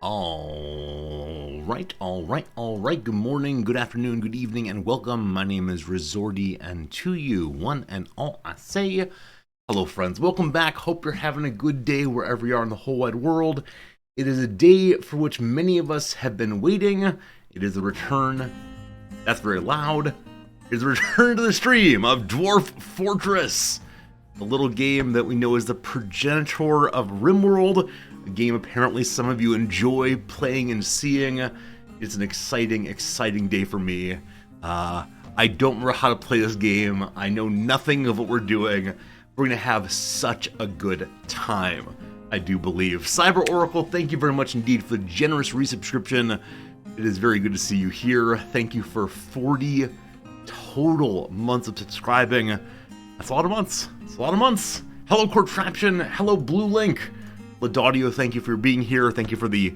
All right. Good morning, good afternoon, good evening, and welcome. My name is Rizordi, and to you, one and all, I say hello, friends. Welcome back. Hope you're having a good day wherever you are in the whole wide world. It is a day for which many of us have been waiting. It is the return, that's very loud, it is the return to the stream of Dwarf Fortress, the little game that we know is the progenitor of RimWorld, a game apparently some of you enjoy playing and seeing. It's an exciting, exciting day for me. I don't remember how to play this game. I know nothing of what we're doing. We're going to have such a good time, I do believe. Cyber Oracle, thank you very much indeed for the generous resubscription. It is very good to see you here. Thank you for 40 total months of subscribing. That's a lot of months. It's a lot of months. Hello, Cortraption. Hello, Blue Link. Ladaudio, thank you for being here. Thank you for the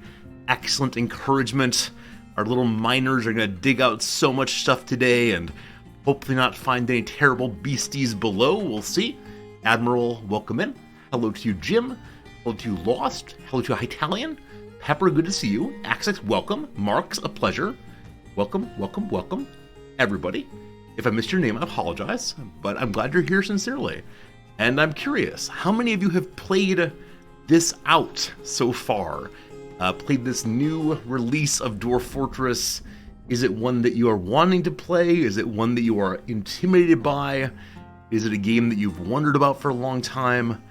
excellent encouragement. Our little miners are going to dig out so much stuff today and hopefully not find any terrible beasties below. We'll see. Admiral, welcome in. Hello to you, Jim. Hello to you, Lost. Hello to you, Italian. Pepper, good to see you. Axex, welcome. Marks, a pleasure. Welcome, welcome, welcome, everybody. If I missed your name, I apologize, but I'm glad you're here sincerely. And I'm curious, how many of you have played this out so far? Played this new release of Dwarf Fortress? Is it one that you are wanting to play? Is it one that you are intimidated by? Is it a game that you've wondered about for a long time?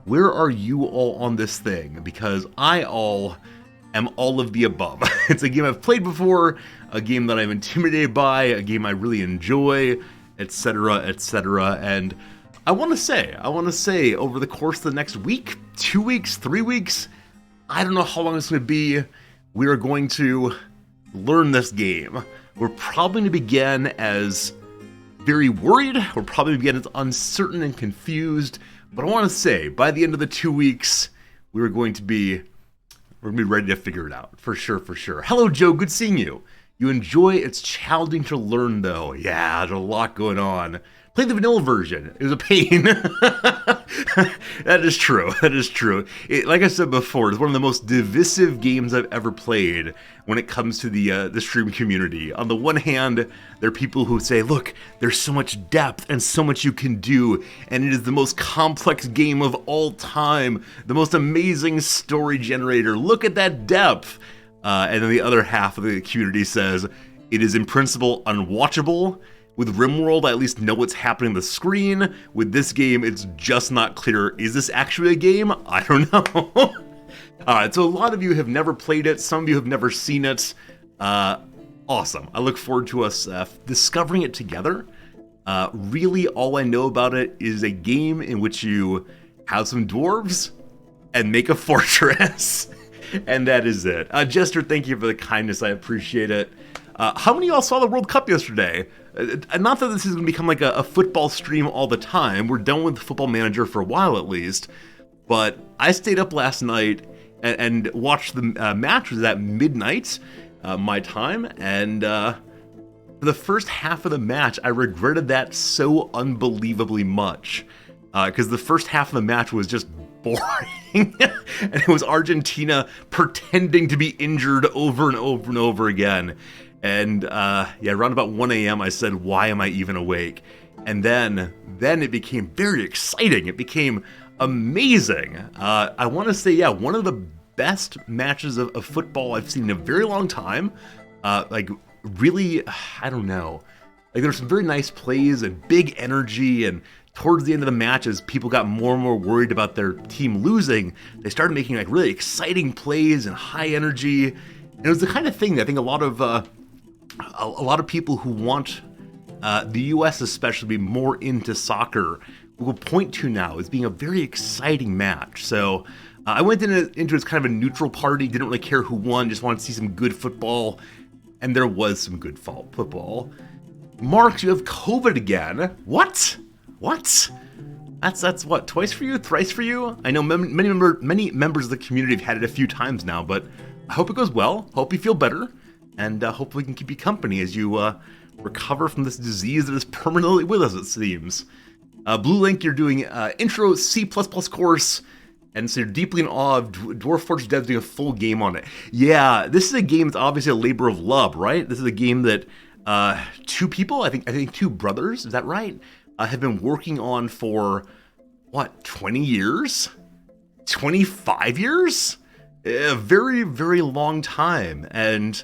Where are you all on this thing? Because I am all of the above. It's a game I've played before, a game that I'm intimidated by, a game I really enjoy, etc., etc., and I want to say, over the course of the next week, 2 weeks, 3 weeks, I don't know how long it's going to be, we are going to learn this game. We're probably going to begin as very worried, we're probably going to begin as uncertain and confused, but I want to say, by the end of the 2 weeks, we're going to be ready to figure it out, for sure, for sure. Hello, Joe, good seeing you. You enjoy, it's challenging to learn, though. Yeah, there's a lot going on. Play the vanilla version. It was a pain. That is true. That is true. Like I said before, it's one of the most divisive games I've ever played when it comes to the stream community. On the one hand, there are people who say, look, there's so much depth and so much you can do, and it is the most complex game of all time, the most amazing story generator. Look at that depth. And then the other half of the community says, it is in principle unwatchable. With RimWorld, I at least know what's happening on the screen. With this game, it's just not clear. Is this actually a game? I don't know. Alright, so a lot of you have never played it. Some of you have never seen it. Awesome. I look forward to us discovering it together. Really, all I know about it is a game in which you have some dwarves and make a fortress. And that is it. Jester, thank you for the kindness. I appreciate it. How many of y'all saw the World Cup yesterday? Not that this is going to become like a football stream all the time. We're done with Football Manager for a while at least. But I stayed up last night and watched the match. It was at midnight, my time. And for the first half of the match, I regretted that so unbelievably much. Because the first half of the match was just boring. And it was Argentina pretending to be injured over and over and over again. And yeah, around about 1 a.m. I said, why am I even awake? And then it became very exciting. It became amazing. I want to say, yeah, one of the best matches of football I've seen in a very long time. Like, really, I don't know. Like, there's some very nice plays and big energy, and towards the end of the match, as people got more and more worried about their team losing, they started making like really exciting plays and high energy. And it was the kind of thing that I think a lot of people who want the U.S. especially be more into soccer will point to now as being a very exciting match. So I went into as kind of a neutral party, didn't really care who won, just wanted to see some good football, and there was some good football. Marks, you have COVID again. What? That's what, twice for you, thrice for you? I know many members of the community have had it a few times now, but I hope it goes well. Hope you feel better, and hopefully we can keep you company as you recover from this disease that is permanently with us, it seems. Blue Link, you're doing intro C++ course. And so you're deeply in awe of Dwarf Fortress devs doing a full game on it. Yeah, this is a game that's obviously a labor of love, right? This is a game that two people, I think two brothers, is that right? Have been working on for, what, 20 years? 25 years? A very, very long time. And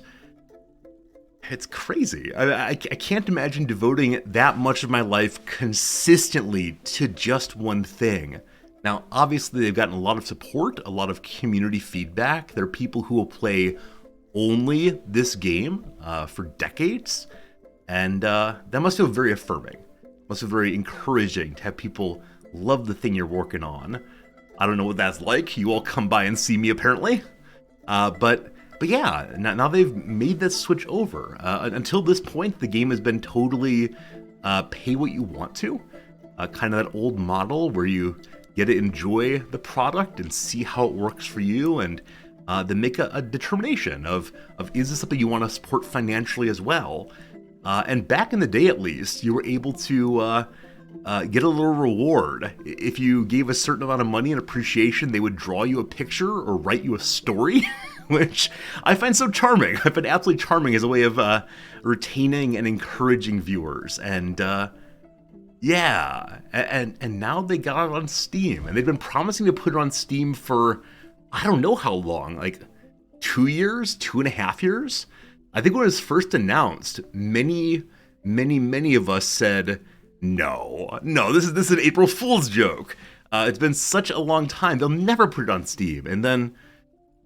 it's crazy. I can't imagine devoting that much of my life consistently to just one thing. Now, obviously, they've gotten a lot of support, a lot of community feedback. There are people who will play only this game for decades, and that must feel very affirming. Must feel very encouraging to have people love the thing you're working on. I don't know what that's like. You all come by and see me, apparently. But yeah, now they've made this switch over. Until this point, the game has been totally pay what you want to. Kind of that old model where you get to enjoy the product and see how it works for you, and then make a determination of is this something you want to support financially as well. And back in the day, at least, you were able to get a little reward. If you gave a certain amount of money in appreciation, they would draw you a picture or write you a story, which I find so charming. I find absolutely charming as a way of retaining and encouraging viewers. And yeah, and now they got it on Steam, and they've been promising to put it on Steam for I don't know how long, like 2 years, 2.5 years. I think when it was first announced, many of us said, no, this is an April Fool's joke. It's been such a long time, they'll never put it on Steam. And then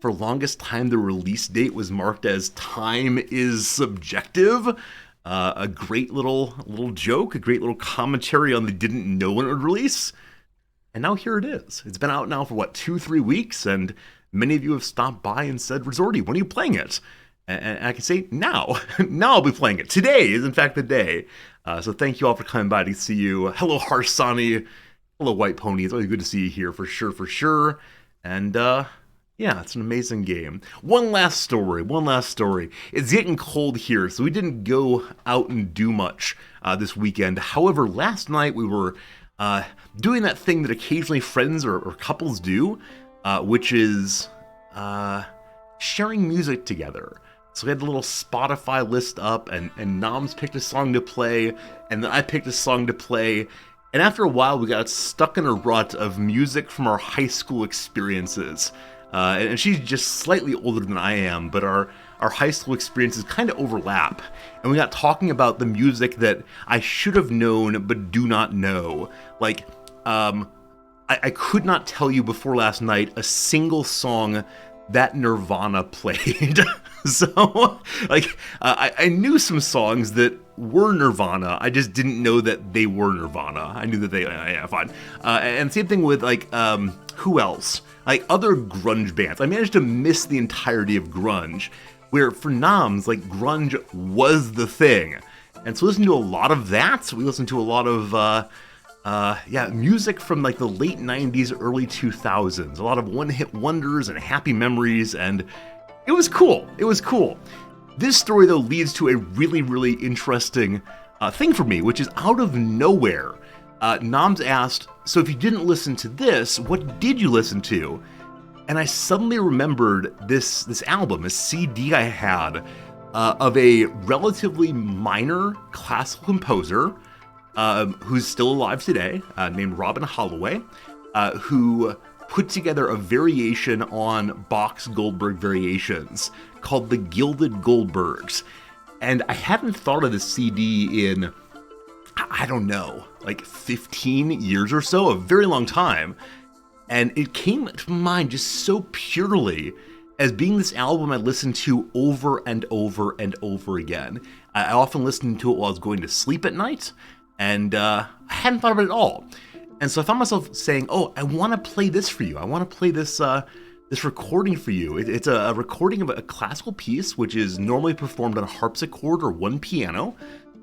for longest time, the release date was marked as time is subjective. A great little joke, a great little commentary on they didn't know when it would release. And now here it is. It's been out now for, what, 2-3 weeks, and many of you have stopped by and said, Resorty, when are you playing it? And I can say, now. Now I'll be playing it. Today is, in fact, the day. So thank you all for coming by to see you. Hello, Harsani. Hello, White Pony. It's always good to see you here, for sure. And, yeah, it's an amazing game. One last story. It's getting cold here, so we didn't go out and do much this weekend. However, last night we were doing that thing that occasionally friends or couples do, which is sharing music together. So we had the little Spotify list up, and Noms picked a song to play, and then I picked a song to play. And after a while, we got stuck in a rut of music from our high school experiences. And she's just slightly older than I am, but our high school experiences kind of overlap. And we got talking about the music that I should have known but do not know. Like, I could not tell you before last night a single song that Nirvana played. So, like, I knew some songs that were Nirvana. I just didn't know that they were Nirvana. I knew that they, yeah, fine. And same thing with, like, who else? Like, other grunge bands. I managed to miss the entirety of grunge, where for Noms, like, grunge was the thing. And so we listened to a lot of that. We listened to a lot of, music from, like, the late 90s, early 2000s. A lot of one-hit wonders and happy memories, and it was cool. This story, though, leads to a really, really interesting thing for me, which is out of nowhere. Noms asked, so if you didn't listen to this, what did you listen to? And I suddenly remembered this album, a CD I had of a relatively minor classical composer who's still alive today, named Robin Holloway, who put together a variation on Bach's Goldberg variations called The Gilded Goldbergs. And I hadn't thought of this CD in, I don't know, like 15 years or so, a very long time. And it came to mind just so purely as being this album I listened to over and over and over again. I often listened to it while I was going to sleep at night, and I hadn't thought of it at all. And so I found myself saying, oh, I want to play this for you. I want to play this this recording for you. It's a recording of a classical piece, which is normally performed on a harpsichord or one piano.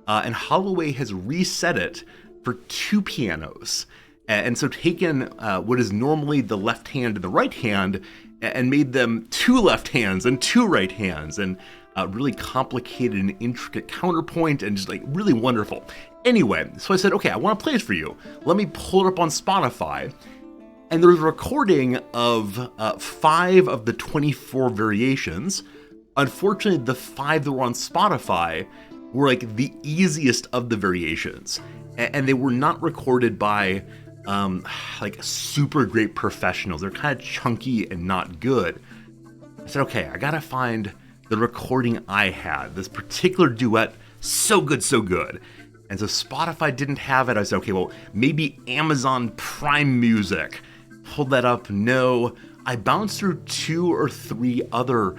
And Holloway has reset it for 2 pianos. And so taken what is normally the left hand and the right hand and made them 2 left hands and 2 right hands, and really complicated and intricate counterpoint, and just like really wonderful. Anyway, so I said, okay, I want to play this for you. Let me pull it up on Spotify. And there's a recording of 5 of the 24 variations. Unfortunately, the 5 that were on Spotify were like the easiest of the variations, and they were not recorded by like super great professionals. They're kind of chunky and not good. I said, okay, I gotta find the recording I had. This particular duet, so good, so good. And so Spotify didn't have it. I said, okay, well, maybe Amazon Prime Music. Pulled that up, no. I bounced through 2 or 3 other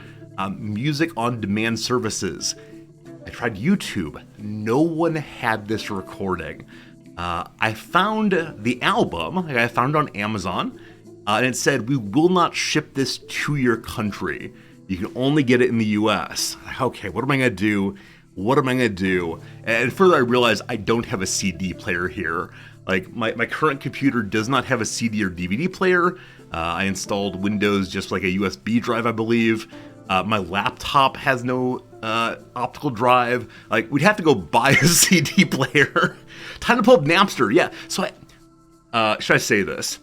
music on demand services. I tried YouTube. No one had this recording. I found the album. I found it on Amazon, and it said, we will not ship this to your country. You can only get it in the US. Okay, what am I going to do? What am I going to do? And further, I realized I don't have a CD player here. Like, my current computer does not have a CD or DVD player. I installed Windows just like a USB drive, I believe. My laptop has no optical drive. Like, we'd have to go buy a CD player. Time to pull up Napster, yeah. So should I say this?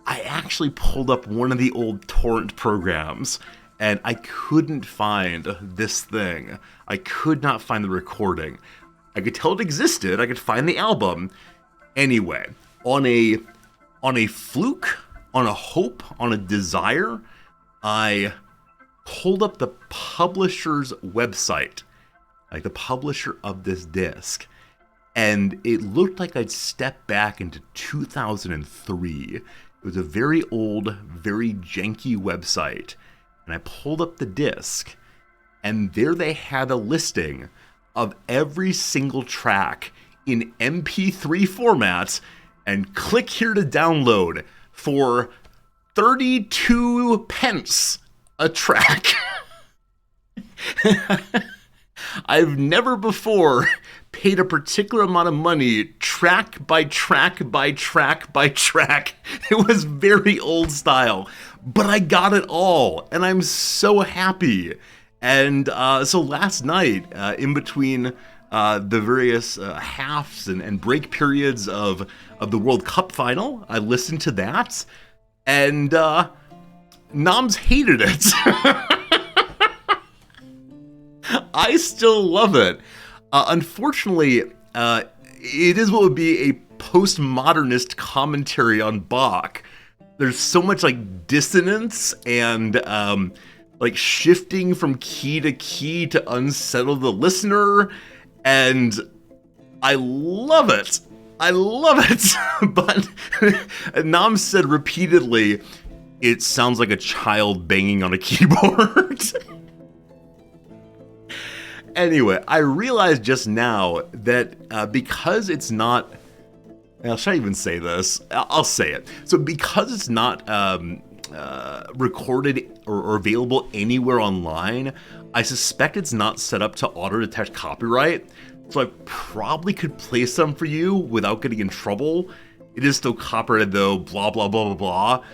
I actually pulled up one of the old torrent programs, and I couldn't find this thing. I could not find the recording. I could tell it existed. I could find the album. Anyway, on a fluke, on a hope, on a desire, I pulled up the publisher's website, like the publisher of this disc, and it looked like I'd stepped back into 2003. It was a very old, very janky website, and I pulled up the disc, and there they had a listing of every single track in MP3 format, and click here to download for 32 pence a track. I've never before paid a particular amount of money track by track by track by track. It was very old style, but I got it all, and I'm so happy. And so last night, in between the various halves and break periods of the World Cup final, I listened to that, and Noms hated it. I still love it. Unfortunately, it is what would be a postmodernist commentary on Bach. There's so much like dissonance and like shifting from key to unsettle the listener, and I love it. I love it. But Nam said repeatedly, it sounds like a child banging on a keyboard. Anyway, I realized just now that because it's not... Should I even say this? I'll say it. So because it's not recorded or available anywhere online, I suspect it's not set up to auto-detect copyright. So I probably could play some for you without getting in trouble. It is still copyrighted though, blah, blah, blah, blah, blah.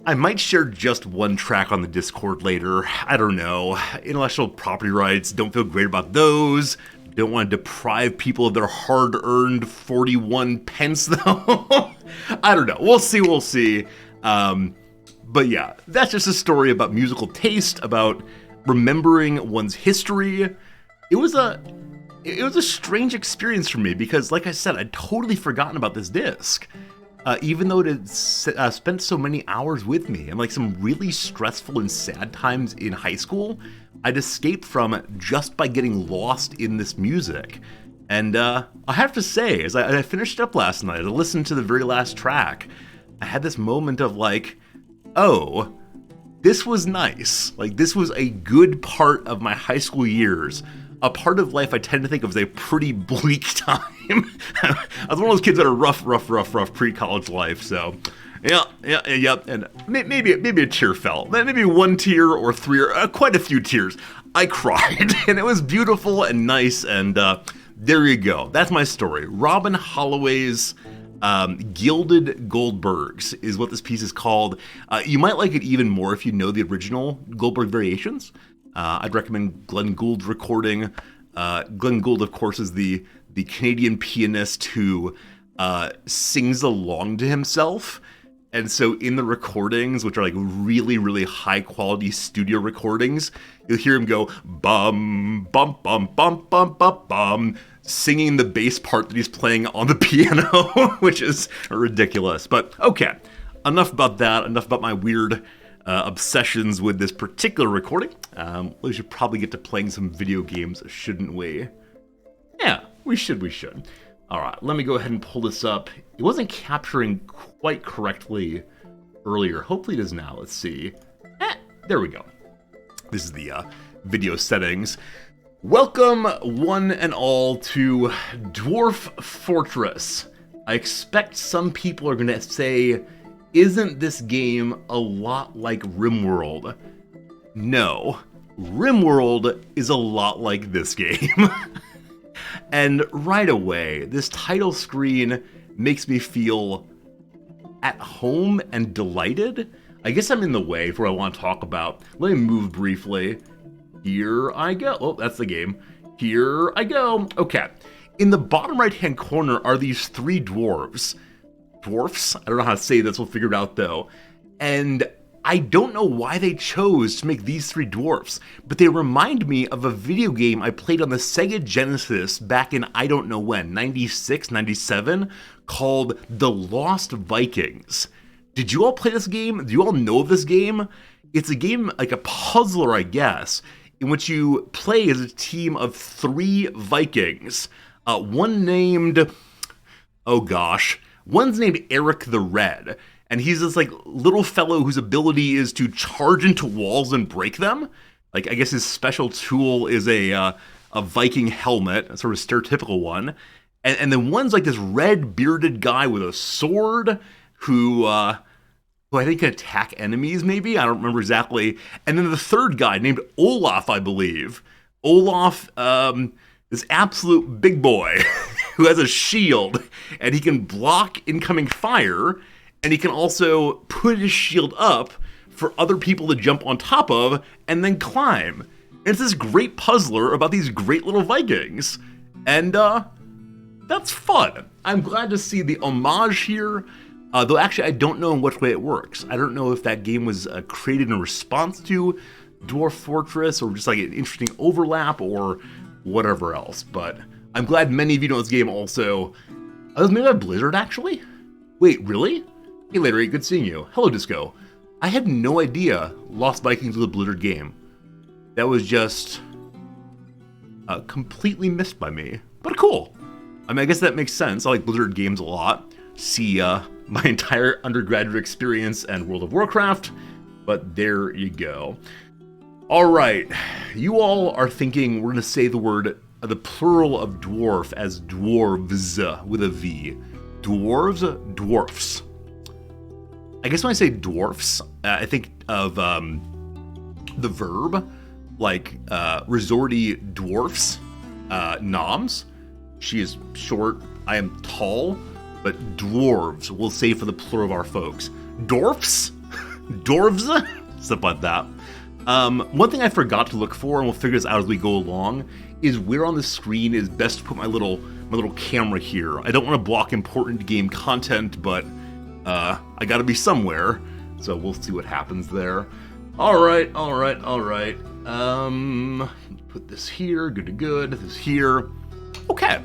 I might share just one track on the Discord later. I don't know. Intellectual property rights, don't feel great about those. Don't want to deprive people of their hard-earned 41 pence though. I don't know. We'll see. But yeah, that's just a story about musical taste, about remembering one's history. It was a strange experience for me because, like I said, I'd totally forgotten about this disc. Even though it had spent so many hours with me and like some really stressful and sad times in high school, I'd escaped from it just by getting lost in this music. And I have to say, as I finished up last night, I listened to the very last track, I had this moment of like, oh, this was nice. Like, this was a good part of my high school years. A part of life I tend to think of as a pretty bleak time. I was one of those kids that are rough pre-college life, so yeah, and maybe a tear fell. Maybe one tear or three, or quite a few tears. I cried, and it was beautiful and nice, and there you go. That's my story. Robin Holloway's Gilded Goldbergs is what this piece is called. You might like it even more if you know the original Goldberg variations. I'd recommend Glenn Gould's recording. Glenn Gould, of course, is the Canadian pianist who sings along to himself. And so in the recordings, which are like really, really high quality studio recordings, you'll hear him go bum, bum, bum, bum, bum, bum, bum, singing the bass part that he's playing on the piano, which is ridiculous. But okay, enough about that, enough about my weird obsessions with this particular recording. We should probably get to playing some video games, shouldn't we? Yeah, we should. All right, let me go ahead and pull this up. It wasn't capturing quite correctly earlier. Hopefully it is now. Let's see. There we go. This is the video settings. Welcome, one and all, to Dwarf Fortress. I expect some people are going to say, isn't this game a lot like RimWorld? No, RimWorld is a lot like this game. And right away, this title screen makes me feel at home and delighted. I guess I'm in the way for what I want to talk about. Let me move briefly. Here I go. Oh, that's the game. Here I go. Okay. In the bottom right-hand corner are these three dwarves. Dwarfs? I don't know how to say this. We'll figure it out, though. And I don't know why they chose to make these three dwarfs, but they remind me of a video game I played on the Sega Genesis back in I don't know when, 96, 97, called The Lost Vikings. Did you all play this game? Do you all know of this game? It's a game like a puzzler, I guess, in which you play as a team of three Vikings. One named, oh gosh, one's named Eric the Red. And he's this like little fellow whose ability is to charge into walls and break them. Like I guess his special tool is a Viking helmet, a sort of stereotypical one. And then one's like this red bearded guy with a sword who I think can attack enemies. Maybe I don't remember exactly. And then the third guy named Olaf, I believe. Olaf, this absolute big boy who has a shield and he can block incoming fire. And he can also put his shield up for other people to jump on top of and then climb. And it's this great puzzler about these great little Vikings. And that's fun. I'm glad to see the homage here. Though actually I don't know in what way it works. I don't know if that game was created in response to Dwarf Fortress or just like an interesting overlap or whatever else. But I'm glad many of you know this game also. It was made by Blizzard actually? Wait, really? Hey Larry, good seeing you. Hello Disco. I had no idea Lost Vikings was a Blizzard game. That was just completely missed by me. But cool. I mean, I guess that makes sense. I like Blizzard games a lot. See my entire undergraduate experience and World of Warcraft. But there you go. All right. You all are thinking we're going to say the word, the plural of dwarf as dwarves with a V. Dwarves, dwarfs. I guess when I say dwarfs, I think of the verb, like resorty dwarfs, noms. She is short, I am tall, but dwarves, we'll say for the plural of our folks. Dwarfs? Dwarves? Stuff like that. One thing I forgot to look for, and we'll figure this out as we go along, is where on the screen is best to put my little camera here. I don't want to block important game content, but I gotta be somewhere, so we'll see what happens there. All right. Put this here, good. This here. Okay.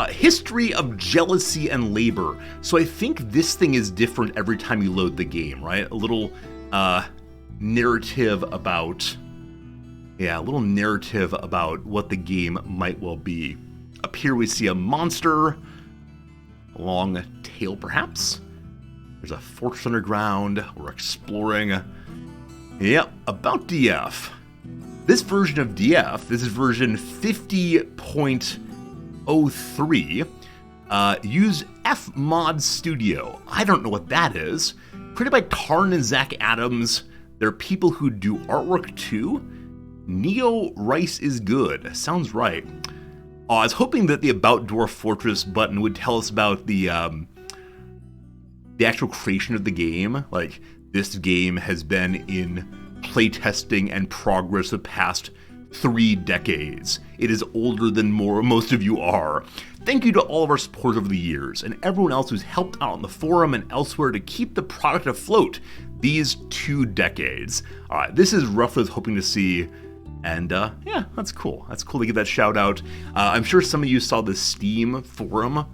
History of jealousy and labor. So I think this thing is different every time you load the game, right? A little narrative about, what the game might well be. Up here we see a monster, a long tail perhaps. There's a fortress underground. We're exploring. Yep, about DF. This version of DF, this is version 50.03, use Fmod Studio. I don't know what that is. Created by Karn and Zach Adams. They're people who do artwork too. Neo Rice is good. Sounds right. I was hoping that the About Dwarf Fortress button would tell us about the actual creation of the game. Like, this game has been in playtesting and progress the past 3 decades. It is older than most of you are. Thank you to all of our supporters over the years, and everyone else who's helped out on the forum and elsewhere to keep the product afloat these 2 decades. Alright, this is roughly what I was hoping to see, and yeah, that's cool. That's cool to give that shout out. I'm sure some of you saw the Steam forum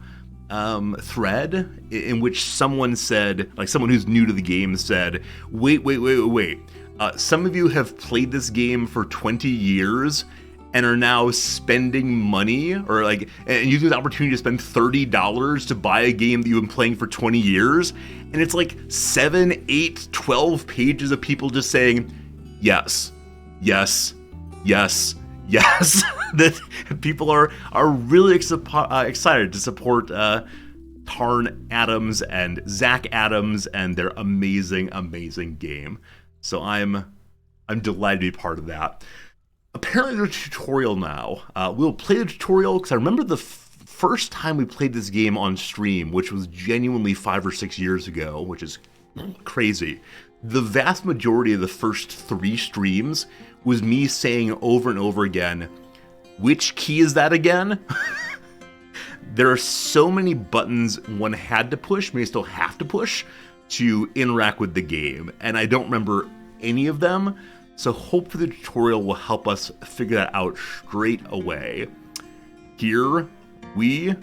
thread in which someone said, like someone who's new to the game said, wait. Some of you have played this game for 20 years and are now spending money and using the opportunity to spend $30 to buy a game that you've been playing for 20 years. And it's like 7, 8, 12 pages of people just saying, yes. That people are really excited to support Tarn Adams and Zach Adams and their amazing game. So I'm delighted to be part of that. Apparently there's a tutorial now. We'll play the tutorial because I remember the first time we played this game on stream, which was genuinely 5 or 6 years ago, which is crazy. The vast majority of the first 3 streams was me saying over and over again, which key is that again? There are so many buttons one had to push, maybe still have to push, to interact with the game, and I don't remember any of them, so hopefully the tutorial will help us figure that out straight away. Here we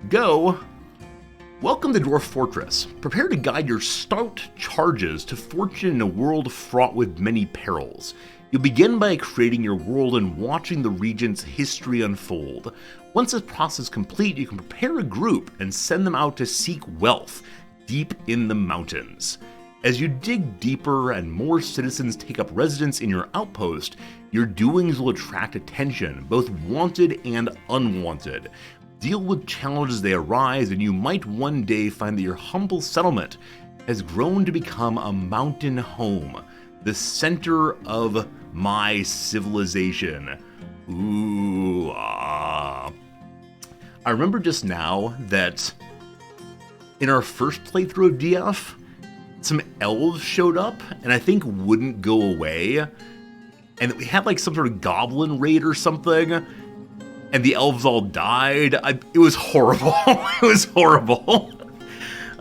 go. Welcome to Dwarf Fortress. Prepare to guide your stout charges to fortune in a world fraught with many perils. You'll begin by creating your world and watching the region's history unfold. Once this process is complete, you can prepare a group and send them out to seek wealth deep in the mountains. As you dig deeper and more citizens take up residence in your outpost, your doings will attract attention, both wanted and unwanted. Deal with challenges as they arise, and you might one day find that your humble settlement has grown to become a mountain home, the center of my civilization. Ooh, ah. I remember just now that in our first playthrough of DF, some elves showed up and I think wouldn't go away, and we had like some sort of goblin raid or something, and the elves all died. It was horrible. It was horrible.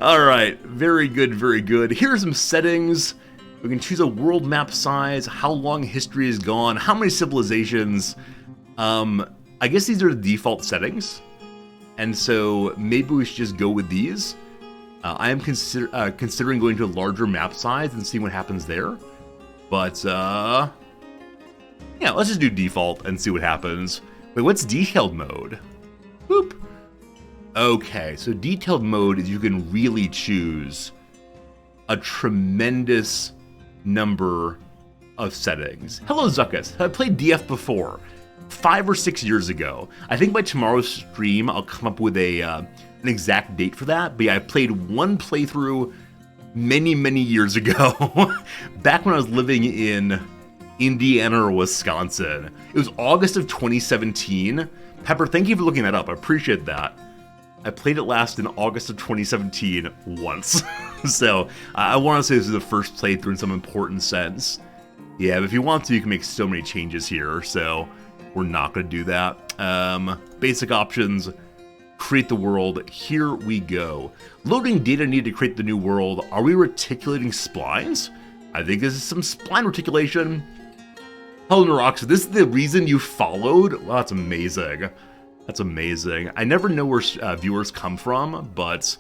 All right, very good. Here are some settings. We can choose a world map size, how long history is gone, how many civilizations. I guess these are the default settings, and so maybe we should just go with these. I am considering going to a larger map size and seeing what happens there. But, yeah, let's just do default and see what happens. Wait, what's detailed mode? Boop. Okay, so detailed mode is you can really choose a tremendous number of settings. Hello, Zuckus. I played DF before, 5 or 6 years ago. I think by tomorrow's stream, I'll come up with an exact date for that. But yeah, I played one playthrough many years ago, back when I was living in Indiana or Wisconsin. It was August of 2017. Pepper, thank you for looking that up. I appreciate that. I played it last in August of 2017 once. So I want to say this is the first playthrough in some important sense. Yeah, but if you want to, you can make so many changes here. So we're not going to do that. Basic options. Create the world. Here we go. Loading data needed to create the new world. Are we reticulating splines? I think this is some spline reticulation. Hello, Narox. This is the reason you followed? Wow, that's amazing. That's amazing. I never know where viewers come from, but it's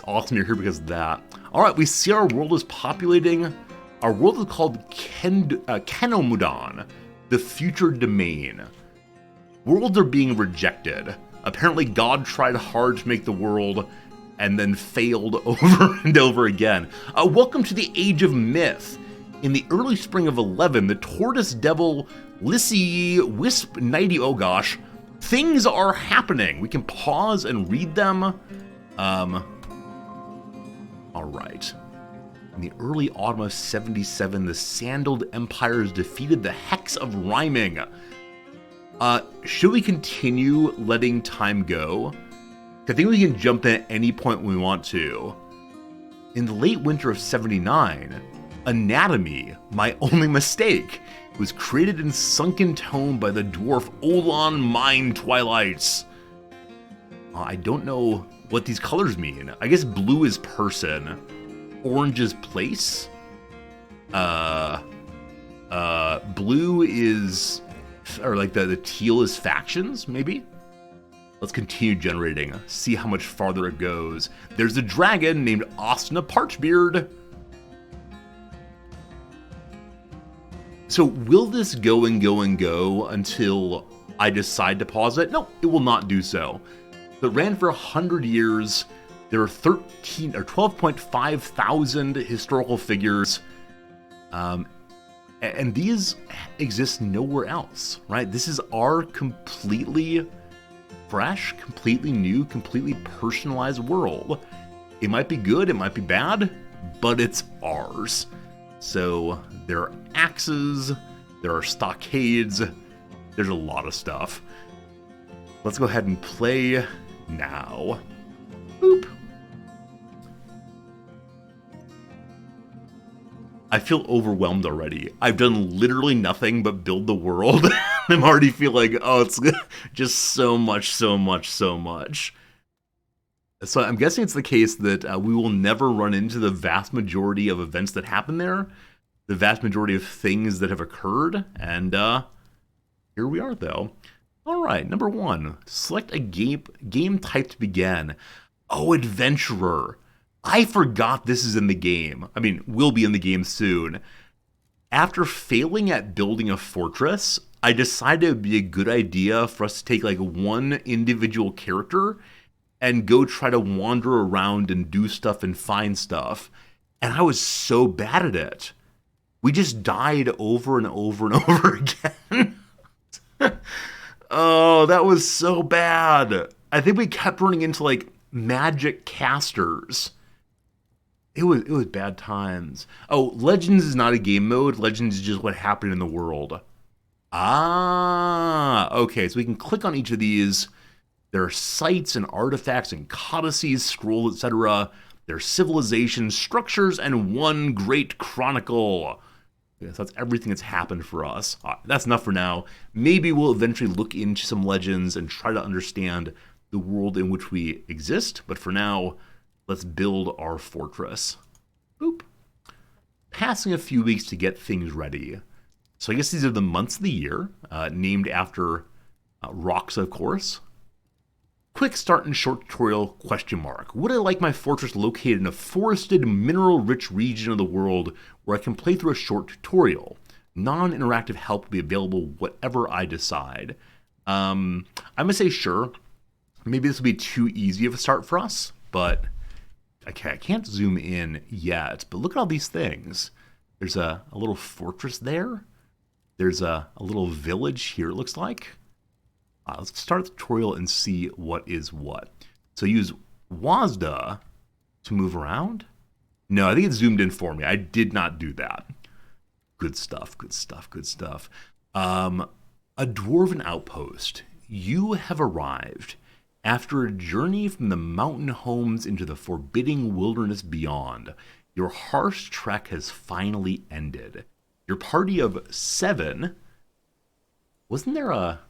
awesome you're here because of that. All right, we see our world is populating. Our world is called Kenomudan, the future domain. Worlds are being rejected. Apparently God tried hard to make the world and then failed over and over again. Welcome to the Age of Myth. In the early spring of 11, the tortoise devil Lissy Wisp Nighty, oh gosh, things are happening. We can pause and read them. All right. In the early autumn of 77, the Sandaled Empires defeated the Hex of Rhyming. Should we continue letting time go? I think we can jump in at any point we want to. In the late winter of 79, Anatomy, My Only Mistake, It was created in sunken tone by the dwarf Olan Mine Twilights. I don't know what these colors mean. I guess blue is person, orange is place. Blue is, or like the teal is factions, maybe? Let's continue generating, see how much farther it goes. There's a dragon named Osna Parchbeard. So will this go and go and go until I decide to pause it? No, it will not do so. It ran for 100 years. There are 13 or 12.5 thousand historical figures. And these exist nowhere else, right? This is our completely fresh, completely new, completely personalized world. It might be good, it might be bad, but it's ours. So there are axes, there are stockades, there's a lot of stuff. Let's go ahead and play now. Boop. I feel overwhelmed already. I've done literally nothing but build the world. I'm already feeling, oh, it's just so much. So I'm guessing it's the case that we will never run into the vast majority of events that happen there, the vast majority of things that have occurred, and here we are, though. All right, number 1, select a game type to begin. Oh, adventurer. I forgot this is in the game. I mean, will be in the game soon. After failing at building a fortress, I decided it would be a good idea for us to take like one individual character and go try to wander around and do stuff and find stuff. And I was so bad at it. We just died over and over and over again. Oh, that was so bad. I think we kept running into like magic casters. It was bad times. Oh, Legends is not a game mode. Legends is just what happened in the world. Ah, okay. So we can click on each of these. There are sites and artifacts and codices, scrolls, etc. There are civilizations, structures, and one great chronicle. Yes, that's everything that's happened for us. That's enough for now. Maybe we'll eventually look into some legends and try to understand the world in which we exist. But for now, let's build our fortress. Boop. Passing a few weeks to get things ready. So I guess these are the months of the year, named after rocks, of course. Quick start and short tutorial, ? Would I like my fortress located in a forested, mineral-rich region of the world where I can play through a short tutorial? Non-interactive help will be available whatever I decide. I'm going to say sure. Maybe this will be too easy of a start for us, but okay, I can't zoom in yet. But look at all these things. There's a little fortress there. There's a little village here, it looks like. Let's start the tutorial and see what is what. So use WASD to move around. No, I think it zoomed in for me. I did not do that. Good stuff, good stuff, good stuff. A dwarven outpost. You have arrived. After a journey from the mountain homes into the forbidding wilderness beyond, your harsh trek has finally ended. Your party of 7... Wasn't there a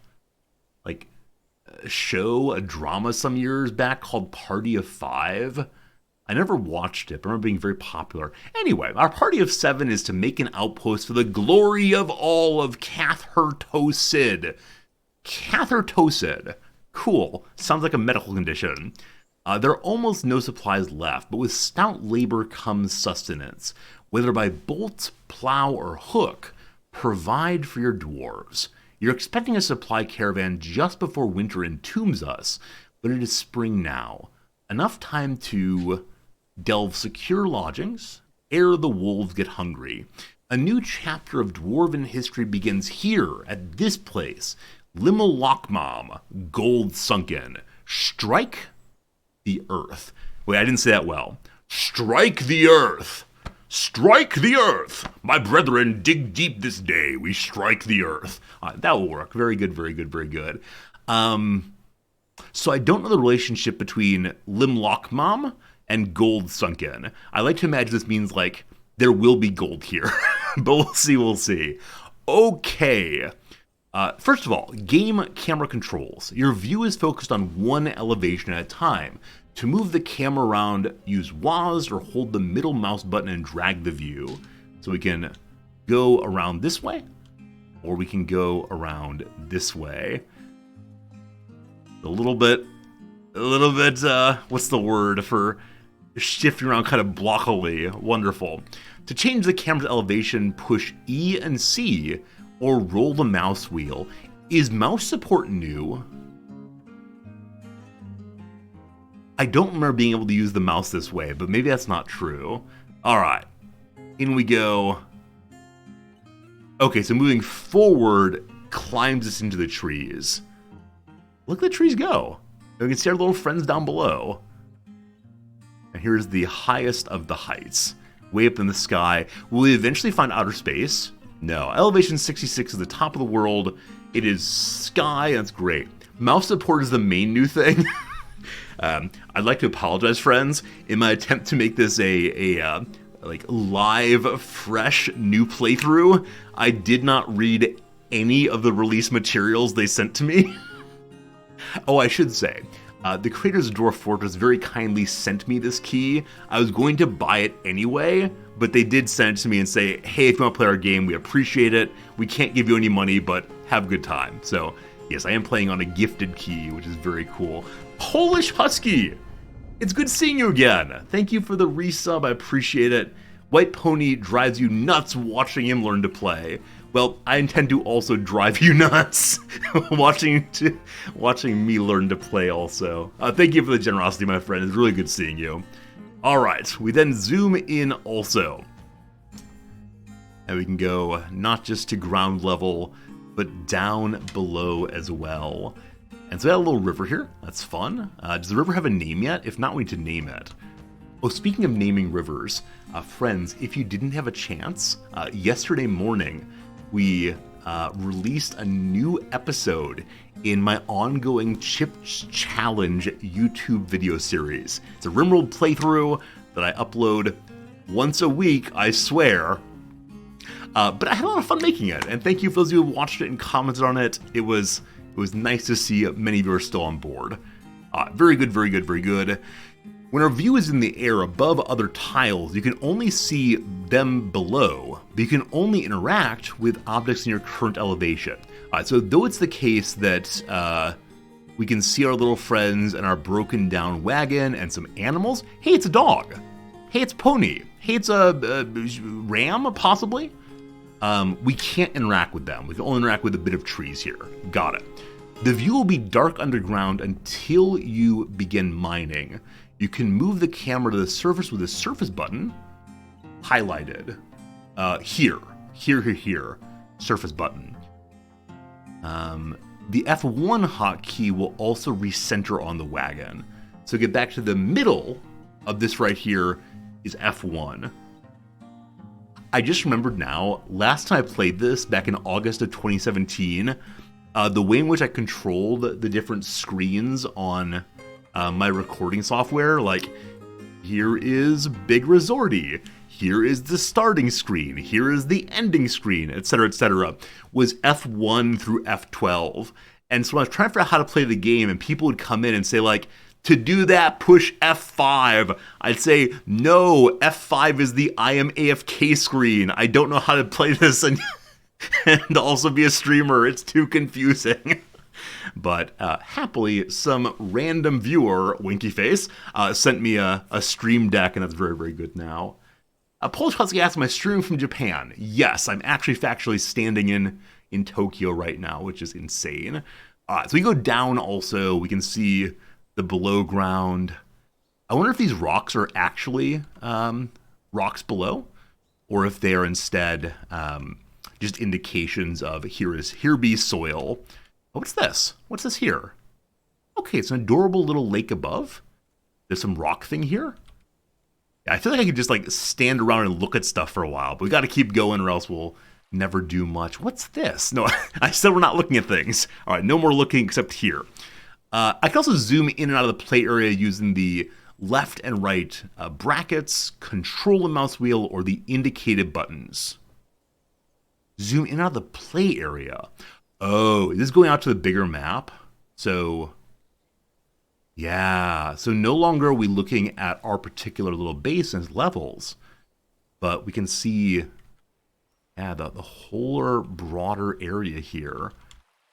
show, a drama some years back called Party of 5? I never watched it, but I remember being very popular. Anyway, our party of 7 is to make an outpost for the glory of all of Cathertosid. Cathertosid. Cool. Sounds like a medical condition. There are almost no supplies left, but with stout labor comes sustenance. Whether by bolt, plow, or hook, provide for your dwarves. You're expecting a supply caravan just before winter entombs us, but it is spring now. Enough time to delve secure lodgings, ere the wolves get hungry. A new chapter of dwarven history begins here, at this place. Limulokmam, gold sunken. Strike the earth. Wait, I didn't say that well. Strike the earth. Strike the earth! My brethren, dig deep this day. We strike the earth. That will work. Very good, very good, very good. So I don't know the relationship between Limulokmam and gold sunken. I like to imagine this means like there will be gold here, but we'll see, we'll see. Okay. First of all, game camera controls. Your view is focused on one elevation at a time. To move the camera around, use WASD or hold the middle mouse button and drag the view. So we can go around this way, or we can go around this way. A little bit, what's the word for shifting around kind of blockily? Wonderful. To change the camera's elevation, push E and C, or roll the mouse wheel. Is mouse support new? I don't remember being able to use the mouse this way, but maybe that's not true. Alright, in we go. Okay, so moving forward climbs us into the trees. Look at the trees go. We can see our little friends down below. And here's the highest of the heights. Way up in the sky. Will we eventually find outer space? No. Elevation 66 is the top of the world. It is sky, and it's great. Mouse support is the main new thing. I'd like to apologize, friends. In my attempt to make this a like live, fresh, new playthrough, I did not read any of the release materials they sent to me. Oh, I should say, the creators of Dwarf Fortress very kindly sent me this key. I was going to buy it anyway, but they did send it to me and say, hey, if you want to play our game, we appreciate it. We can't give you any money, but have a good time. So, yes, I am playing on a gifted key, which is very cool. Polish Husky! It's good seeing you again. Thank you for the resub, I appreciate it. White Pony drives you nuts watching him learn to play. Well, I intend to also drive you nuts watching me learn to play also. Thank you for the generosity, my friend. It's really good seeing you. Alright, we then zoom in also. And we can go not just to ground level, but down below as well. And so we got a little river here. That's fun. Does the river have a name yet? If not, we need to name it. Oh, speaking of naming rivers, friends, if you didn't have a chance, yesterday morning, we released a new episode in my ongoing Chips Challenge YouTube video series. It's a RimWorld playthrough that I upload once a week, I swear. But I had a lot of fun making it, and thank you for those of you who watched it and commented on it. It was nice to see many of you are still on board. Very good, very good, very good. When our view is in the air above other tiles, you can only see them below, but you can only interact with objects in your current elevation. So though it's the case that we can see our little friends and our broken down wagon and some animals, hey, it's a dog. Hey, it's Pony. Hey, it's a ram, possibly. We can't interact with them. We can only interact with a bit of trees here. Got it. The view will be dark underground until you begin mining. You can move the camera to the surface with the surface button, highlighted. Here, surface button. The F1 hotkey will also recenter on the wagon. So get back to the middle of this right here is F1. I just remembered now, last time I played this, back in August of 2017, the way in which I controlled the different screens on my recording software, like, here is Big Resorty, here is the starting screen, here is the ending screen, etc., was F1 through F12. And so when I was trying to figure out how to play the game, and people would come in and say, like, to do that, push F5. I'd say, no, F5 is the I am AFK screen. I don't know how to play this and also be a streamer. It's too confusing. But happily, some random viewer, winky face, sent me a stream deck, and that's very, very good now. Polish Husky asked, am I streaming from Japan? Yes, I'm actually factually standing in Tokyo right now, which is insane. So we go down also, we can see the below ground. I wonder if these rocks are actually rocks below, or if they are instead just indications of here be soil. Oh, what's this? What's this here? Okay, it's an adorable little lake above. There's some rock thing here. Yeah, I feel like I could just like stand around and look at stuff for a while, but we got to keep going or else we'll never do much. What's this? No, I still we're not looking at things. All right, no more looking except here. I can also zoom in and out of the play area using the left and right brackets, control the mouse wheel, or the indicated buttons. zoom in out of the play area. Oh, this is going out to the bigger map. So, yeah. So no longer are we looking at our particular little base and levels, but we can see, yeah, the whole broader area here.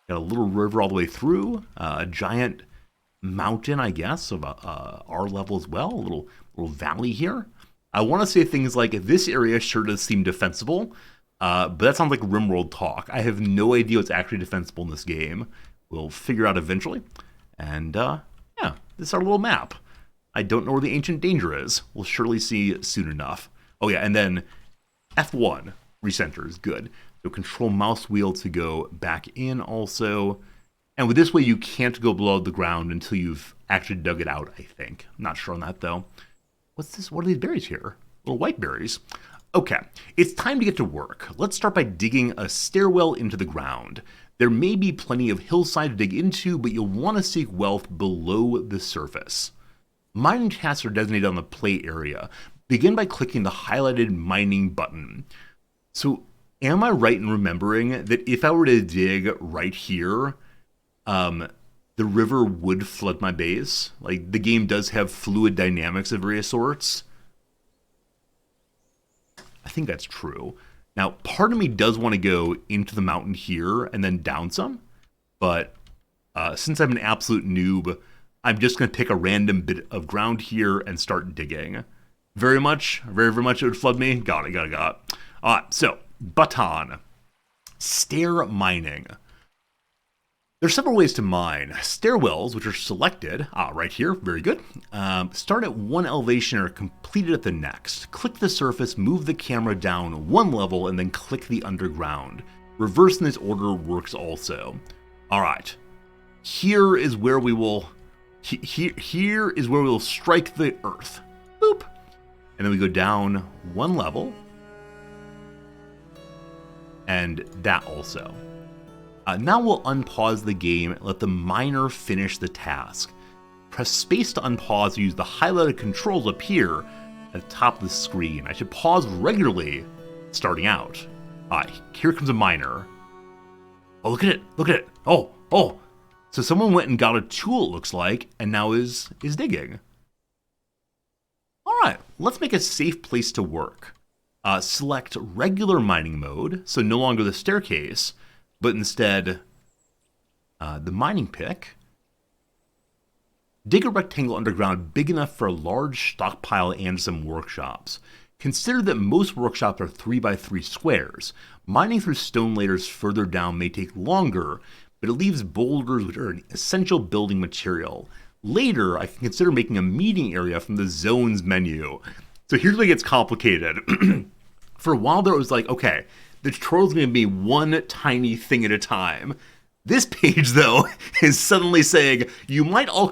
Got a little river all the way through, a giant mountain, I guess, of our level as well, a little valley here. I want to say things like, this area sure does seem defensible, but that sounds like RimWorld talk. I have no idea what's actually defensible in this game. We'll figure out eventually. And yeah, this is our little map. I don't know where the ancient danger is. We'll surely see soon enough. Oh yeah, and then F1 recenter is good. So control mouse wheel to go back in also. And with this way, you can't go below the ground until you've actually dug it out, I think. I'm not sure on that, though. What's this? What are these berries here? Little white berries. Okay, it's time to get to work. Let's start by digging a stairwell into the ground. There may be plenty of hillside to dig into, but you'll want to seek wealth below the surface. Mining tasks are designated on the play area. Begin by clicking the highlighted mining button. So, am I right in remembering that if I were to dig right here, the river would flood my base? Like, the game does have fluid dynamics of various sorts. I think that's true. Now, part of me does want to go into the mountain here and then down some, but since I'm an absolute noob, I'm just going to pick a random bit of ground here and start digging. Very much it would flood me. Got it. All right, so, button. Stair mining. There's several ways to mine. Stairwells, which are selected, right here, very good. Start at one elevation or completed at the next. Click the surface, move the camera down one level, and then click the underground. Reverse in this order works also. All right, here is where we will, here is where we will strike the earth. Boop. And then we go down one level. And that also. Now we'll unpause the game and let the miner finish the task. Press space to unpause or use the highlighted controls up here at the top of the screen. I should pause regularly starting out. Here comes a miner. Oh, look at it. Oh. So someone went and got a tool, it looks like, and now is digging. All right, let's make a safe place to work. Select regular mining mode, so no longer the staircase, but instead, the mining pick. Dig a rectangle underground big enough for a large stockpile and some workshops. Consider that most workshops are 3x3 squares. Mining through stone layers further down may take longer, but it leaves boulders which are an essential building material. Later, I can consider making a meeting area from the zones menu. So here's where it gets complicated. For a while there, it was like, okay, the tutorial is going to be one tiny thing at a time. This page, though, is suddenly saying you might also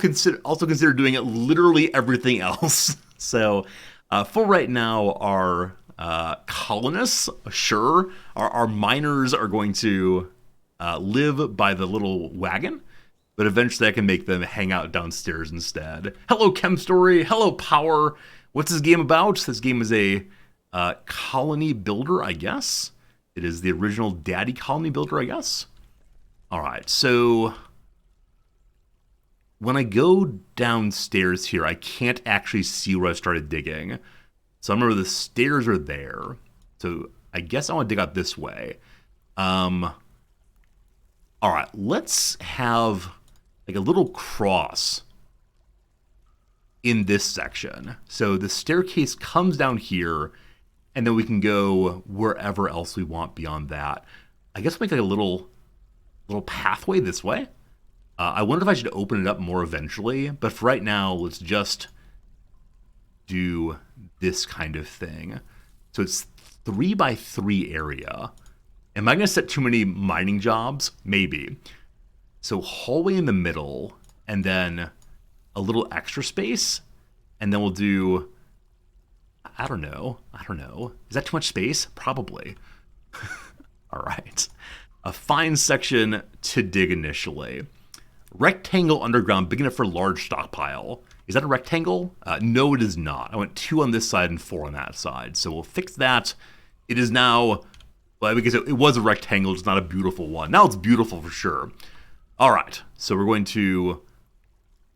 consider doing it literally everything else. So, for right now, our colonists, sure, our miners are going to live by the little wagon, but eventually I can make them hang out downstairs instead. Hello, Chem Story. Hello, Power. What's this game about? This game is a colony builder, I guess. It is the original Daddy Colony Builder, I guess. All right, so when I go downstairs here, I can't actually see where I started digging. So I remember the stairs are there. So I guess I want to dig out this way. All right, let's have like a little cross in this section. So the staircase comes down here, and then we can go wherever else we want beyond that. I guess make like a little pathway this way. I wonder if I should open it up more eventually, but for right now, let's just do this kind of thing. So it's 3x3 area. Am I going to set too many mining jobs? Maybe. So hallway in the middle, and then a little extra space, and then we'll do, I don't know. Is that too much space? Probably. All right. A fine section to dig initially. Rectangle underground, big enough for large stockpile. Is that a rectangle? No, it is not. I went 2 on this side and 4 on that side. So we'll fix that. It is now, But because it was a rectangle, it's not a beautiful one. Now it's beautiful for sure. All right, so we're going to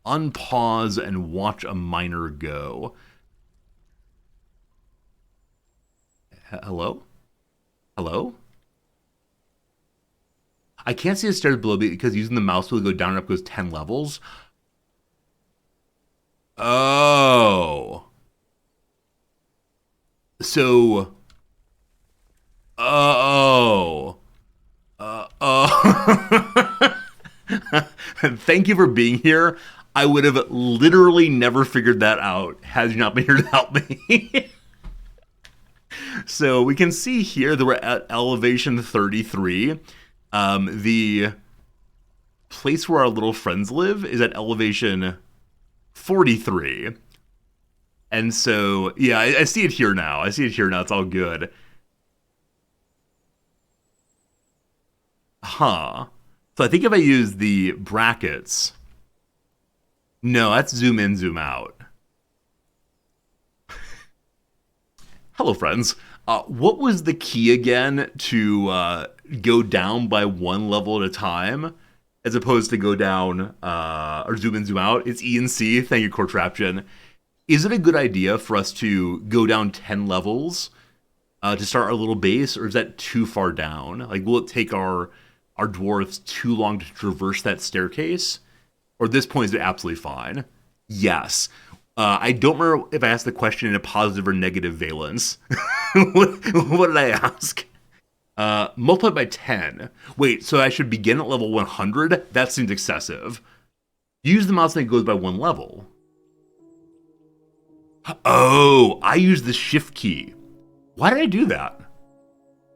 unpause and watch a miner go. Hello? Hello? I can't see the stairs below me because using the mouse wheel to go down and up goes 10 levels. Oh. So. Oh. Thank you for being here. I would have literally never figured that out had you not been here to help me. So we can see here that we're at elevation 33. The place where our little friends live is at elevation 43. And so, yeah, I see it here now. It's all good. Huh. So I think if I use the brackets... No, that's zoom in, zoom out. Hello, friends. What was the key again to go down by one level at a time, as opposed to go down or zoom in, zoom out? It's E and C. Thank you, Cortraption. Is it a good idea for us to go down 10 levels to start our little base, or is that too far down? Like, will it take our dwarves too long to traverse that staircase? Or at this point, is it absolutely fine? Yes. I don't remember if I asked the question in a positive or negative valence. What did I ask? Multiply by 10. Wait, so I should begin at level 100? That seems excessive. Use the mouse and it goes by one level. Oh, I used the shift key. Why did I do that?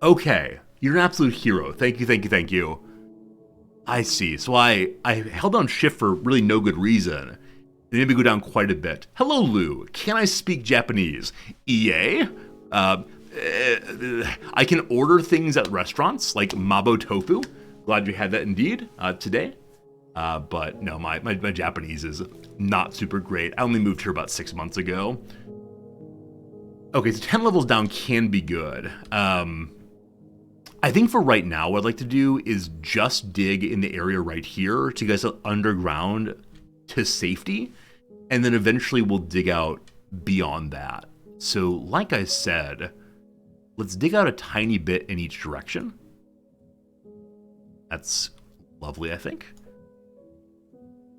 Okay, you're an absolute hero. Thank you. I see. So I held down shift for really no good reason. It made me go down quite a bit. Hello, Lou. Can I speak Japanese? EA? I can order things at restaurants, like Mabo Tofu. Glad you had that indeed today. But no, my Japanese is not super great. I only moved here about 6 months ago. Okay, so 10 levels down can be good. I think for right now, what I'd like to do is just dig in the area right here to get us underground to safety, and then eventually we'll dig out beyond that. So, like I said, let's dig out a tiny bit in each direction. That's lovely, I think.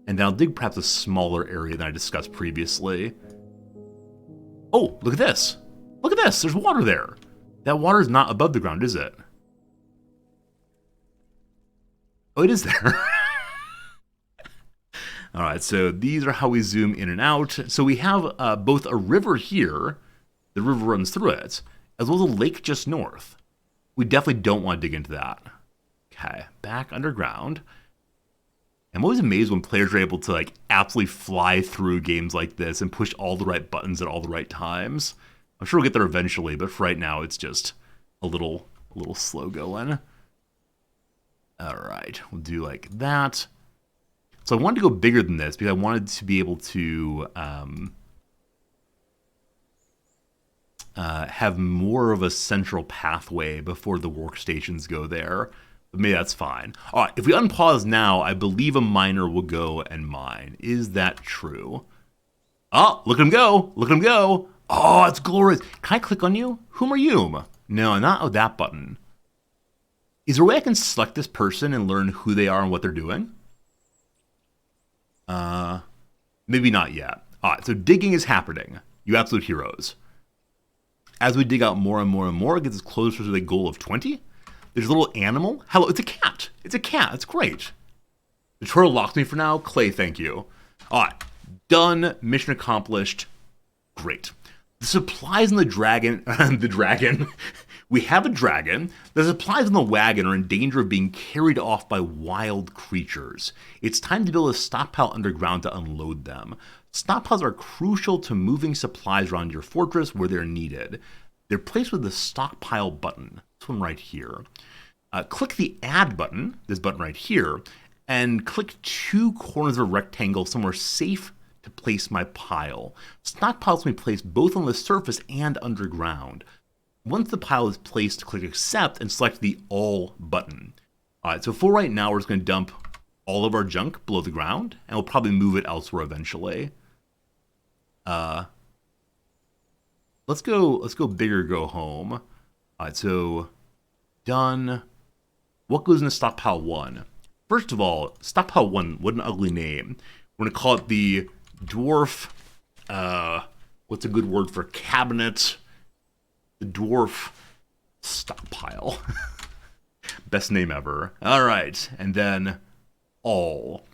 And then I'll dig perhaps a smaller area than I discussed previously. Oh, look at this. Look at this. There's water there. That water is not above the ground, is it? Oh, it is there. All right, so these are how we zoom in and out. So we have both a river here, the river runs through it, as well as a lake just north. We definitely don't want to dig into that. Okay, back underground. I'm always amazed when players are able to like absolutely fly through games like this and push all the right buttons at all the right times. I'm sure we'll get there eventually, but for right now, it's just a little slow going. All right, we'll do like that. So I wanted to go bigger than this because I wanted to be able to have more of a central pathway before the workstations go there. But maybe that's fine. All right, if we unpause now, I believe a miner will go and mine. Is that true? Oh, look at him go. Look at him go. Oh, it's glorious. Can I click on you? Whom are you? No, not with that button. Is there a way I can select this person and learn who they are and what they're doing? Maybe not yet. All right, so digging is happening. You absolute heroes. As we dig out more and more and more, it gets us closer to the goal of 20. There's a little animal. Hello, it's a cat. It's a cat. It's great. The turtle locks me for now. Clay, thank you. All right, done. Mission accomplished. Great. The supplies in the dragon, we have a dragon. The supplies in the wagon are in danger of being carried off by wild creatures. It's time to build a stockpile underground to unload them. Stockpiles are crucial to moving supplies around your fortress where they're needed. They're placed with the stockpile button, this one right here. Click the add button, this button right here, and click 2 corners of a rectangle somewhere safe to place my pile. Stockpiles can be placed both on the surface and underground. Once the pile is placed, click accept and select the all button. All right, so for right now, we're just going to dump all of our junk below the ground, and we'll probably move it elsewhere eventually. Let's go big or go home. All right, so done. What goes into stockpile 1? First of all, stockpile 1, what an ugly name. We're going to call it the Dwarf, what's a good word for cabinet? The Dwarf stockpile. Best name ever. All right, and then all.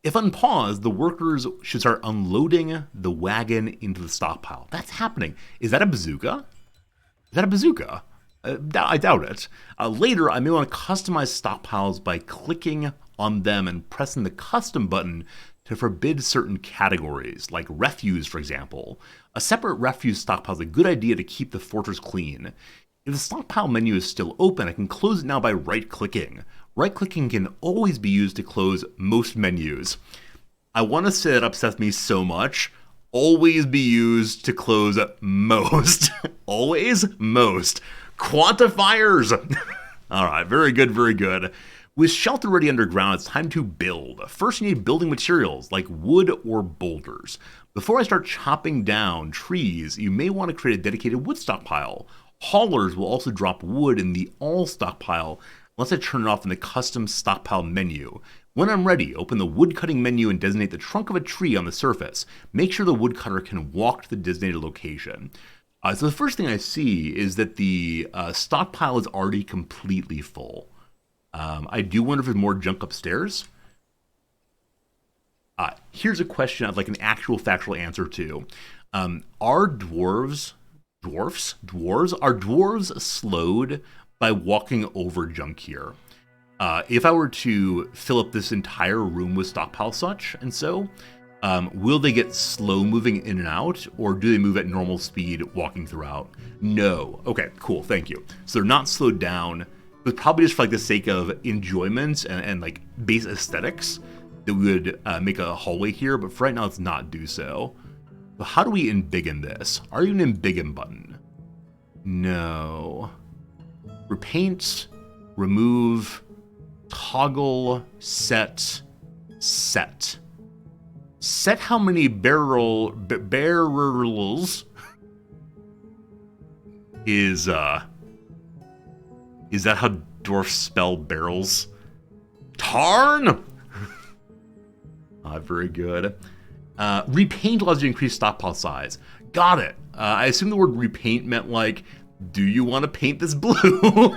If unpaused, the workers should start unloading the wagon into the stockpile. That's happening. Is that a bazooka? Is that a bazooka? I doubt it. Later, I may want to customize stockpiles by clicking on them and pressing the custom button to forbid certain categories, like refuse, for example. A separate refuse stockpile is a good idea to keep the fortress clean. If the stockpile menu is still open, I can close it now by right-clicking. Right-clicking can always be used to close most menus. I want to say that upsets me so much. Always be used to close most. Always, most. Quantifiers! Alright, very good, very good. With shelter ready underground, it's time to build. First, you need building materials, like wood or boulders. Before I start chopping down trees, you may want to create a dedicated wood stockpile. Haulers will also drop wood in the all stockpile, unless I turn it off in the custom stockpile menu. When I'm ready, open the wood cutting menu and designate the trunk of a tree on the surface. Make sure the woodcutter can walk to the designated location. So the first thing I see is that the stockpile is already completely full. I do wonder if there's more junk upstairs. Here's a question I'd like an actual factual answer to. Are dwarves slowed by walking over junk here? If I were to fill up this entire room with stockpile such and so, will they get slow moving in and out, or do they move at normal speed walking throughout? No. Okay, cool, thank you. So they're not slowed down. It was probably just for like the sake of enjoyment and like base aesthetics that we would make a hallway here, but for right now let's not do so. So how do we embiggen this? Are you an embiggen button? No. Repaint, remove, toggle, set. Set how many barrels is that how dwarfs spell barrels? Tarn! Very good. Repaint allows you to increase stockpile size. Got it. I assume the word repaint meant like, do you want to paint this blue?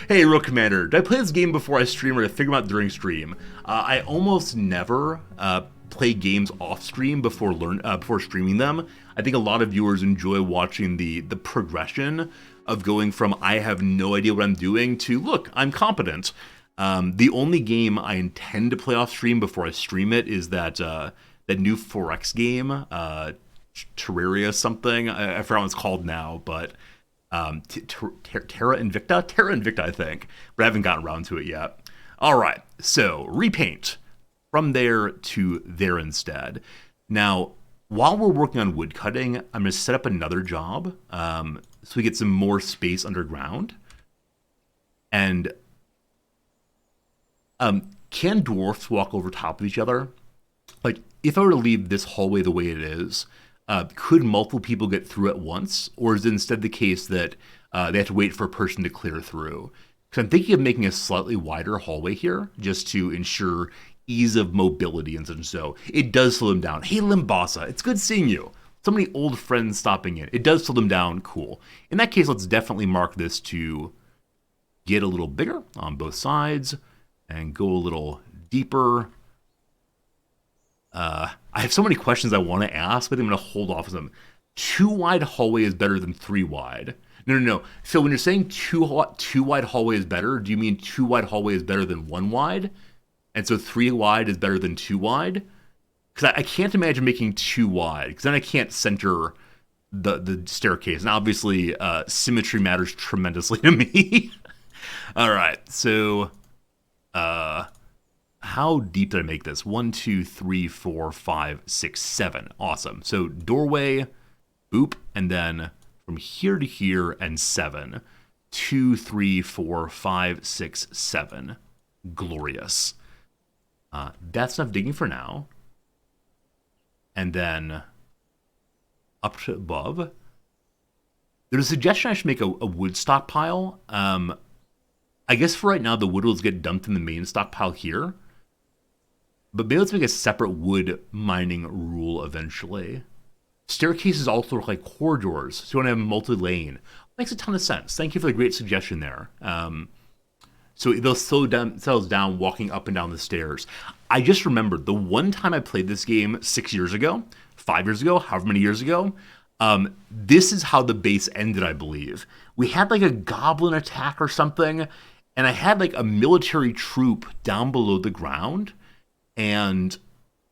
Hey, Real Commander, did I play this game before I stream or did I figure them out during stream? I almost never play games off stream before streaming them. I think a lot of viewers enjoy watching the progression of going from I have no idea what I'm doing to look, I'm competent. The only game I intend to play off stream before I stream it is that new 4X game, Terraria something. I forgot what it's called now, but Terra Invicta, I think, but I haven't gotten around to it yet. All right, so repaint from there to there instead. Now, while we're working on wood cutting, I'm going to set up another job so we get some more space underground. And can dwarfs walk over top of each other? Like, if I were to leave this hallway the way it is, could multiple people get through at once? Or is it instead the case that they have to wait for a person to clear through? Because I'm thinking of making a slightly wider hallway here, just to ensure ease of mobility and such and so. It does slow them down. Hey, Limbasa, it's good seeing you. So many old friends stopping in. It does slow them down. Cool. In that case, let's definitely mark this to get a little bigger on both sides and go a little deeper. I have so many questions I want to ask, but I'm going to hold off on them. 2 wide hallway is better than 3 wide. No. So when you're saying 2 wide hallway is better, do you mean 2 wide hallway is better than 1 wide? And so 3 wide is better than 2 wide? Because I can't imagine making 2 wide, because then I can't center the staircase. And obviously, symmetry matters tremendously to me. All right, so how deep did I make this? 1, 2, 3, 4, 5, 6, 7. Awesome. So doorway, boop, and then from here to here, and 7. 2, 3, 4, 5, 6, 7. Glorious. That's enough digging for now. And then up to above, there's a suggestion I should make a wood stockpile. I guess for right now, the wood will get dumped in the main stockpile here. But maybe let's make a separate wood mining rule eventually. Staircases also look like corridors, so you want to have multi-lane. Makes a ton of sense. Thank you for the great suggestion there. So they'll slow themselves down walking up and down the stairs. I just remembered the one time I played this game 6 years ago, 5 years ago, however many years ago, this is how the base ended, I believe. We had like a goblin attack or something, and I had like a military troop down below the ground, and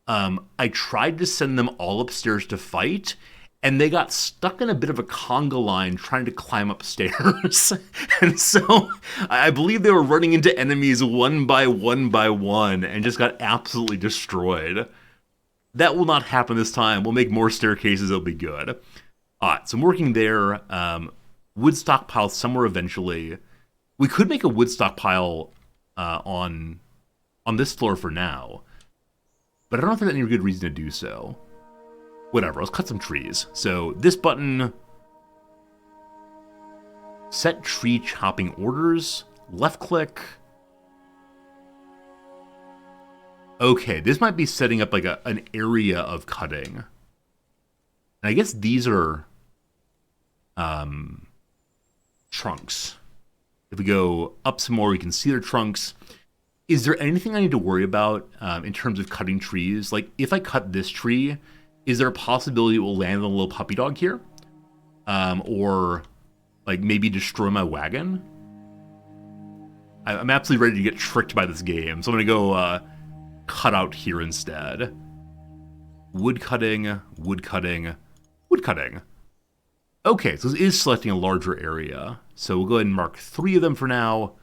I tried to send them all upstairs to fight, and they got stuck in a bit of a conga line trying to climb upstairs. And so I believe they were running into enemies one by one and just got absolutely destroyed. That will not happen this time. We'll make more staircases. It'll be good. All right, so I'm working there. Wood stockpile somewhere eventually. We could make a wood stockpile on this floor for now, but I don't think there's any good reason to do so. Whatever, let's cut some trees. So this button, set tree chopping orders, left click. Okay, this might be setting up like an area of cutting. And I guess these are trunks. If we go up some more, we can see their trunks. Is there anything I need to worry about in terms of cutting trees? Like if I cut this tree, is there a possibility it will land on a little puppy dog here? Or like maybe destroy my wagon? I'm absolutely ready to get tricked by this game. So I'm gonna go cut out here instead. Wood cutting, wood cutting, wood cutting. Okay, so this is selecting a larger area. So we'll go ahead and mark 3 of them for now.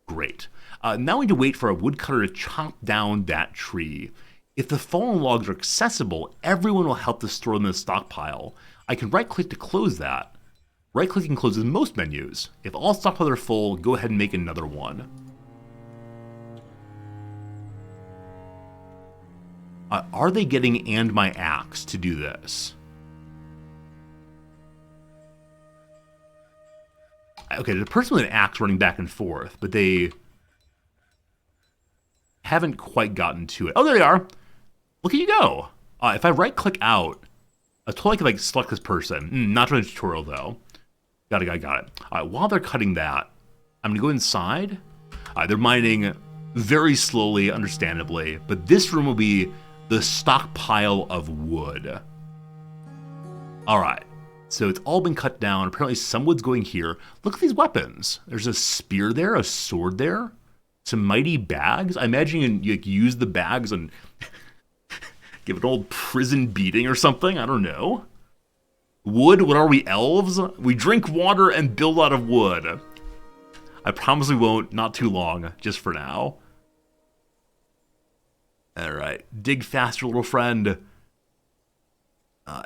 Great. Now we need to wait for a woodcutter to chop down that tree. If the fallen logs are accessible, everyone will help to store them in the stockpile. I can right-click to close that. Right-clicking closes most menus. If all stockpiles are full, go ahead and make another one. Are they getting and my axe to do this? Okay, there's a person with an axe running back and forth, but they haven't quite gotten to it. Oh, there they are. Look at you go. If I right-click out, I totally could like select this person. Not during the tutorial, though. Got it. All right, while they're cutting that, I'm going to go inside. They're mining very slowly, understandably, but this room will be the stockpile of wood. All right, so it's all been cut down. Apparently some wood's going here. Look at these weapons. There's a spear there, a sword there, some mighty bags. I imagine you use the bags and give an old prison beating or something. I don't know. Wood, what are we, elves? We drink water and build out of wood. I promise we won't, not too long, just for now. All right, dig faster, little friend.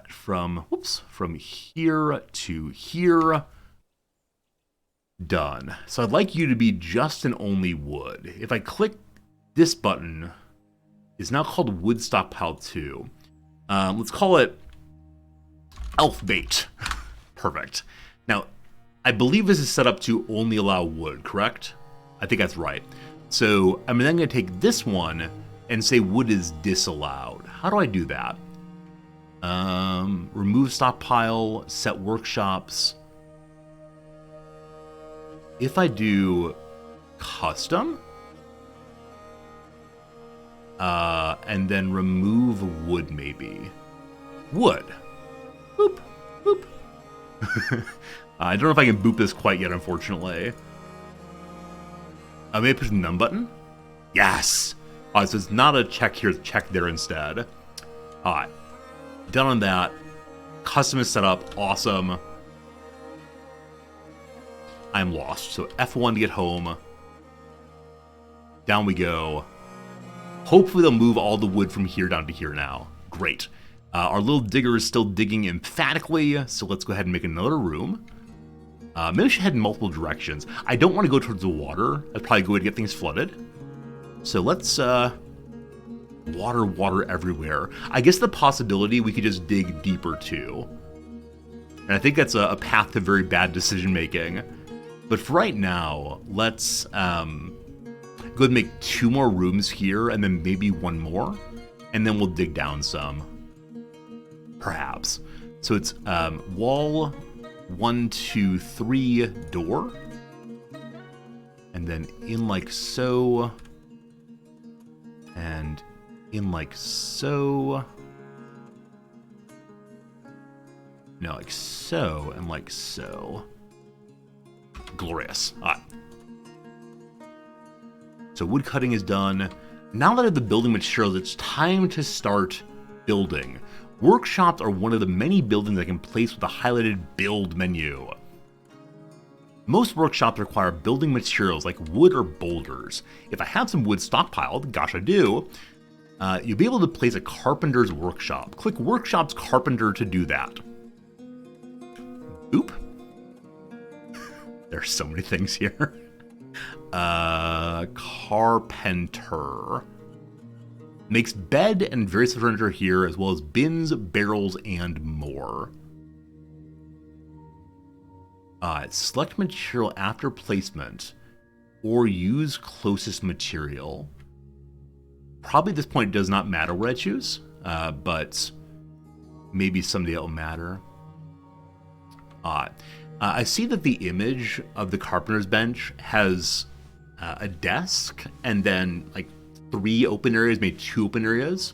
From here to here. Done. So I'd like you to be just and only wood. If I click this button, it's now called Wood Stockpile 2. Let's call it Elf Bait. Perfect. Now, I believe this is set up to only allow wood, correct? I think that's right. So I'm then going to take this one and say wood is disallowed. How do I do that? Remove stockpile, set workshops. If I do custom, and then remove wood maybe. Wood. Boop, boop. I don't know if I can boop this quite yet, unfortunately. Maybe push the none button? Yes! So it's not a check here, it's a check there instead. Alright. Done on that. Custom is set up. Awesome. I'm lost. So F1 to get home. Down we go. Hopefully they'll move all the wood from here down to here now. Great. Our little digger is still digging emphatically, so let's go ahead and make another room. Maybe we should head in multiple directions. I don't want to go towards the water. That's probably a good way to get things flooded. So let's, water everywhere. I guess the possibility we could just dig deeper too. And I think that's a path to very bad decision making. But for right now, let's go ahead and make 2 more rooms here and then maybe 1 more. And then we'll dig down some. Perhaps. So it's wall 1, 2, 3 door. And then in like so. And in like so. No, like so and like so. Glorious. All right. So wood cutting is done. Now that I have the building materials, it's time to start building. Workshops are one of the many buildings I can place with the highlighted build menu. Most workshops require building materials like wood or boulders. If I have some wood stockpiled, gosh I do, you'll be able to place a carpenter's workshop. Click Workshop's Carpenter to do that. Oop. There's so many things here. Carpenter. Makes bed and various furniture here, as well as bins, barrels, and more. Select material after placement, or use closest material. Probably at this point it does not matter what I choose, but maybe someday it'll matter. I see that the image of the carpenter's bench has a desk and then like 3 open areas, maybe 2 open areas.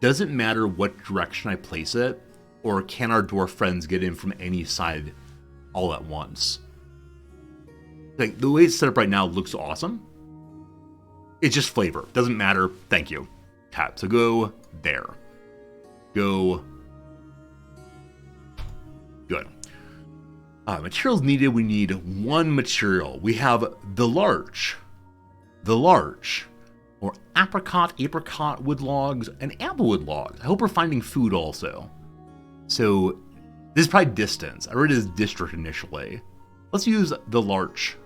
Doesn't matter what direction I place it, or can our dwarf friends get in from any side all at once? Like the way it's set up right now looks awesome. It's just flavor. Doesn't matter. Thank you. Tap. So go there. Go. Good. Materials needed. We need 1 material. We have the larch, or apricot wood logs, and applewood logs. I hope we're finding food also. So this is probably distance. I read it as district initially. Let's use the larch.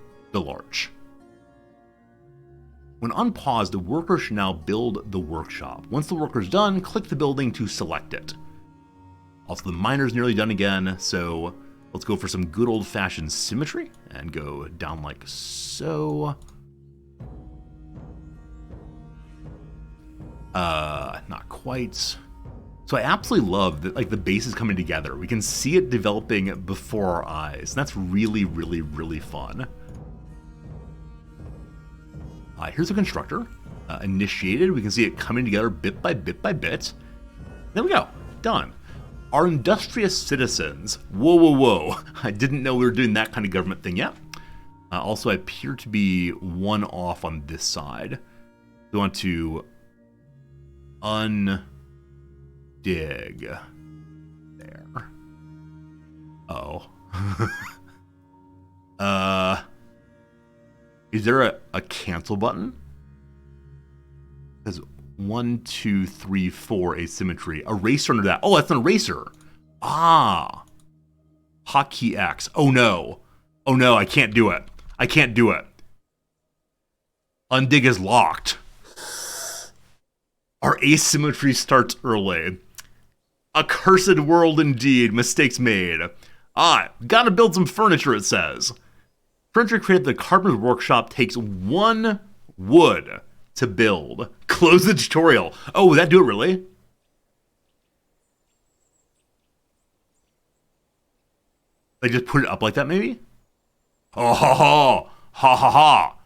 When unpaused, the worker should now build the workshop. Once the worker's done, click the building to select it. Also, the miner's nearly done again, so let's go for some good old-fashioned symmetry and go down like so. Not quite. So I absolutely love that, like, the base is coming together. We can see it developing before our eyes. And that's really, really, really fun. Here's a constructor. Initiated. We can see it coming together bit by bit by bit. There we go. Done. Our industrious citizens. Whoa, whoa, whoa. I didn't know we were doing that kind of government thing yet. Also, I appear to be 1 off on this side. We want to undig there. Oh. Is there a cancel button? Because 1, 2, 3, 4 asymmetry. Eraser under that. Oh, that's an eraser. Ah. Hotkey X. Oh no. Oh no, I can't do it. I can't do it. Undig is locked. Our asymmetry starts early. A cursed world indeed. Mistakes made. Gotta build some furniture, it says. Furniture created at the carpenter's workshop takes 1 wood to build. Close the tutorial. Oh, would that do it really? They just put it up like that, maybe? Oh, ha, ha, ha, ha, ha.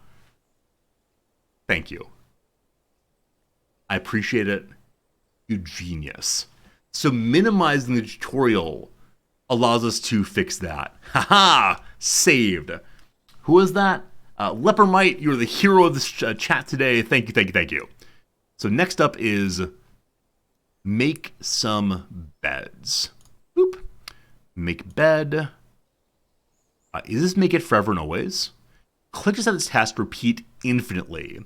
Thank you. I appreciate it. You genius. So minimizing the tutorial allows us to fix that. Haha! Saved. Who was that? Lepermite, you're the hero of this chat today. Thank you, thank you, thank you. So next up is make some beds. Boop. Make bed. Is this make it forever and always? Click to set this task to repeat infinitely.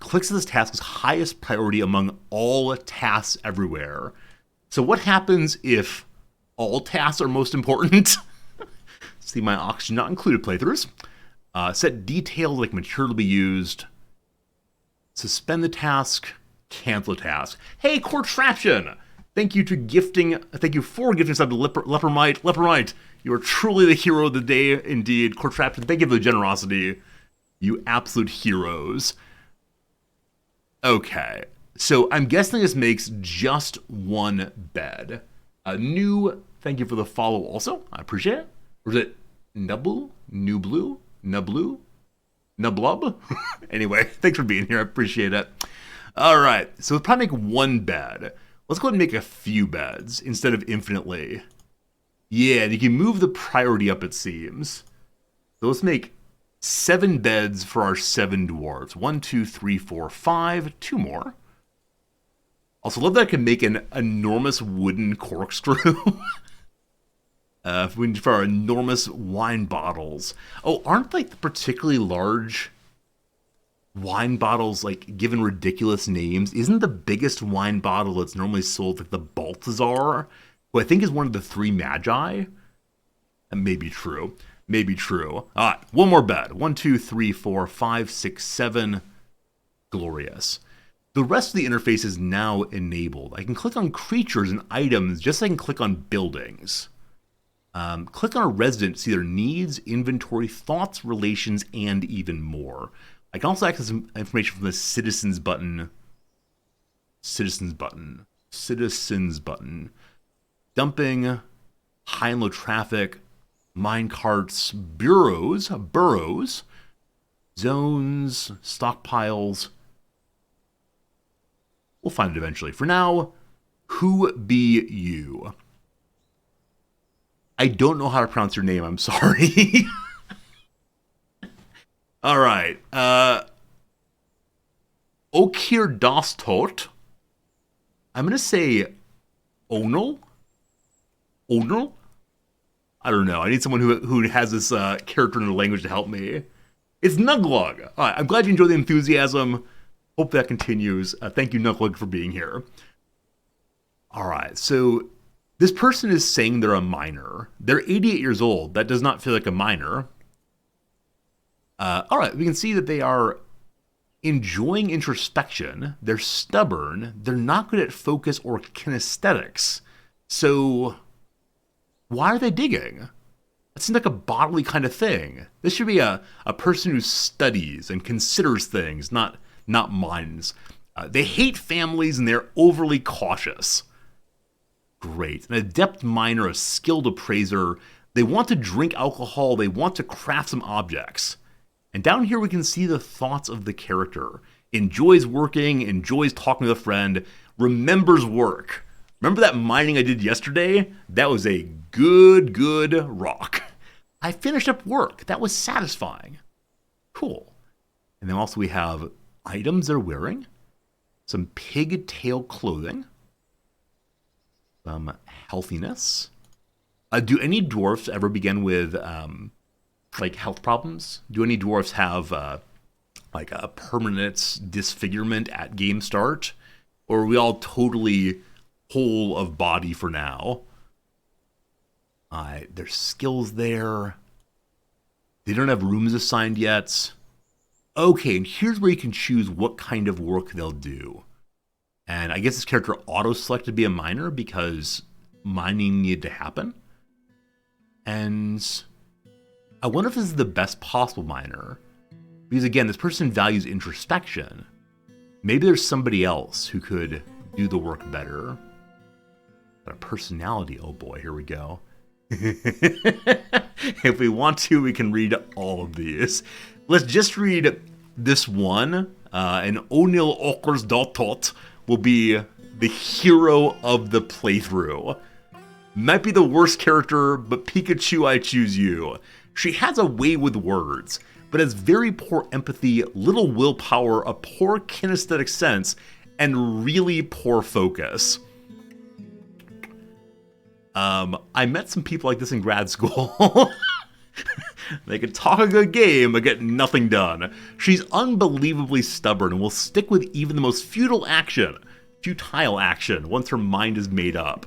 clicks this task's highest priority among all tasks everywhere. So what happens if all tasks are most important? See my oxygen not included playthroughs. Set details like material to be used. Suspend the task. Cancel the task. Hey, Contraption! Thank you for gifting sub to Lepermite. Lepermite, you are truly the hero of the day indeed. Contraption, thank you for the generosity. You absolute heroes. Okay, so I'm guessing this makes just one bed. Newb, thank you for the follow also. I appreciate it. Or is it Nublu? Nublu? Nublu? Nublub? Anyway, thanks for being here. I appreciate it. All right, so we'll probably make one bed. Let's go ahead and make a few beds instead of infinitely. Yeah, and you can move the priority up, it seems. So let's make 7 beds for our 7 dwarves. 1, 2, 3, 4, 5. 2 more. Also, love that I can make an enormous wooden corkscrew. For our enormous wine bottles. Oh, aren't like the particularly large wine bottles like given ridiculous names? Isn't the biggest wine bottle that's normally sold like the Balthazar, who I think is one of the 3 magi? That may be true. Maybe true. All right, one more bed. 1, 2, 3, 4, 5, 6, 7. Glorious. The rest of the interface is now enabled. I can click on creatures and items just like I can click on buildings. Click on a resident to see their needs, inventory, thoughts, relations, and even more. I can also access information from the Citizens button. Citizens button. Dumping, high and low traffic, minecarts, burrows, zones, stockpiles. We'll find it eventually. For now, who be you? I don't know how to pronounce your name, I'm sorry. All right. Okir Dostot. I'm going to say Onal? Onal? I don't know. I need someone who has this character in the language to help me. It's Nuglug. All right. I'm glad you enjoyed the enthusiasm. Hope that continues. Thank you, Nuglug, for being here. All right. So this person is saying they're a minor. They're 88 years old. That does not feel like a minor. All right, we can see that they are enjoying introspection. They're stubborn. They're not good at focus or kinesthetics. So why are they digging? That seems like a bodily kind of thing. This should be a person who studies and considers things, not minds. They hate families and they're overly cautious. Great. An adept miner, a skilled appraiser. They want to drink alcohol. They want to craft some objects. And down here we can see the thoughts of the character. Enjoys working, enjoys talking to a friend, remembers work. Remember that mining I did yesterday? That was a good rock. I finished up work. That was satisfying. Cool. And then also we have items they're wearing. Some pigtail clothing. Some healthiness. Do any dwarfs ever begin with like health problems? Do any dwarfs have like a permanent disfigurement at game start? Or are we all totally whole of body for now? There's skills there. They don't have rooms assigned yet. Okay, and here's where you can choose what kind of work they'll do. And I guess this character auto-selected to be a miner because mining needed to happen. And I wonder if this is the best possible miner. Because again, this person values introspection. Maybe there's somebody else who could do the work better. Got a personality, oh boy, here we go. If we want to, we can read all of these. Let's just read this one. And O'Neill Okers Daltot will be the hero of the playthrough. Might be the worst character, but Pikachu, I choose you. She has a way with words, but has very poor empathy, little willpower, a poor kinesthetic sense, and really poor focus. I met some people like this in grad school. They can talk a good game, but get nothing done. She's unbelievably stubborn and will stick with even the most futile action once her mind is made up.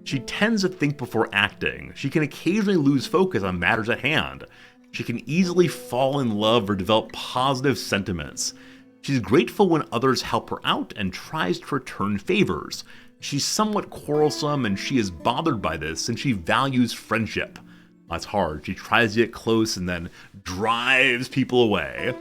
She tends to think before acting. She can occasionally lose focus on matters at hand. She can easily fall in love or develop positive sentiments. She's grateful when others help her out and tries to return favors. She's somewhat quarrelsome and she is bothered by this, and she values friendship. That's hard. She tries to get close and then drives people away.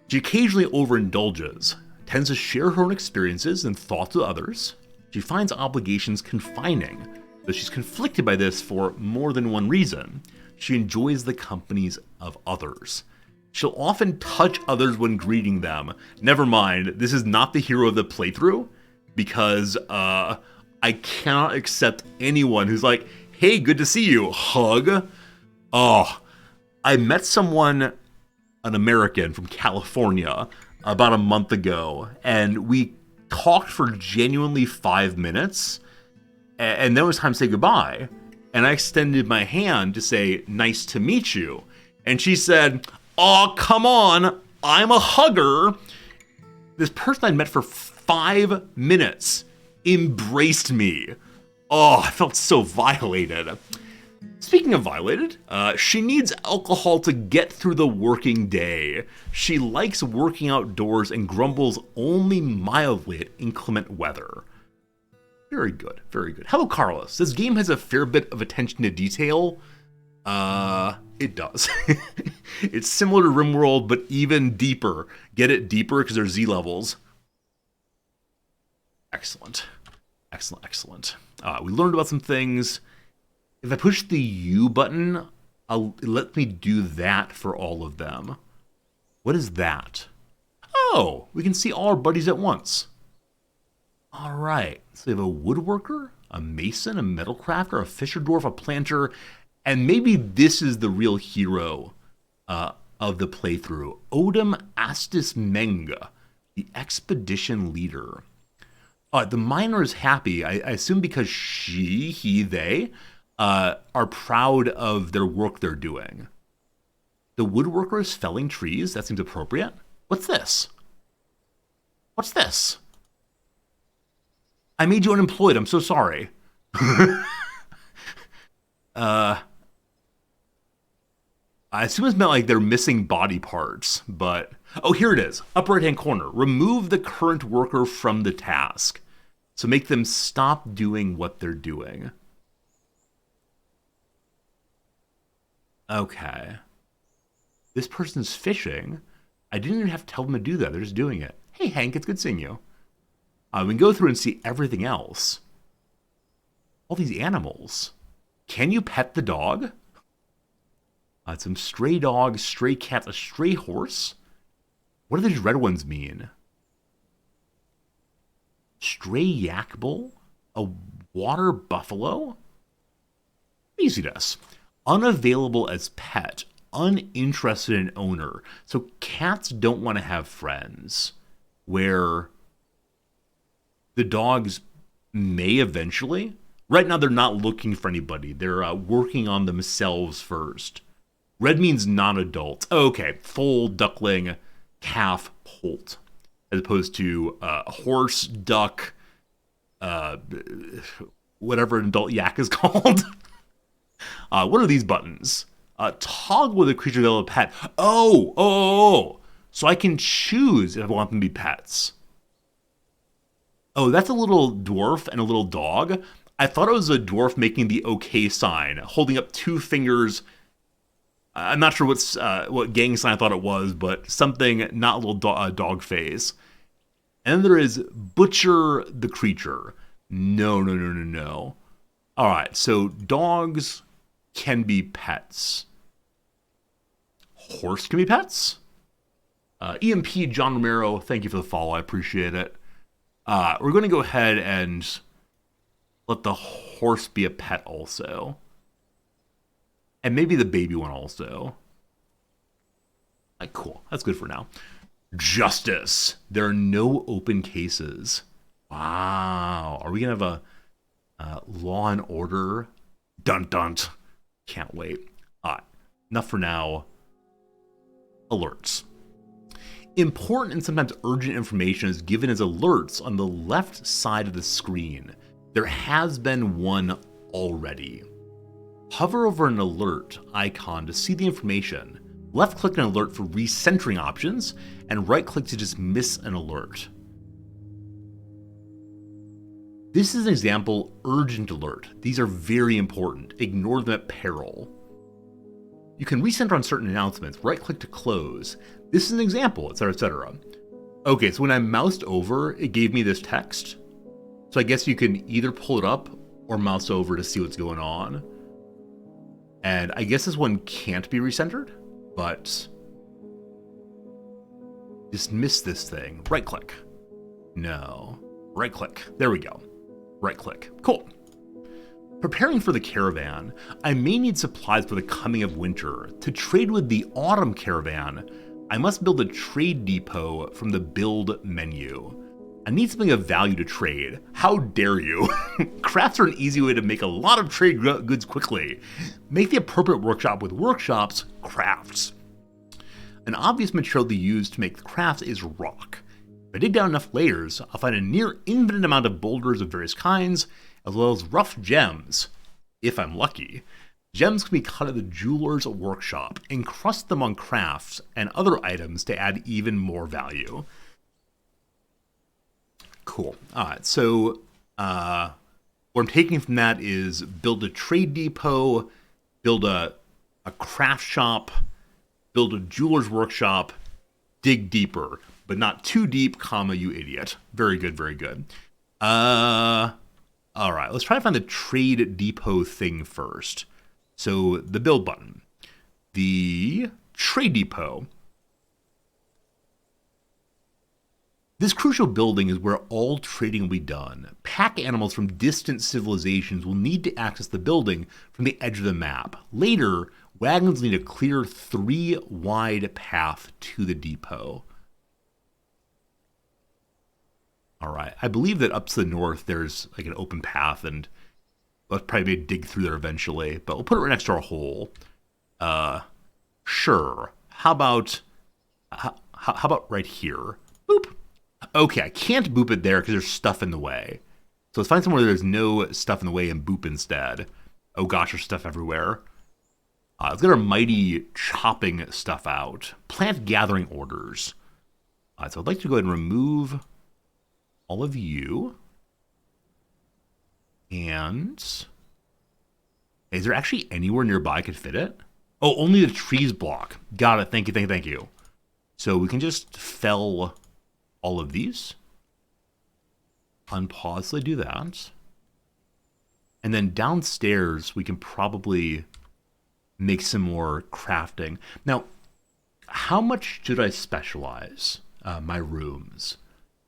She occasionally overindulges, tends to share her own experiences and thoughts with others. She finds obligations confining, though she's conflicted by this for more than one reason. She enjoys the companies of others. She'll often touch others when greeting them. Never mind, this is not the hero of the playthrough, because I cannot accept anyone who's like, hey, good to see you, hug. Oh, I met someone, an American from California, about a month ago, and we talked for genuinely 5 minutes, and then it was time to say goodbye. And I extended my hand to say, nice to meet you. And she said, oh, come on, I'm a hugger. This person I'd met for 5 minutes embraced me. Oh, I felt so violated. Speaking of violated, she needs alcohol to get through the working day. She likes working outdoors and grumbles only mildly at inclement weather. Very good, very good. Hello, Carlos. This game has a fair bit of attention to detail. It does. It's similar to RimWorld, but even deeper. Get it? Deeper because there's Z levels. Excellent. Excellent, excellent. We learned about some things. If I push the U button, it lets me do that for all of them. What is that? Oh, we can see all our buddies at once. All right. So we have a woodworker, a mason, a metal crafter, a fisher dwarf, a planter, and maybe this is the real hero of the playthrough. Odom Astis Menga, the expedition leader. The miner is happy, I assume because they are proud of their work they're doing. The woodworker is felling trees. That seems appropriate. What's this? What's this? I made you unemployed. I'm so sorry. I assume it's meant like they're missing body parts, but... Oh, here it is. Upper right-hand corner. Remove the current worker from the task. So make them stop doing what they're doing. Okay. This person's fishing. I didn't even have to tell them to do that. They're just doing it. Hey, Hank, it's good seeing you. We can go through and see everything else. All these animals. Can you pet the dog? Some stray dogs, stray cats, a stray horse. What do these red ones mean? Stray yak bull? A water buffalo? Easiness. Unavailable as pet. Uninterested in owner. So cats don't want to have friends. Where the dogs may eventually. Right now they're not looking for anybody. They're working on themselves first. Red means non-adult. Okay, foal, duckling, calf, poult. As opposed to horse, duck, whatever an adult yak is called. What are these buttons? Toggle with a creature available a pet. Oh. So I can choose if I want them to be pets. Oh, that's a little dwarf and a little dog. I thought it was a dwarf making the okay sign, holding up 2 fingers. I'm not sure what gang sign I thought it was, but something, not a little dog face. And then there is Butcher the Creature. No. All right, so dogs can be pets. Horse can be pets? EMP John Romero, thank you for the follow. I appreciate it. We're going to go ahead and let the horse be a pet also. And maybe the baby one also. Cool. That's good for now. Justice. There are no open cases. Wow. Are we going to have a Law and Order? Dun dun. Can't wait. enough for now. Alerts. Important and sometimes urgent information is given as alerts on the left side of the screen. There has been one already. Hover over an alert icon to see the information. Left-click an alert for recentering options, and right-click to dismiss an alert. This is an example urgent alert. These are very important. Ignore them at peril. You can recenter on certain announcements. Right-click to close. This is an example, etc., etc. Okay, so when I moused over, it gave me this text. So I guess you can either pull it up or mouse over to see what's going on. And I guess this one can't be recentered, but dismiss this thing. Right-click. No. Right-click. There we go. Right-click. Cool. Preparing for the caravan, I may need supplies for the coming of winter. To trade with the autumn caravan, I must build a trade depot from the build menu. I need something of value to trade. How dare you? Crafts are an easy way to make a lot of trade goods quickly. Make the appropriate workshop with workshops, crafts. An obvious material to use to make the crafts is rock. If I dig down enough layers, I'll find a near infinite amount of boulders of various kinds, as well as rough gems, if I'm lucky. Gems can be cut at the jeweler's workshop, encrust them on crafts and other items to add even more value. Cool. Alright, so what I'm taking from that is build a trade depot, build a craft shop, build a jeweler's workshop, dig deeper, but not too deep, comma, you idiot. Very good, very good. Alright, let's try to find the trade depot thing first. So, the build button. The trade depot. This crucial building is where all trading will be done. Pack animals from distant civilizations will need to access the building from the edge of the map. Later, wagons need a clear 3-wide path to the depot. Alright, I believe that up to the north there's like an open path, and we'll probably dig through there eventually, but we'll put it right next to our hole. Sure. How about right here? Boop. Okay, I can't boop it there because there's stuff in the way. So let's find somewhere where there's no stuff in the way and boop instead. Oh gosh, there's stuff everywhere. Let's get our mighty chopping stuff out. Plant gathering orders. So I'd like to go ahead and remove all of you. And is there actually anywhere nearby I could fit it? Oh, only the trees block. Got it. Thank you, thank you, thank you. So we can just fell all of these. Unpause, do that. And then downstairs, we can probably make some more crafting. Now, how much should I specialize my rooms?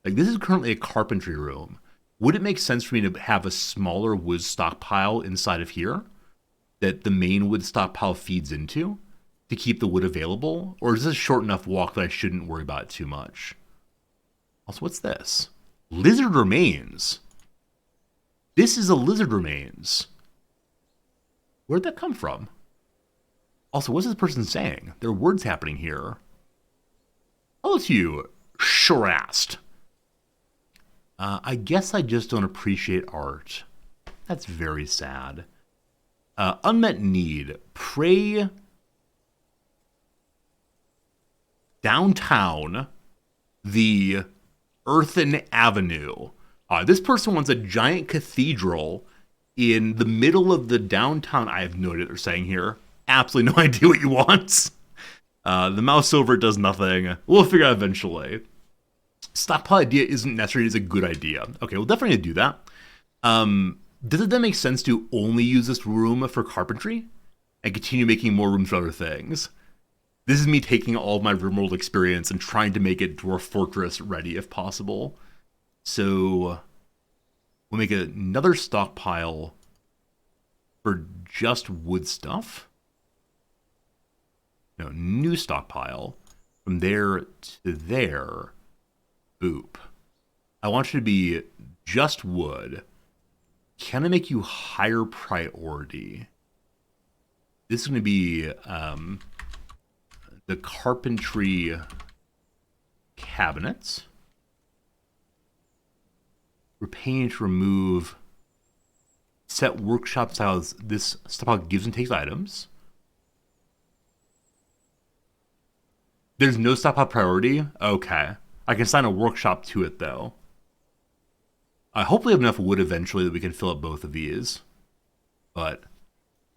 Like, this is currently a carpentry room. Would it make sense for me to have a smaller wood stockpile inside of here that the main wood stockpile feeds into to keep the wood available? Or is this a short enough walk that I shouldn't worry about it too much? Also, what's this? Lizard remains. This is a lizard remains. Where'd that come from? Also, what's this person saying? There are words happening here. Oh, it's you, Sharast. I guess I just don't appreciate art. That's very sad. Unmet need. Pray downtown the Earthen Avenue. This person wants a giant cathedral in the middle of the downtown. I have no idea what they're saying here. Absolutely no idea what you want. The mouse over it does nothing. We'll figure out eventually. Stockpile idea isn't necessarily a good idea. Okay, we'll definitely do that. Does it then make sense to only use this room for carpentry and continue making more rooms for other things? This is me taking all of my RimWorld experience and trying to make it Dwarf Fortress ready if possible. So we'll make another stockpile for just wood stuff. No, new stockpile. From there to there. Boop. I want you to be just wood. Can I make you higher priority? This is going to be the carpentry cabinets. We're paying to remove set workshop styles. This stockpile gives and takes items. There's no stockpile priority? Okay. I can assign a workshop to it, though. I hopefully have enough wood eventually that we can fill up both of these. But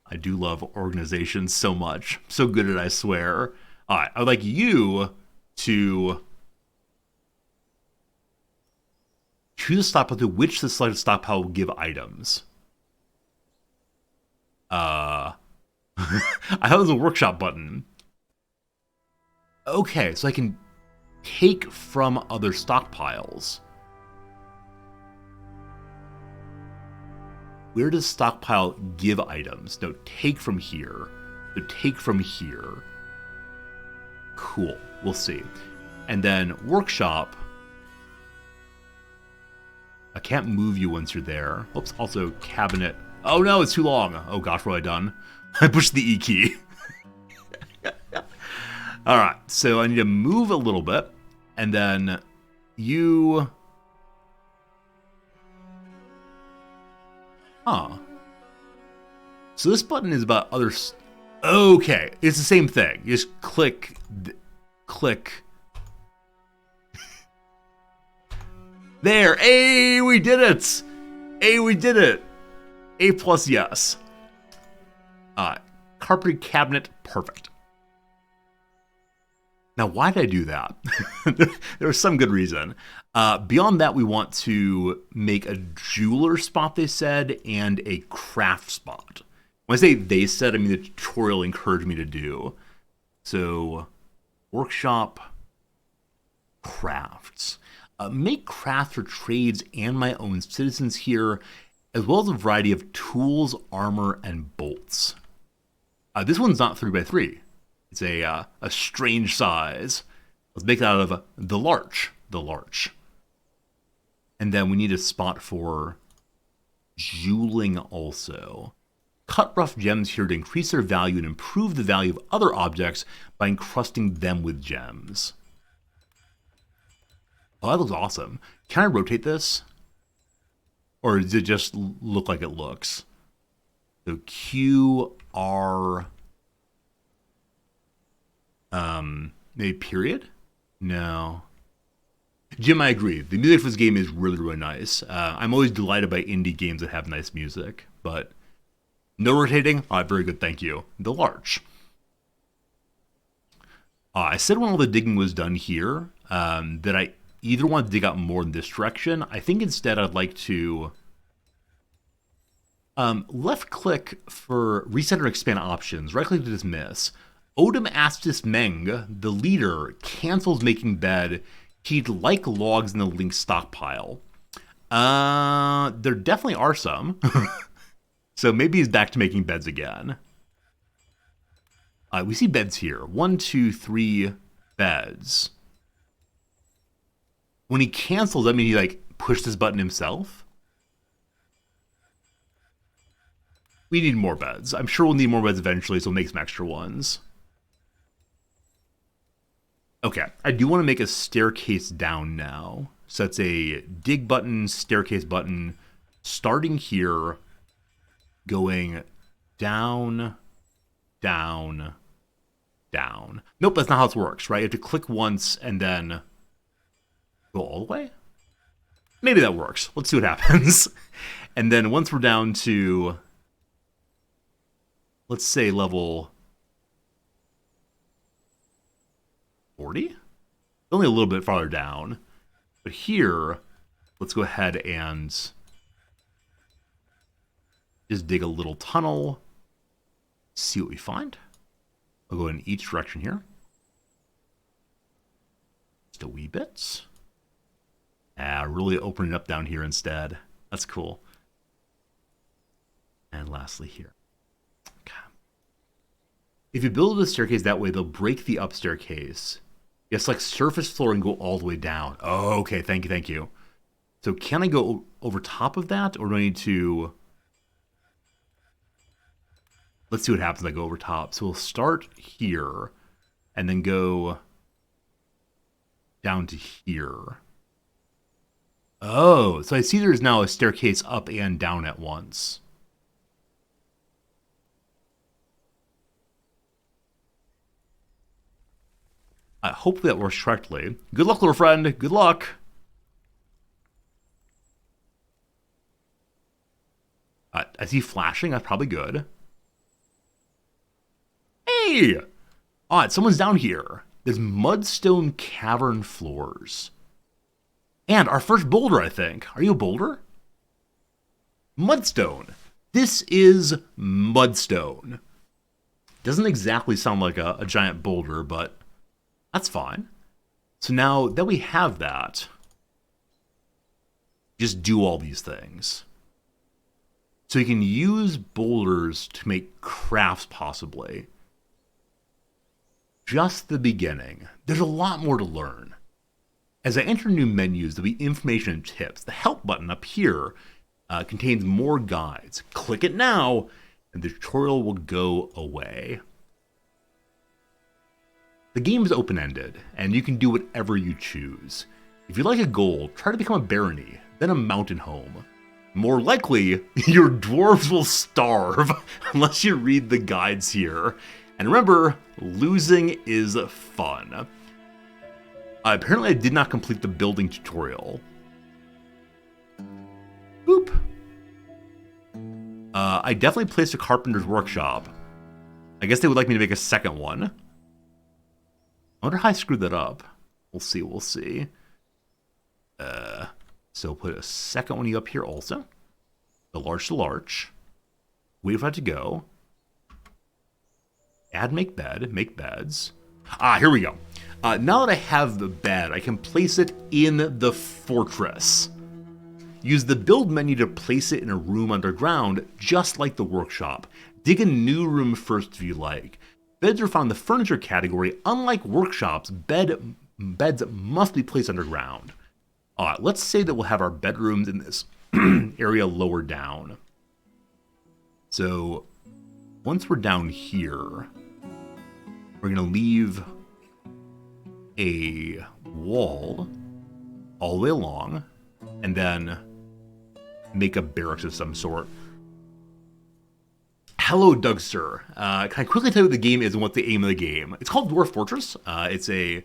I do love organization so much. So good at it, I swear. Alright, I would like you to choose a stockpile to which the selected stockpile will give items. I thought it was a workshop button. Okay, so I can take from other stockpiles. Where does stockpile give items? No, take from here. So take from here. Cool, we'll see. And then workshop. I can't move you once you're there. Oops, also cabinet. Oh no, it's too long. Oh gosh, what have I done? I pushed the E key. Alright, so I need to move a little bit. And then you... Huh. So this button is about other... Okay, it's the same thing. You just click... Click... There! Hey, we did it! Hey, we did it! A plus yes. Carpentry cabinet, perfect. Now, why did I do that? There was some good reason. Beyond that, we want to make a jeweler spot, they said, and a craft spot. When I say they said, I mean the tutorial encouraged me to do. So, workshop, crafts. Make crafts for trades and my own citizens here, as well as a variety of tools, armor, and bolts. This one's not 3x3. It's a strange size. Let's make it out of the larch. The larch. And then we need a spot for jeweling also. Cut rough gems here to increase their value and improve the value of other objects by encrusting them with gems. Oh, that looks awesome. Can I rotate this? Or does it just look like it looks? So Q, R... maybe period? No. Jim, I agree. The music for this game is really, really nice. I'm always delighted by indie games that have nice music, but no rotating? All right, very good, thank you. The larch. I said when all the digging was done here, that I either want to dig out more in this direction. I think instead I'd like to left click for reset or expand options, right click to dismiss. Odom Astis Meng, the leader, cancels making bed. He'd like logs in the link stockpile. There definitely are some. So maybe he's back to making beds again. We see beds here. 1, 2, 3 beds. When he cancels, I mean he like pushed this button himself. We need more beds. I'm sure we'll need more beds eventually, so we'll make some extra ones. Okay, I do want to make a staircase down now. So that's a dig button, staircase button, starting here, going down, down, down. Nope, that's not how it works, right? You have to click once and then go all the way? Maybe that works. Let's see what happens. And then once we're down to, let's say level 40? Only a little bit farther down. But here, let's go ahead and just dig a little tunnel. See what we find. I'll go in each direction here. Just a wee bit. Really open it up down here instead. That's cool. And lastly here. Okay. If you build a staircase that way, they'll break the up staircase. You select surface floor and go all the way down. Oh, okay, thank you, thank you. So can I go over top of that, or do I need to... let's see what happens when I go over top. So we'll start here and then go down to here. Oh, so I see there's now a staircase up and down at once. Hopefully that works correctly. Good luck, little friend. Good luck. I see flashing. That's probably good. Hey! Alright, someone's down here. There's mudstone cavern floors. And our first boulder, I think. Are you a boulder? Mudstone. This is mudstone. Doesn't exactly sound like a giant boulder, but that's fine. So now that we have that, just do all these things. So you can use boulders to make crafts, possibly. Just the beginning. There's a lot more to learn. As I enter new menus, there'll be information and tips. The help button up here contains more guides. Click it now, and the tutorial will go away. The game is open-ended, and you can do whatever you choose. If you like a goal, try to become a barony, then a mountain home. More likely, your dwarves will starve unless you read the guides here. And remember, losing is fun. Apparently I did not complete the building tutorial. Boop. I definitely placed a carpenter's workshop. I guess they would like me to make a second one. I wonder how I screwed that up. We'll see, we'll see. So put a second one up here also. The large to large. Wait for it to go. Add make bed, make beds. Here we go. Now that I have the bed, I can place it in the fortress. Use the build menu to place it in a room underground, just like the workshop. Dig a new room first if you like. Beds are found in the furniture category. Unlike workshops, beds must be placed underground. Let's say that we'll have our bedrooms in this area lower down. So once we're down here, we're going to leave a wall all the way along and then make a barracks of some sort. Hello, Dougster. Can I quickly tell you what the game is and what the aim of the game? It's called Dwarf Fortress. It's a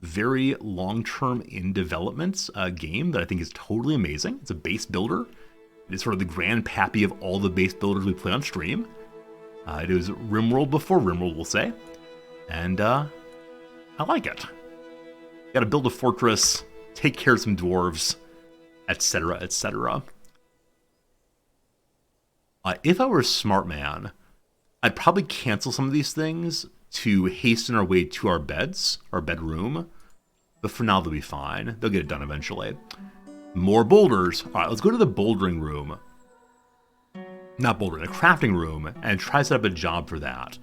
very long-term in development game that I think is totally amazing. It's a base builder. It is sort of the grandpappy of all the base builders we play on stream. It was RimWorld before RimWorld, we'll say. And I like it. You gotta build a fortress, take care of some dwarves, etc., etc. If I were a smart man, I'd probably cancel some of these things to hasten our way to our beds, our bedroom. But for now, they'll be fine. They'll get it done eventually. More boulders. All right, let's go to the bouldering room. Not bouldering, a crafting room, and try to set up a job for that.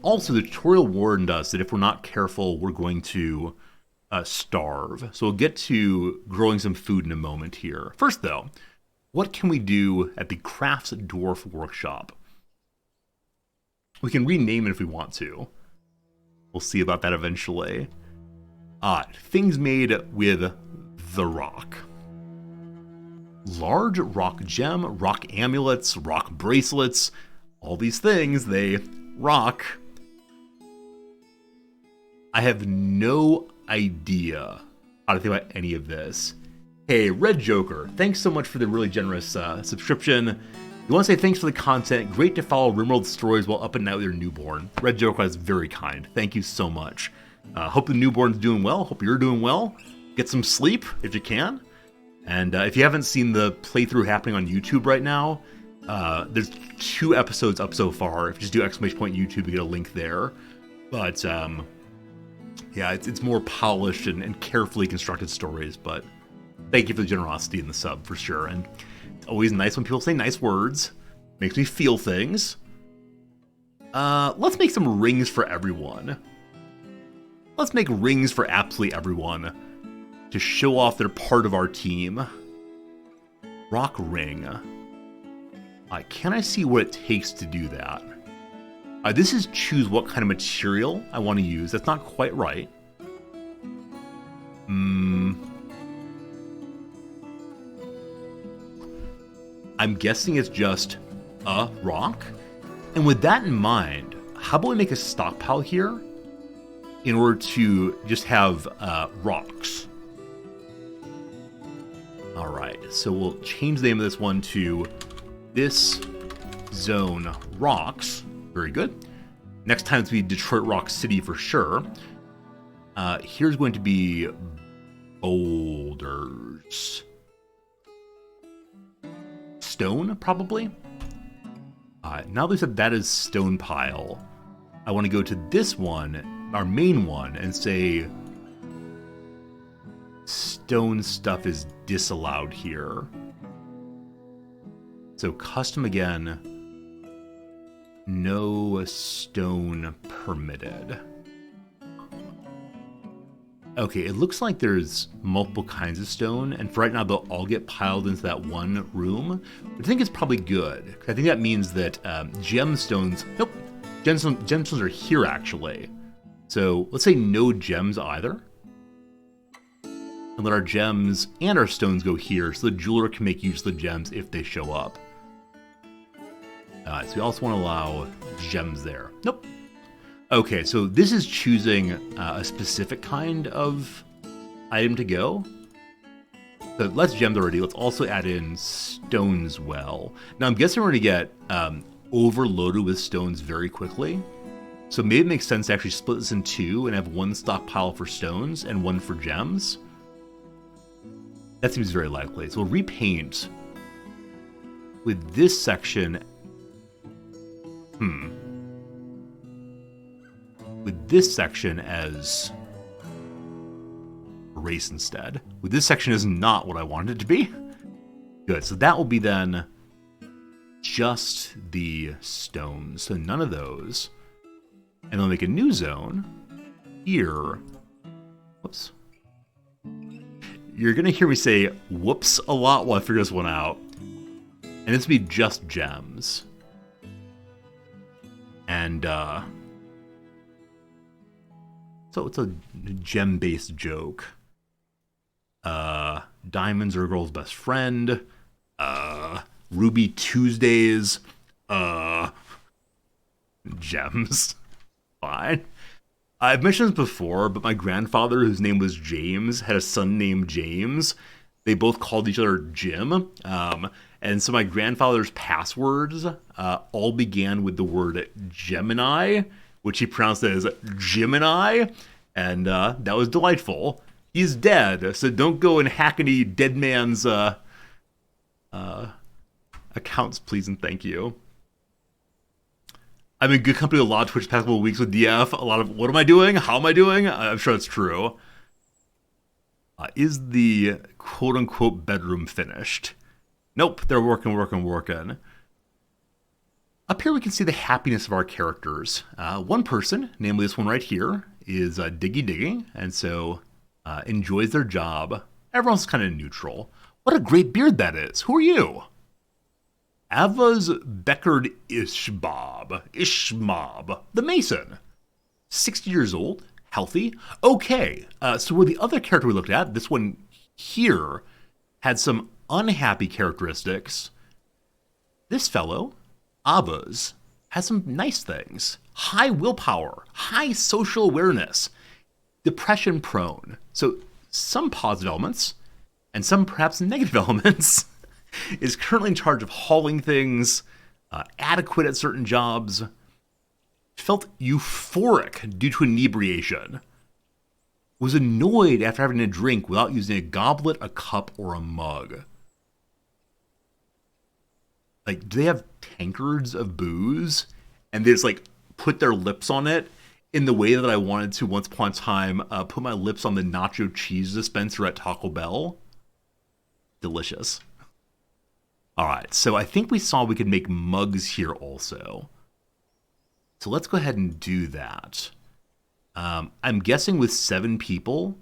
Also, the tutorial warned us that if we're not careful, we're going to starve. So we'll get to growing some food in a moment here. First, though, what can we do at the Crafts Dwarf Workshop? We can rename it if we want to. We'll see about that eventually. Things made with the rock. Large rock gem, rock amulets, rock bracelets, all these things, they rock. I have no idea how to think about any of this. Hey, Red Joker, thanks so much for the really generous subscription. You want to say thanks for the content. Great to follow RimWorld stories while up at night with your newborn. Red Joker is very kind. Thank you so much. Hope the newborn's doing well. Hope you're doing well. Get some sleep if you can. And if you haven't seen the playthrough happening on YouTube right now, there's 2 episodes up so far. If you just do !YouTube, you get a link there. But yeah, it's more polished and carefully constructed stories. But thank you for the generosity in the sub for sure. And it's always nice when people say nice words. Makes me feel things. Let's make some rings for everyone. Let's make rings for absolutely everyone to show off they're part of our team. Rock ring. Can I see what it takes to do that? This is choose what kind of material I want to use. That's not quite right. I'm guessing it's just a rock. And with that in mind, how about we make a stockpile here in order to just have rocks? All right, so we'll change the name of this one to this zone rocks. Very good. Next time it's going to be Detroit Rock City for sure. Here's going to be boulders. Stone, probably. Now that we said that is stone pile, I want to go to this one, our main one, and say stone stuff is disallowed here. So custom again, no stone permitted. Okay, it looks like there's multiple kinds of stone, and for right now they'll all get piled into that one room. But I think it's probably good. I think that means that gemstones, nope, gemstones are here actually. So let's say no gems either. And let our gems and our stones go here so the jeweler can make use of the gems if they show up. So we also want to allow gems there. Nope. Okay, so this is choosing a specific kind of item to go. So let's gems already. Let's also add in stones well. Now I'm guessing we're going to get overloaded with stones very quickly. So maybe it makes sense to actually split this in two and have one stockpile for stones and one for gems. That seems very likely. So we'll repaint with this section. With this section as race instead. With this section is not what I wanted it to be. Good, so that will be then just the stones. So none of those. And I'll make a new zone here. Whoops. You're gonna hear me say whoops a lot while I figure this one out. And this will be just gems. And so it's a gem-based joke. Diamonds are a girl's best friend. Ruby Tuesdays. Gems. Fine. I've mentioned this before, but my grandfather, whose name was James, had a son named James. They both called each other Jim. And so my grandfather's passwords all began with the word Gemini, which he pronounced as Gemini, and that was delightful. He's dead, so don't go and hack any dead man's accounts, please and thank you. I'm in good company a lot of Twitch past couple of weeks with DF. A lot of, what am I doing? How am I doing? I'm sure it's true. Is the quote-unquote bedroom finished? Nope, they're working. Up here we can see the happiness of our characters. One person, namely this one right here, is digging, and so enjoys their job. Everyone's kind of neutral. What a great beard that is. Who are you? Avaz Beckard Ishmab, the Mason. 60 years old, healthy. Okay, so where the other character we looked at, this one here, had some unhappy characteristics. This fellow, Avaz, has some nice things. High willpower, high social awareness, depression prone. So some positive elements and some perhaps negative elements. Is currently in charge of hauling things, adequate at certain jobs, felt euphoric due to inebriation, was annoyed after having a drink without using a goblet, a cup, or a mug. Like, do they have tankards of booze? And they just, like, put their lips on it in the way that I wanted to once upon a time put my lips on the nacho cheese dispenser at Taco Bell? Delicious. All right, so I think we saw we could make mugs here also. So let's go ahead and do that. I'm guessing with 7 people,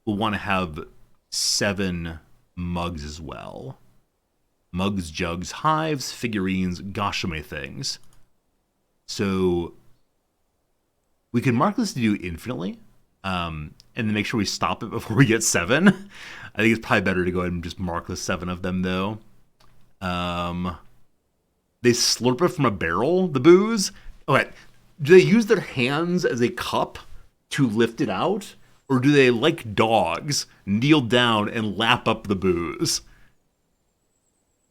we'll want to have 7 mugs as well. Mugs, jugs, hives, figurines, gosh, so many things. So we can mark this to do infinitely, and then make sure we stop it before we get 7. I think it's probably better to go ahead and just mark the 7 of them, though. They slurp it from a barrel, the booze. Okay, do they use their hands as a cup to lift it out? Or do they, like dogs, kneel down and lap up the booze?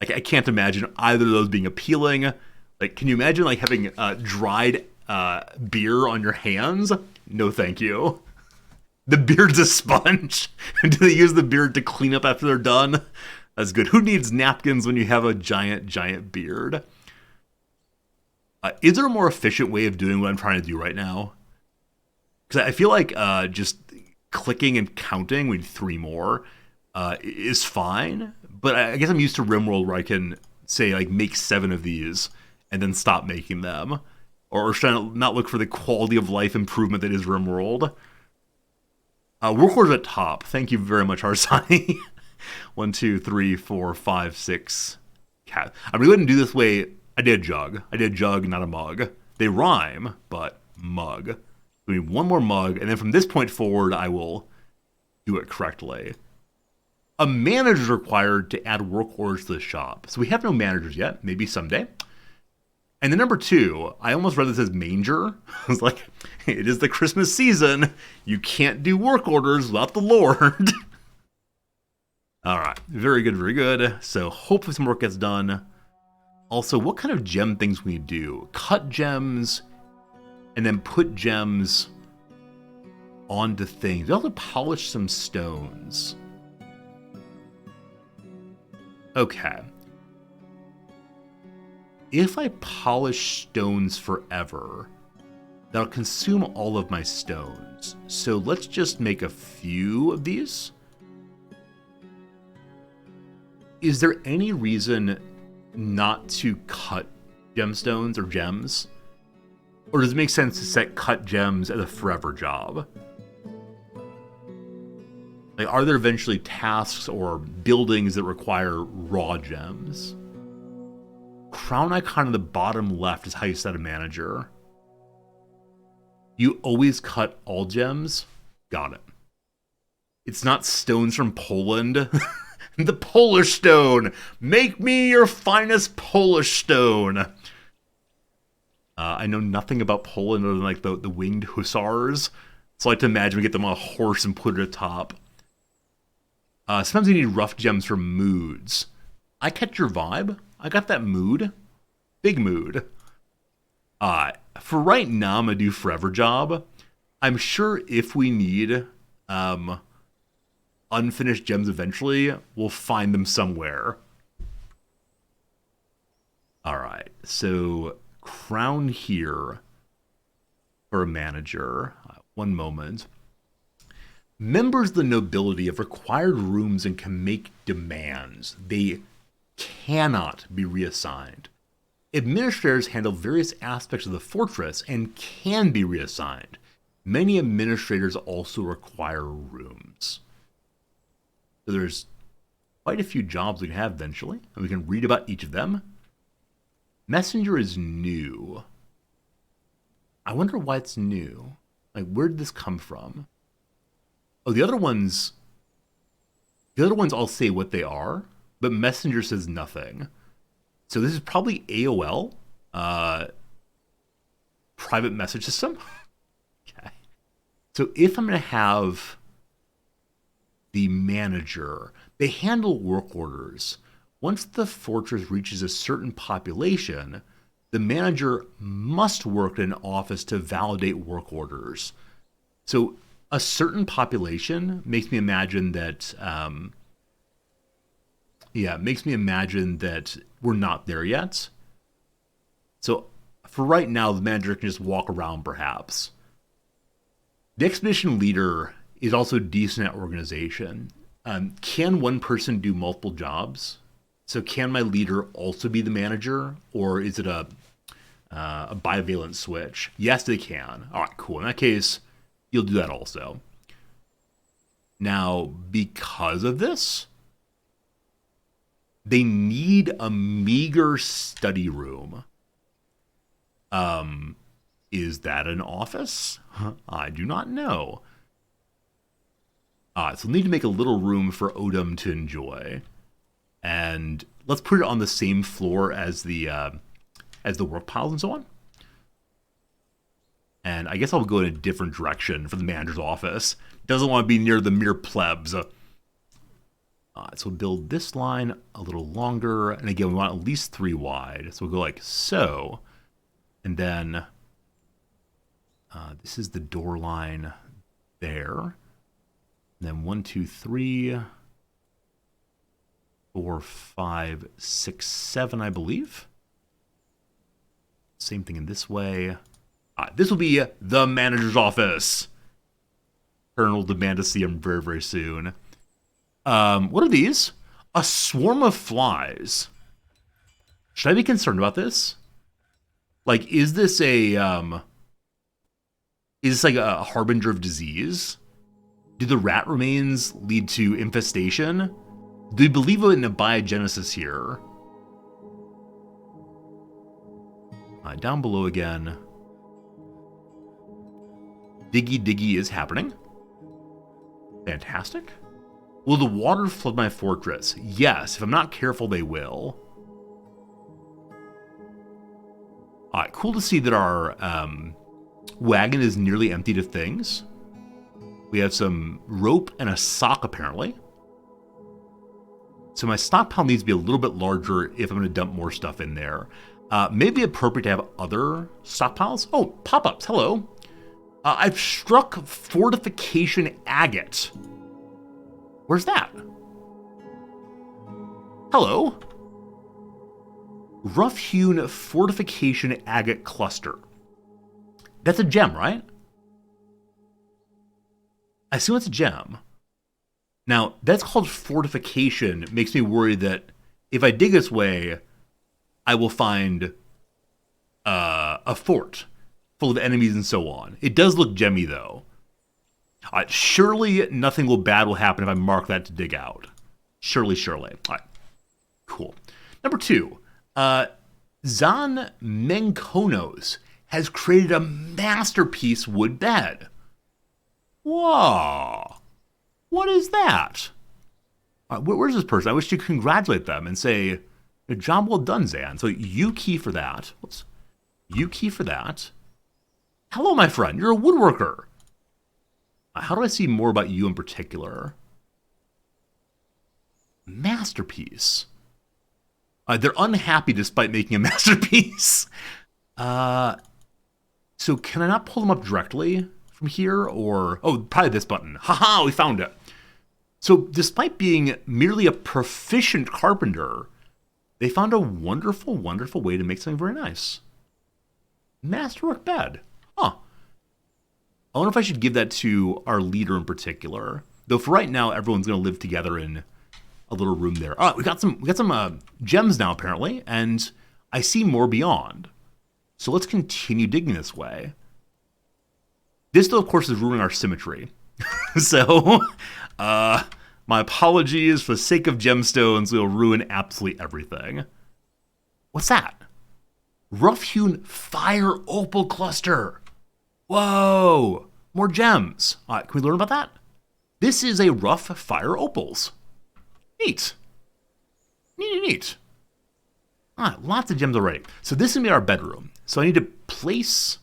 Like, I can't imagine either of those being appealing. Like, can you imagine, like, having dried beer on your hands? No, thank you. The beard's a sponge. Do they use the beard to clean up after they're done? That's good. Who needs napkins when you have a giant, giant beard? Is there a more efficient way of doing what I'm trying to do right now? Because I feel like just clicking and counting, we need 3 more, is fine. But I guess I'm used to RimWorld where I can say, like, make 7 of these and then stop making them. Or trying to not look for the quality of life improvement that is RimWorld. Work orders at top. Thank you very much, Arsani. 1, 2, 3, 4, 5, 6. Cat. I'm going to go ahead and do this way. I did jug. I did jug, not a mug. They rhyme, but mug. We need 1 more mug, and then from this point forward, I will do it correctly. A manager is required to add work orders to the shop. So we have no managers yet. Maybe someday. And then number 2, I almost read this as manger. I was like, it is the Christmas season. You can't do work orders without the Lord. All right. Very good, very good. So hopefully some work gets done. Also, what kind of gem things we do? Cut gems and then put gems onto things. We also polish some stones. Okay. If I polish stones forever, that'll consume all of my stones. So let's just make a few of these. Is there any reason not to cut gemstones or gems? Or does it make sense to set cut gems as a forever job? Like, are there eventually tasks or buildings that require raw gems? Crown icon in the bottom left is how you set a manager. You always cut all gems? Got it. It's not stones from Poland. The Polish stone! Make me your finest Polish stone! I know nothing about Poland other than like the winged hussars. So I like to imagine we get them on a horse and put it atop. Sometimes you need rough gems for moods. I catch your vibe. I got that mood. Big mood. For right now, I'm going to do forever job. I'm sure if we need unfinished gems eventually, we'll find them somewhere. Alright, so crown here for a manager. 1 moment. Members of the nobility have required rooms and can make demands. They cannot be reassigned. Administrators handle various aspects of the fortress and can be reassigned. Many administrators also require rooms. So there's quite a few jobs we can have eventually, and we can read about each of them. Messenger is new. I wonder why it's new. Like, where did this come from? Oh, the other ones I'll say what they are, but Messenger says nothing. So this is probably AOL, private message system. Okay. So if I'm going to have the manager, they handle work orders. Once the fortress reaches a certain population, the manager must work in an office to validate work orders. So a certain population makes me imagine that, we're not there yet. So for right now, the manager can just walk around perhaps. The expedition leader is also decent at organization. Can one person do multiple jobs? So can my leader also be the manager, or is it a bivalent switch? Yes, they can. All right, cool. In that case, you'll do that also. Now, because of this, They need a meager study room. Is that an office? I do not know. So we'll need to make a little room for Odom to enjoy. And let's put it on the same floor as the work piles and so on. And I guess I'll go in a different direction for the manager's office. Doesn't want to be near the mere plebs. So we'll build this line a little longer. And again, we want at least 3 wide. So we'll go like so. And then this is the door line there. And then 1, 2, 3, 4, 5, 6, 7, I believe. Same thing in this way. This will be the manager's office. Colonel will demand to see him very, very soon. What are these? A swarm of flies. Should I be concerned about this? Like, is this like a harbinger of disease? Do the rat remains lead to infestation? Do we believe in a biogenesis here? Down below again. Diggy is happening. Fantastic. Will the water flood my fortress? Yes, if I'm not careful, they will. Alright, cool to see that our wagon is nearly emptied of things. We have some rope and a sock, apparently. So my stockpile needs to be a little bit larger if I'm going to dump more stuff in there. Maybe appropriate to have other stockpiles. Oh, pop-ups, hello. I've struck fortification agate. Where's that? Hello. Rough-hewn fortification agate cluster. That's a gem, right? I assume it's a gem. Now, that's called fortification. It makes me worry that if I dig this way, I will find a fort full of enemies and so on. It does look gemmy, though. Surely nothing bad will happen if I mark that to dig out. Surely. All right. Cool. Number 2. Zan Menkonos has created a masterpiece wood bed. Whoa. What is that? Where's this person? I wish to congratulate them and say, job well done, Zan. So you key for that. Whoops. You key for that. Hello, my friend. You're a woodworker. How do I see more about you in particular? Masterpiece. They're unhappy despite making a masterpiece. So can I not pull them up directly from here? Or, oh, probably this button. Haha, we found it. So despite being merely a proficient carpenter, they found a wonderful, wonderful way to make something very nice. Masterwork bed. Huh. I wonder if I should give that to our leader in particular. Though for right now, everyone's going to live together in a little room there. All right, we got some gems now, apparently, and I see more beyond. So let's continue digging this way. This, though, of course, is ruining our symmetry. So, my apologies. For the sake of gemstones, we'll ruin absolutely everything. What's that? Rough-hewn fire opal cluster. Whoa! More gems. All right, can we learn about that? This is a rough fire opals. Neat. Neat. All right, lots of gems already. So this is going to be our bedroom. So I need to place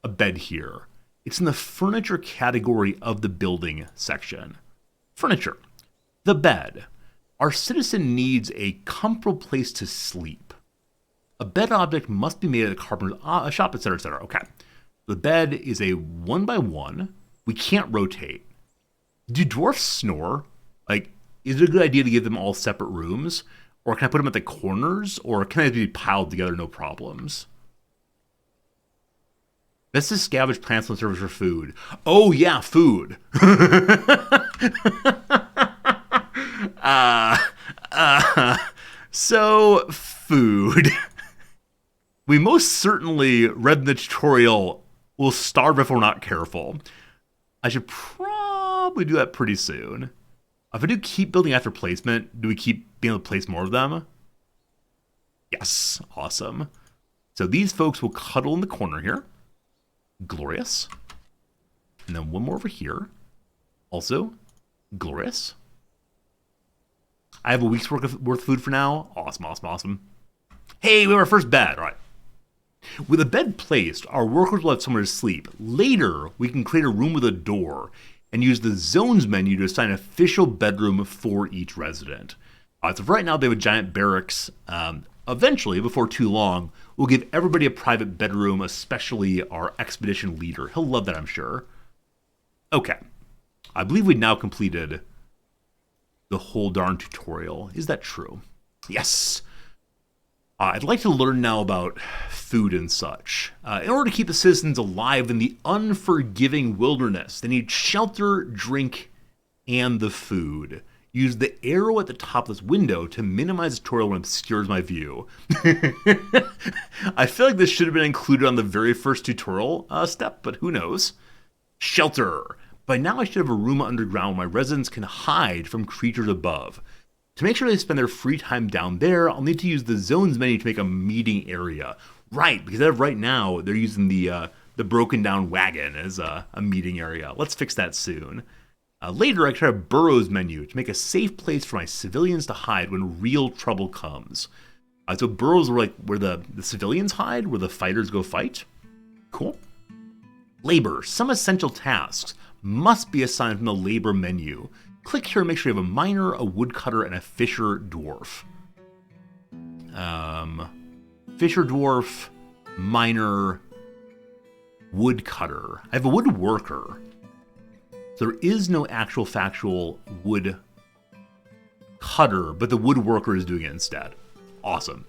a bed here. It's in the furniture category of the building section. Furniture. The bed. Our citizen needs a comfortable place to sleep. A bed object must be made at a carpenter's shop, etc., etc. Okay. The bed is a 1x1. We can't rotate. Do dwarfs snore? Like, is it a good idea to give them all separate rooms? Or can I put them at the corners? Or can they be piled together, no problems? Best to scavenge plants and serve for food. Oh, yeah, food. So, food. We most certainly read in the tutorial, we'll starve if we're not careful. I should probably do that pretty soon. If I do keep building after placement, do we keep being able to place more of them? Yes, awesome. So these folks will cuddle in the corner here. Glorious. And then one more over here. Also, glorious. I have a week's worth of food for now. Awesome, awesome, awesome. Hey, we have our first bed. All right. With a bed placed, our workers will have somewhere to sleep. Later, we can create a room with a door and use the zones menu to assign an official bedroom for each resident. So for right now, they have a giant barracks. Eventually, before too long, we'll give everybody a private bedroom, especially our expedition leader. He'll love that, I'm sure. Okay. I believe we now completed the whole darn tutorial. Is that true? Yes. I'd like to learn now about food and such. In order to keep the citizens alive in the unforgiving wilderness, they need shelter, drink, and the food. Use the arrow at the top of this window to minimize the tutorial when it obscures my view. I feel like this should have been included on the very first tutorial step, but who knows? Shelter. By now I should have a room underground where my residents can hide from creatures above. To make sure they spend their free time down there, I'll need to use the zones menu to make a meeting area. Right, because as of right now, they're using the broken down wagon as a meeting area. Let's fix that soon. Later, I can try a burrows menu to make a safe place for my civilians to hide when real trouble comes. So burrows are like where the civilians hide, where the fighters go fight. Cool. Labor. Some essential tasks must be assigned from the labor menu. Click here to make sure you have a miner, a woodcutter, and a fisher dwarf. Fisher dwarf, miner, woodcutter. I have a woodworker. So there is no actual factual wood cutter, but the woodworker is doing it instead. Awesome.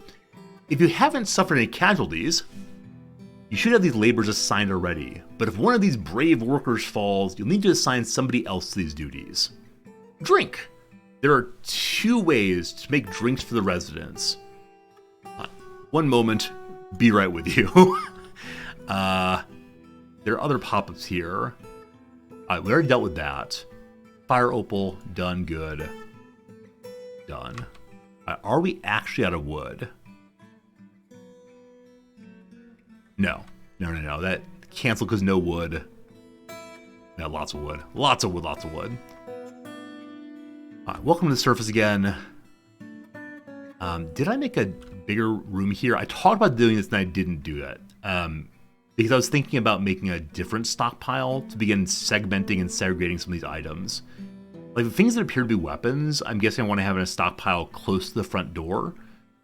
If you haven't suffered any casualties, you should have these labors assigned already. But if one of these brave workers falls, you'll need to assign somebody else to these duties. Drink. There are 2 ways to make drinks for the residents. One moment, be right with you. There are other pop-ups here. We already dealt with that. Fire opal, done, good. Done. Are we actually out of wood? No. No. That canceled because no wood. Yeah, lots of wood. Lots of wood. Welcome to the surface again. Did I make a bigger room here? I talked about doing this and I didn't do that. Because I was thinking about making a different stockpile to begin segmenting and segregating some of these items. Like the things that appear to be weapons, I'm guessing I want to have in a stockpile close to the front door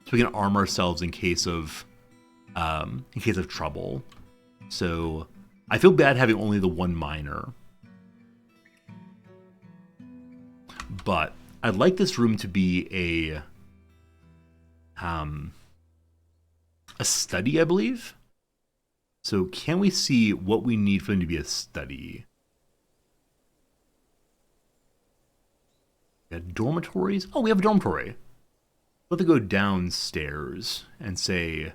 so we can arm ourselves in case of trouble. So I feel bad having only the one miner. But I'd like this room to be a study, I believe. So can we see what we need for them to be a study? Yeah, dormitories? Oh, we have a dormitory. Let them go downstairs and say,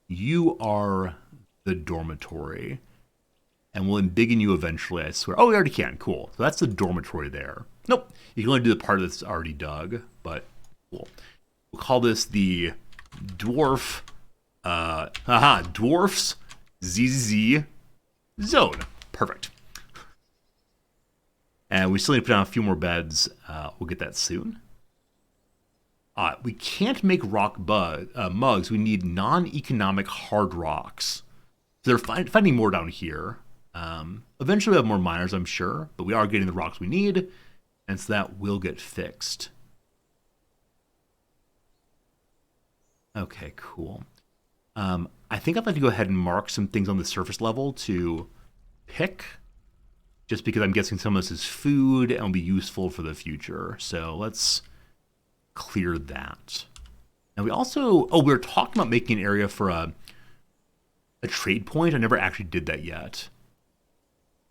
you are the dormitory. And we'll embiggen you eventually, I swear. Oh, we already can. Cool. So that's the dormitory there. Nope. You can only do the part that's already dug, but cool. We'll call this the Dwarf, Dwarf's ZZZ Zone. Perfect. And we still need to put down a few more beds. We'll get that soon. We can't make rock mugs. We need non-economic hard rocks. So they're finding more down here. Eventually we'll have more miners, I'm sure, but we are getting the rocks we need, and so that will get fixed. Okay, cool. I think I'd like to go ahead and mark some things on the surface level to pick, just because I'm guessing some of this is food and will be useful for the future. So let's clear that. And we also, we were talking about making an area for a trade point. I never actually did that yet.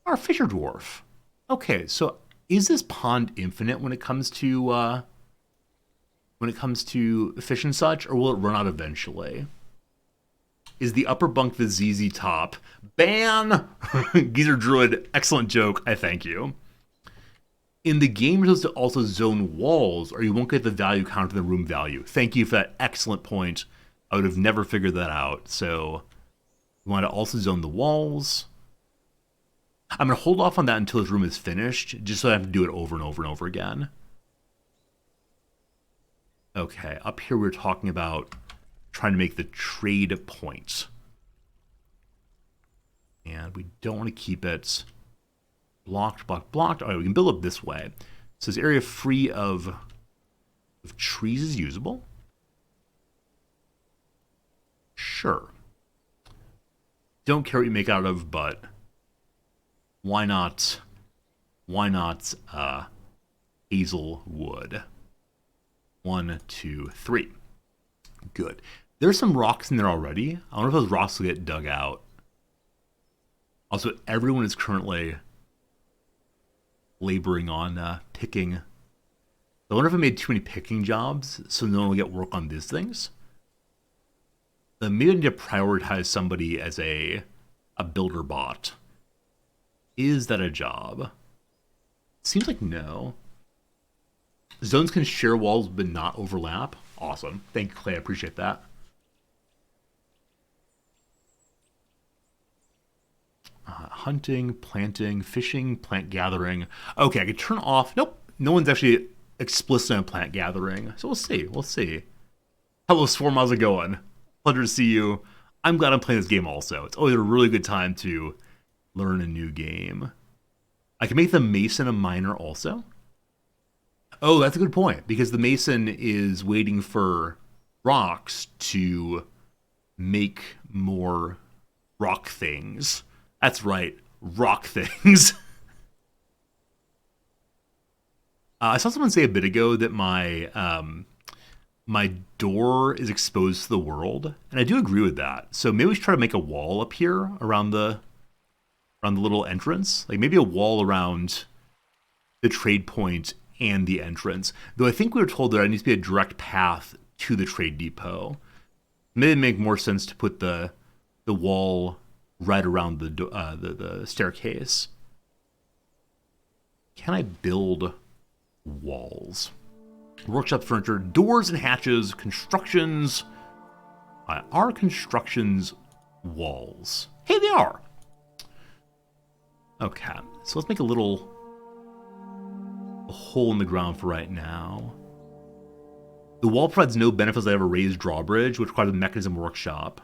Our fisher dwarf. Okay, so is this pond infinite when it comes to fish and such, or will it run out eventually? Is the upper bunk the ZZ top? Ban! Geezer Druid, excellent joke. I thank you. In the game, you're supposed to also zone walls, or you won't get the value counted in the room value. Thank you for that excellent point. I would have never figured that out. So we want to also zone the walls. I'm going to hold off on that until this room is finished, just so I have to do it over and over and over again. Okay, up here we're talking about trying to make the trade point. And we don't want to keep it blocked, blocked, blocked. All right, we can build up this way. So this area free of trees is usable. Sure. Don't care what you make out of, but why not hazel wood? 1, 2, 3. Good. There's some rocks in there already. I wonder if those rocks will get dug out. Also, everyone is currently laboring on picking. I wonder if I made too many picking jobs, so no one will get work on these things. Maybe I need to prioritize somebody as a builder bot. Is that a job? Seems like no. Zones can share walls but not overlap. Awesome. Thank you, Clay. I appreciate that. Hunting, planting, fishing, plant gathering. Okay, I can turn off. Nope. No one's actually explicit on plant gathering. So we'll see. We'll see. Hello, Swarm. How's it going? Pleasure to see you. I'm glad I'm playing this game also. It's always a really good time to learn a new game. I can make the Mason a miner also. Oh, that's a good point, because the Mason is waiting for rocks to make more rock things. That's right, rock things. I saw someone say a bit ago that my door is exposed to the world, and I do agree with that. So maybe we should try to make a wall up here around the little entrance, like maybe a wall around the trade point and the entrance. Though I think we were told there needs to be a direct path to the trade depot. Maybe it'd make more sense to put the wall right around the staircase. Can I build walls? Workshop furniture, doors and hatches, constructions. Are constructions walls? Hey, they are. Okay, so let's make a hole in the ground for right now. The wall provides no benefits. I have a raised drawbridge, which requires a mechanism workshop.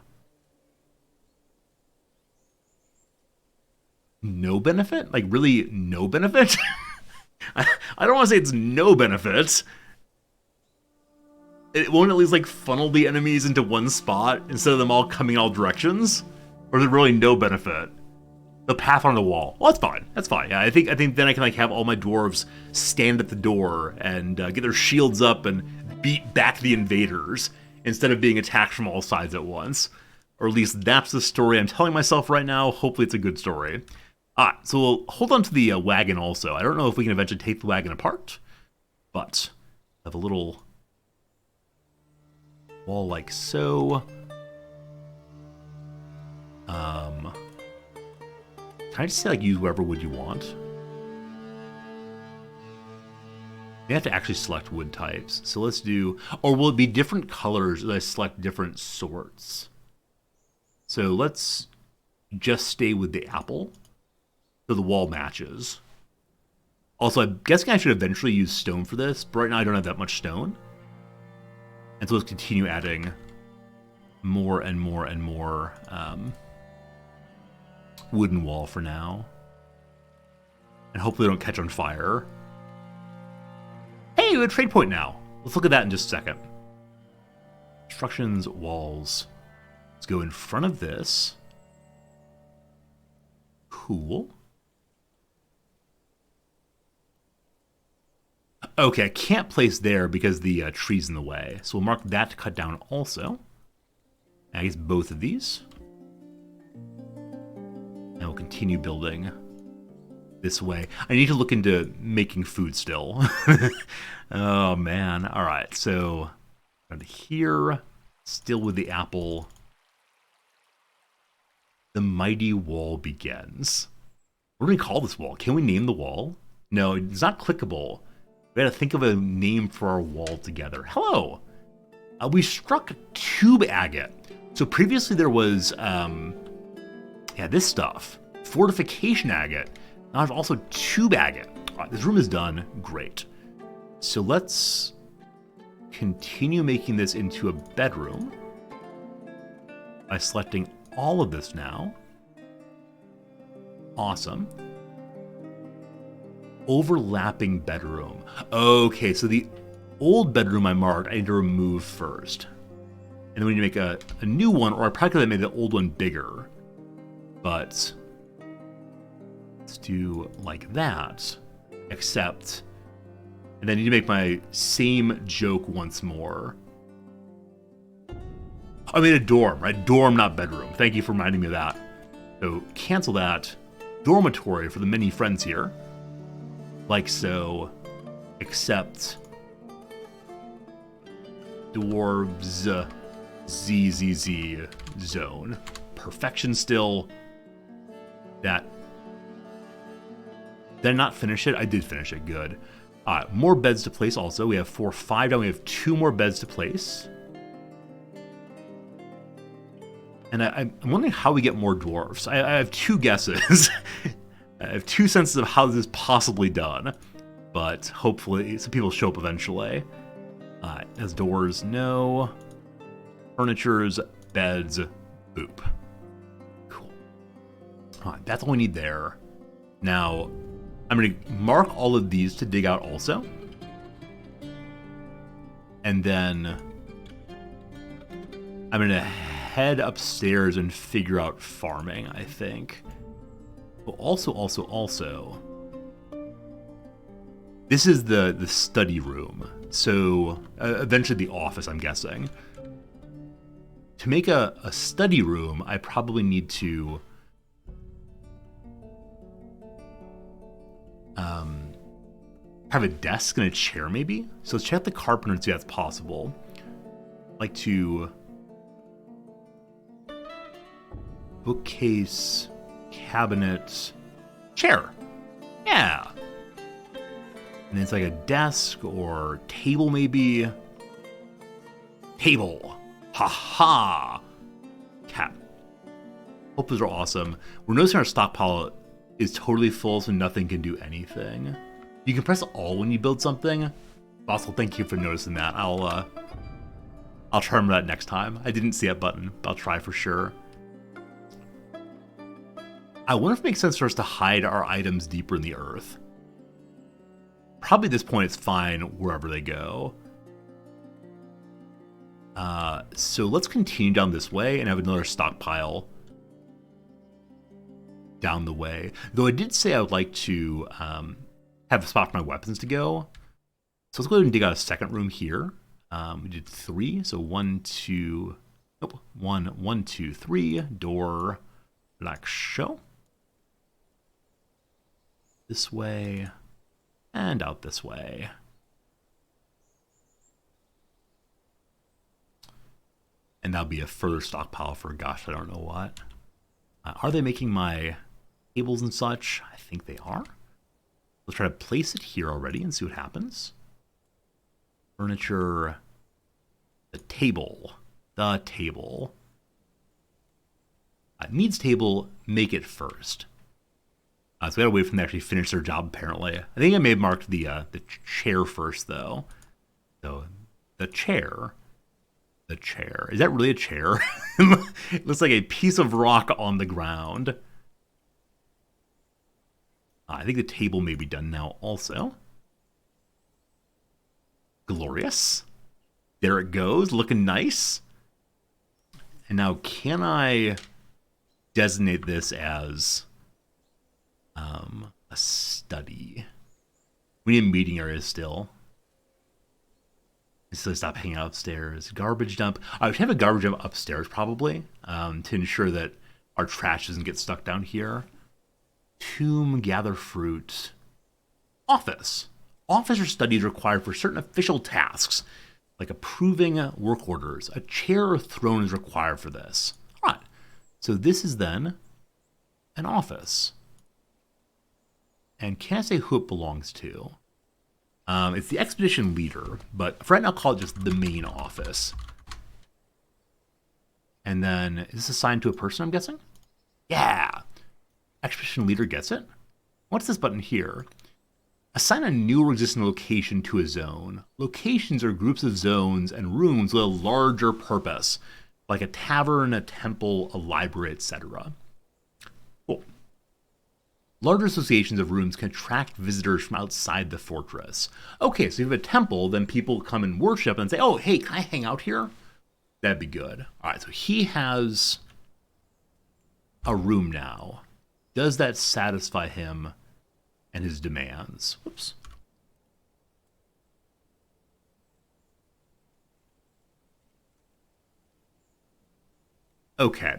No benefit? Like, really no benefit? I don't want to say it's no benefit. It won't at least, like, funnel the enemies into one spot instead of them all coming all directions? Or is it really no benefit? The path on the wall. Well, that's fine. That's fine. Yeah, I think then I can, like, have all my dwarves stand at the door and get their shields up and beat back the invaders instead of being attacked from all sides at once. Or at least that's the story I'm telling myself right now. Hopefully it's a good story. So we'll hold on to the wagon also. I don't know if we can eventually take the wagon apart, but I have a little wall like so. Can I just say, like, use whatever wood you want? You have to actually select wood types. So let's do, or will it be different colors as I select different sorts? So let's just stay with the apple so the wall matches. Also, I'm guessing I should eventually use stone for this, but right now I don't have that much stone. And so let's continue adding more and more and more wooden wall for now. And hopefully they don't catch on fire. Hey, we have a trade point now. Let's look at that in just a second. Constructions, walls. Let's go in front of this. Cool. Okay, I can't place there because the tree's in the way. So we'll mark that to cut down also. I guess both of these. And we'll continue building this way. I need to look into making food still. Oh, man. All right, so around here, still with the apple. The mighty wall begins. What do we call this wall? Can we name the wall? No, it's not clickable. We gotta think of a name for our wall together. Hello! We struck tube agate. So previously there was, yeah, this stuff. Fortification agate. Now there's also tube agate. This room is done. Great. So let's continue making this into a bedroom by selecting all of this now. Awesome. Overlapping bedroom. Okay, so the old bedroom I marked, I need to remove first. And then we need to make a new one, or I probably could have made the old one bigger. But let's do like that, except, and then I need to make my same joke once more. I made a dorm, right? Dorm, not bedroom. Thank you for reminding me of that. So cancel that. Dormitory for the many friends here. Like so, except dwarves ZZZ zone. Perfection still. That. Did I not finish it? I did finish it. Good. More beds to place also. We have 4, 5 down. We have 2 more beds to place. And I'm wondering how we get more dwarfs. I have 2 guesses. I have 2 senses of how this is possibly done. But hopefully some people show up eventually. As doors, no. Furnitures, beds, boop. Cool. That's all we need there. Now, I'm going to mark all of these to dig out also. And then I'm going to head upstairs and figure out farming, I think. But also, this is the study room. So eventually the office, I'm guessing. To make a study room, I probably need to have a desk and a chair, maybe. So let's check the carpenter and see if that's possible. I'd like to bookcase, cabinet, chair. Yeah. And it's like a desk or table, maybe. Table. Ha ha. Cat. Hope those are awesome. We're noticing our stockpile is totally full, so nothing can do anything. You can press all when you build something. Also, thank you for noticing that. I'll try remember that next time. I didn't see that button, but I'll try for sure. I wonder if it makes sense for us to hide our items deeper in the earth. Probably at this point it's fine wherever they go. So let's continue down this way and have another stockpile down the way. Though I did say I would like to have a spot for my weapons to go. So let's go ahead and dig out a second room here. We did 3, so 1, 2, nope, 1, 2, 3, door, like so. This way, and out this way. And that'll be a further stockpile for, gosh, I don't know what. Are they making my tables and such? I think they are. Let's try to place it here already and see what happens. Furniture, the table. Needs table, make it first. So we gotta wait for them to actually finish their job, apparently. I think I may have marked the chair first, though. So, the chair. Is that really a chair? It looks like a piece of rock on the ground. I think the table may be done now also. Glorious. There it goes, looking nice. And now, can I designate this as a study? We need a meeting area still. So stop hanging out upstairs. Garbage dump. I should have a garbage dump upstairs probably, to ensure that our trash doesn't get stuck down here. Tomb, gather fruit. Office. Office or study is required for certain official tasks, like approving work orders. A chair or throne is required for this. All right. So this is then an office. And can't say who it belongs to. It's the expedition leader, but for right now, I'll call it just the main office. And then, is this assigned to a person, I'm guessing? Yeah! Expedition leader gets it. What's this button here? Assign a new or existing location to a zone. Locations are groups of zones and rooms with a larger purpose, like a tavern, a temple, a library, etc. Cool. Larger associations of rooms can attract visitors from outside the fortress. Okay, so if you have a temple, then people come and worship and say, oh, hey, can I hang out here? That'd be good. All right, so he has a room now. Does that satisfy him and his demands? Whoops. Okay.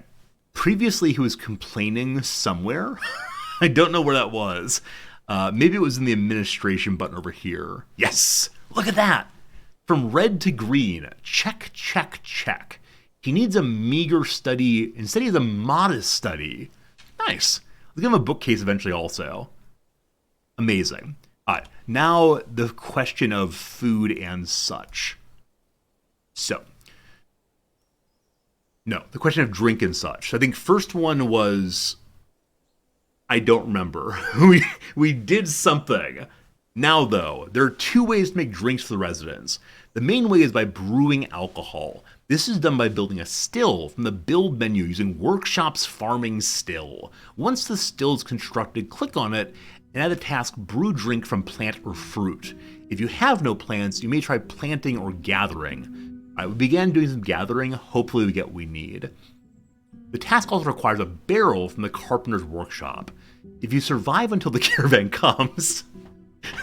Previously, he was complaining somewhere. I don't know where that was. Maybe it was in the administration button over here. Yes! Look at that! From red to green. Check, check, check. He needs a meager study. Instead, he has a modest study. Nice. Let's give him a bookcase eventually also. Amazing. All right, now the question of food and such. So, no, the question of drink and such. I think first one was, I don't remember. we did something. Now, though, there are two ways to make drinks for the residents. The main way is by brewing alcohol. This is done by building a still from the build menu using Workshop's farming still. Once the still is constructed, click on it and add the task brew drink from plant or fruit. If you have no plants, you may try planting or gathering. All right, we began doing some gathering. Hopefully we get what we need. The task also requires a barrel from the carpenter's workshop. If you survive until the caravan comes...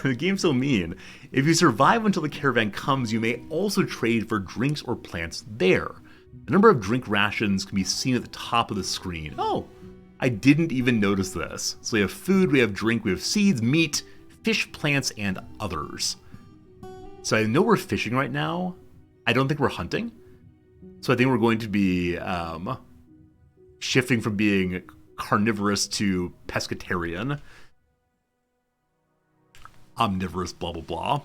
The game's so mean. If you survive until the caravan comes, you may also trade for drinks or plants there. The number of drink rations can be seen at the top of the screen. Oh, I didn't even notice this. So we have food, we have drink, we have seeds, meat, fish, plants, and others. So I know we're fishing right now. I don't think we're hunting. So I think we're going to be shifting from being carnivorous to pescatarian. Omnivorous, blah, blah, blah.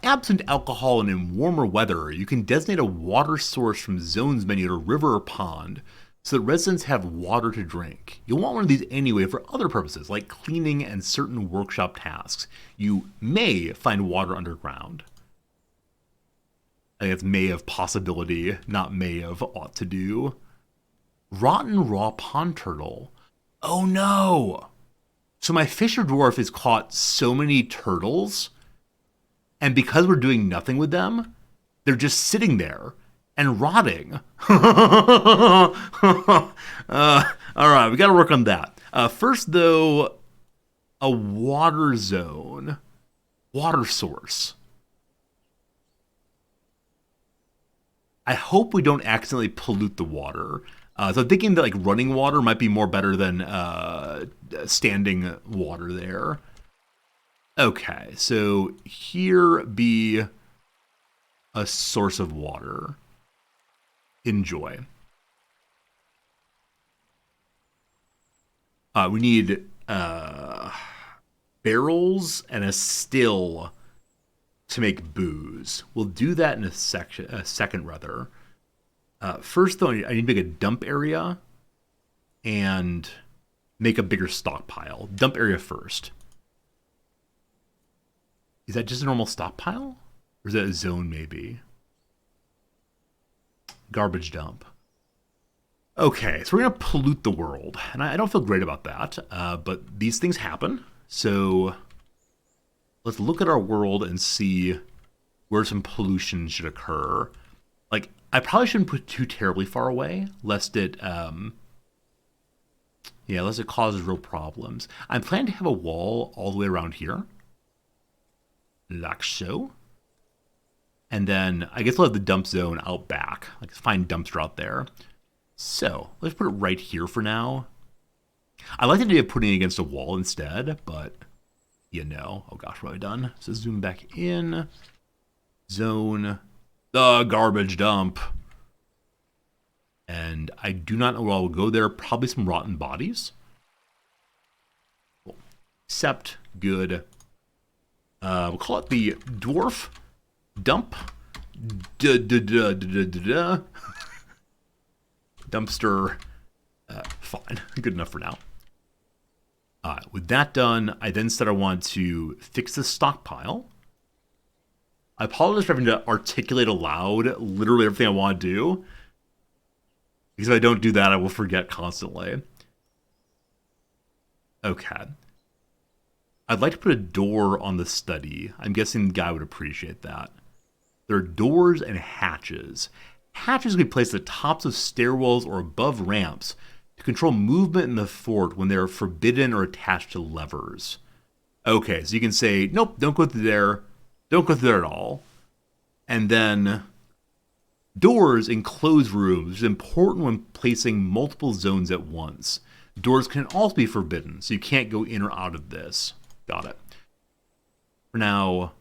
Absent alcohol and in warmer weather, you can designate a water source from zones menu to river or pond so that residents have water to drink. You'll want one of these anyway for other purposes, like cleaning and certain workshop tasks. You may find water underground. I think it's may of possibility, not may of ought to do. Rotten raw pond turtle. Oh no! So my fisher dwarf has caught so many turtles, and because we're doing nothing with them, they're just sitting there and rotting. All right, we got to work on that. First, though, a water zone, water source. I hope we don't accidentally pollute the water. So I'm thinking that like running water might be more better than standing water there. Okay, so here be a source of water. Enjoy. We need barrels and a still to make booze. We'll do that in a second rather. First, though, I need to make a dump area and make a bigger stockpile. Dump area first. Is that just a normal stockpile? Or is that a zone, maybe? Garbage dump. Okay, so we're going to pollute the world. And I don't feel great about that, but these things happen. So let's look at our world and see where some pollution should occur. Like, I probably shouldn't put too terribly far away, lest it, lest it causes real problems. I'm planning to have a wall all the way around here, like so. And then I guess we'll have the dump zone out back, like find dumpster out there. So let's put it right here for now. I like the idea of putting it against a wall instead, but you know, oh gosh, what have I done? So zoom back in, zone. The garbage dump. And I do not know where I'll go there. Probably some rotten bodies. Cool. Accept. Good. We'll call it the Dwarf Dump. Dumpster. Fine. Good enough for now. With that done, I then said I want to fix the stockpile. I apologize for having to articulate aloud literally everything I want to do. Because if I don't do that, I will forget constantly. Okay. I'd like to put a door on the study. I'm guessing the guy would appreciate that. There are doors and hatches. Hatches can be placed at the tops of stairwells or above ramps to control movement in the fort when they are forbidden or attached to levers. Okay, so you can say, nope, don't go through there. Don't go through there at all. And then doors in closed rooms is important when placing multiple zones at once. Doors can also be forbidden, so you can't go in or out of this. Got it. For now,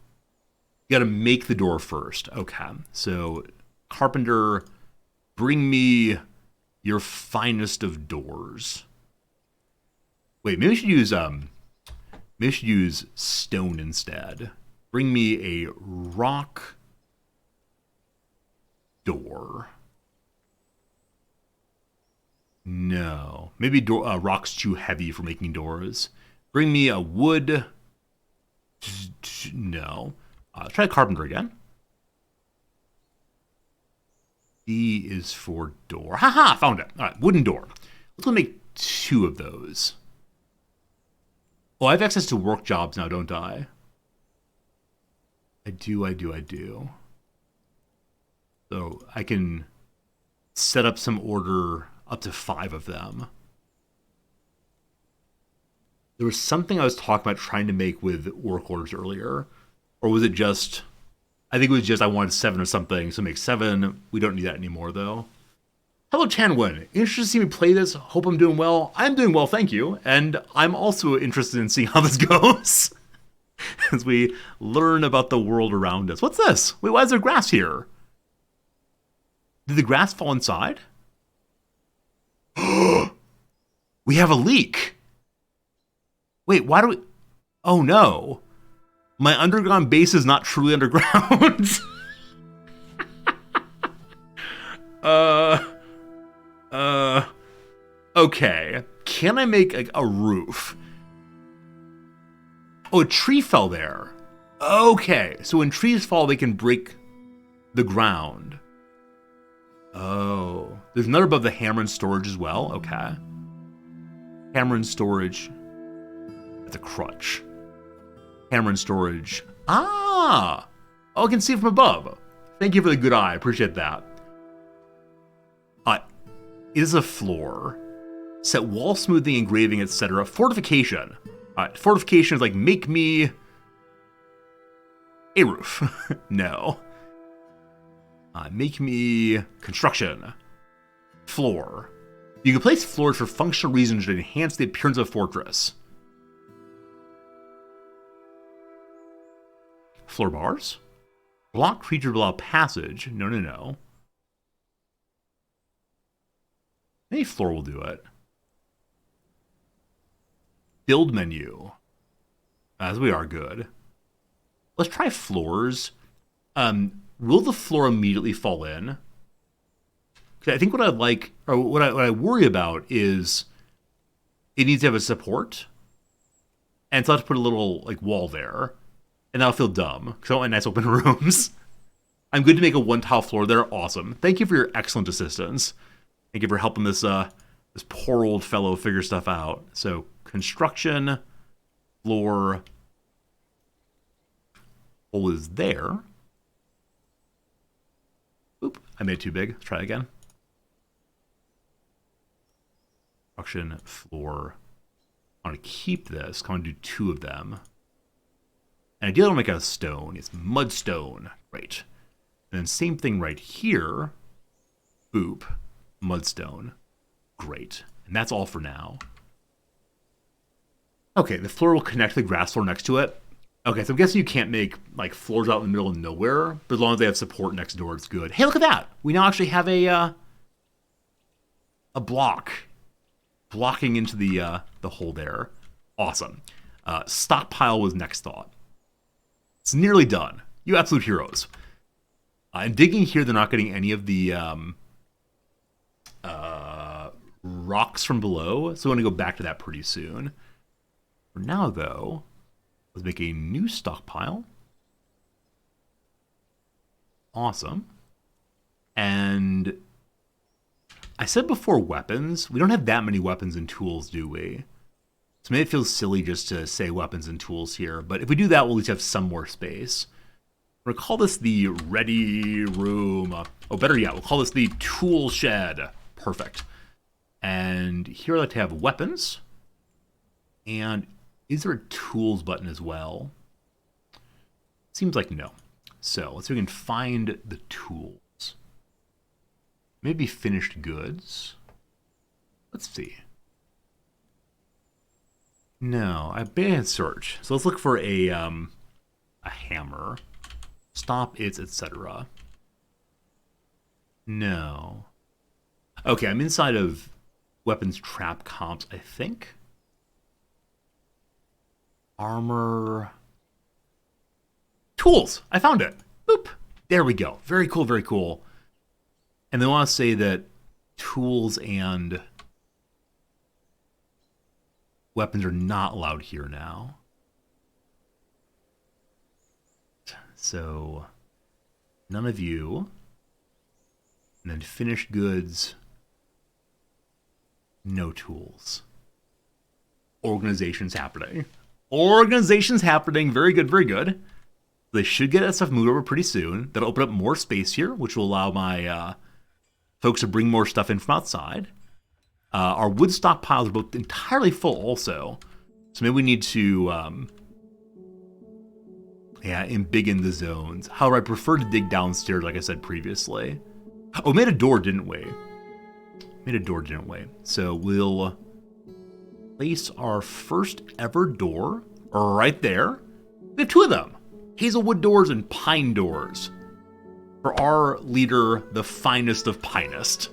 you gotta make the door first. Okay, so carpenter, bring me your finest of doors. Wait, maybe we should use stone instead. Bring me a rock door. No, maybe rock's too heavy for making doors. Bring me a wood. No. Try carpenter again. D is for door. Haha, found it. All right, wooden door. Let's go make 2 of those. Oh, I have access to work jobs now, don't I? I do. So I can set up some order up to 5 of them. There was something I was talking about trying to make with work orders earlier. Or was it just... I think it was just I wanted 7 or something, so make 7. We don't need that anymore, though. Hello, Chanwin. Interested to see me play this? Hope I'm doing well. I'm doing well, thank you. And I'm also interested in seeing how this goes. As we learn about the world around us. What's this? Wait, why is there grass here? Did the grass fall inside? We have a leak. Wait, why do we... Oh, no. My underground base is not truly underground. Okay. Can I make a roof? Oh, a tree fell there. Okay. So when trees fall, they can break the ground. Oh. There's another above the hammer and storage as well. Okay. Hammer and storage. That's a crutch. Hammer and storage. Ah! Oh, I can see it from above. Thank you for the good eye. I appreciate that. It is a floor. Set wall smoothing, engraving, etc. Fortification. Fortification is like, make me a roof. No. Make me construction. Floor. You can place floors for functional reasons to enhance the appearance of a fortress. Floor bars. Block creature to allow passage. No. Any floor will do it. Build menu. As we are good. Let's try floors. Will the floor immediately fall in? I think what I'd like, or what I worry about is it needs to have a support. And so I have to put a little wall there. And that'll feel dumb, because I want my nice open rooms. I'm good to make a 1-tile floor. They're awesome. Thank you for your excellent assistance. Thank you for helping this poor old fellow figure stuff out. So, construction, floor, hole is there. Oop, I made it too big. Let's try it again. Construction, floor. I want to keep this. I want to do 2 of them. And ideally, I'll make out of stone. It's mudstone. Great. And then same thing right here. Boop. Mudstone. Great. And that's all for now. Okay, the floor will connect to the grass floor next to it. Okay, so I'm guessing you can't make floors out in the middle of nowhere, but as long as they have support next door, it's good. Hey, look at that! We now actually have a block blocking into the hole there. Awesome. Stockpile was next thought. It's nearly done. You absolute heroes. And digging here, they're not getting any of the rocks from below, so I want to go back to that pretty soon. For now, though, let's make a new stockpile. Awesome. And I said before weapons. We don't have that many weapons and tools, do we? So maybe it feels silly just to say weapons and tools here, but if we do that, we'll at least have some more space. We're going to call this the ready room. Oh, better yet, we'll call this the tool shed. Perfect. And here I'd like to have weapons. And is there a tools button as well? Seems like no. So let's see if we can find the tools. Maybe finished goods. Let's see. No, I can't search. So let's look for a hammer. Stop its, etc. No. Okay, I'm inside of weapons trap comps, I think. Armor. Tools! I found it! Boop! There we go. Very cool, very cool. And they want to say that tools and weapons are not allowed here now. So, none of you. And then finished goods. No tools. Organization's happening. Organization's happening. Very good, very good. They should get that stuff moved over pretty soon. That'll open up more space here, which will allow my folks to bring more stuff in from outside. Our wood stockpiles are both entirely full also. So maybe we need to embiggen the zones. However, I prefer to dig downstairs, like I said previously. Oh, we made a door, didn't we? So we'll place our first ever door right there. We have two of them. Hazelwood doors and pine doors. For our leader, the finest of pinest.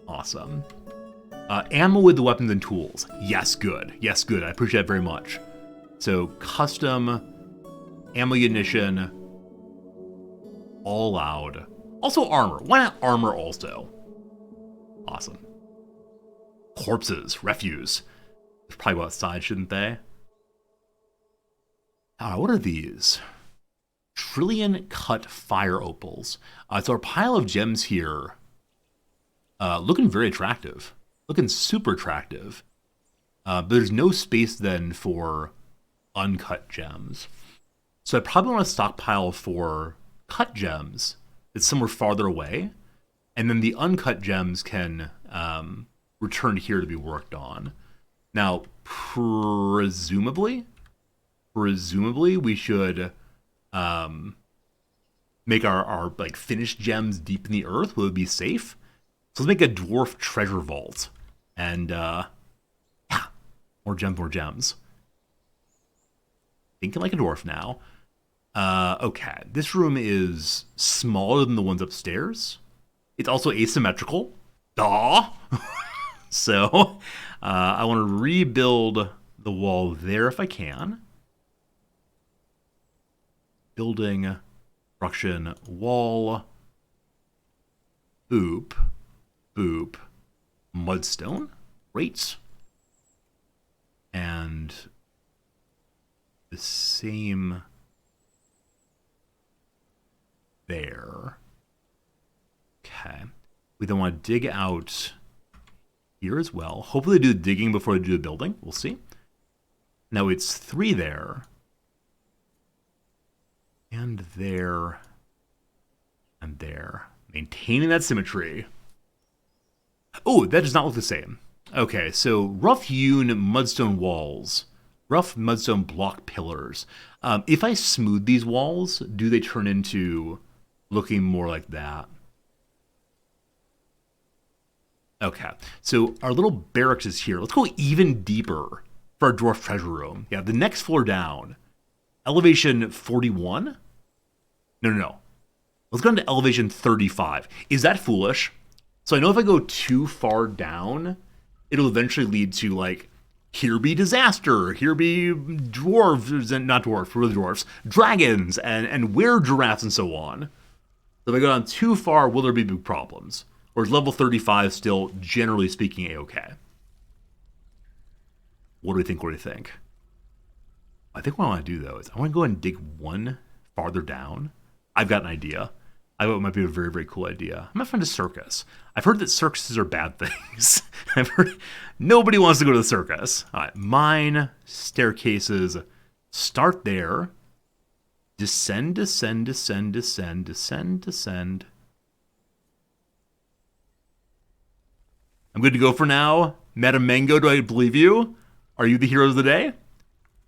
Awesome. Ammo with the weapons and tools. Yes, good. Yes, good. I appreciate that very much. So, custom, ammunition, all allowed. Also armor. Why not armor also? Awesome. Corpses, refuse. They probably go outside, shouldn't they? What are these? Trillion cut fire opals. So our pile of gems here, looking very attractive. Looking super attractive. But there's no space then for uncut gems. So I probably want to stockpile for cut gems that's somewhere farther away. And then the uncut gems can return here to be worked on. Now, presumably we should make our like finished gems deep in the earth. Will it be safe? So let's make a dwarf treasure vault. And more gems. Thinking like a dwarf now. Okay, this room is smaller than the ones upstairs. It's also asymmetrical. Duh! So, I want to rebuild the wall there if I can. Building, construction, wall. Boop. Boop. Mudstone. Great. And the same there. Okay. We then want to dig out here as well. Hopefully they do the digging before they do the building. We'll see. Now it's 3 there. And there. And there. Maintaining that symmetry. Oh, that does not look the same. Okay, so rough-hewn mudstone walls. Rough mudstone block pillars. If I smooth these walls, do they turn into looking more like that? Okay, so our little barracks is here. Let's go even deeper for our dwarf treasure room. Yeah, the next floor down. Elevation 41? No. Let's go into elevation 35. Is that foolish? So I know if I go too far down, it'll eventually lead to, like, here be disaster, here be dwarves, and not dwarves, really dwarfs, dragons, and were-giraffes, and so on. So if I go down too far, will there be big problems? Or is level 35 still, generally speaking, a-okay? What do we think, what do you think? I think what I want to do, though, is I want to go ahead and dig one farther down. I've got an idea. I thought it might be a very, very cool idea. I'm going to find a circus. I've heard that circuses are bad things. I've heard nobody wants to go to the circus. All right, mine, staircases, start there. Descend, descend, descend, descend, descend, descend. I'm good to go for now. Madam Mango, do I believe you? Are you the hero of the day?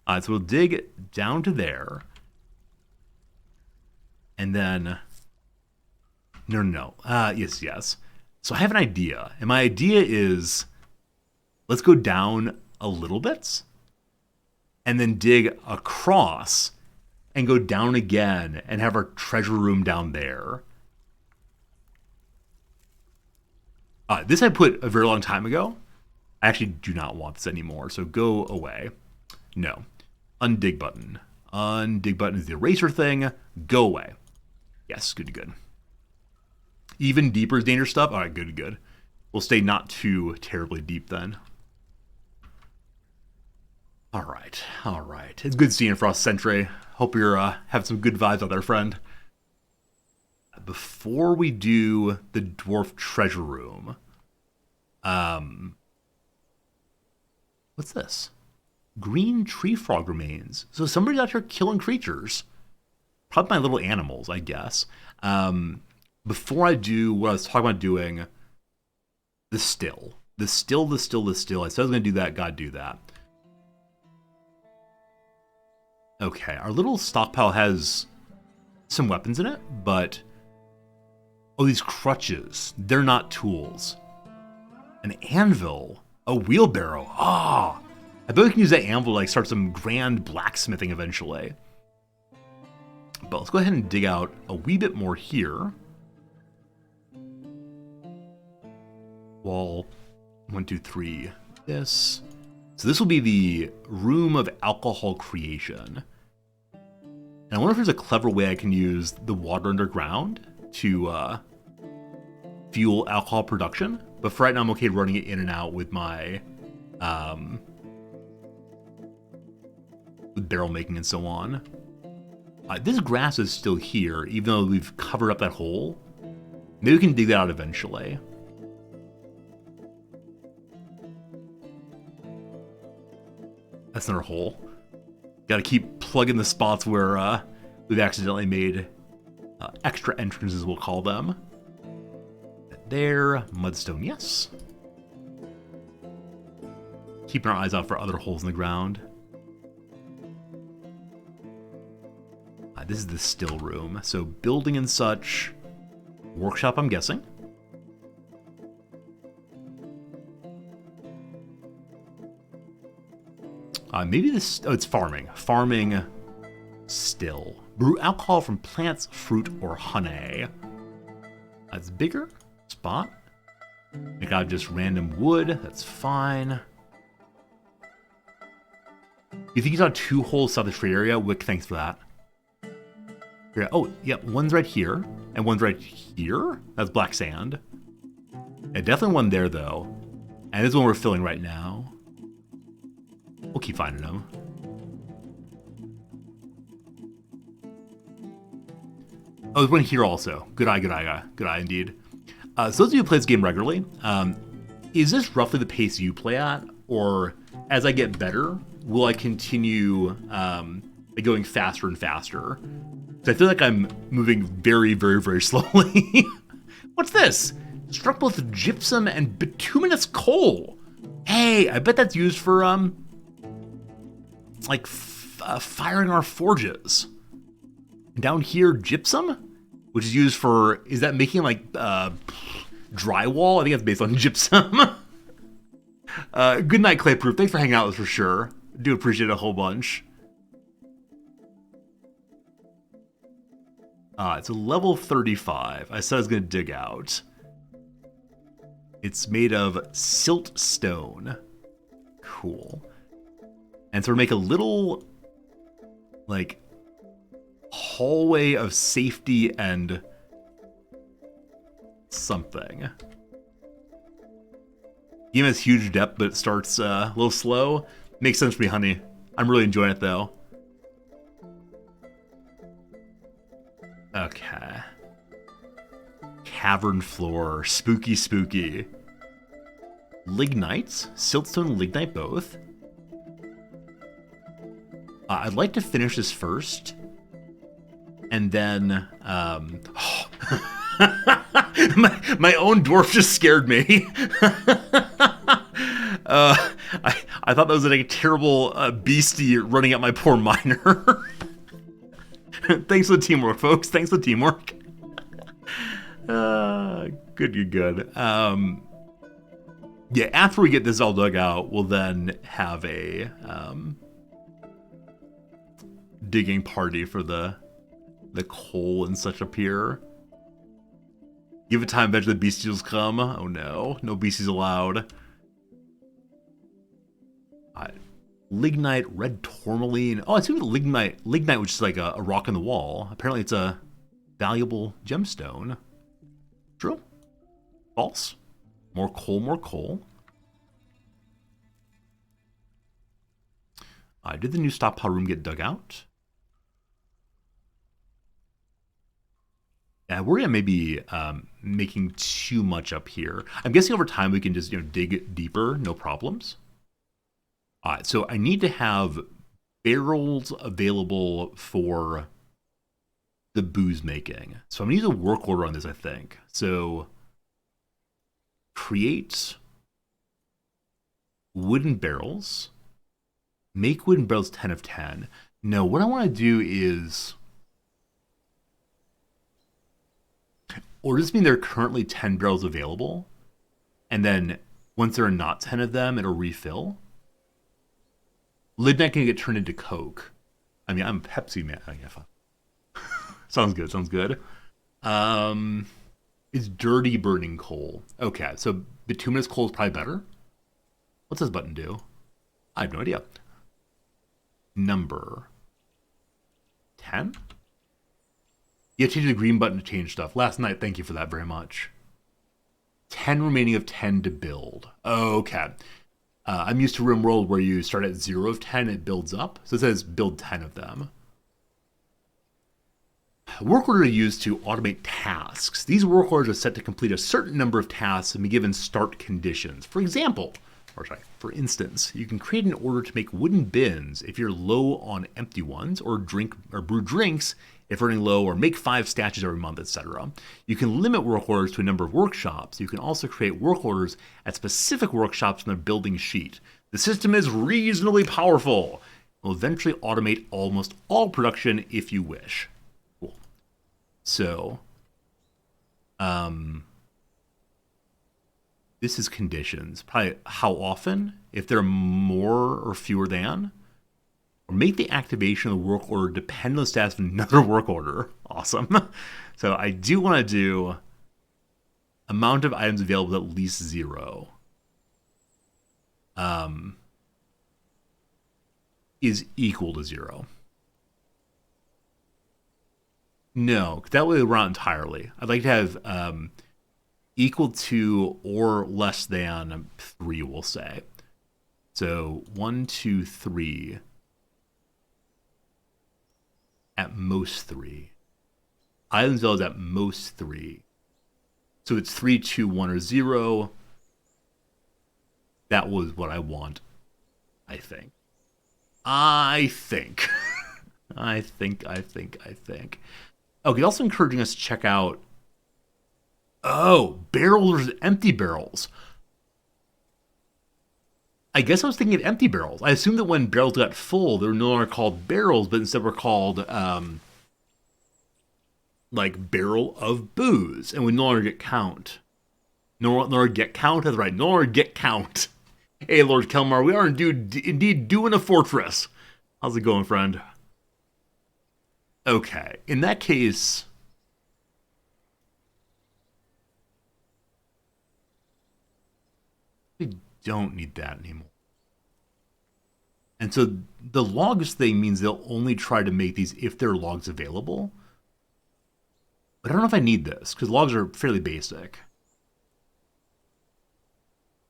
All right, so we'll dig down to there. And then... No. Yes. So I have an idea. And my idea is, let's go down a little bit. And then dig across. And go down again. And have our treasure room down there. This I put a very long time ago. I actually do not want this anymore. So go away. No. Undig button. Undig button is the eraser thing. Go away. Yes, good. Even deeper is dangerous stuff? All right, good. We'll stay not too terribly deep then. All right. It's good seeing you, Frost Sentry. Hope you're having some good vibes out there, friend. Before we do the dwarf treasure room, what's this? Green tree frog remains. So somebody's out here killing creatures. Probably my little animals, I guess. Before I do what I was talking about doing, the still. I said I was going to do that, gotta do that. Okay, our little stockpile has some weapons in it, but... Oh, these crutches. They're not tools. An anvil. A wheelbarrow. Ah! I bet we can use that anvil to like start some grand blacksmithing eventually. But let's go ahead and dig out a wee bit more here. Wall 1, 2, 3. This. So this will be the room of alcohol creation. And I wonder if there's a clever way I can use the water underground to fuel alcohol production. But for right now, I'm okay running it in and out with my with barrel making and so on. This grass is still here, even though we've covered up that hole. Maybe we can dig that out eventually. That's another hole. Got to keep plugging the spots where we've accidentally made extra entrances, we'll call them. There, mudstone, yes. Keeping our eyes out for other holes in the ground. This is the still room. So building and such. Workshop, I'm guessing. Maybe this... Oh, it's farming. Farming still. Brew alcohol from plants, fruit, or honey. That's bigger. Spot. I got just random wood. That's fine. You think you saw 2 holes south of the trade area? Wick, thanks for that. Here, oh, yep, one's right here, and one's right here. That's black sand. Yeah, definitely one there, though. And this is one we're filling right now. We'll keep finding them. Oh, there's one here also. Good eye indeed. So those of you who play this game regularly, is this roughly the pace you play at? Or as I get better, will I continue going faster and faster? So I feel like I'm moving very, very, very slowly. What's this? Struck both gypsum and bituminous coal. Hey, I bet that's used for, firing our forges. Down here, gypsum, which is used for, is that making, drywall? I think that's based on gypsum. Good night, Clayproof. Thanks for hanging out with us for sure. I do appreciate it a whole bunch. It's a level 35. I said I was going to dig out. It's made of silt stone. Cool. and sort of make a little, like, hallway of safety and something. Game has huge depth, but it starts a little slow. Makes sense for me, honey. I'm really enjoying it, though. Okay. Cavern floor. Spooky, spooky. Lignites. Siltstone, lignite both. I'd like to finish this first. And then... my own dwarf just scared me. I thought that was like a terrible beastie running at my poor miner. Thanks for the teamwork, folks. Thanks for the teamwork. Good. Yeah, after we get this all dug out, we'll then have a digging party for the coal and such up here. Give it time, eventually the beastials come. Oh no, no beasties allowed. Lignite, red tourmaline. Oh, it's even lignite, which is like a rock in the wall. Apparently it's a valuable gemstone. True? False? More coal, more coal. Did the new stockpile room get dug out? Yeah, we're gonna maybe making too much up here. I'm guessing over time we can just dig deeper, no problems. Alright, so I need to have barrels available for the booze making. So I'm gonna use a work order on this, I think. So create wooden barrels. Make wooden barrels 10 of 10. No, what I want to do is... Or does this mean there are currently 10 barrels available? And then once there are not 10 of them, it'll refill? Lignite can get turned into Coke. I mean, I'm Pepsi man. Oh, yeah, fine. Sounds good, sounds good. It's dirty burning coal. Okay, so bituminous coal is probably better. What's this button do? I have no idea. Number 10? You have to change the green button to change stuff. Last night, thank you for that very much. 10 remaining of 10 to build. Okay. I'm used to RimWorld where you start at 0 of 10, it builds up. So it says build 10 of them. Work order used to automate tasks. These work orders are set to complete a certain number of tasks and be given start conditions. For instance, you can create an order to make wooden bins if you're low on empty ones, or brew drinks if running low, or make 5 statues every month, etc. You can limit work orders to a number of workshops. You can also create work orders at specific workshops on the building sheet. The system is reasonably powerful. It will eventually automate almost all production if you wish. Cool. So, this is conditions. Probably how often, if there are more or fewer than. Or make the activation of the work order depend on the status of another work order. Awesome. So I do want to do amount of items available at least 0. Is equal to 0. No, that way we're not entirely. I'd like to have equal to or less than 3, we'll say. So 1, 2, 3. At most 3. Items available is at most 3. So it's 3, 2, 1, or 0. That was what I want, I think. I think. Okay, also encouraging us to check out... Oh, barrels versus empty barrels. I guess I was thinking of empty barrels. I assumed that when barrels got full, they were no longer called barrels, but instead were called, like, barrel of booze, and would no longer get count. No longer get count? That's right, no longer get count. Hey, Lord Kelmar, we are indeed doing a fortress. How's it going, friend? Okay, in that case... we don't need that anymore. And so the logs thing means they'll only try to make these if there are logs available. But I don't know if I need this, because logs are fairly basic.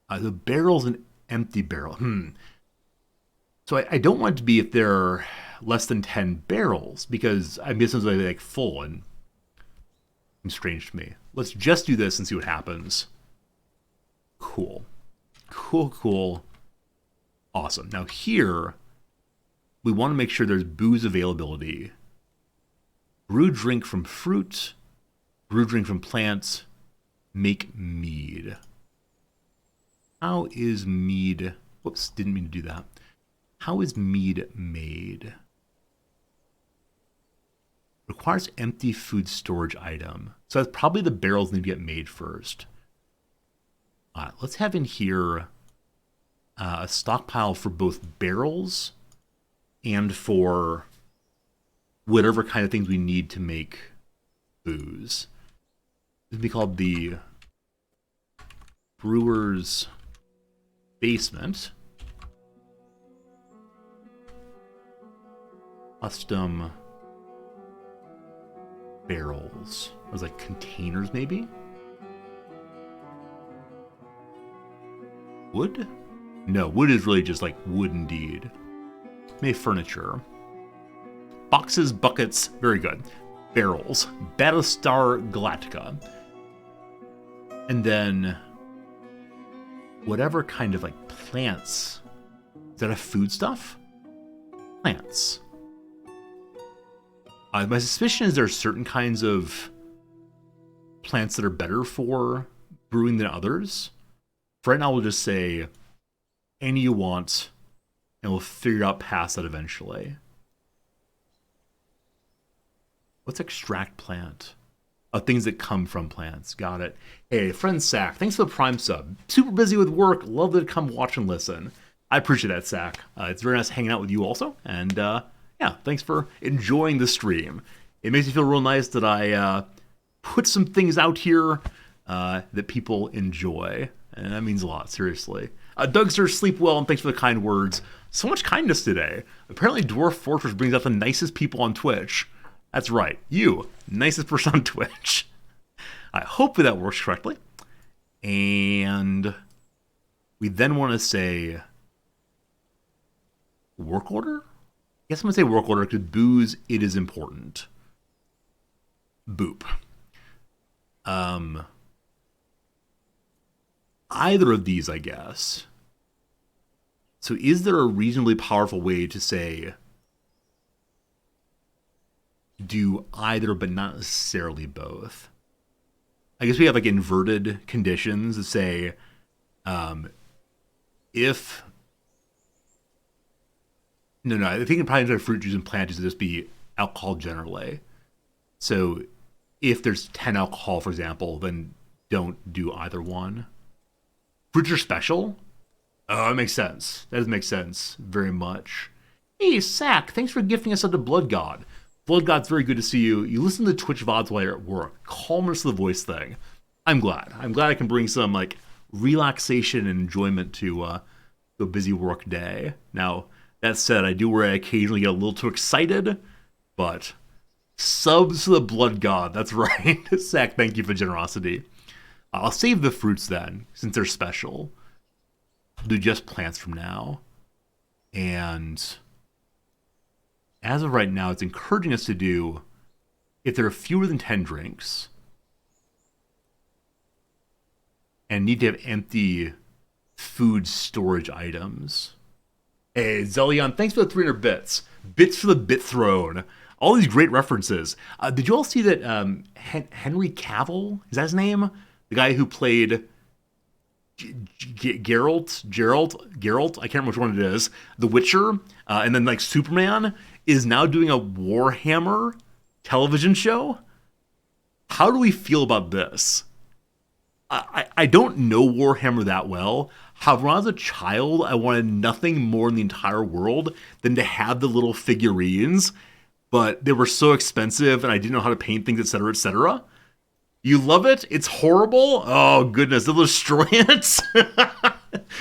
The barrel's an empty barrel. So I don't want it to be if there are less than 10 barrels, because I'm guessing it's like full and seems strange to me. Let's just do this and see what happens. Cool. Cool. Awesome. Now here, we want to make sure there's booze availability. Brew drink from fruit. Brew drink from plants. Make mead. How is mead... Whoops, didn't mean to do that. How is mead made? Requires empty food storage item. So that's probably the barrels need to get made first. Let's have in here a stockpile for both barrels and for whatever kind of things we need to make booze. This would be called the brewer's basement. Custom barrels. I was like containers, maybe? Wood? No, wood is really just like wood indeed. Maybe furniture. Boxes, buckets, very good. Barrels. Battlestar Galactica. And then whatever kind of like plants. Is that a foodstuff? Plants. My suspicion is there are certain kinds of plants that are better for brewing than others. For right now, we'll just say any you want, and we'll figure out past that eventually. What's extract plant? Oh, things that come from plants. Got it. Hey, friend Sack, thanks for the Prime sub. Super busy with work. Love to come watch and listen. I appreciate that, Sack. It's very nice hanging out with you also. And yeah, thanks for enjoying the stream. It makes me feel real nice that I put some things out here that people enjoy. And that means a lot, seriously. Dougster, sleep well, and thanks for the kind words. So much kindness today. Apparently Dwarf Fortress brings out the nicest people on Twitch. That's right, you, nicest person on Twitch. Hopefully that works correctly. And we then want to say work order? I guess I'm going to say work order because booze, it is important. Boop. Either of these, I guess. So is there a reasonably powerful way to say do either but not necessarily both? I guess we have like inverted conditions that say if... No, I think it probably fruit juice and plant juice would just be alcohol generally. So if there's 10 alcohol, for example, then don't do either one. Fruits are special? Oh, that makes sense. That does make sense very much. Hey, Sack, thanks for gifting us up to Blood God. Blood God's very good to see you. You listen to Twitch VODs while you're at work. Calmness of the voice thing. I'm glad. I'm glad I can bring some like relaxation and enjoyment to a busy work day. Now, that said, I do where I occasionally get a little too excited, but subs to the Blood God. That's right. Sack, thank you for generosity. I'll save the fruits then, since they're special. I'll do just plants from now. And as of right now, it's encouraging us to do, if there are fewer than 10 drinks, and need to have empty food storage items. Hey, Zelion, thanks for the 300 bits. Bits for the bit throne. All these great references. Did you all see that Henry Cavill, is that his name? The guy who played Geralt, I can't remember which one it is, The Witcher, and then like Superman, is now doing a Warhammer television show? How do we feel about this? I don't know Warhammer that well. However, when I was a child, I wanted nothing more in the entire world than to have the little figurines, but they were so expensive and I didn't know how to paint things, etc., etc. You love it? It's horrible? Oh, goodness, they'll destroy it?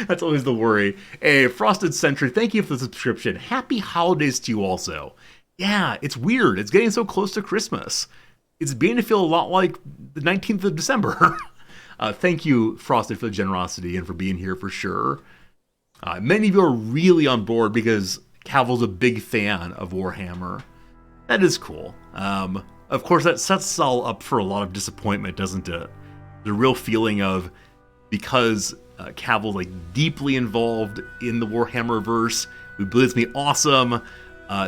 That's always the worry. Hey, Frosted Sentry, thank you for the subscription. Happy holidays to you also. Yeah, it's weird. It's getting so close to Christmas. It's beginning to feel a lot like the 19th of December. Thank you, Frosted, for the generosity and for being here for sure. Many of you are really on board because Caval's a big fan of Warhammer. That is cool. Of course, that sets us all up for a lot of disappointment, doesn't it? The real feeling of, because Caval's like deeply involved in the Warhammer verse, we believe it's gonna be awesome.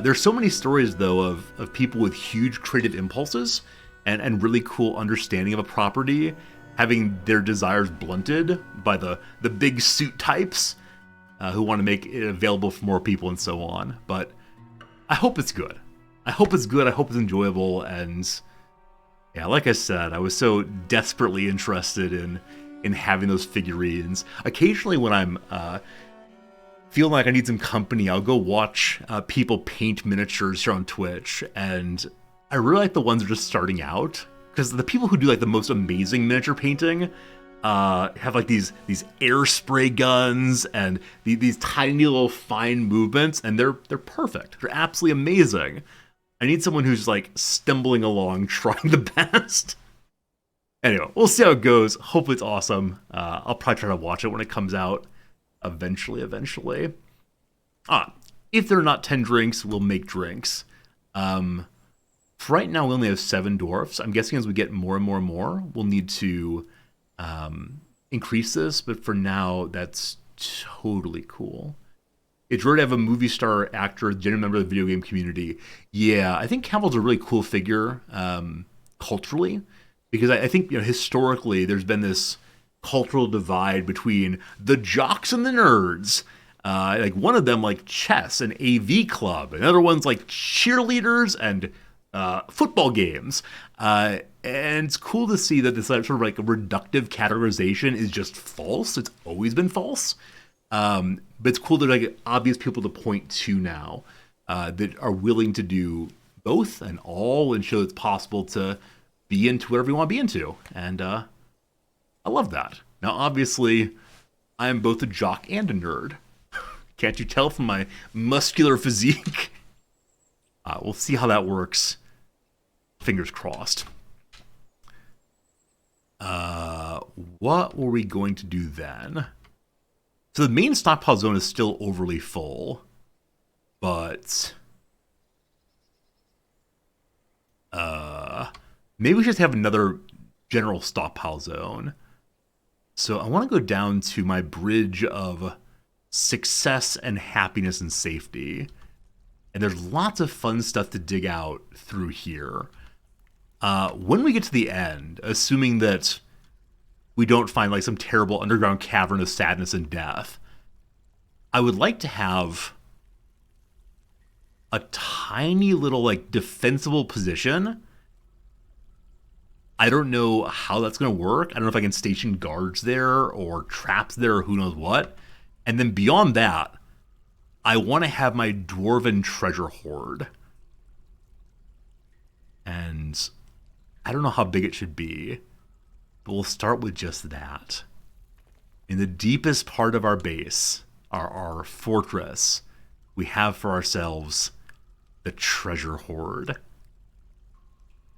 There's so many stories, though, of people with huge creative impulses and really cool understanding of a property having their desires blunted by the big suit types who want to make it available for more people and so on. But I hope it's good. I hope it's good. I hope it's enjoyable. And yeah, like I said, I was so desperately interested in having those figurines. Occasionally when I'm feeling like I need some company, I'll go watch people paint miniatures here on Twitch. And I really like the ones that are just starting out, because the people who do like the most amazing miniature painting have like these air spray guns and these tiny little fine movements, and they're perfect. They're absolutely amazing. I need someone who's like stumbling along, trying the best. Anyway, we'll see how it goes. Hopefully it's awesome. I'll probably try to watch it when it comes out eventually. If there are not 10 drinks, we'll make drinks. For right now, we only have 7 dwarfs. I'm guessing as we get more and more, we'll need to increase this, but for now, that's totally cool. It's rare to have a movie star actor, genuine member of the video game community. Yeah, I think Caval's a really cool figure culturally, because I think, you know, historically there's been this cultural divide between the jocks and the nerds. Like one of them like chess and AV club, another one's like cheerleaders and football games. And it's cool to see that this sort of like a reductive categorization is just false. It's always been false. But it's cool that like obvious people to point to now that are willing to do both and all and show it's possible to be into whatever you want to be into. And I love that. Now, obviously, I am both a jock and a nerd. Can't you tell from my muscular physique? We'll see how that works. Fingers crossed. What were we going to do then? So the main stockpile zone is still overly full, but maybe we should have another general stockpile zone. So I want to go down to my bridge of success and happiness and safety. And there's lots of fun stuff to dig out through here. When we get to the end, assuming that we don't find like some terrible underground cavern of sadness and death, I would like to have a tiny little like defensible position. I don't know how that's going to work. I don't know if I can station guards there or traps there or who knows what. And then beyond that, I want to have my dwarven treasure hoard. And I don't know how big it should be, but we'll start with just that. In the deepest part of our base, our fortress, we have for ourselves the treasure hoard.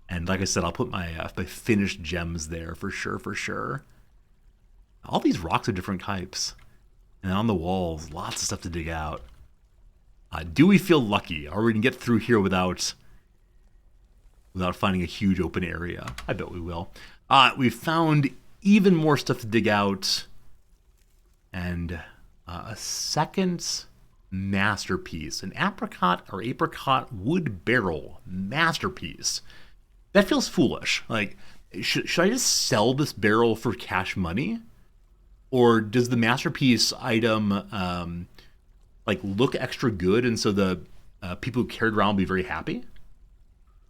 And like I said, I'll put my finished gems there for sure. All these rocks are different types. And on the walls, lots of stuff to dig out. Do we feel lucky? Are we going to get through here without finding a huge open area? I bet we will. We found even more stuff to dig out. And a second masterpiece. An apricot wood barrel masterpiece. That feels foolish. Like, should I just sell this barrel for cash money? Or does the masterpiece item like look extra good, and so the people who carried around will be very happy?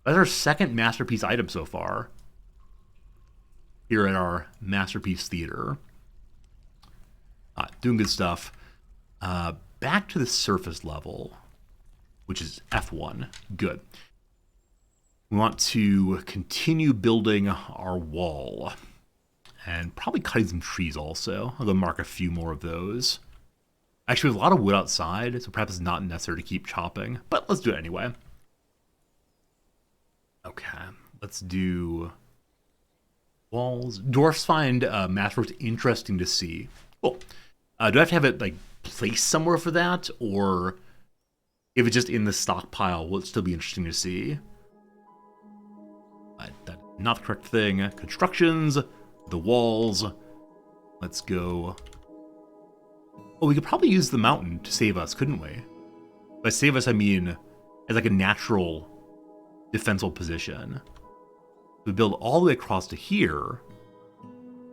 That's our second masterpiece item so far here at our masterpiece theater. Doing good stuff. Back to the surface level, which is F1. Good. We want to continue building our wall. And probably cutting some trees also. I'll go mark a few more of those. Actually, there's a lot of wood outside, so perhaps it's not necessary to keep chopping. But let's do it anyway. Okay, let's do walls. Dwarfs find mathworks interesting to see. Cool. Do I have to have it like placed somewhere for that, or if it's just in the stockpile, will it still be interesting to see? That's not the correct thing. Constructions, the walls. Let's go. Oh, we could probably use the mountain to save us, couldn't we? By save us, I mean as like a natural defensible position. We build all the way across to here.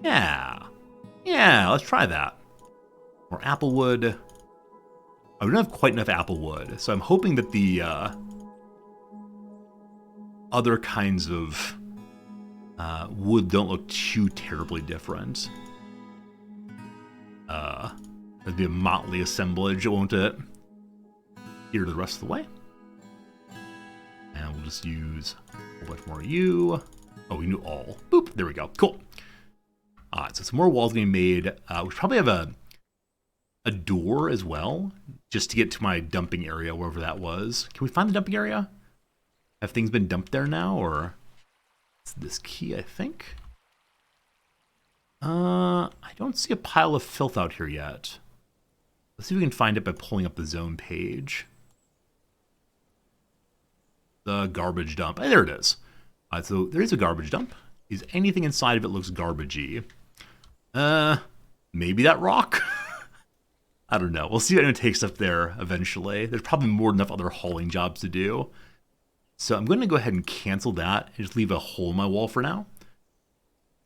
Yeah, let's try that. More applewood. I don't have quite enough applewood, so I'm hoping that the other kinds of wood don't look too terribly different. That'd be a motley assemblage, won't it? Here the rest of the way. And we'll just use a bunch more of you. Oh, we knew all. Boop, there we go. Cool. Alright, so some more walls getting made. We should probably have a door as well, just to get to my dumping area, wherever that was. Can we find the dumping area? Have things been dumped there now, or it's this key, I think? I don't see a pile of filth out here yet. Let's see if we can find it by pulling up the zone page. The garbage dump. There it is. So there is a garbage dump. Is anything inside of it looks garbagey? Maybe that rock? I don't know. We'll see what it takes up there eventually. There's probably more than enough other hauling jobs to do. So I'm going to go ahead and cancel that and just leave a hole in my wall for now.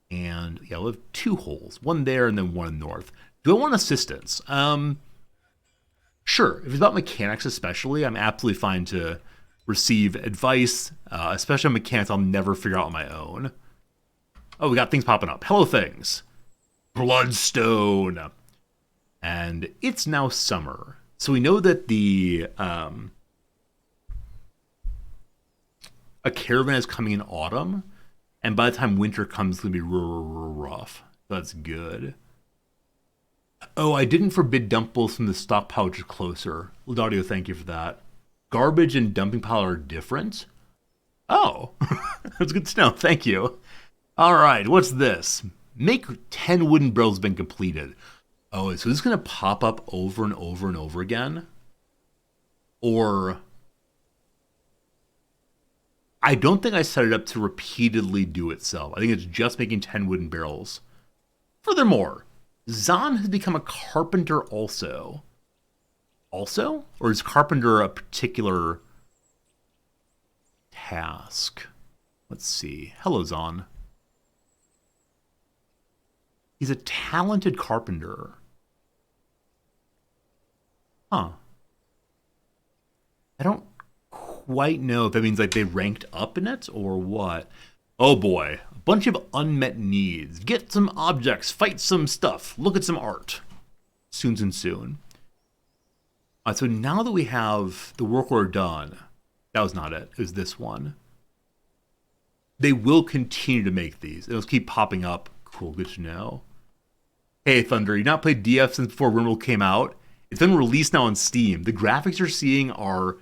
And yeah, we'll have 2 holes. One there and then one in the north. Do I want assistance? Sure. If it's about mechanics especially, I'm absolutely fine to receive advice, especially on mechanics I'll never figure out on my own. Oh, we got things popping up. Hello, things. Bloodstone. And it's now summer. So we know that the a caravan is coming in autumn, and by the time winter comes, it's going to be rough. That's good. Oh, I didn't forbid dumpables from the stockpile, which is closer. Laudadio, thank you for that. Garbage and dumping pile are different? Oh, that's good to know. Thank you. All right, what's this? Make 10 wooden barrels been completed. Oh, so this is going to pop up over and over and over again? Or I don't think I set it up to repeatedly do itself. I think it's just making 10 wooden barrels. Furthermore, Zahn has become a carpenter also. Also? Or is carpenter a particular task? Let's see. Hello, Zahn. He's a talented carpenter. Huh. I don't quite know if that means like they ranked up in it or what. Oh boy, a bunch of unmet needs. Get some objects, fight some stuff, look at some art. Soon and soon. So now that we have the work order done, that was not it, it was this one. They will continue to make these. It'll keep popping up. Cool, good to know. Hey Thunder, you not played DF since before RimWorld came out? It's been released now on Steam. The graphics you're seeing are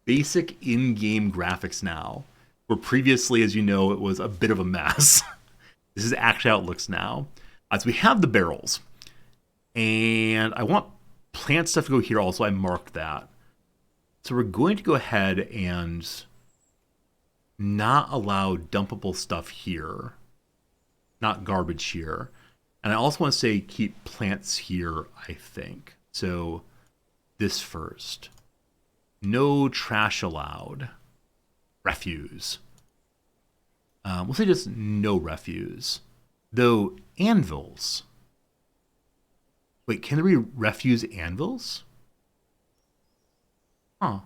basic in-game graphics now, where previously, as you know, it was a bit of a mess. This is actually how it looks now. So we have the barrels, and I want plant stuff to go here also. I marked that. So we're going to go ahead and not allow dumpable stuff here, not garbage here. And I also want to say keep plants here, I think. So this first. No trash allowed. Refuse. We'll say just no refuse. Though anvils. Wait, can there be refuse anvils? Huh.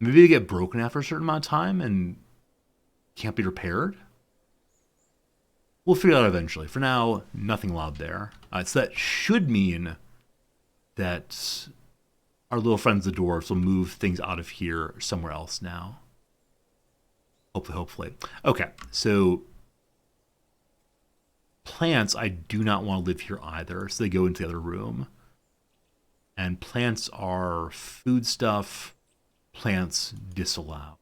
Maybe they get broken after a certain amount of time and can't be repaired? We'll figure it out eventually. For now, nothing allowed there. So that should mean that our little friends the dwarves will move things out of here somewhere else now. Hopefully. Okay, so Plants, I do not want to live here either, so they go into the other room. And plants are food stuff. Plants disallow.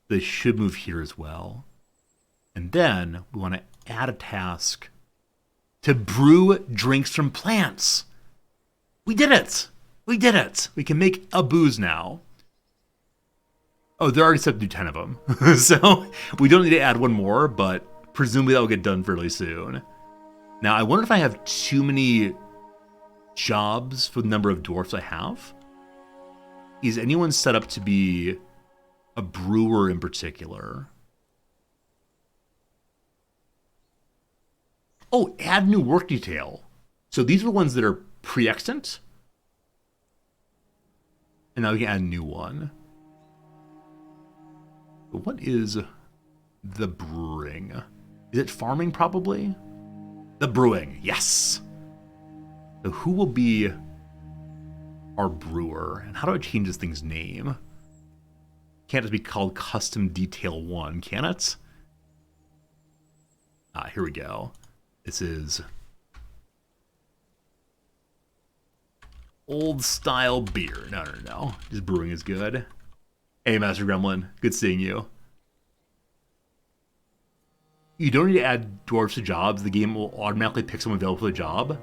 They should move here as well. And then we want to add a task to brew drinks from plants. We did it! We did it! We can make a booze now. Oh, they're already set to do 10 of them. So we don't need to add one more, but presumably that will get done fairly soon. Now, I wonder if I have too many jobs for the number of dwarfs I have. Is anyone set up to be a brewer in particular? Oh, add new work detail. So these are the ones that are pre-extant. And now we can add a new one. But what is the brewing? Is it farming, probably? The brewing, yes! So who will be our brewer? And how do I change this thing's name? Can't just be called Custom Detail 1, can it? Here we go. This is old style beer. No. Just brewing is good. Hey, Master Gremlin. Good seeing you. You don't need to add dwarves to jobs. The game will automatically pick someone available for the job.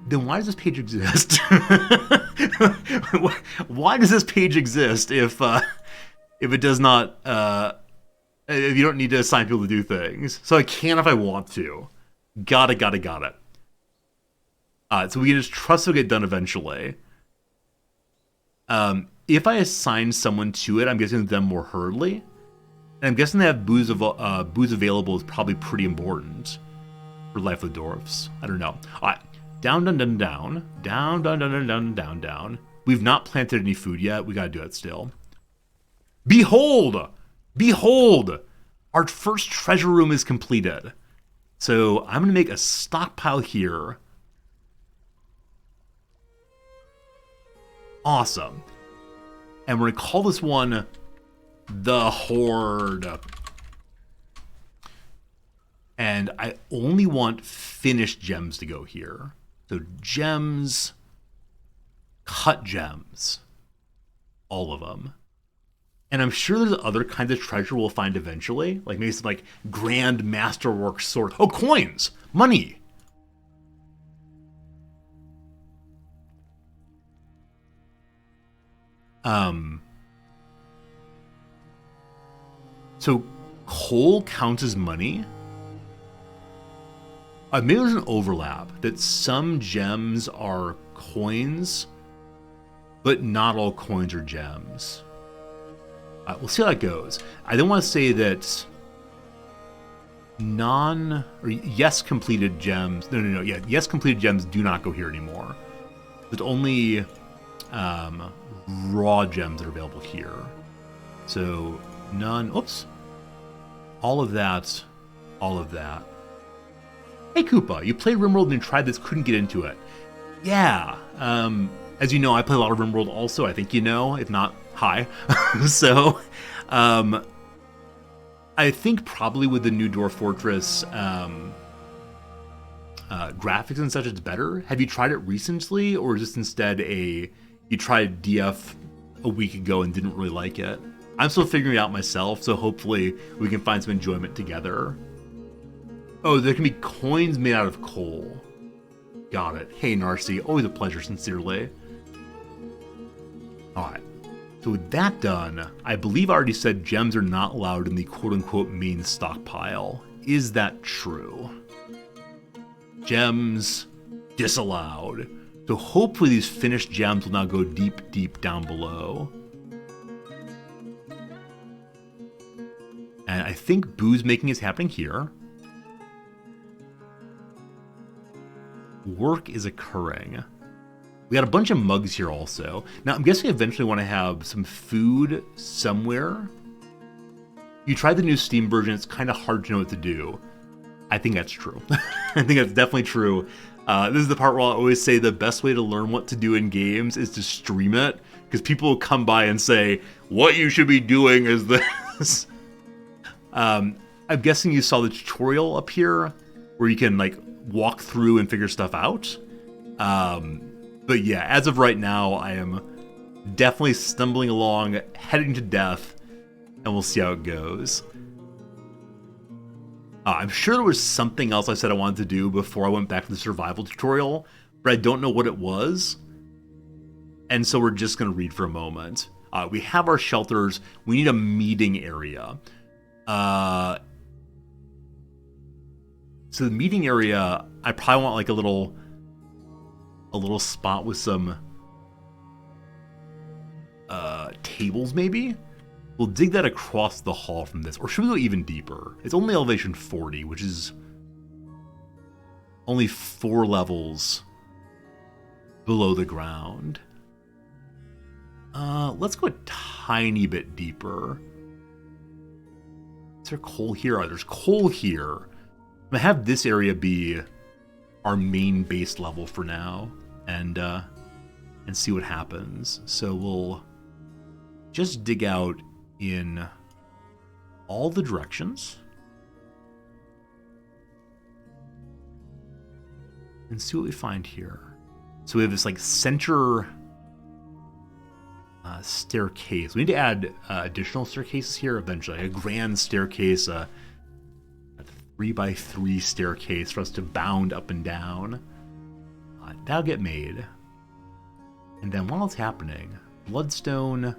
Then why does this page exist? Why does this page exist if it does not... if you don't need to assign people to do things? So I can if I want to. Got it. So we can just trust it'll get done eventually. If I assign someone to it, I'm guessing them more hurriedly. And I'm guessing they have booze available is probably pretty important for Life of the Dwarfs. I don't know. All right. Down. We've not planted any food yet. We gotta do it still. Behold! Our first treasure room is completed. So I'm gonna make a stockpile here. Awesome. And we're gonna call this one the Horde. And I only want finished gems to go here. So gems, cut gems, all of them. And I'm sure there's other kinds of treasure we'll find eventually, like maybe some like grand masterwork sword. Oh, coins, money. So coal counts as money. Maybe there's an overlap that some gems are coins, but not all coins are gems. We'll see how that goes. I don't want to say that yes completed gems. No. Yeah, yes completed gems do not go here anymore. There's only raw gems that are available here. So none. Oops. All of that. Hey Koopa, you played RimWorld and you tried this, couldn't get into it. Yeah, as you know, I play a lot of RimWorld also, I think you know, if not, hi. So, I think probably with the new Dwarf Fortress graphics and such, it's better. Have you tried it recently, or is this instead you tried DF a week ago and didn't really like it? I'm still figuring it out myself, so hopefully we can find some enjoyment together. Oh, there can be coins made out of coal. Got it. Hey, Narcy. Always a pleasure, sincerely. Alright. So with that done, I believe I already said gems are not allowed in the quote-unquote main stockpile. Is that true? Gems disallowed. So hopefully these finished gems will now go deep, deep down below. And I think booze making is happening here. Work is occurring. We got a bunch of mugs here also. Now, I'm guessing I eventually want to have some food somewhere. You tried the new Steam version, it's kind of hard to know what to do. I think that's true. I think that's definitely true. This is the part where I always say the best way to learn what to do in games is to stream it, because people will come by and say, what you should be doing is this. I'm guessing you saw the tutorial up here where you can like walk through and figure stuff out. But yeah, as of right now, I am definitely stumbling along, heading to death, and we'll see how it goes. I'm sure there was something else I said I wanted to do before I went back to the survival tutorial, but I don't know what it was. And so we're just going to read for a moment. We have our shelters. We need a meeting area. So the meeting area, I probably want like a little spot with some tables maybe. We'll dig that across the hall from this, or should we go even deeper? It's only elevation 40, which is only 4 levels below the ground. Let's go a tiny bit deeper. Is there coal here? Oh, there's coal here. I'm gonna have this area be our main base level for now, and see what happens. So we'll just dig out in all the directions and see what we find here. So we have this like center staircase. We need to add additional staircases here eventually. A grand staircase, a 3x3 staircase for us to bound up and down. That'll get made. And then while it's happening, bloodstone,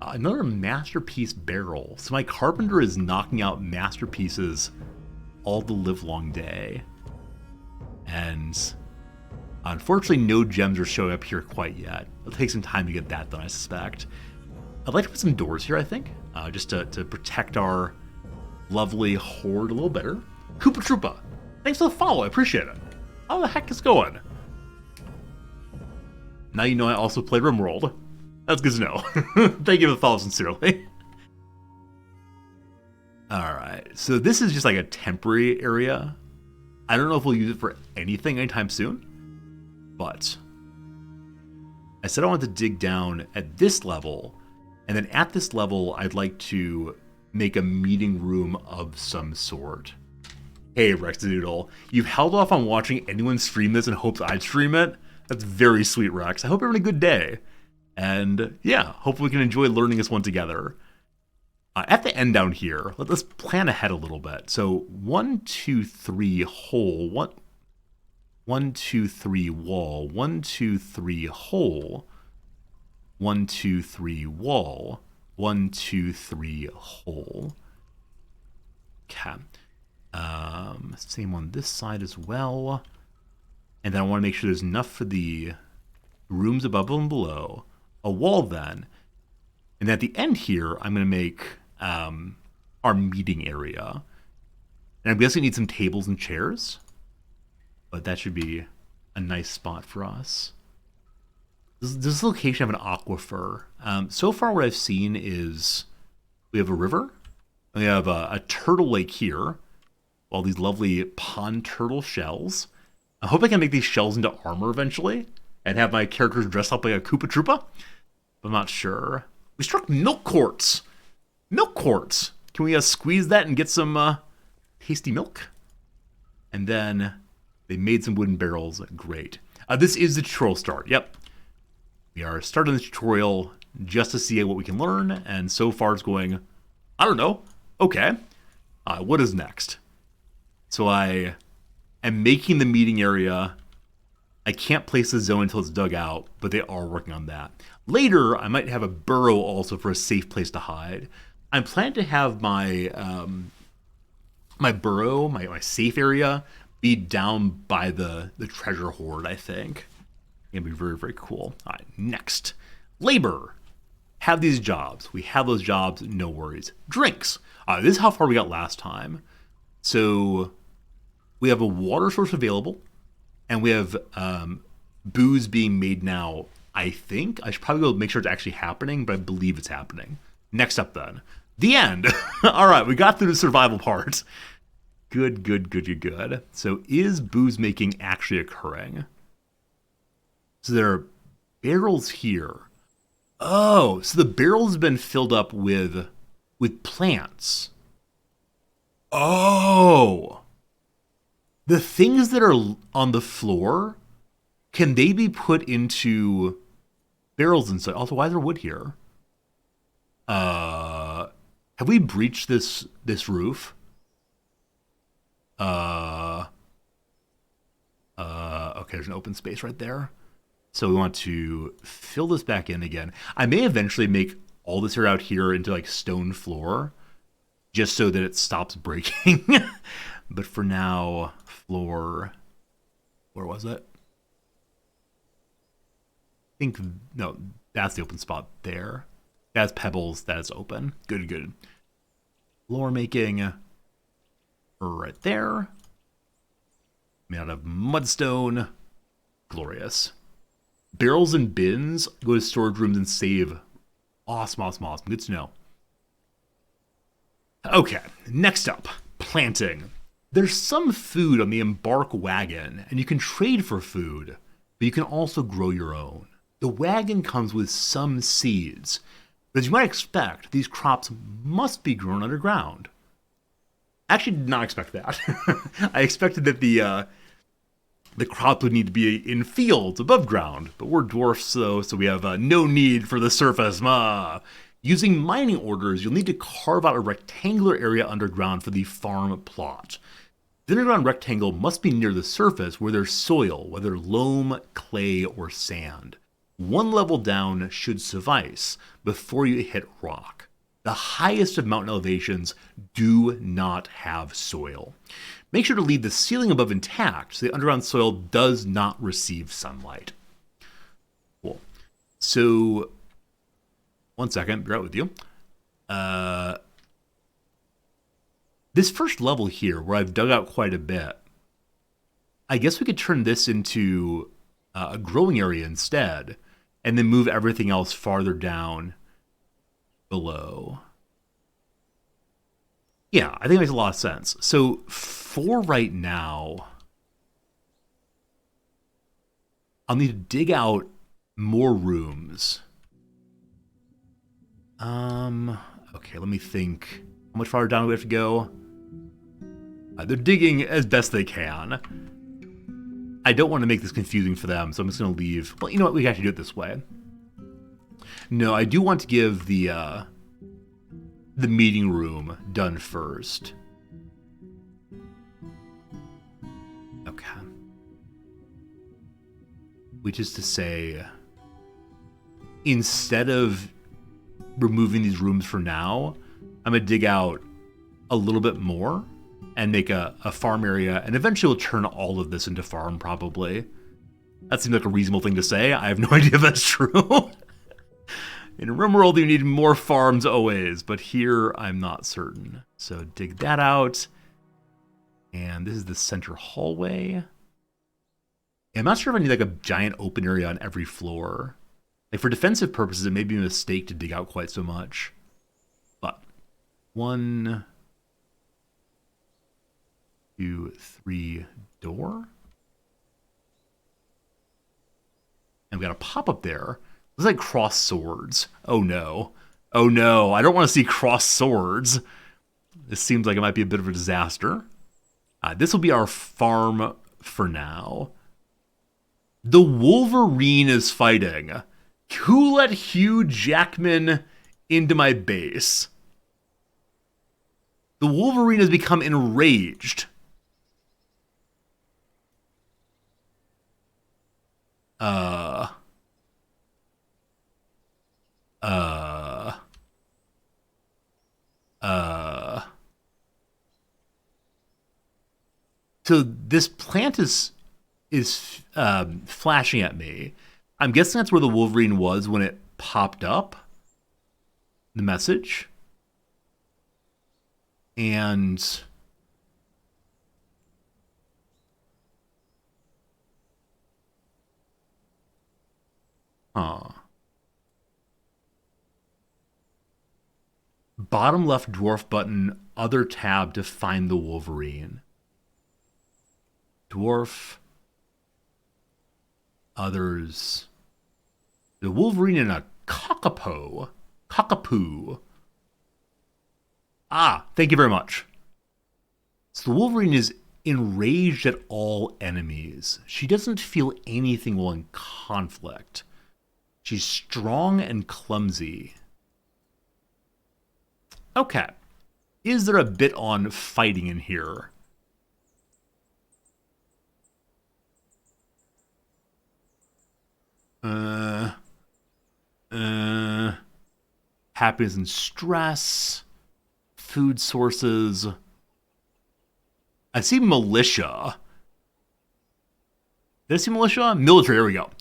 another masterpiece barrel. So my carpenter is knocking out masterpieces all the livelong day. And unfortunately, no gems are showing up here quite yet. It'll take some time to get that done, I suspect. I'd like to put some doors here, I think, just to protect our lovely horde a little better. Koopa Troopa, thanks for the follow, I appreciate it. How the heck is it going? Now you know I also play RimWorld. That's good to know. Thank you for the follow sincerely. Alright, so this is just like a temporary area. I don't know if we'll use it for anything anytime soon, but I said I wanted to dig down at this level, and then at this level I'd like to make a meeting room of some sort. Hey Rexadoodle, you've held off on watching anyone stream this in hopes I'd stream it? That's very sweet, Rex. I hope you're having a good day. And yeah, hopefully we can enjoy learning this one together. At the end down here, let's plan ahead a little bit. So 1, 2, 3 hole, 1, 2, 3 wall, 1, 2, 3 hole, 1, 2, 3 wall, 1, 2, 3 hole. Okay. Same on this side as well. And then I want to make sure there's enough for the rooms above and below. A wall then. And at the end here, I'm going to make our meeting area. And I'm guessing we need some tables and chairs. But that should be a nice spot for us. This location of an aquifer. So far what I've seen is we have a river. We have a turtle lake here. All these lovely pond turtle shells. I hope I can make these shells into armor eventually. And have my characters dressed up like a Koopa Troopa. But I'm not sure. We struck milk quartz. Milk quartz. Can we squeeze that and get some tasty milk? And then they made some wooden barrels. Great. This is the tutorial start. Yep. We are starting the tutorial just to see what we can learn. And so far it's going, I don't know. Okay. What is next? So I am making the meeting area. I can't place the zone until it's dug out, but they are working on that. Later, I might have a burrow also for a safe place to hide. I'm planning to have my my burrow, my safe area, be down by the treasure hoard, I think. It's gonna be very, very cool. All right, next. Labor. Have these jobs. We have those jobs, no worries. Drinks. This is how far we got last time. So we have a water source available, and we have booze being made now, I think. I should probably go make sure it's actually happening, but I believe it's happening. Next up then. The end. All right, we got through the survival part. Good, good, good, good, good. So is booze making actually occurring? So there are barrels here. Oh, so the barrels have been filled up with with plants. Oh! The things that are on the floor, can they be put into barrels and stuff? Also, why is there wood here? Have we breached this roof? Okay, there's an open space right there. So we want to fill this back in again. I may eventually make all this area out here into like stone floor, just so that it stops breaking. But for now, floor, where was it? I think, no, that's the open spot there. That's pebbles, that's open. Good, good. Floor making right there. Made out of mudstone. Glorious. Barrels and bins go to storage rooms and save. Awesome, awesome, awesome. Good to know. Okay, next up, planting. There's some food on the Embark wagon, and you can trade for food, but you can also grow your own. The wagon comes with some seeds, but as you might expect, these crops must be grown underground. I actually did not expect that. I expected that the crop would need to be in fields above ground, but we're dwarfs, so we have no need for the surface. Using mining orders, you'll need to carve out a rectangular area underground for the farm plot. The underground rectangle must be near the surface where there's soil, whether loam, clay, or sand. One level down should suffice before you hit rock. The highest of mountain elevations do not have soil. Make sure to leave the ceiling above intact so the underground soil does not receive sunlight. Cool. So, one second, be right with you. This first level here, where I've dug out quite a bit, I guess we could turn this into a growing area instead, and then move everything else farther down below. Yeah, I think it makes a lot of sense. So for right now, I'll need to dig out more rooms. Okay, let me think. How much farther down do we have to go? They're digging as best they can. I don't want to make this confusing for them, so I'm just going to leave. Well, you know what? We can actually do it this way. No, I do want to give the meeting room done first. Okay. Which is to say, instead of removing these rooms for now, I'm going to dig out a little bit more and make a farm area, and eventually we'll turn all of this into farm, probably. That seems like a reasonable thing to say. I have no idea if that's true. In RimWorld, you need more farms always, but here I'm not certain. So dig that out. And this is the center hallway. I'm not sure if I need like a giant open area on every floor. Like for defensive purposes, it may be a mistake to dig out quite so much. But 1, 2, 3 door. And we got a pop-up there. Looks like cross swords. Oh no. Oh no, I don't want to see cross swords. This seems like it might be a bit of a disaster. This will be our farm for now. The Wolverine is fighting. Who let Hugh Jackman into my base? The Wolverine has become enraged. So this plant is flashing at me. I'm guessing that's where the Wolverine was when it popped up. The message. And bottom left dwarf button, other tab to find the Wolverine. Dwarf. Others. The Wolverine and a cockapoo. Ah, thank you very much. So the Wolverine is enraged at all enemies. She doesn't feel anything while in conflict. She's strong and clumsy. Okay. Is there a bit on fighting in here? Happiness and stress, food sources. I see militia. Did I see militia? Military, there we go.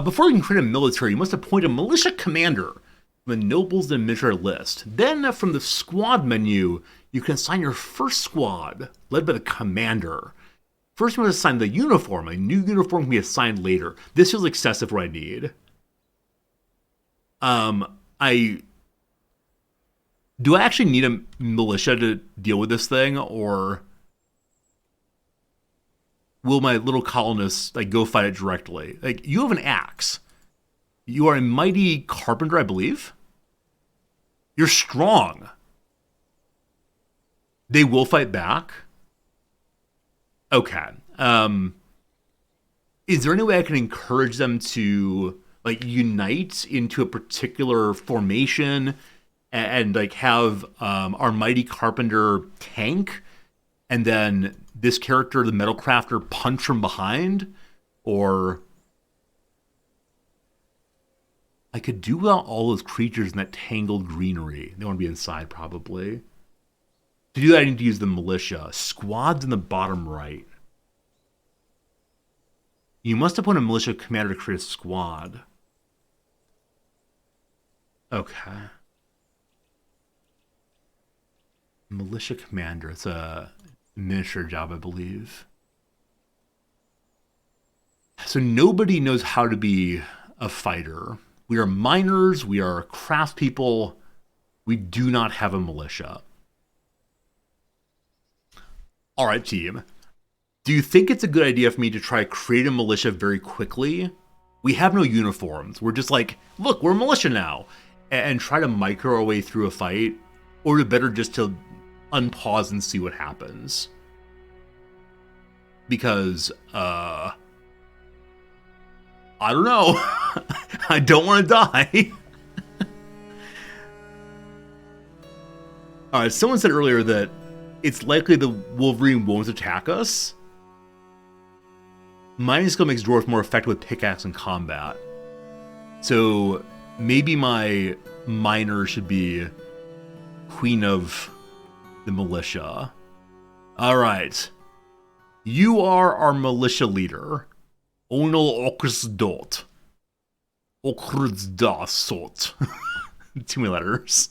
Before you can create a military, you must appoint a militia commander from the nobles and administrator list. Then, from the squad menu, you can assign your first squad, led by the commander. First, you must assign the uniform. A new uniform can be assigned later. This feels excessive for what I need. Do I actually need a militia to deal with this thing, or will my little colonists like go fight it directly? Like, you have an axe. You are a mighty carpenter, I believe. You're strong. They will fight back. Okay. Is there any way I can encourage them to like unite into a particular formation and like have our mighty carpenter tank, and then this character, the metal crafter, punch from behind? Or I could do without all those creatures in that tangled greenery. They want to be inside, probably. To do that, I need to use the militia. Squads in the bottom right. You must appoint a militia commander to create a squad. Okay. Militia commander. It's a administrator job, I believe. So nobody knows how to be a fighter. We are miners. We are craftspeople. We do not have a militia. All right, team. Do you think it's a good idea for me to try create a militia very quickly? We have no uniforms. We're just like, look, we're a militia now. And try to micro our way through a fight? Or is it better just to unpause and see what happens? Because, I don't know. I don't want to die. Alright, someone said earlier that it's likely the Wolverine won't attack us. Mining skill makes Dwarf more effective with pickaxe in combat. So maybe my miner should be queen of the militia. Alright. You are our militia leader. Onol Okrsdot. Okrsdasot. Too many letters.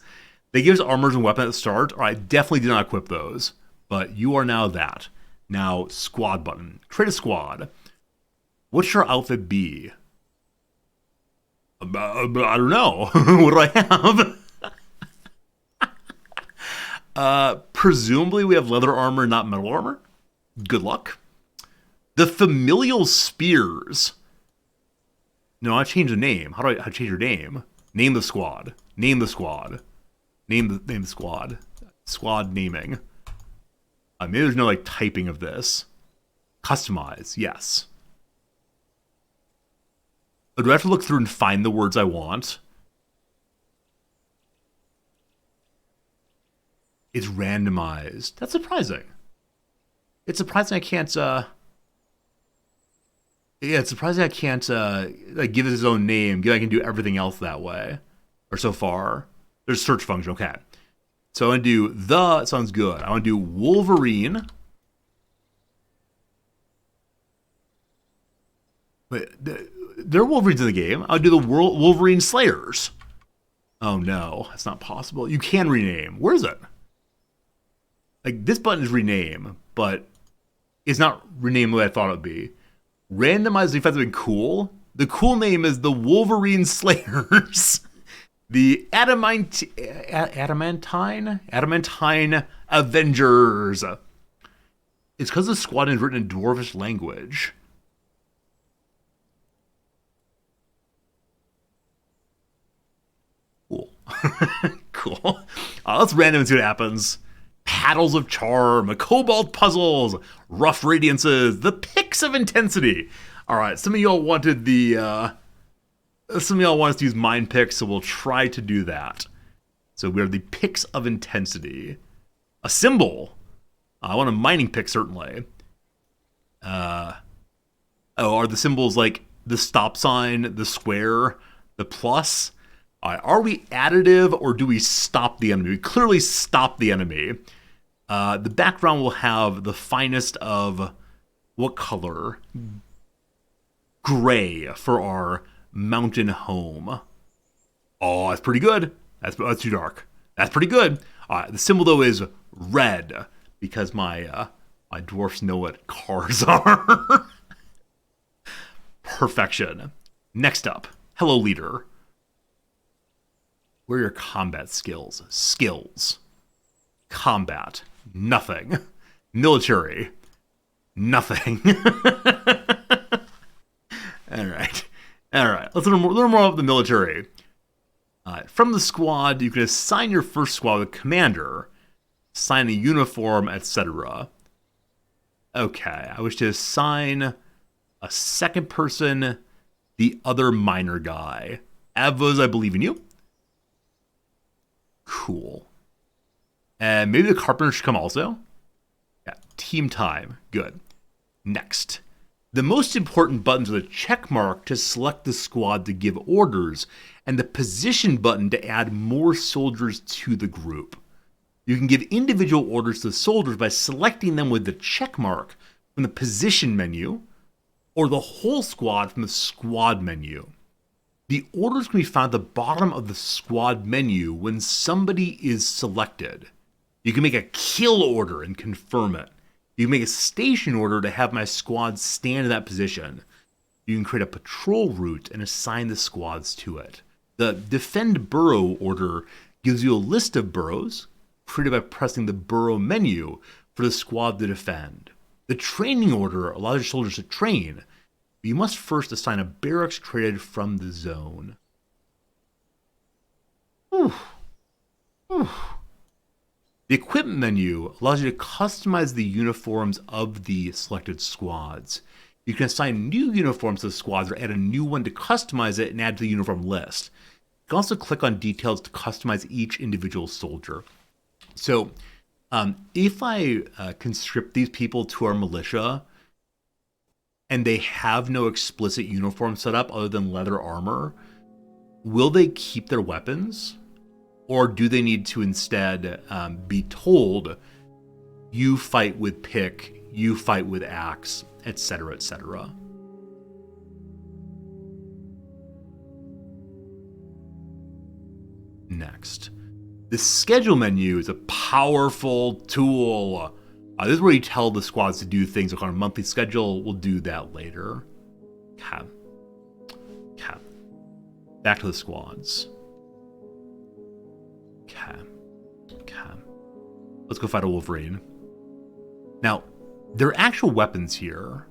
They give us armors and weapons at the start. Alright, definitely did not equip those. But you are now that. Now, squad button. Create a squad. What should our outfit be? I don't know. What do I have? Presumably we have leather armor, not metal armor. Good luck. The familial spears. No, I changed the name. How do I change your name? Name the squad. Name the squad. Name the squad. Squad naming. Maybe there's no like typing of this. Customize. Yes. Oh, do I have to look through and find the words I want? It's randomized. That's surprising. It's surprising I can't, yeah, it's surprising I can't, like, give it his own name. I can do everything else that way. Or so far. There's a search function, okay. So I want to do the, sounds good. I want to do Wolverine. Wait, there are Wolverines in the game. I'll do the Wolverine Slayers. Oh no, that's not possible. You can rename. Where is it? Like, this button is rename, but it's not rename the way I thought it would be. Randomize the effect would be cool. The cool name is the Wolverine Slayers. The Adamantine Avengers. It's because the squad is written in Dwarvish language. Cool. Cool. Let's random and see what happens. Paddles of Charm, Cobalt Puzzles, Rough Radiances, the Picks of Intensity. All right, some of y'all wanted some of y'all want us to use Mind Picks, so we'll try to do that. So we have the Picks of Intensity. A symbol. I want a mining pick, certainly. Are the symbols like the stop sign, the square, the plus? Are we additive or do we stop the enemy? We clearly stop the enemy. The background will have the finest of what color? Gray for our mountain home. Oh, that's pretty good. That's too dark. That's pretty good. The symbol though is red because my dwarfs know what cars are. Perfection. Next up, hello leader. What are your combat skills? Skills. Combat. Nothing. Military. Nothing. All right. Let's learn more about the military. From the squad, you can assign your first squad with a commander, assign a uniform, etc. Okay, I wish to assign a second person, the other miner guy. Avos, I believe in you. Cool. And maybe the carpenter should come also. Yeah, team time. Good. Next. The most important buttons are the check mark to select the squad to give orders, and the position button to add more soldiers to the group. You can give individual orders to the soldiers by selecting them with the check mark from the position menu, or the whole squad from the squad menu. The orders can be found at the bottom of the squad menu when somebody is selected. You can make a kill order and confirm it. You can make a station order to have my squad stand in that position. You can create a patrol route and assign the squads to it. The defend burrow order gives you a list of burrows created by pressing the burrow menu for the squad to defend. The training order allows your soldiers to train, but you must first assign a barracks created from the zone. Whew. The equipment menu allows you to customize the uniforms of the selected squads. You can assign new uniforms to the squads or add a new one to customize it and add to the uniform list. You can also click on details to customize each individual soldier. So if I conscript these people to our militia and they have no explicit uniform set up other than leather armor, will they keep their weapons? Or do they need to instead be told, you fight with pick, you fight with axe, etc., etc.? Next. The schedule menu is a powerful tool. This is where you tell the squads to do things like on a monthly schedule. We'll do that later. Okay. Back to the squads. Okay. Let's go fight a Wolverine. Now, there are actual weapons here.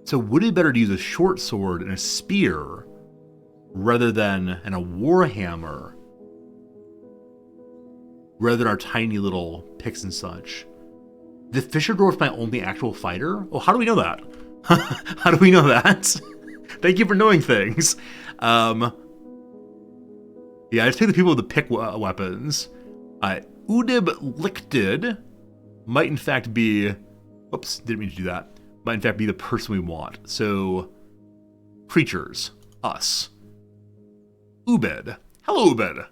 So would it be better to use a short sword and a spear rather than a warhammer, rather than our tiny little picks and such? The Fisher Dwarf is my only actual fighter? Oh, how do we know that? How do we know that? Thank you for knowing things. Yeah, I just take the people with the pick weapons. Udib Lichtid might in fact be... Oops, didn't mean to do that. Might in fact be the person we want. So, creatures. Us. Ubed. Hello, Ubed.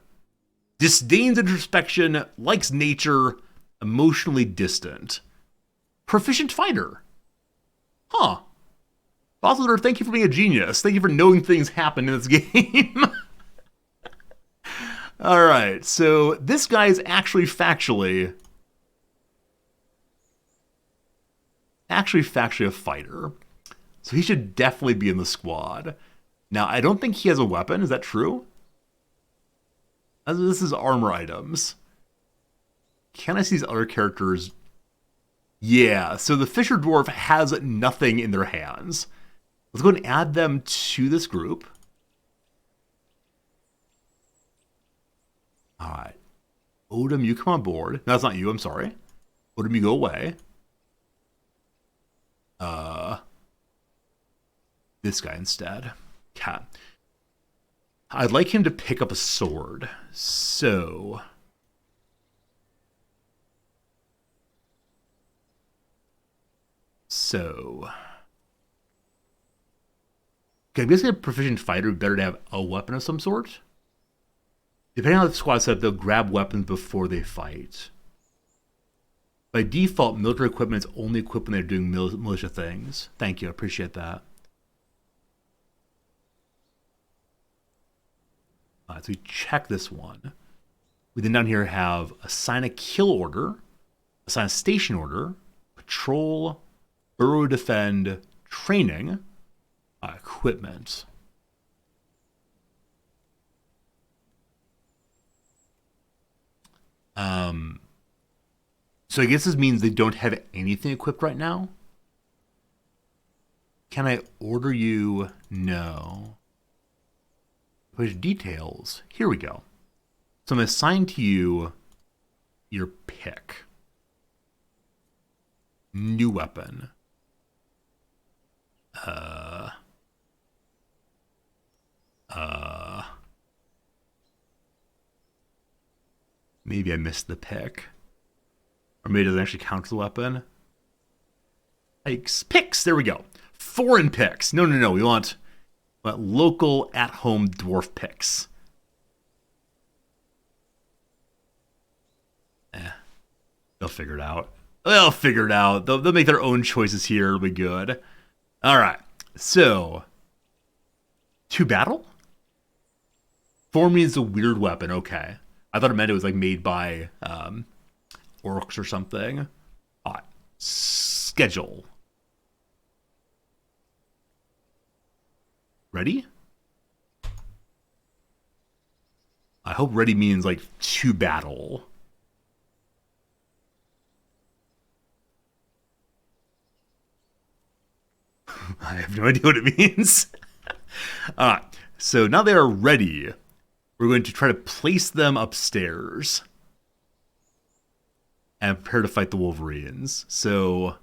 Disdains introspection, likes nature, emotionally distant. Proficient fighter. Huh. Bossler, thank you for being a genius. Thank you for knowing things happen in this game. Alright, so this guy is actually factually a fighter. So he should definitely be in the squad. Now, I don't think he has a weapon. Is that true? This is armor items. Can I see these other characters? Yeah, so the Fisher Dwarf has nothing in their hands. Let's go and add them to this group. All right. Odom, you come on board. No, that's not you. I'm sorry. Odom, you go away. This guy instead. Cat. I'd like him to pick up a sword. So... Okay, I'm guessing a proficient fighter would be better to have a weapon of some sort. Depending on how the squad set up, they'll grab weapons before they fight. By default, military equipment is only equipped when they're doing militia things. Thank you, I appreciate that. So we check this one. We then down here have assign a kill order, assign a station order, patrol, burrow defend, training, equipment. So I guess this means they don't have anything equipped right now. Can I order you? No. Push details. Here we go. So I'm going to assign to you your pick. New weapon. Maybe I missed the pick. Or maybe it doesn't actually count as a weapon. Picks, there we go. Foreign picks. No. We want local at-home dwarf picks. They'll figure it out. They'll make their own choices here. It'll be good. All right. So, to battle? Form means a weird weapon. Okay. I thought it meant it was like made by orcs or something. All right. Schedule. Ready? I hope ready means like to battle. I have no idea what it means. All right. So now they are ready. We're going to try to place them upstairs and prepare to fight the Wolverines. So,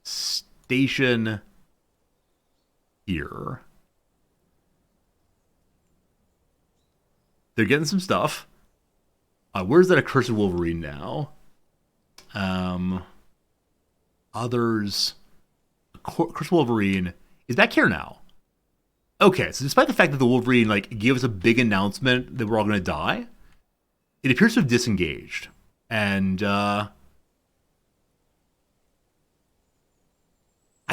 station here. They're getting some stuff. Where's that accursed Wolverine now? Others. Accursed Wolverine is back here now. Okay, so despite the fact that the Wolverine gave us a big announcement that we're all going to die, it appears to have disengaged. And I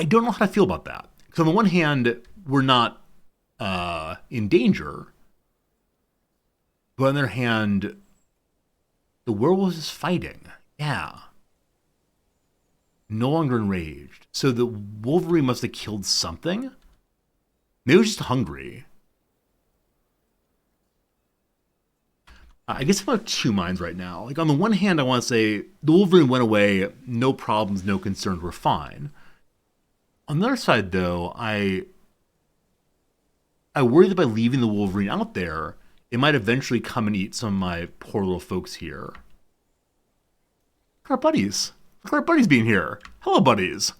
don't know how to feel about that. Because on the one hand, we're not in danger. But on the other hand, the werewolf is fighting. Yeah. No longer enraged. So the Wolverine must have killed something? Maybe it was just hungry. I guess I'm of two minds right now. On the one hand, I want to say the Wolverine went away, no problems, no concerns, we're fine. On the other side, though, I worry that by leaving the Wolverine out there, it might eventually come and eat some of my poor little folks here. Look at our buddies. Look at our buddies being here. Hello, buddies.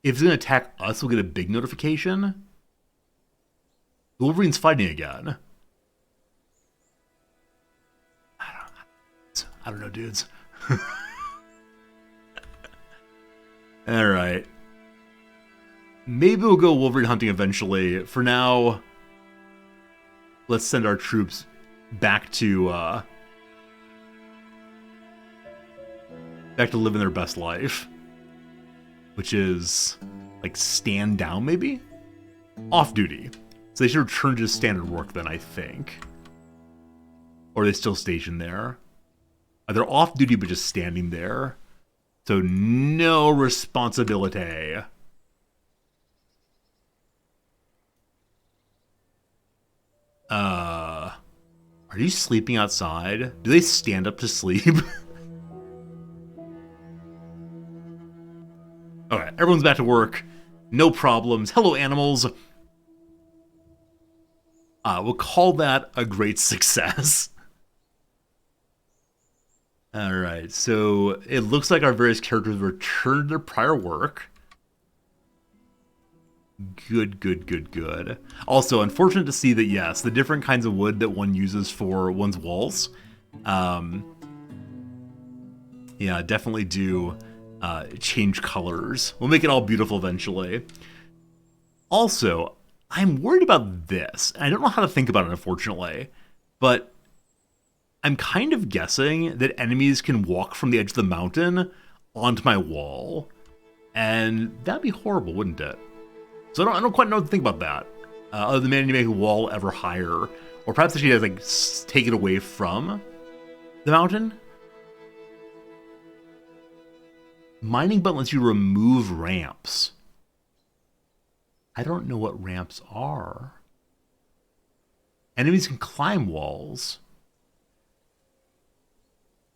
If it's going to attack us, we'll get a big notification. The Wolverine's fighting again. I don't know, dudes. All right. Maybe we'll go Wolverine hunting eventually. For now, let's send our troops back to living their best life, which is stand down, maybe off duty. So they should return to standard work then, I think. Or are they still stationed there? They're off duty but just standing there. So no responsibility. Are you sleeping outside? Do they stand up to sleep? Okay, everyone's back to work. No problems. Hello, animals. We'll call that a great success. Alright, so it looks like our various characters returned to their prior work. Good, good, good, good. Also, unfortunate to see that, yes, the different kinds of wood that one uses for one's walls, yeah, definitely do change colors. We'll make it all beautiful eventually. Also, I'm worried about this. I don't know how to think about it, unfortunately, but I'm kind of guessing that enemies can walk from the edge of the mountain onto my wall, and that'd be horrible, wouldn't it? So I don't quite know what to think about that. Other than maybe make the wall ever higher, or perhaps actually like take it away from the mountain. Mining button lets you remove ramps. I don't know what ramps are. Enemies can climb walls.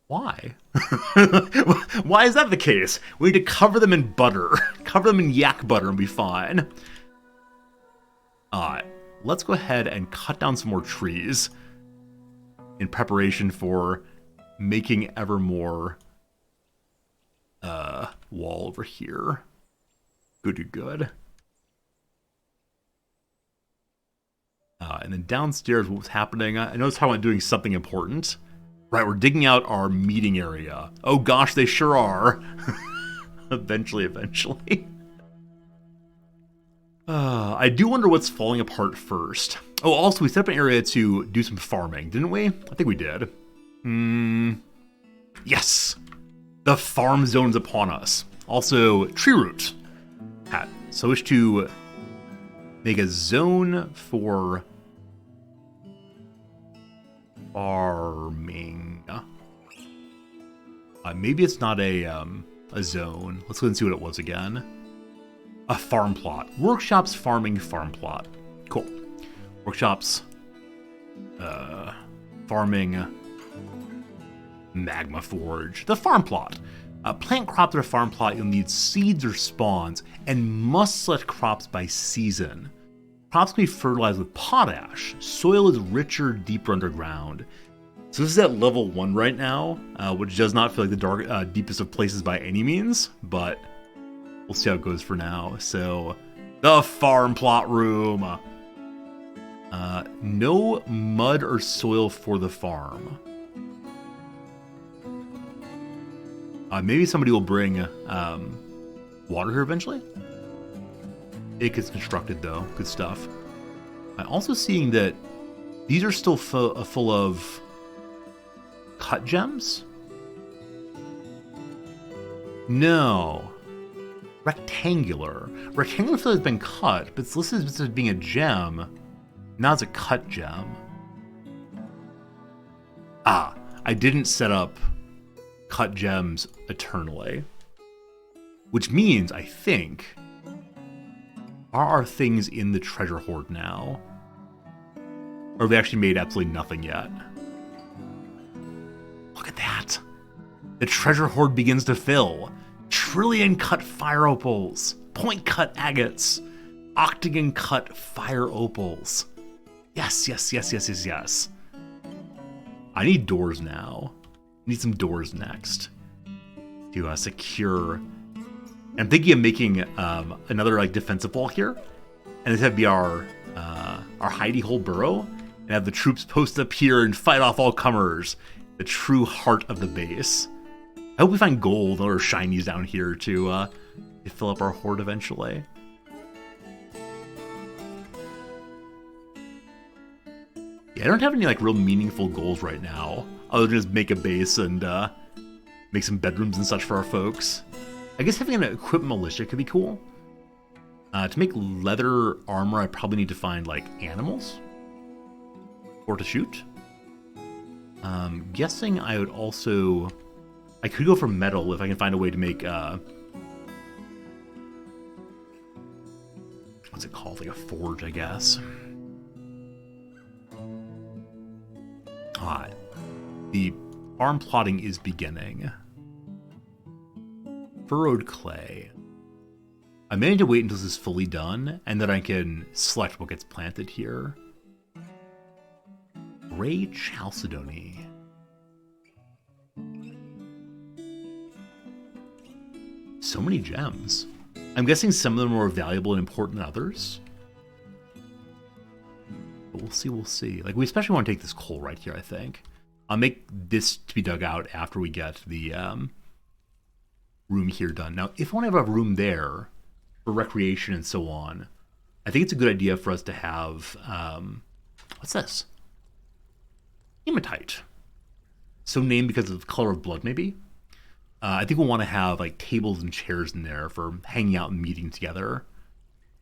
Why? Why is that the case? We need to cover them in butter. Cover them in yak butter and be fine. Let's go ahead and cut down some more trees in preparation for making ever more wall over here. Good, good. And then downstairs, what was happening? I noticed how I'm doing something important. Right, we're digging out our meeting area. Oh gosh, they sure are. Eventually. I do wonder what's falling apart first. Oh, also, we set up an area to do some farming, didn't we? I think we did. Yes! The farm zone's upon us. Also, tree root. So I wish to make a zone for farming. Maybe it's not a zone. Let's go and see what it was again. A farm plot. Workshops, farming, farm plot. Cool. Workshops, farming, magma forge. The farm plot. Plant crops at a farm plot, you'll need seeds or spawns, and must select crops by season. Crops can be fertilized with potash. Soil is richer, deeper underground. So this is at level 1 right now, which does not feel like the deepest of places by any means, but we'll see how it goes for now. So, the farm plot room. No mud or soil for the farm. Maybe somebody will bring water here eventually. It gets constructed though. Good stuff. I'm also seeing that these are still full of cut gems? No. Rectangular. Rectangular fill has been cut, but it's listed as being a gem. Now it's a cut gem. I didn't set up cut gems eternally. Which means, I think, are our things in the treasure hoard now? Or have they actually made absolutely nothing yet? Look at that. The treasure hoard begins to fill. Trillion cut fire opals. Point cut agates. Octagon cut fire opals. Yes. I need doors now. I need some doors next. To secure. And I'm thinking of making another like defensive wall here. And this would be our hidey hole burrow. And have the troops post up here and fight off all comers. The true heart of the base. I hope we find gold or shinies down here to fill up our hoard eventually. Yeah, I don't have any like real meaningful goals right now, other than just make a base and make some bedrooms and such for our folks. I guess having an equipped militia could be cool. To make leather armor, I probably need to find like animals or to shoot. Guessing I would also... I could go for metal if I can find a way to make, what's it called? Like a forge, I guess. The farm plotting is beginning. Furrowed clay. I may need to wait until this is fully done, and then I can select what gets planted here. Gray Chalcedony. So many gems. I'm guessing some of them are more valuable and important than others. But we'll see, we'll see. Like, we especially want to take this coal right here, I think. I'll make this to be dug out after we get the room here done. Now, if I want to have a room there for recreation and so on, I think it's a good idea for us to have, what's this? Hematite. So named because of the color of blood, maybe? I think we'll want to have like tables and chairs in there for hanging out and meeting together.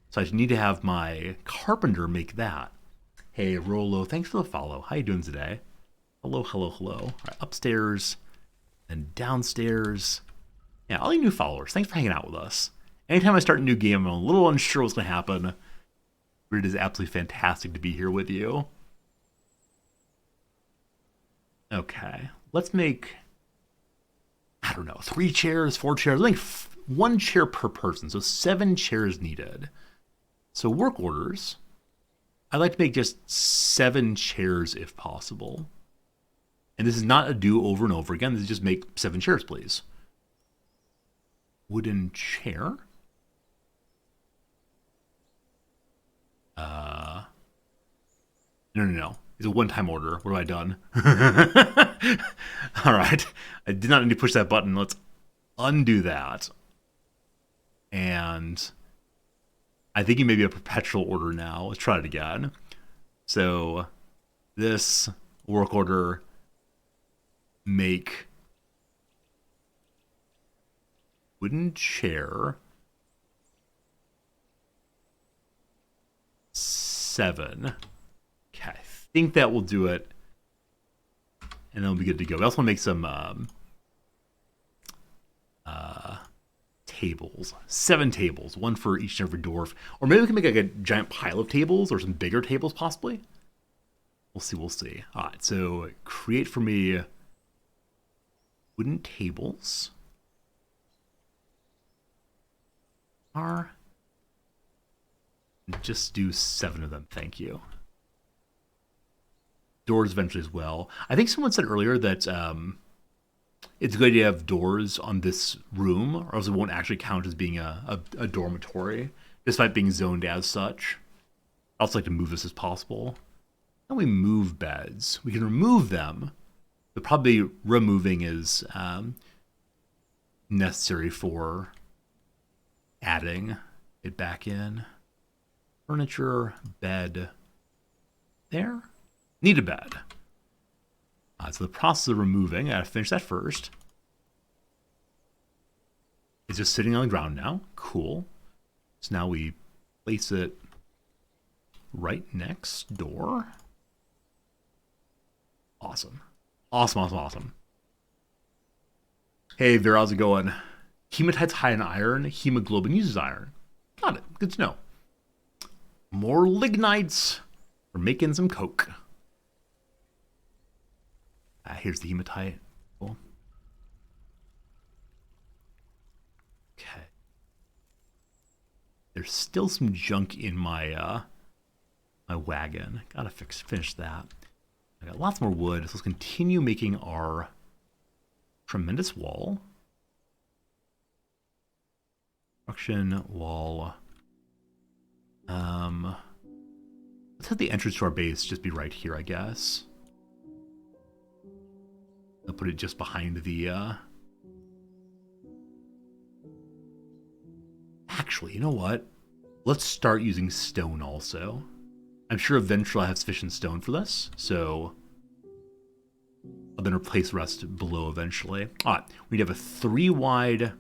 So I need to have my carpenter make that. Hey, Rolo, thanks for the follow. How you doing today? Hello, hello, hello. All right, upstairs and downstairs. Yeah, all you new followers, thanks for hanging out with us. Anytime I start a new game, I'm a little unsure what's going to happen. But it is absolutely fantastic to be here with you. Okay, let's make, I don't know, 3 chairs, 4 chairs. I think 1 chair per person, so 7 chairs needed. So work orders, I'd like to make just 7 chairs if possible. And this is not a do over and over again. This is just make 7 chairs, please. Wooden chair. No. It's a one-time order. What have I done? All right. I did not need to push that button. Let's undo that. And I think it may be a perpetual order now. Let's try it again. So this work order, make wooden chair 7. Okay, I think that will do it. And then we'll be good to go. We also want to make some tables. 7 tables, 1 for each and every dwarf. Or maybe we can make like a giant pile of tables or some bigger tables possibly. We'll see, we'll see. All right, so create for me wooden tables. Just do 7 of them, thank you. Doors eventually as well. I think someone said earlier that it's a good idea to have doors on this room, or else it won't actually count as being a dormitory, despite being zoned as such. I also like to move this as possible. And we move beds. We can remove them, but probably removing is necessary for adding it back in. Furniture, bed, there. Need a bed. So the process of removing, I gotta finish that first. It's just sitting on the ground now. Cool. So now we place it right next door. Awesome. Awesome, awesome, awesome. Hey, Vera, how's it going? Hematite's high in iron. Hemoglobin uses iron. Got it. Good to know. More lignites. We're making some coke. Here's the hematite. Cool. Okay. There's still some junk in my my wagon. Gotta finish that. I got lots more wood, so let's continue making our tremendous wall. Construction wall. Let's have the entrance to our base just be right here, I guess. I'll put it just behind the, Actually, you know what? Let's start using stone also. I'm sure eventually I'll have sufficient stone for this, so I'll then replace the rest below eventually. Alright, we have a 3-wide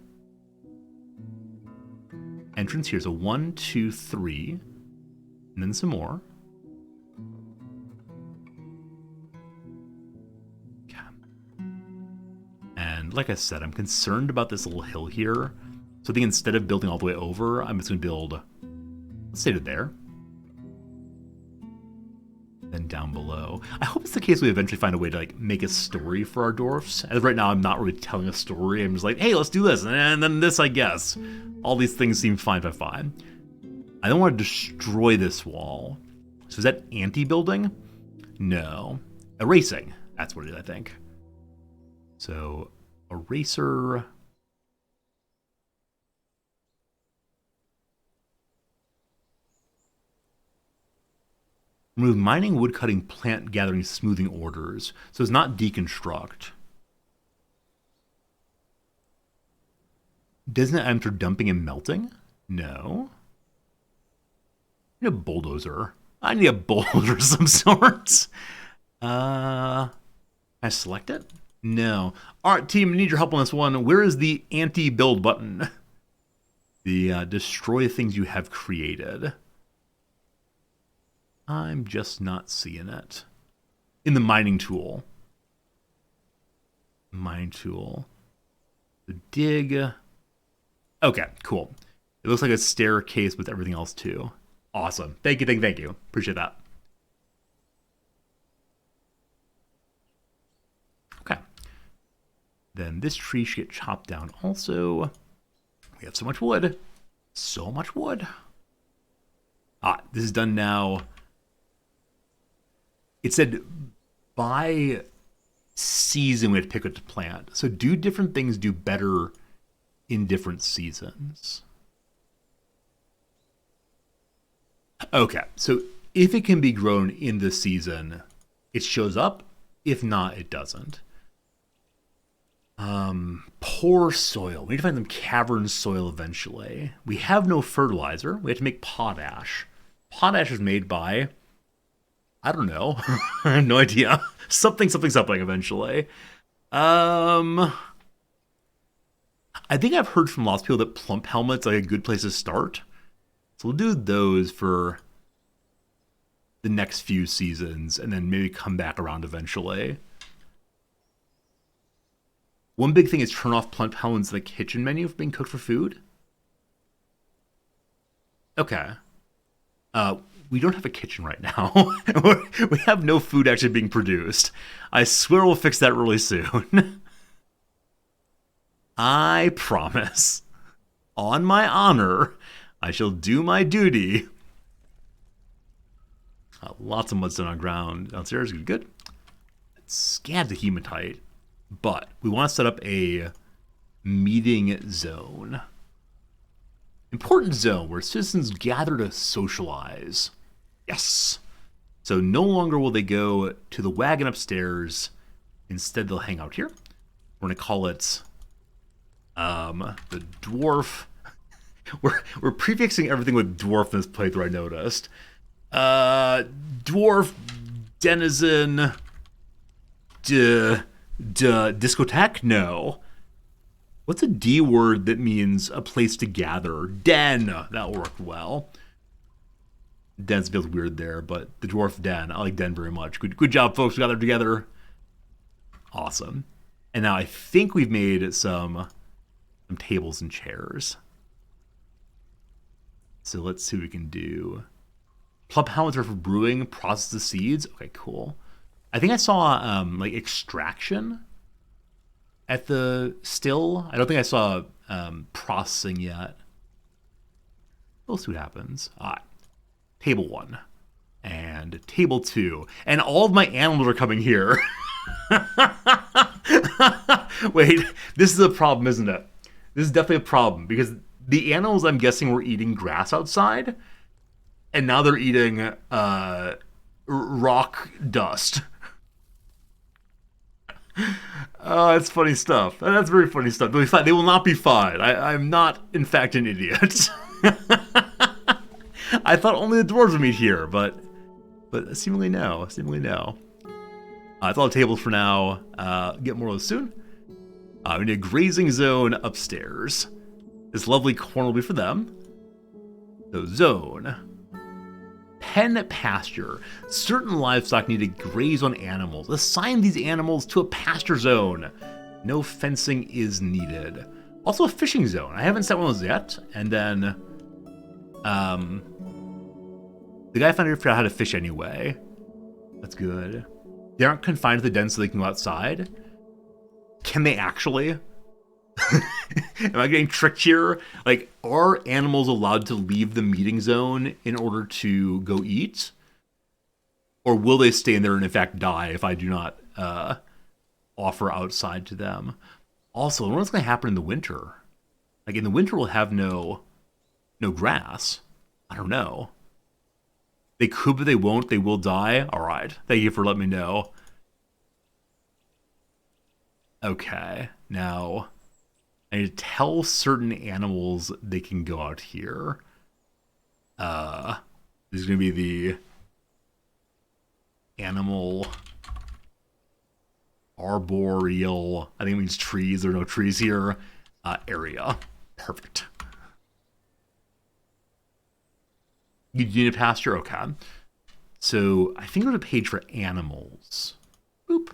entrance here. So 1, 2, 3, and then some more. And like I said, I'm concerned about this little hill here. So I think instead of building all the way over, I'm just going to build, let's say to there. Then down below. I hope it's the case we eventually find a way to like make a story for our dwarfs. As of right now, I'm not really telling a story. I'm just like, hey, let's do this, and then this, I guess. All these things seem fine. I don't want to destroy this wall. So is that anti-building? No. Erasing. That's what it is, I think. So, eraser. Remove mining, wood cutting, plant gathering, smoothing orders. So it's not deconstruct. Doesn't it enter dumping and melting? No. I need a bulldozer. I need a bulldozer of some sort. Can I select it? No. Alright, team, I need your help on this one. Where is the anti-build button? The destroy things you have created. I'm just not seeing it. In the mining tool. Mining tool. The dig. Okay, cool. It looks like a staircase with everything else too. Awesome. Thank you. Appreciate that. Okay. Then this tree should get chopped down also. We have so much wood. So much wood. This is done now. It said by season we had to pick what to plant. So do different things do better in different seasons? Okay, so if it can be grown in the season, it shows up. If not, it doesn't. Poor soil. We need to find some cavern soil eventually. We have no fertilizer. We have to make potash. Potash is made by, I don't know. I have no idea. Something eventually. I think I've heard from lots of people that plump helmets are like a good place to start. So we'll do those for the next few seasons and then maybe come back around eventually. One big thing is turn off plump helmets in the kitchen menu for being cooked for food. Okay. We don't have a kitchen right now. We have no food actually being produced. I swear we'll fix that really soon. I promise. On my honor, I shall do my duty. Lots of mudstone on ground downstairs. Good. Scan the hematite. But we want to set up a meeting zone. Important zone where citizens gather to socialize. Yes. So no longer will they go to the wagon upstairs. Instead, they'll hang out here. We're going to call it the Dwarf. We're prefixing everything with Dwarf in this playthrough, I noticed. Dwarf Denizen Discotheque? No. What's a D word that means a place to gather? Den. That worked well. Den feels weird there, but the Dwarf Den. I like Den very much. Good job, folks. We gathered together. Awesome. And now I think we've made some tables and chairs. So let's see what we can do. Plump helmets are for brewing, process the seeds. Okay, cool. I think I saw like extraction at the still. I don't think I saw processing yet. We'll see what happens. Table 1 and table 2, and all of my animals are coming here. Wait, this is a problem, isn't it? This is definitely a problem because the animals, I'm guessing, were eating grass outside, and now they're eating rock dust. Oh, that's funny stuff. That's very funny stuff. They'll be fine. They will not be fine. I'm not, in fact, an idiot. I thought only the dwarves would meet here, but seemingly no. That's all the tables for now. Get more of those soon. We need a grazing zone upstairs. This lovely corner will be for them. So zone. Pen pasture. Certain livestock need to graze on animals. Assign these animals to a pasture zone. No fencing is needed. Also a fishing zone. I haven't set one of those yet. And then the guy found out how to fish anyway. That's good. They aren't confined to the den so they can go outside. Can they actually? Am I getting tricked here? Like, are animals allowed to leave the meeting zone in order to go eat? Or will they stay in there and in fact die if I do not offer outside to them? Also, I wonder what's going to happen in the winter. Like, in the winter we'll have no grass. I don't know. They could, but they won't. They will die. All right. Thank you for letting me know. Okay. Now, I need to tell certain animals they can go out here. This is going to be the animal arboreal, I think it means trees. There are no trees here. Area. Perfect. You need a pasture? Okay. So I think there's a page for animals. Boop.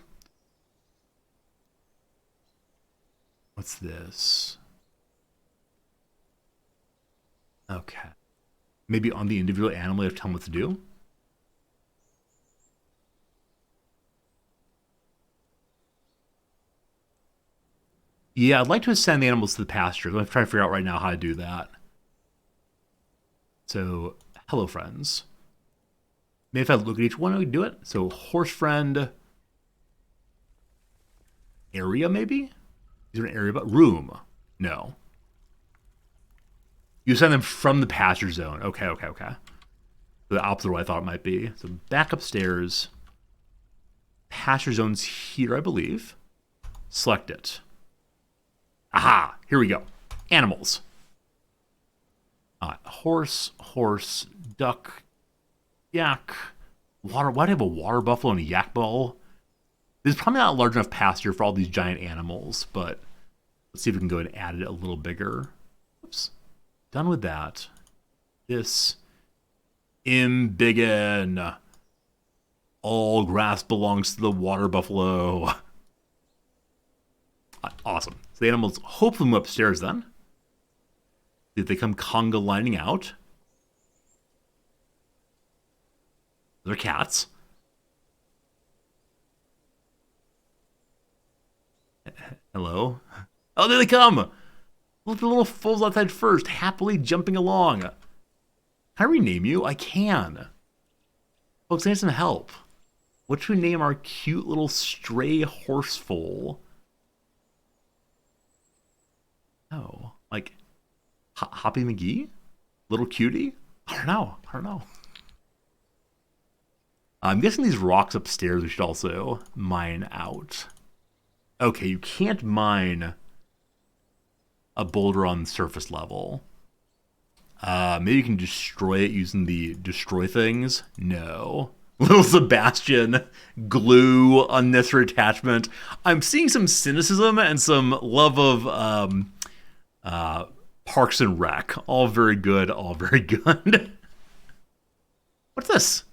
What's this? Okay. Maybe on the individual animal you have to tell them what to do? Yeah, I'd like to ascend the animals to the pasture. I'm trying to figure out right now how to do that. So, hello, friends. Maybe if I look at each one, we can do it. So, horse friend. Area, maybe? Is there an area? But room? No. You send them from the pasture zone. Okay. The opposite of what I thought it might be. So, back upstairs. Pasture zone's here, I believe. Select it. Aha! Here we go. Animals. Horse, duck, yak, water. Why do I have a water buffalo and a yak bull? There's probably not a large enough pasture for all these giant animals, but let's see if we can go and add it a little bigger. Oops. Done with that. This. Embiggen. All grass belongs to the water buffalo. Awesome. So the animals hopefully move upstairs then. Did they come conga lining out? They're cats. Hello? Oh, there they come! Look at the little foals outside first, happily jumping along. Can I rename you? I can. Folks, I need some help. What should we name our cute little stray horse foal? Oh, like Hoppy McGee? Little cutie? I don't know. I'm guessing these rocks upstairs we should also mine out. Okay, you can't mine a boulder on the surface level. Maybe you can destroy it using the destroy things? No. Little Sebastian, glue, unnecessary attachment. I'm seeing some cynicism and some love of Parks and Rec. All very good, all very good. What's this?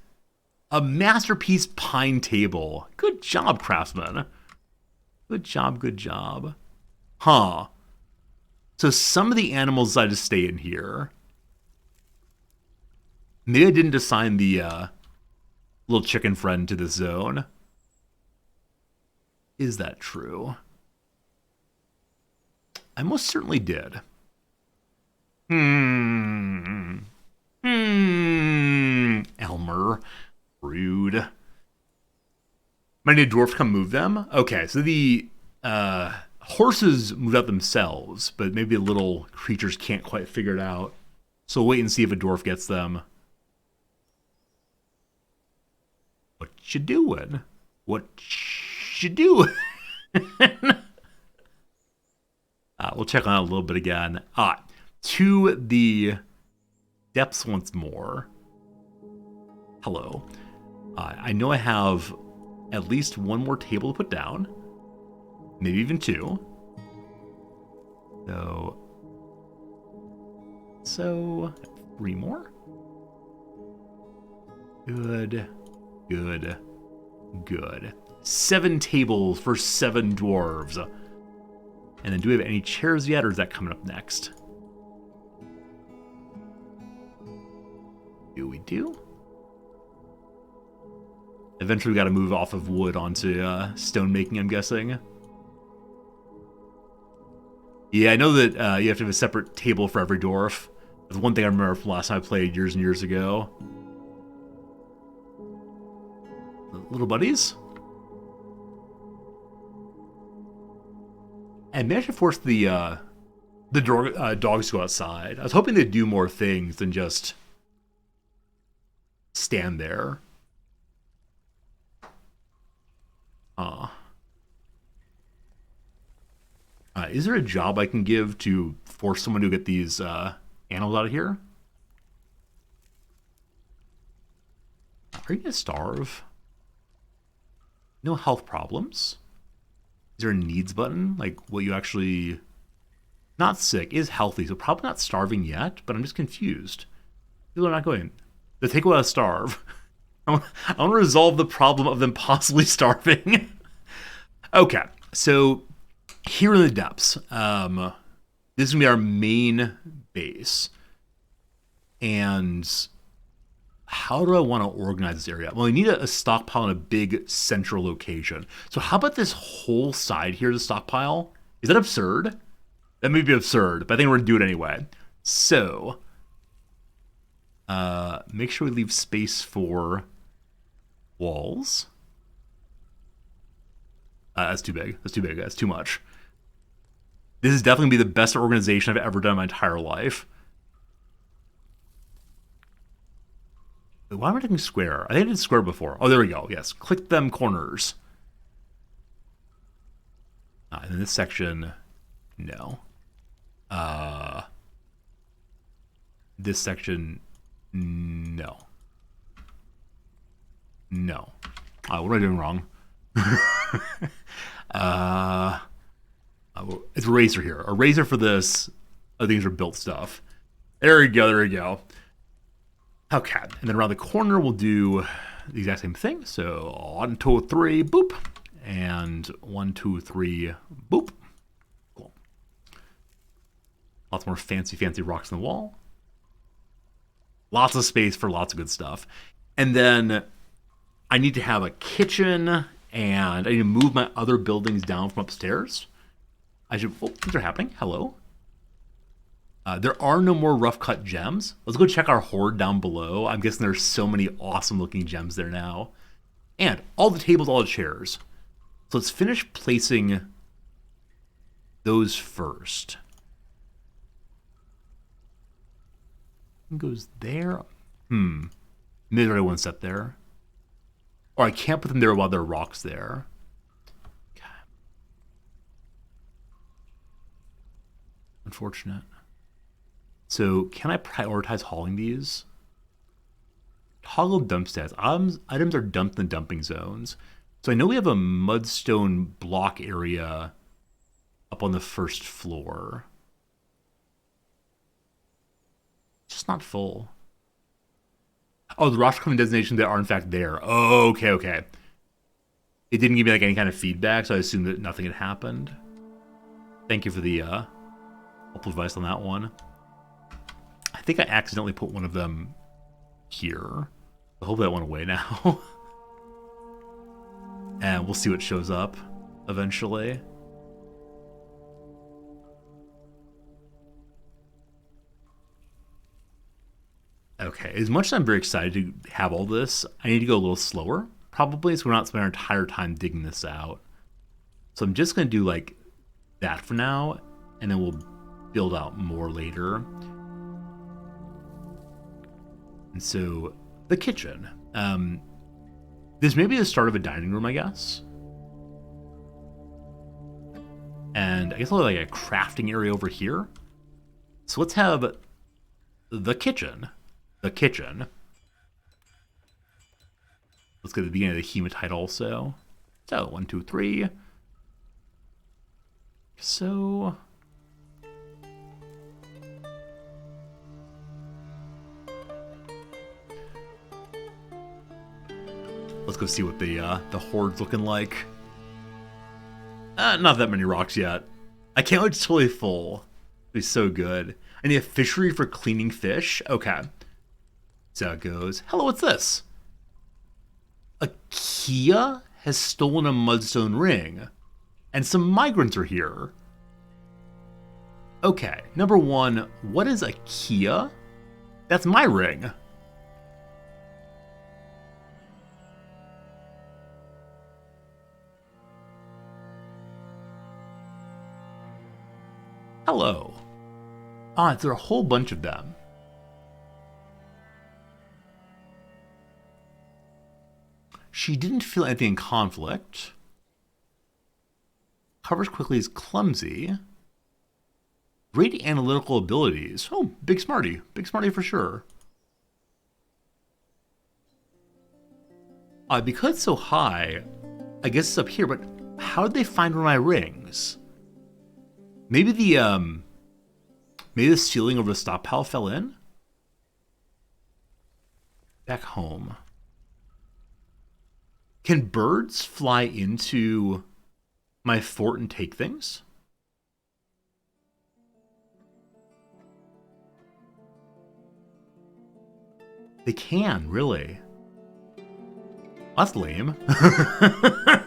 A masterpiece pine table. Good job, craftsman. Good job. Huh. So some of the animals decided to stay in here. Maybe I didn't assign the little chicken friend to this zone. Is that true? I most certainly did. Elmer. Rude. Might need a dwarf to come move them? Okay, so the horses moved out themselves, but maybe the little creatures can't quite figure it out. So wait and see if a dwarf gets them. What you doing? We'll check on it a little bit again. To the depths once more. Hello. I know I have at least one more table to put down. Maybe even two. So 3 more. Good. 7 tables for 7 dwarves. And then do we have any chairs yet, or is that coming up next? We do? eventually we got to move off of wood onto stone making, I'm guessing. Yeah, I know that you have to have a separate table for every dwarf. That's one thing I remember from last time I played years and years ago. Little buddies. And managed to force the dogs to go outside. I was hoping they'd do more things than just stand there. Is there a job I can give to force someone to get these animals out of here? Are you gonna starve? No health problems? Is there a needs button? Like, will you actually... Not sick, is healthy, so probably not starving yet, but I'm just confused. People are not going, they take a while to starve. I want to resolve the problem of them possibly starving. Okay, so here in the depths, this is going to be our main base. And how do I want to organize this area? Well, we need a stockpile in a big central location. So how about this whole side here, the stockpile? Is that absurd? That may be absurd, but I think we're going to do it anyway. So, make sure we leave space for walls. That's too big. That's too big. That's too much. This is definitely going to be the best organization I've ever done in my entire life. Why am I taking square? I think I did square before. Oh, there we go. Yes. Click them corners. And then this section, no. This section, no. No. What am I doing wrong? It's a razor here. A razor for this. I think these are built stuff. There we go. There we go. Okay. And then around the corner, we'll do the exact same thing. So 1, 2, 3, boop. And 1, 2, 3, boop. Cool. Lots more fancy rocks on the wall. Lots of space for lots of good stuff. And then I need to have a kitchen, and I need to move my other buildings down from upstairs. I should... Oh, things are happening. Hello. There are no more rough cut gems. Let's go check our hoard down below. I'm guessing there's so many awesome looking gems there now. And all the tables, all the chairs. So let's finish placing those first. Goes there. Maybe there's already one set there. Or I can't put them there while there are rocks there. Okay. Unfortunate. So can I prioritize hauling these? Toggle dump stats. Items are dumped in the dumping zones. So I know we have a mudstone block area up on the first floor. Just not full. Oh, the rocks coming designations that are in fact there. Oh, okay. It didn't give me like any kind of feedback, so I assumed that nothing had happened. Thank you for the helpful advice on that one. I think I accidentally put one of them here. I hope that went away now. And we'll see what shows up eventually. Okay, as much as I'm very excited to have all this, I need to go a little slower, probably, so we're not spending our entire time digging this out. So I'm just going to do like that for now, and then we'll build out more later. And so, the kitchen. This may be the start of a dining room, I guess. And I guess I'll have like a crafting area over here. So let's have the kitchen. The kitchen. Let's go to the beginning of the hematite also. So, 1, 2, 3. So... let's go see what the hoard's looking like. Not that many rocks yet. I can't wait, it's totally full. It'll be so good. I need a fishery for cleaning fish. Okay. So it goes. Hello, what's this? A Kia has stolen a mudstone ring, and some migrants are here. Okay, number one, what is a Kia? That's my ring. Hello. Ah, there are a whole bunch of them. She didn't feel anything in conflict. Covers quickly is clumsy. Great analytical abilities. Oh, big smarty. Big smarty for sure. Because it's so high, I guess it's up here, but how did they find one of my rings? Maybe the ceiling over the stop pile fell in? Back home. Can birds fly into my fort and take things? They can, really. That's lame.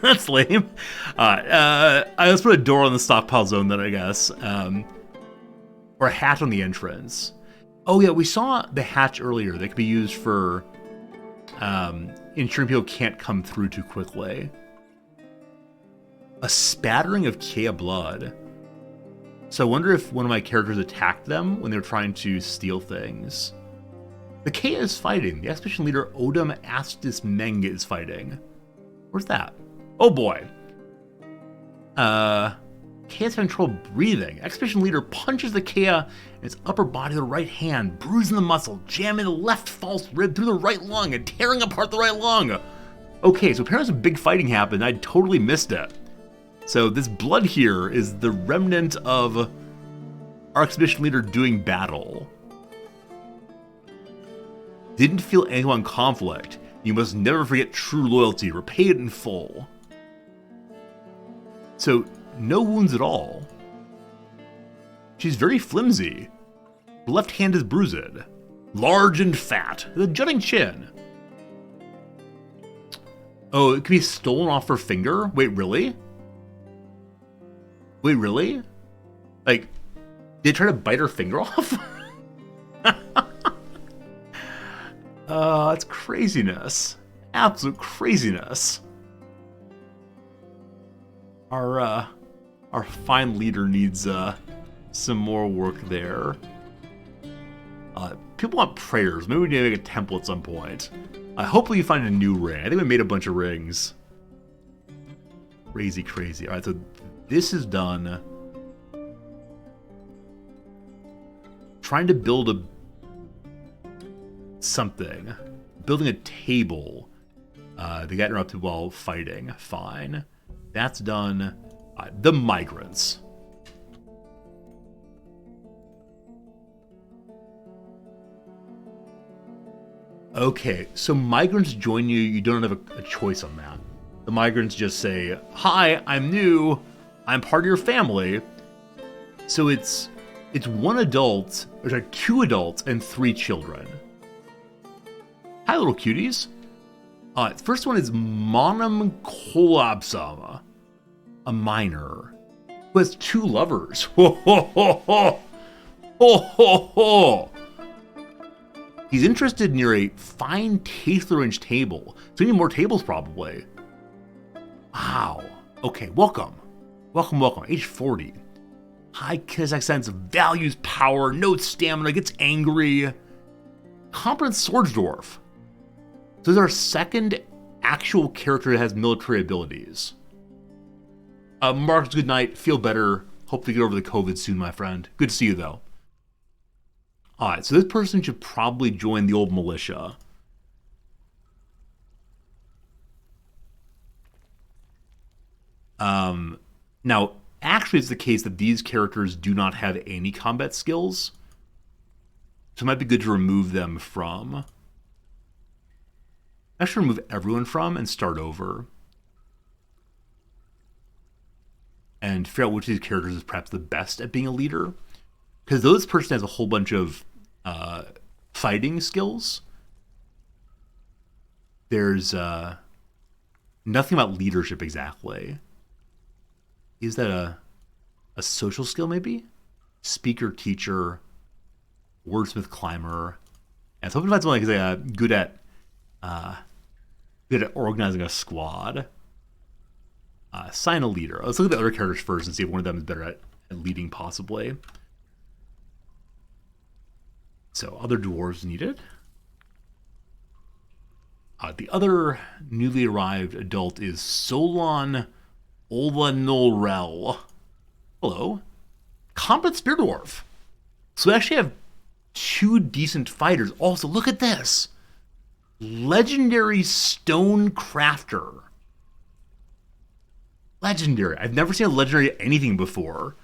That's lame. Let's put a door on the stockpile zone then, I guess. Or a hatch on the entrance. Oh yeah, we saw the hatch earlier. That could be used for ensuring people can't come through too quickly. A spattering of Kea blood. So I wonder if one of my characters attacked them when they were trying to steal things. The Kea is fighting. The expedition leader Odom Astis Meng is fighting. Where's that? Oh boy. Kea's having trouble breathing. Expedition leader punches the Kea in its upper body with the right hand, bruising the muscle, jamming the left false rib through the right lung, and tearing apart the right lung. Okay, so apparently some big fighting happened. I totally missed it. So this blood here is the remnant of our expedition leader doing battle. Didn't feel anyone in conflict. You must never forget true loyalty. Repay it in full. So, no wounds at all. She's very flimsy. The left hand is bruised. Large and fat, with a jutting chin. Oh, it could be stolen off her finger? Wait, really? Wait, really? Like, did they try to bite her finger off? That's craziness. Absolute craziness. Our fine leader needs some more work there. People want prayers. Maybe we need to make a temple at some point. Hopefully you find a new ring. I think we made a bunch of rings. Crazy, crazy. Alright, so this is done. Trying to build a something. Building a table. They got interrupted while fighting. Fine. That's done. The migrants. Okay, so migrants join you. You don't have a choice on that. The migrants just say, "Hi, I'm new. I'm part of your family." So it's one adult, or sorry, 2 adults and 3 children. Hi, little cuties. First one is Monum Kolabsama, a miner who has 2 lovers. Ho ho ho ho! Ho ho ho! He's interested near a fine taste-orange table. So we need more tables, probably. Wow. Okay, welcome. Welcome, welcome. Age 40. High kinetic sense, values power, no stamina, gets angry. Competent swords dwarf. So this is our second actual character that has military abilities. Marcus, good night. Feel better. Hope to get over the COVID soon, my friend. Good to see you, though. Alright, so this person should probably join the old militia. Now, actually it's the case that these characters do not have any combat skills. So it might be good to remove them from. Actually remove everyone from and start over. And figure out which of these characters is perhaps the best at being a leader. Because though this person has a whole bunch of fighting skills, there's Nothing about leadership exactly. Is that a social skill maybe? Speaker, teacher, wordsmith, climber. And so hoping to find someone like good at organizing a squad. Sign a leader. Let's look at the other characters first and see if one of them is better at leading, possibly. So, other dwarves needed. The other newly arrived adult is Solon Olvanorel. Hello. Combat Spear Dwarf. So we actually have 2 decent fighters. Also, look at this. Legendary Stone Crafter. Legendary. I've never seen a legendary anything before.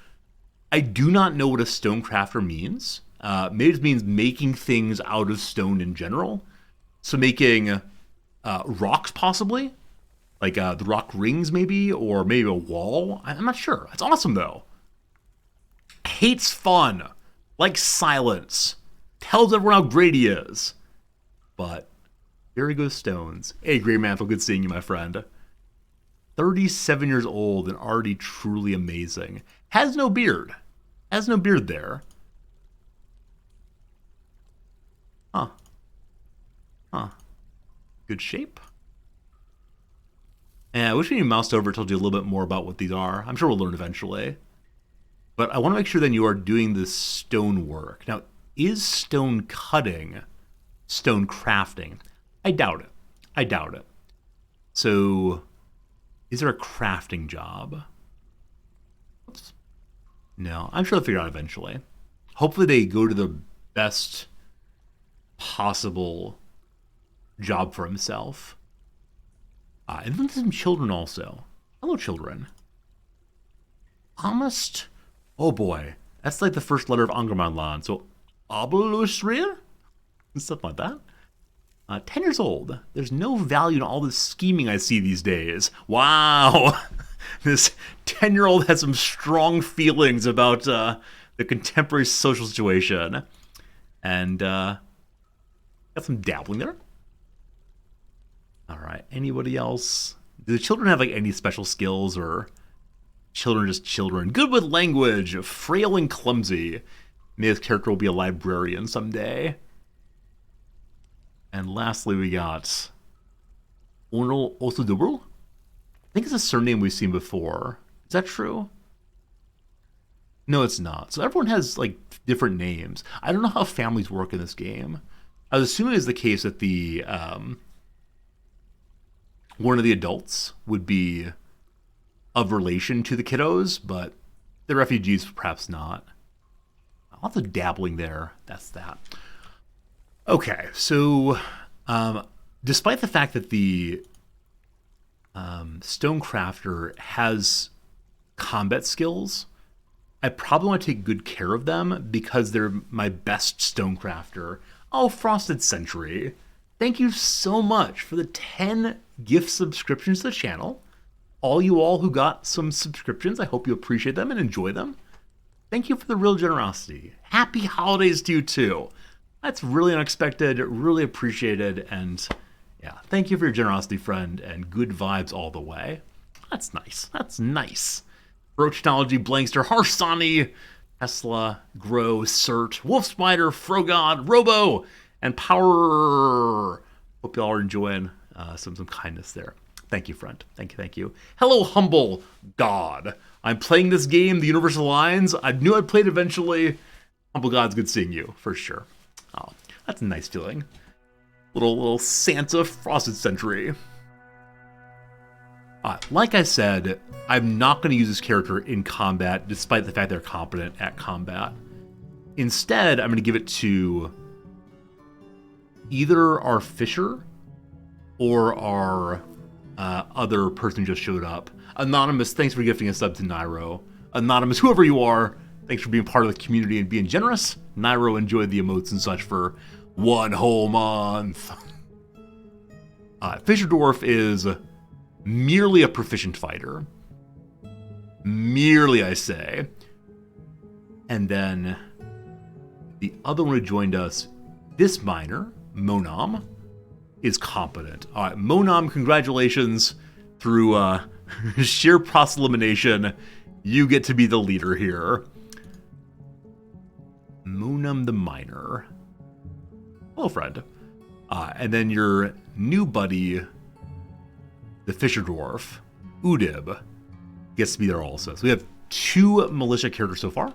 I do not know what a stone crafter means. Maybe it means making things out of stone in general. So making rocks, possibly. Like the rock rings, maybe. Or maybe a wall. I'm not sure. It's awesome, though. Hates fun. Likes silence. Tells everyone how great he is. But very good stones. Hey, Grey Mantle. Good seeing you, my friend. 37 years old and already truly amazing. Has no beard. Has no beard there. Good shape. And I wish we moused over, told you a little bit more about what these are. I'm sure we'll learn eventually. But I want to make sure then you are doing this stone work. Now, is stone cutting stone crafting? I doubt it. I doubt it. So, is there a crafting job? Oops. No, I'm sure they'll figure it out eventually. Hopefully they go to the best possible job for himself. And then there's some children also. Hello, children. Almost. Oh boy, that's like the first letter of Angermanland. So, Abelusrir? Stuff like that. 10 years old. There's no value in all this scheming I see these days. Wow! This 10-year-old has some strong feelings about the contemporary social situation. And got some dabbling there. All right. Anybody else? Do the children have like any special skills, or children just children? Good with language, frail and clumsy. Maybe this character will be a librarian someday. And lastly, we got Ornal Osudubru. I think it's a surname we've seen before. Is that true? No, it's not. So everyone has like different names. I don't know how families work in this game. I was assuming it's the case that the one of the adults would be of relation to the kiddos, but the refugees perhaps not. Lots of dabbling there. That's that. Okay, so despite the fact that the Stonecrafter has combat skills, I probably want to take good care of them because they're my best Stonecrafter. Oh, Frosted Century. Thank you so much for the 10 gift subscriptions to the channel. All you all who got some subscriptions, I hope you appreciate them and enjoy them. Thank you for the real generosity. Happy holidays to you too. That's really unexpected, really appreciated, and yeah, thank you for your generosity, friend, and good vibes all the way. That's nice. That's nice. Roach Technology, Blankster, Harsani, Tesla, Grow, Cert, Wolf Spider, Frogod, Robo, and Power. Hope y'all are enjoying some kindness there. Thank you, friend. Thank you, thank you. Hello, humble God. I'm playing this game, the Universal Lines. I knew I'd play it eventually. Humble God's good seeing you, for sure. Oh, that's a nice feeling. Little Santa Frosted Century. Like I said, I'm not going to use this character in combat, despite the fact they're competent at combat. Instead, I'm going to give it to either our Fisher or our other person who just showed up. Anonymous, thanks for gifting a sub to Nairo. Anonymous, whoever you are, thanks for being part of the community and being generous. Nairo enjoyed the emotes and such for 1 whole month. Fisher Dwarf is merely a proficient fighter. Merely, I say. And then the other one who joined us, this miner, Monam, is competent. All right, Monam, congratulations. through sheer process elimination, you get to be the leader here. Moonum the Miner. Hello, friend. And then your new buddy, the Fisher Dwarf, Udib, gets to be there also. So we have 2 militia characters so far.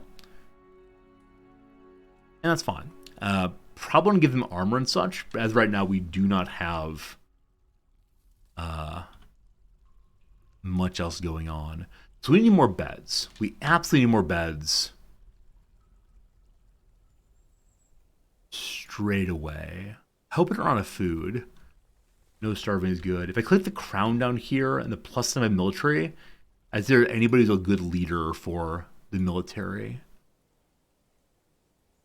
And that's fine. Probably want to give them armor and such, but as right now we do not have much else going on. So we need more beds. We absolutely need more beds. Straight away. Hoping they're out of food. No starving is good. If I click the crown down here and the plus sign of military, is there anybody who's a good leader for the military?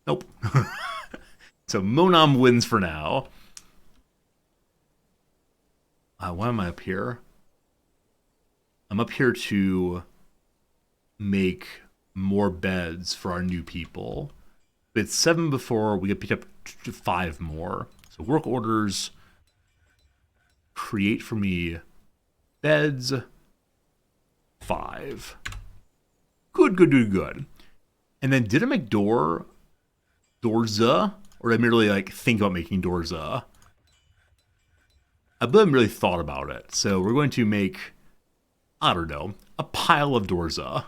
Nope. So Monam wins for now. Why am I up here? I'm up here to make more beds for our new people. We had 7 before, we get picked up to 5 more. So work orders, create for me beds, 5. Good, good, good, good. And then did I make Dorza? Or did I merely like think about making Dorza? I haven't really thought about it. So we're going to make, I don't know, a pile of Dorza.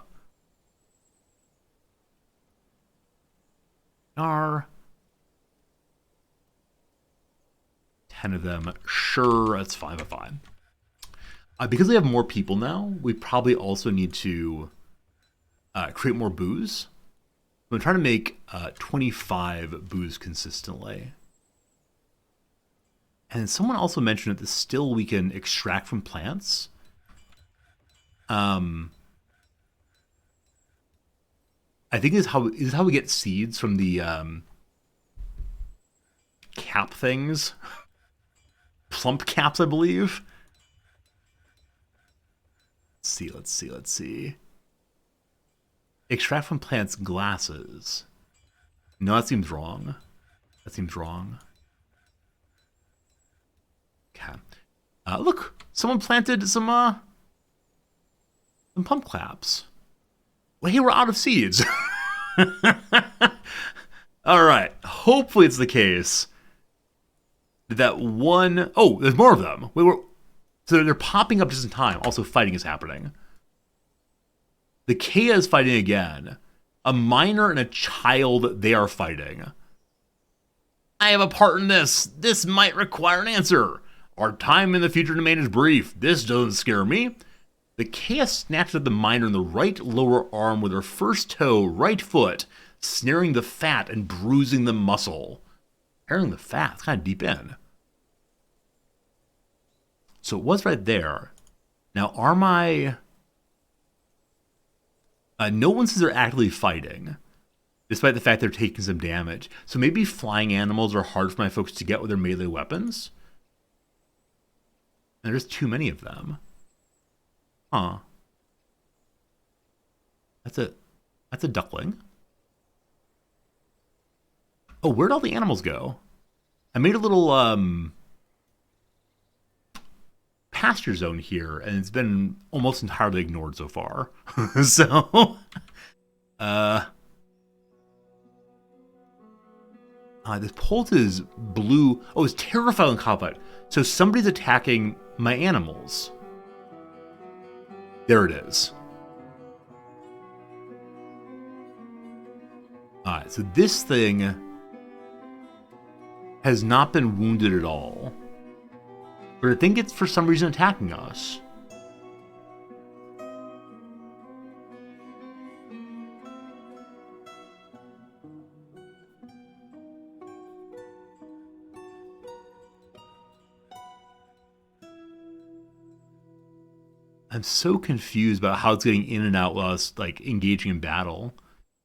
10 of them. Sure, that's fine. Because we have more people now, we probably also need to create more booze. I'm trying to make 25 booze consistently. And someone also mentioned that the still we can extract from plants. I think this is how we get seeds from the cap things. Plump caps, I believe. Let's see. Extract from plants glasses. No, that seems wrong. Okay. Look, someone planted some pump claps. Well, hey, we're out of seeds. All right. Hopefully it's the case that one... Oh, there's more of them. So they're popping up just in time. Also, fighting is happening. The Kea is fighting again. A miner and a child, they are fighting. I have a part in this. This might require an answer. Our time in the future domain is brief. This doesn't scare me. The Kea snatched at the miner in the right lower arm with her first toe, right foot, snaring the fat and bruising the muscle. Tearing the fat, it's kind of deep in. So it was right there. Now, are my... no one says they're actively fighting, despite the fact they're taking some damage. So maybe flying animals are hard for my folks to get with their melee weapons. And there's too many of them. Huh. That's a duckling. Oh, where'd all the animals go? I made a little pasture zone here, and it's been almost entirely ignored so far. So this pulse is blue. Oh, it's terrifying combat. So somebody's attacking my animals. There it is. Alright, so this thing has not been wounded at all. But I think it's for some reason attacking us. I'm so confused about how it's getting in and out while us like engaging in battle.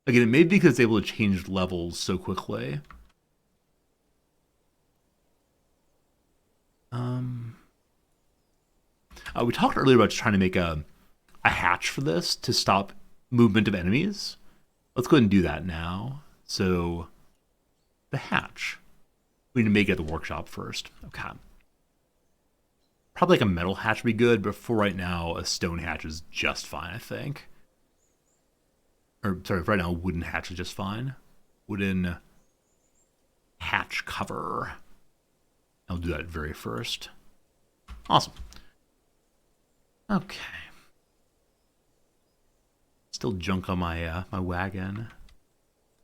Again, it may be because it's able to change levels so quickly. We talked earlier about trying to make a hatch for this to stop movement of enemies. Let's go ahead and do that now. So, the hatch. We need to make it at the workshop first. Okay. Probably like a metal hatch would be good, but for right now, a stone hatch is just fine, I think. Or, sorry, right now, a wooden hatch is just fine. Wooden hatch cover. I'll do that very first. Awesome. Okay. Still junk on my my wagon.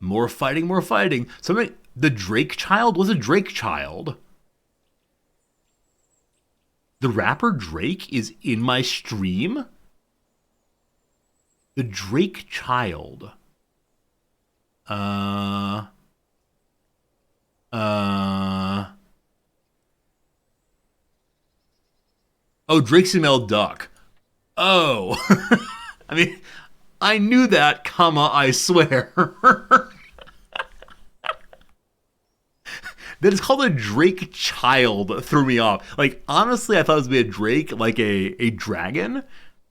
More fighting, more fighting. Somebody, the Drake child was a Drake child. The rapper Drake is in my stream? The Drake child. Oh, Drake's ML Duck. Oh. I mean, I knew that, comma, I swear. That is called a Drake child threw me off. Like, honestly, I thought it was going to be a Drake, like a dragon.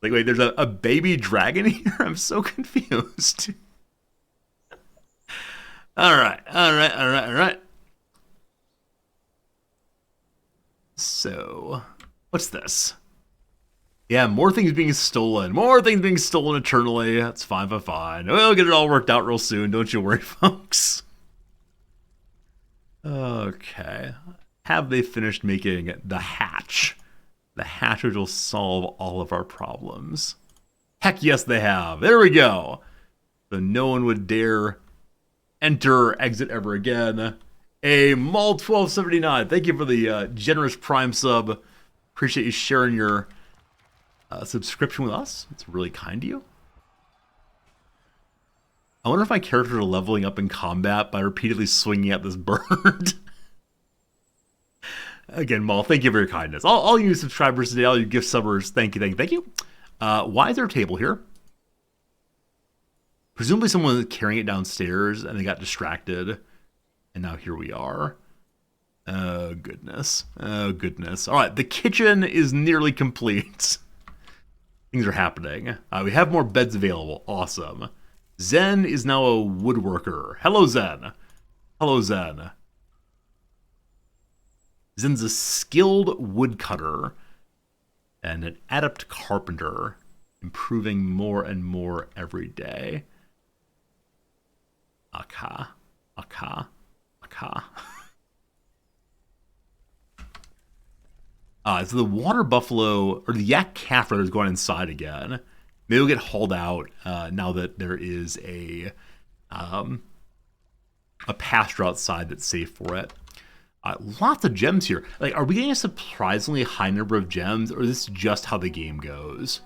Like, wait, there's a baby dragon here? I'm so confused. All right. So, what's this? Yeah, more things being stolen. More things being stolen eternally. That's fine. We'll get it all worked out real soon. Don't you worry, folks. Okay. Have they finished making the hatch? The hatch which will solve all of our problems. Heck yes, they have. There we go. So no one would dare enter or exit ever again. A Mall1279. Thank you for the generous Prime sub. Appreciate you sharing your subscription with us. It's really kind of you. I wonder if my characters are leveling up in combat by repeatedly swinging at this bird. Again, Maul, thank you for your kindness. All you subscribers today, all you gift subbers, thank you. Why is there a table here? Presumably someone was carrying it downstairs and they got distracted. And now here we are. Oh, goodness. All right, the kitchen is nearly complete. Things are happening. We have more beds available. Awesome. Zen is now a woodworker. Hello, Zen. Zen's a skilled woodcutter and an adept carpenter, improving more and more every day. Aka. So the water buffalo, or the yak calf rather, is going inside again. Maybe we'll get hauled out now that there is a pasture outside that's safe for it. Lots of gems here. Like, are we getting a surprisingly high number of gems, or is this just how the game goes?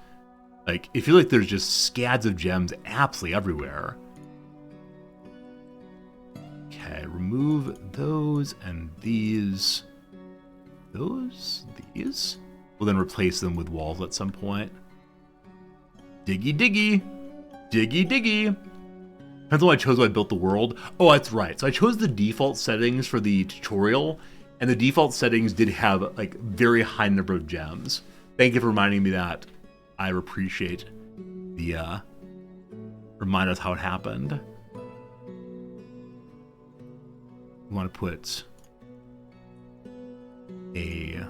Like, I feel like there's just scads of gems absolutely everywhere. Okay, remove those and these. These? We'll then replace them with walls at some point. Diggy. Depends on what I chose when I built the world. Oh, that's right. So I chose the default settings for the tutorial, and the default settings did have like very high number of gems. Thank you for reminding me that. I appreciate the reminder of how it happened. We want to put a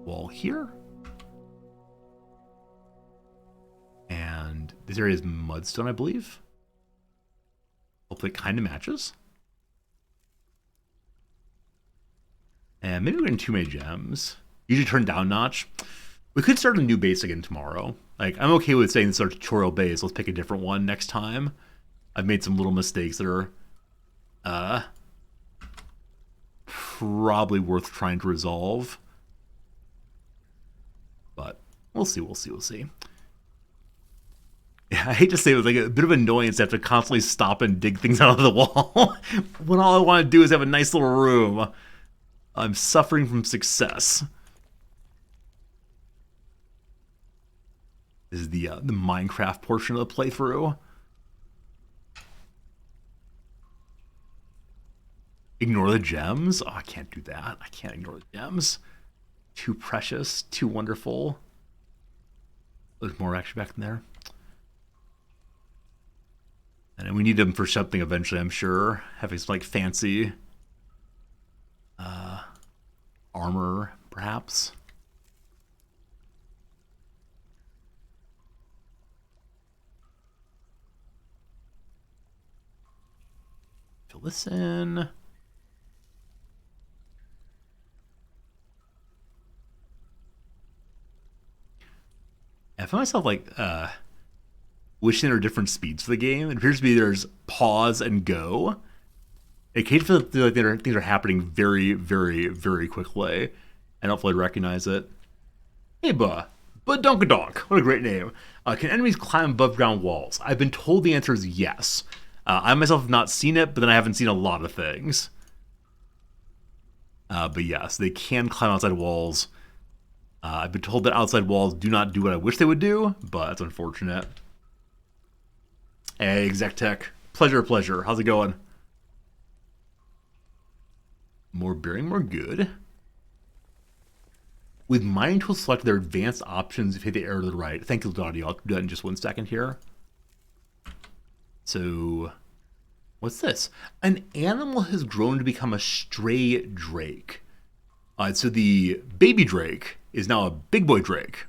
wall here. And this area is mudstone, I believe. Hopefully it kind of matches. And maybe we're getting too many gems. Usually turn down notch. We could start a new base again tomorrow. Like, I'm okay with saying this is our tutorial base. Let's pick a different one next time. I've made some little mistakes that are probably worth trying to resolve. But we'll see. Yeah, I hate to say it was like a bit of annoyance to have to constantly stop and dig things out of the wall when all I want to do is have a nice little room. I'm suffering from success. This is the Minecraft portion of the playthrough. Ignore the gems? Oh, I can't do that. I can't ignore the gems. Too precious, too wonderful. There's more action back in there. And we need them for something eventually, I'm sure. Having some like fancy armor, perhaps. fill this in. I find myself like wishing there are different speeds for the game. It appears to be there's pause and go. It can feel like things are happening very, very, very quickly. And hopefully I recognize it. Hey, Badunkadonk. What a great name. Can enemies climb above ground walls? I've been told the answer is yes. I myself have not seen it, but then I haven't seen a lot of things. But yes, they can climb outside walls. I've been told that outside walls do not do what I wish they would do, but it's unfortunate. Hey, Exec Tech. Pleasure. How's it going? More bearing, more good. With mining tools selected, there are advanced options if you hit the arrow to the right. Thank you, Dottie. I'll do that in just 1 second here. So, what's this? An animal has grown to become a stray drake. So the baby drake is now a big boy drake.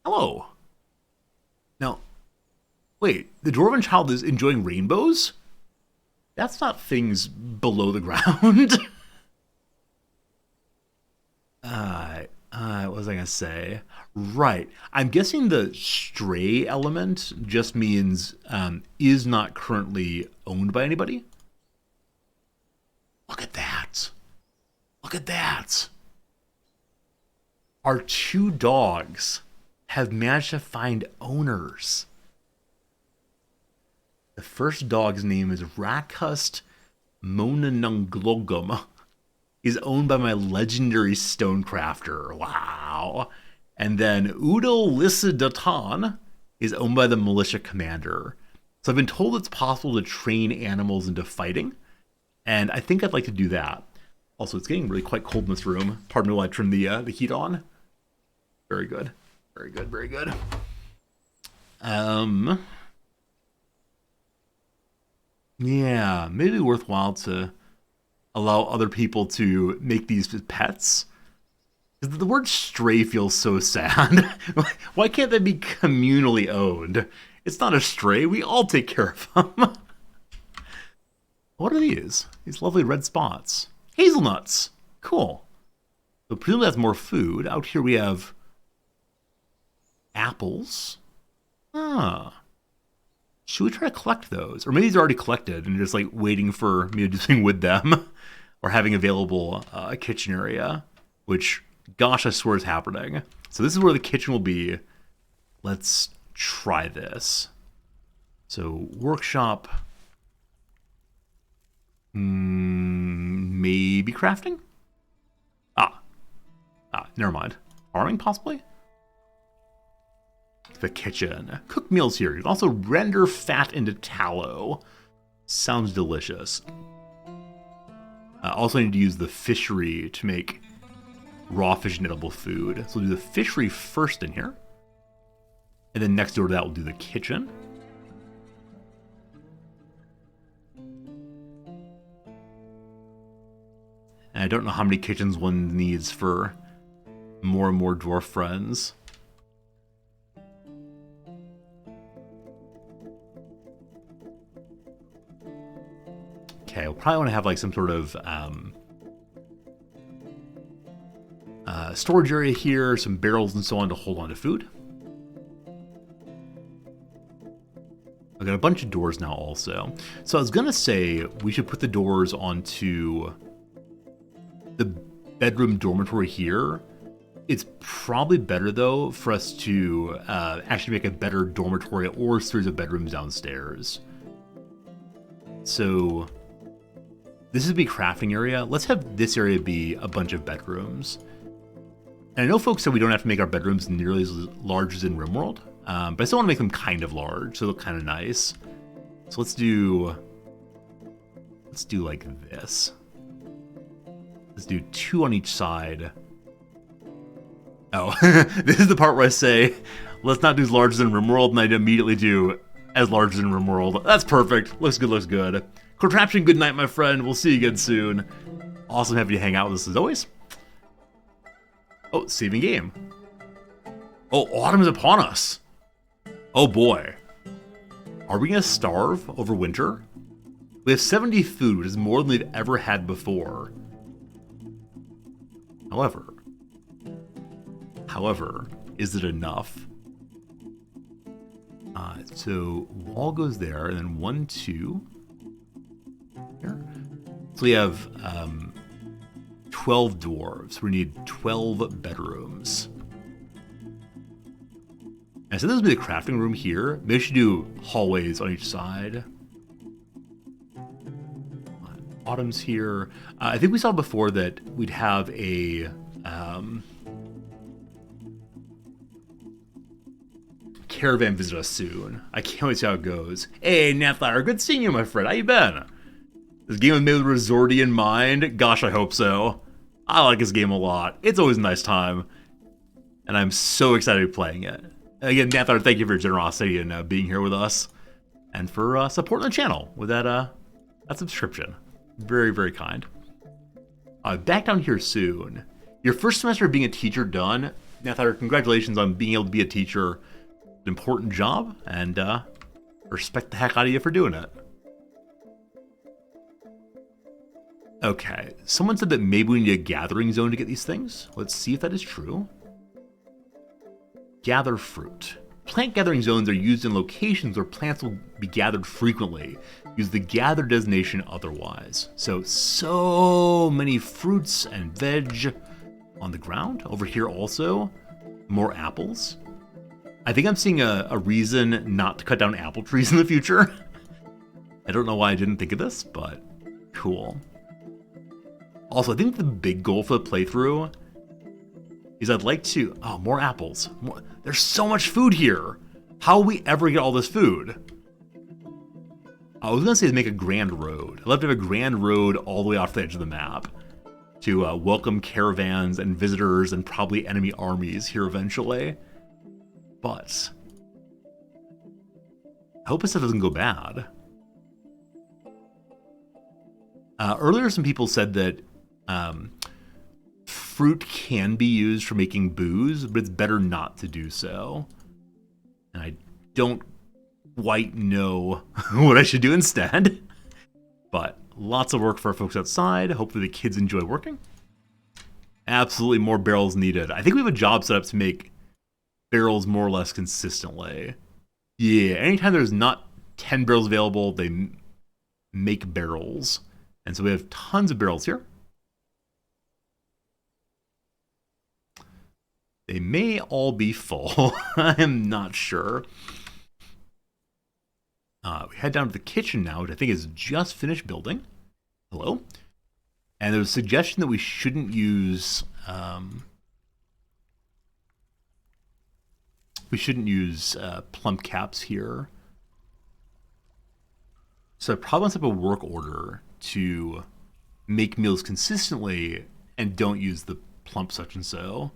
Hello. Now, wait, the Dwarven child is enjoying rainbows? That's not things below the ground. What was I gonna say? Right. I'm guessing the stray element just means is not currently owned by anybody. Look at that. Look at that. Our 2 dogs have managed to find owners. The first dog's name is Rakust Monanunglogum. He's owned by my legendary stonecrafter. Wow. And then Udo Lissidatan is owned by the militia commander. So I've been told it's possible to train animals into fighting, and I think I'd like to do that. Also, it's getting really quite cold in this room. Pardon me while I turn the heat on. Very good. Very good, very good. Yeah, maybe worthwhile to allow other people to make these pets. The word stray feels so sad. Why can't they be communally owned? It's not a stray. We all take care of them. What are these? These lovely red spots. Hazelnuts. Cool. So presumably that's more food. Out here we have apples. Should we try to collect those? Or maybe these are already collected and just like waiting for me to do something with them. Or having available a kitchen area. Which, gosh, I swear is happening. So this is where the kitchen will be. Let's try this. So, workshop. Maybe crafting? Never mind. Farming, possibly? The kitchen. Cook meals here. You can also render fat into tallow. Sounds delicious. Also need to use the fishery to make raw fish and edible food. So we'll do the fishery first in here. And then next door to that we'll do the kitchen. And I don't know how many kitchens one needs for more and more dwarf friends. Okay, we'll probably want to have like some sort of storage area here, some barrels and so on to hold on to food. I've got a bunch of doors now also. So I was going to say we should put the doors onto the bedroom dormitory here. It's probably better though for us to actually make a better dormitory or a series of bedrooms downstairs. So this is a big crafting area. Let's have this area be a bunch of bedrooms. And I know folks said we don't have to make our bedrooms nearly as large as in RimWorld, but I still want to make them kind of large, so they look kind of nice. So let's do like this. Let's do 2 on each side. Oh, this is the part where I say, let's not do as large as in RimWorld, and I immediately do as large as in RimWorld. That's perfect. Looks good, looks good. Contraption, good night, my friend. We'll see you again soon. Awesome having you hang out with us as always. Oh, saving game. Oh, autumn is upon us. Oh boy. Are we gonna starve over winter? We have 70 food, which is more than we've ever had before. However, is it enough? So wall goes there, and then 1, 2 here. So we have 12 dwarves. We need 12 bedrooms. And so this would be the crafting room here. Maybe we should do hallways on each side. Autumn's here. I think we saw before that we'd have a caravan visit us soon. I can't wait to see how it goes. Hey, Nathlar, good seeing you, my friend. How you been? This game was made with Resorty in mind? Gosh, I hope so. I like this game a lot. It's always a nice time. And I'm so excited to be playing it. Again, Nathlar, thank you for your generosity and being here with us. And for supporting the channel with that subscription. Very, very kind. Back down here soon. Your first semester of being a teacher done. Nathlar, congratulations on being able to be a teacher. An important job, and respect the heck out of you for doing it. Okay, someone said that maybe we need a gathering zone to get these things. Let's see if that is true. Gather fruit. Plant gathering zones are used in locations where plants will be gathered frequently. Use the gather designation otherwise. So many fruits and veg on the ground. Over here also, more apples. I think I'm seeing a reason not to cut down apple trees in the future. I don't know why I didn't think of this, but cool. Also, I think the big goal for the playthrough is I'd like to... Oh, more apples. There's so much food here. How will we ever get all this food? I was going to say make a grand road. I'd love to have a grand road all the way off the edge of the map to welcome caravans and visitors and probably enemy armies here eventually. But I hope this stuff doesn't go bad. Earlier, some people said that fruit can be used for making booze, but it's better not to do so. And I don't quite know what I should do instead. But lots of work for our folks outside. Hopefully the kids enjoy working. Absolutely more barrels needed. I think we have a job set up to make barrels more or less consistently. Yeah, anytime there's not 10 barrels available, they make barrels. And so we have tons of barrels here. They may all be full. I'm not sure. We head down to the kitchen now, which I think is just finished building. Hello. And there's a suggestion that we shouldn't use... we shouldn't use plump caps here. So I probably want to have a work order to make meals consistently and don't use the plump such and so.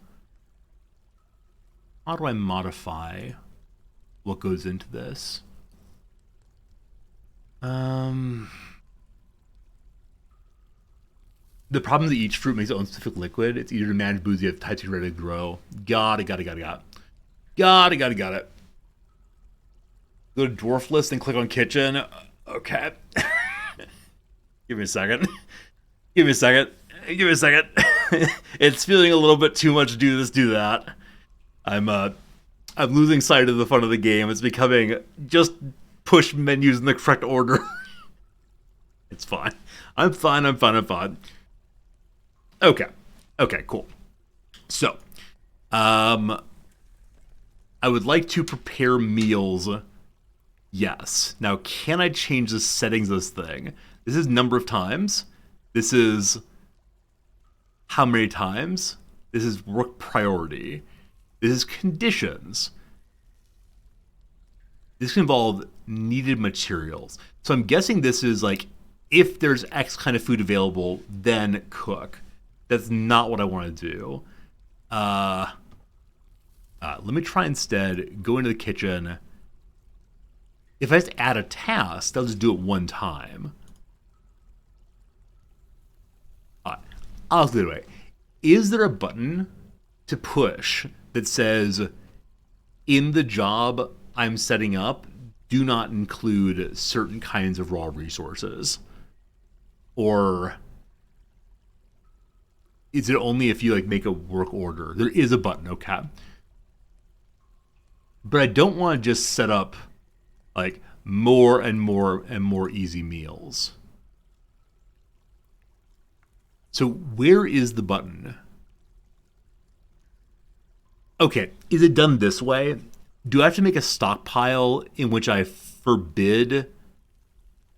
How do I modify what goes into this? The problem is that each fruit makes its own specific liquid. It's easier to manage booze. You have types ready to grow. Got it. Got it. Go to Dwarf list and click on kitchen. Okay. Give me a second. It's feeling a little bit too much to do this, do that. I'm losing sight of the fun of the game. It's becoming just push menus in the correct order. It's fine. I'm fine. Okay, cool. So, I would like to prepare meals. Yes. Now, can I change the settings of this thing? This is number of times. This is how many times. This is work priority. This is conditions. This can involve needed materials. So I'm guessing this is like, if there's X kind of food available, then cook. That's not what I want to do. Let me try instead, go into the kitchen. If I just add a task, I'll just do it one time. I'll do it anyway. Is there a button to push that says, in the job I'm setting up, do not include certain kinds of raw resources? Or is it only if you like make a work order? There is a button, okay. But I don't want to just set up like more and more and more easy meals. So where is the button? Okay, is it done this way? Do I have to make a stockpile in which I forbid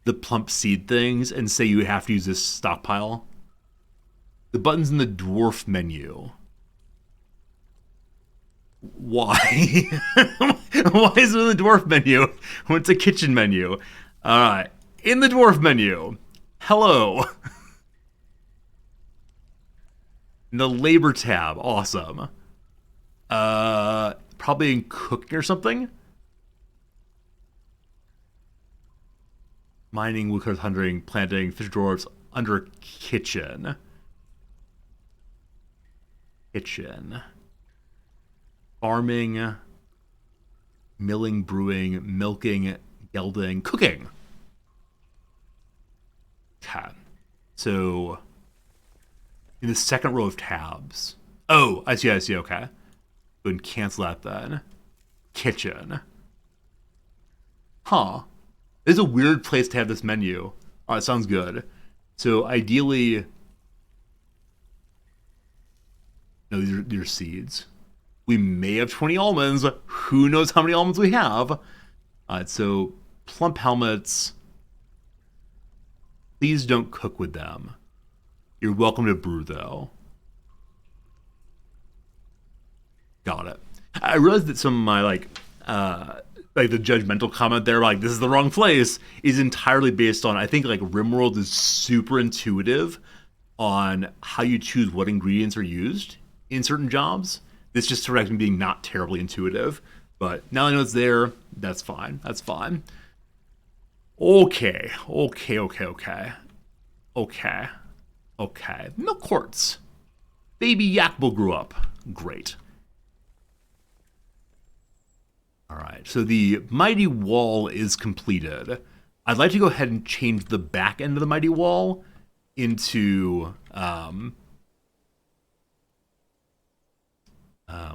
the plump seed things and say you have to use this stockpile? The button's in the dwarf menu. Why? Why is it in the dwarf menu when it's a kitchen menu? Alright, in the dwarf menu. Hello. In the labor tab, awesome. Probably in cooking or something. Mining, woodcutters, hunting, planting, fish dwarves, under kitchen. Kitchen. Farming, milling, brewing, milking, gelding, cooking. Okay. So, in the second row of tabs. Oh, I see, okay. Go ahead and cancel that then. Kitchen. Huh. This is a weird place to have this menu. Oh, it sounds good. So, ideally... No, these are seeds. We may have 20 almonds. Who knows how many almonds we have? So, plump helmets. Please don't cook with them. You're welcome to brew, though. Got it. I realized that some of my, like the judgmental comment there, like, this is the wrong place, is entirely based on, I think, like, RimWorld is super intuitive on how you choose what ingredients are used in certain jobs. This just corrects me being not terribly intuitive. But now I know it's there. That's fine. That's fine. Okay. Milk quarts. Baby Yakble grew up. Great. Alright, so the mighty wall is completed. I'd like to go ahead and change the back end of the mighty wall into...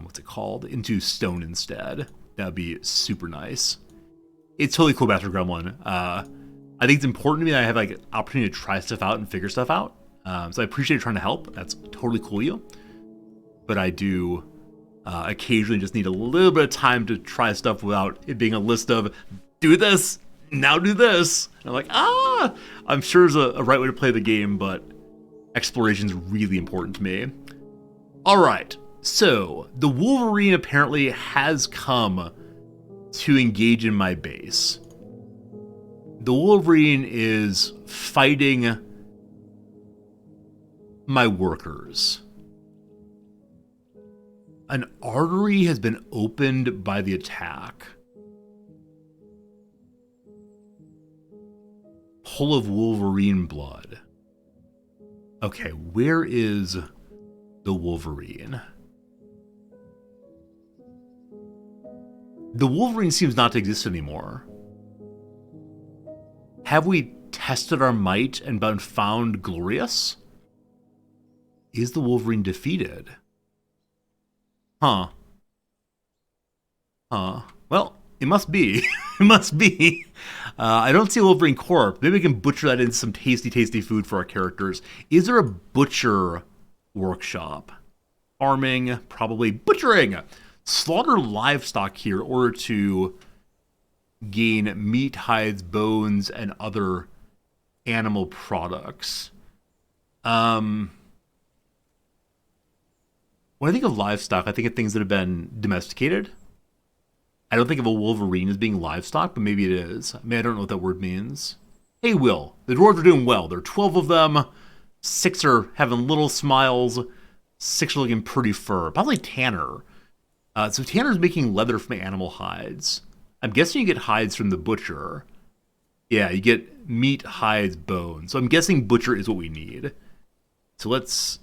what's it called? Into stone instead. That'd be super nice. It's totally cool, Master Gremlin. I think it's important to me that I have like an opportunity to try stuff out and figure stuff out. So I appreciate you trying to help. That's totally cool of you. But I do occasionally just need a little bit of time to try stuff without it being a list of do this, now do this. And I'm like, I'm sure there's a right way to play the game, but exploration is really important to me. All right. So, the Wolverine apparently has come to engage in my base. The Wolverine is fighting my workers. An artery has been opened by the attack. Pull of Wolverine blood. Okay, where is the Wolverine? The Wolverine seems not to exist anymore. Have we tested our might and been found glorious? Is the Wolverine defeated? Huh. Well, it must be. It must be. I don't see a Wolverine corpse. Maybe we can butcher that into some tasty, tasty food for our characters. Is there a butcher workshop? Farming, probably. Butchering! Slaughter livestock here in order to gain meat, hides, bones, and other animal products. When I think of livestock, I think of things that have been domesticated. I don't think of a Wolverine as being livestock, but maybe it is. I mean, I don't know what that word means. Hey, Will, the dwarves are doing well. There are 12 of them. 6 are having little smiles. 6 are looking pretty fur. Probably Tanner. So Tanner's making leather from animal hides. I'm guessing you get hides from the butcher. Yeah, you get meat, hides, bones. So I'm guessing butcher is what we need. So let's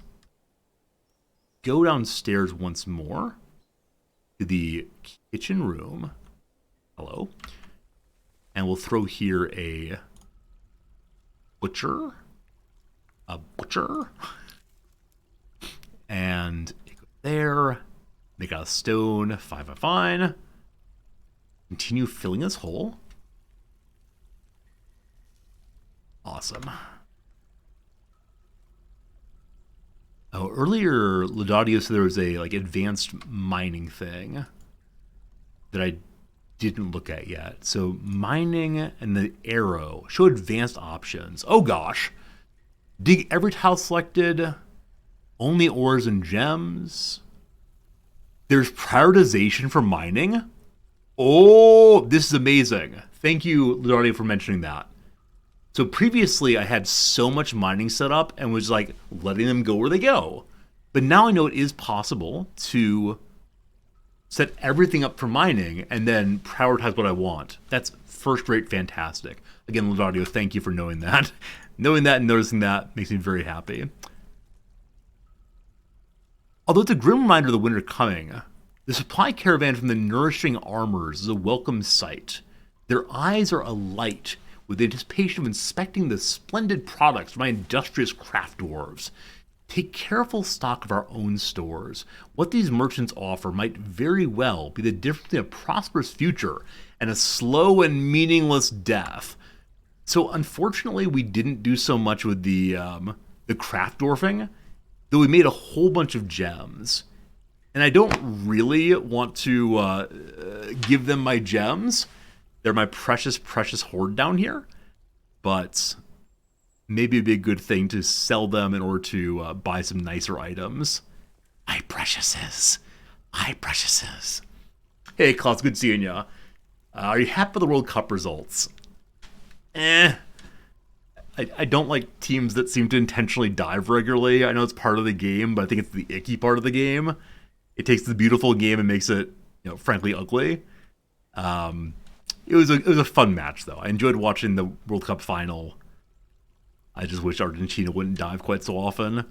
go downstairs once more to the kitchen room. Hello. And we'll throw here a butcher. And there. Make out a stone. Fine. Continue filling this hole. Awesome. Oh, earlier Laudadio said there was a advanced mining thing that I didn't look at yet. So mining and the arrow show advanced options. Oh gosh. Dig every tile selected. Only ores and gems. There's prioritization for mining. Oh, this is amazing. Thank you, Laudadio, for mentioning that. So previously I had so much mining set up and was like letting them go where they go. But now I know it is possible to set everything up for mining and then prioritize what I want. That's first rate fantastic. Again, Laudadio, thank you for knowing that. Knowing that and noticing that makes me very happy. Although it's a grim reminder of the winter coming, the supply caravan from the Nourishing Armors is a welcome sight. Their eyes are alight with anticipation of inspecting the splendid products of my industrious craft dwarves. Take careful stock of our own stores. What these merchants offer might very well be the difference between a prosperous future and a slow and meaningless death. So unfortunately, we didn't do so much with the craft dwarfing, though we made a whole bunch of gems. And I don't really want to give them my gems. They're my precious, precious hoard down here. But maybe it'd be a good thing to sell them in order to buy some nicer items. My preciouses. Hey, Klaus, good seeing ya. Are you happy with the World Cup results? I don't like teams that seem to intentionally dive regularly. I know it's part of the game, but I think it's the icky part of the game. It takes the beautiful game and makes it, frankly ugly. It was a fun match, though. I enjoyed watching the World Cup final. I just wish Argentina wouldn't dive quite so often.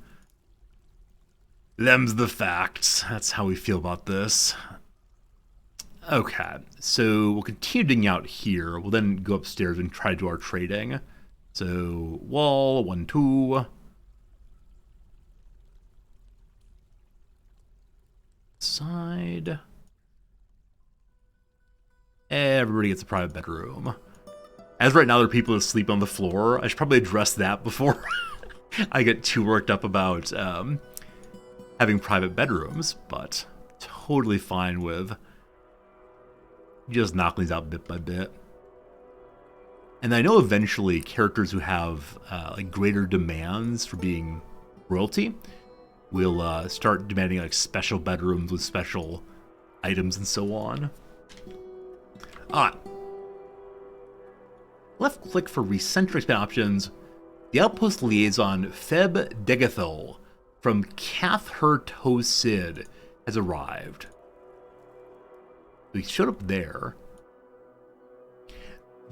Them's the facts. That's how we feel about this. Okay, so we'll continue digging out here. We'll then go upstairs and try to do our trading. So, wall, 1, 2. Side. Everybody gets a private bedroom. As right now, there are people that sleep on the floor. I should probably address that before I get too worked up about having private bedrooms, but totally fine with just knocking these out bit by bit. And I know eventually characters who have greater demands for being royalty will start demanding special bedrooms with special items and so on. Left click for recenter expand options. The outpost liaison Feb Degathol from Cathher To Sid has arrived. We showed up there.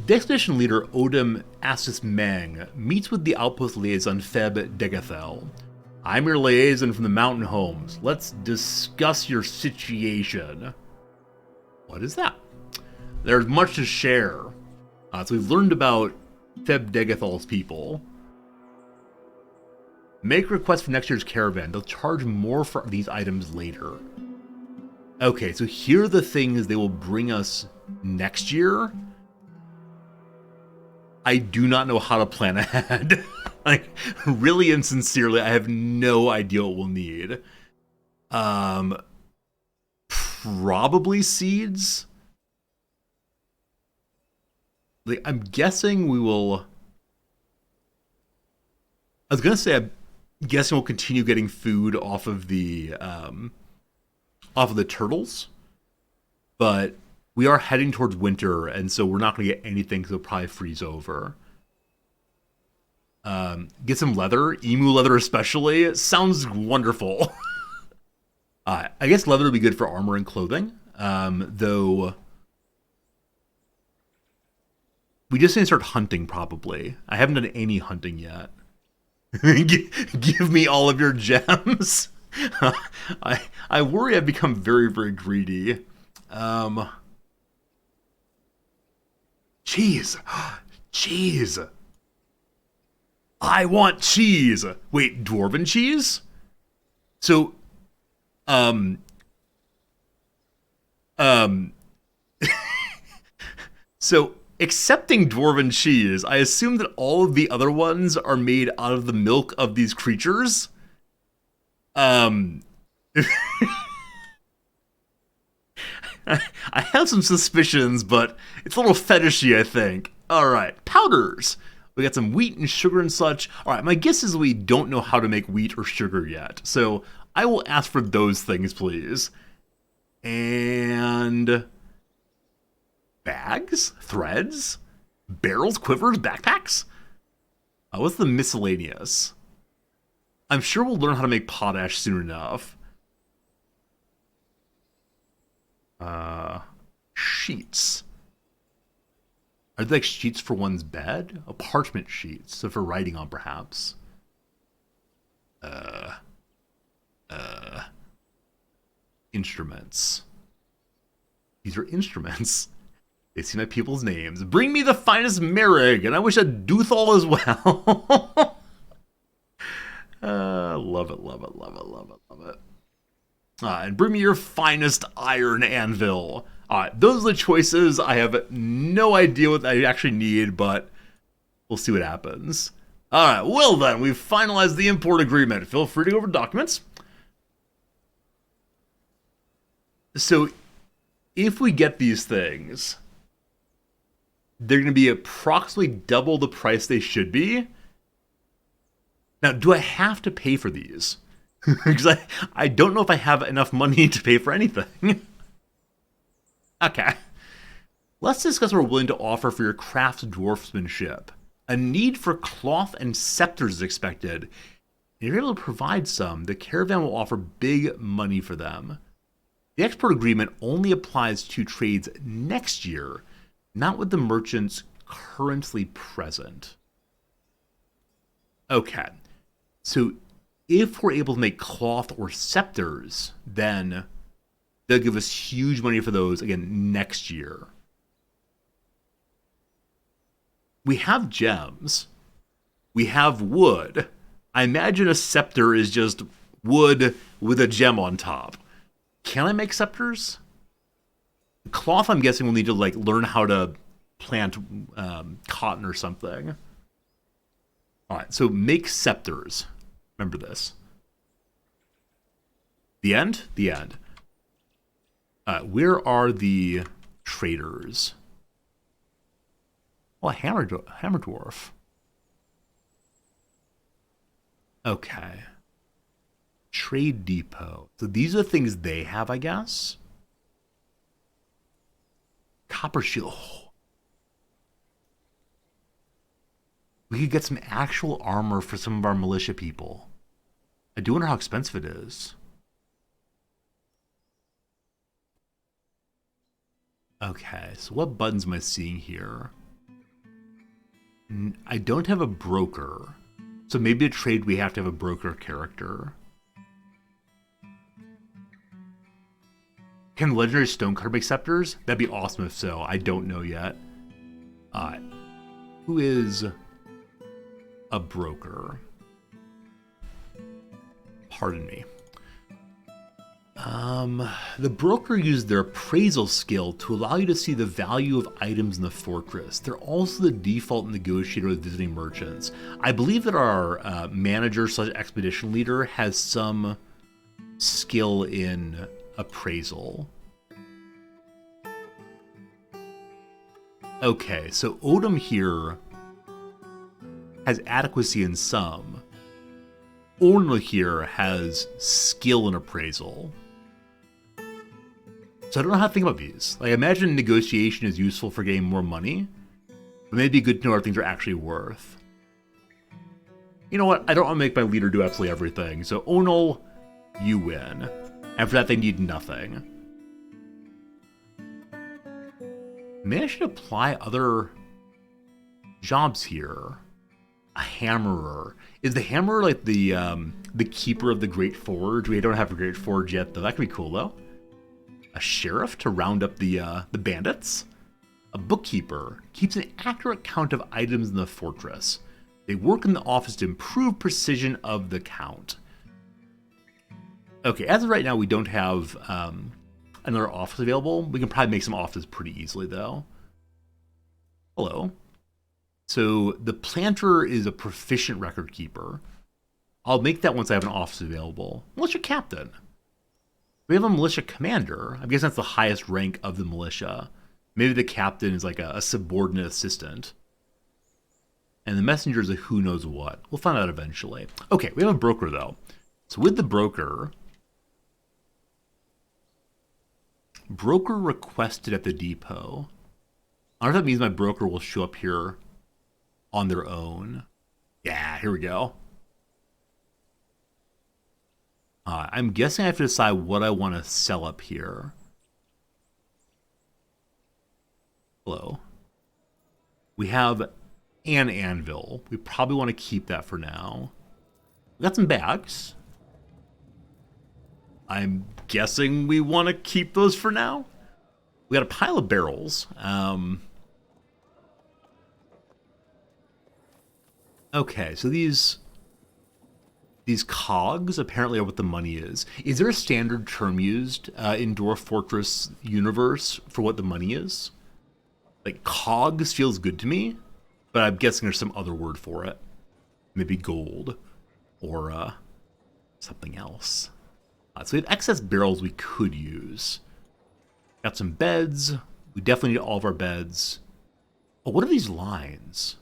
The expedition leader Odom Assis Meng meets with the outpost liaison Feb Degathel. I'm your liaison from the mountain homes. Let's discuss your situation. What is that? There's much to share. So we've learned about Feb Degathal's people. Make requests for next year's caravan. They'll charge more for these items later. Okay, so here are the things they will bring us next year. I do not know how to plan ahead. Really and sincerely, I have no idea what we'll need. Probably seeds. I'm guessing we will... I was going to say, I'm guessing we'll continue getting food off of the turtles. But we are heading towards winter, and so we're not going to get anything, because it'll probably freeze over. Get some leather, emu leather especially. It sounds wonderful. I guess leather would be good for armor and clothing, though... We just need to start hunting, probably. I haven't done any hunting yet. Give me all of your gems. I worry I've become very, very greedy. Cheese. Cheese. I want cheese. Wait, dwarven cheese? So, um, um, so accepting dwarven cheese, I assume that all of the other ones are made out of the milk of these creatures. I have some suspicions, but it's a little fetishy, I think. All right, powders. We got some wheat and sugar and such. All right, my guess is we don't know how to make wheat or sugar yet, so I will ask for those things, please. And bags, threads, barrels, quivers, backpacks. What's the miscellaneous? I'm sure we'll learn how to make potash soon enough. Sheets. Are they like sheets for one's bed? A parchment sheet, so for writing on, perhaps. Instruments. These are instruments. They seem like people's names. Bring me the finest Merrig, and I wish a Duthal as well. Love it, love it, love it, love it, love it. And bring me your finest iron anvil. Those are the choices. I have no idea what I actually need, but we'll see what happens. Alright, well then, we've finalized the import agreement. Feel free to go over documents. So, if we get these things, they're going to be approximately double the price they should be. Now, do I have to pay for these? Because I don't know if I have enough money to pay for anything. Okay. Let's discuss what we're willing to offer for your craft's dwarfsmanship. A need for cloth and scepters is expected. If you're able to provide some, the caravan will offer big money for them. The export agreement only applies to trades next year, not with the merchants currently present. Okay. So if we're able to make cloth or scepters, then they'll give us huge money for those, again, next year. We have gems. We have wood. I imagine a scepter is just wood with a gem on top. Can I make scepters? Cloth, I'm guessing we'll need to like learn how to plant cotton or something. All right, so make scepters. Remember this. The end? The end. Where are the traders? Oh, hammer dwarf. Okay. Trade depot. So these are the things they have, I guess. Copper shield. Oh. We could get some actual armor for some of our militia people. I do wonder how expensive it is. Okay, so what buttons am I seeing here? I don't have a broker. So maybe a trade we have to have a broker character. Can legendary stonecutter make scepters? That'd be awesome if so. I don't know yet. Who is a broker? Pardon me. The broker used their appraisal skill to allow you to see the value of items in the fortress. They're also the default negotiator with visiting merchants. I believe that our manager / expedition leader has some skill in appraisal. Okay, so Odom here has adequacy in some. Ornla here has skill in appraisal. So I don't know how to think about these. Like, I imagine negotiation is useful for getting more money, but maybe good to know what things are actually worth. You know what? I don't want to make my leader do absolutely everything. So Onal, you win. And for that, they need nothing. Maybe I should apply other jobs here. A hammerer. Is the hammerer like the keeper of the Great Forge? We don't have a Great Forge yet, though. That could be cool, though. A sheriff to round up the bandits. A bookkeeper keeps an accurate count of items in the fortress. They work in the office to improve precision of the count. Okay, as of right now, we don't have another office available. We can probably make some offices pretty easily, though. Hello. So the planter is a proficient record keeper. I'll make that once I have an office available. Militia captain. We have a militia commander. I guess that's the highest rank of the militia. Maybe the captain is like a subordinate assistant. And the messenger is a who knows what. We'll find out eventually. Okay, we have a broker, though. So with the broker requested at the depot. I don't know if that means my broker will show up here on their own. Yeah, here we go. I'm guessing I have to decide what I want to sell up here. Hello. We have an anvil. We probably want to keep that for now. We got some bags. I'm guessing we want to keep those for now. We got a pile of barrels. Okay, so these cogs apparently are what the money is. Is there a standard term used in Dwarf Fortress universe for what the money is? Like, cogs feels good to me, but I'm guessing there's some other word for it. Maybe gold or something else. So we have excess barrels we could use. Got some beds. We definitely need all of our beds. Oh, what are these lines?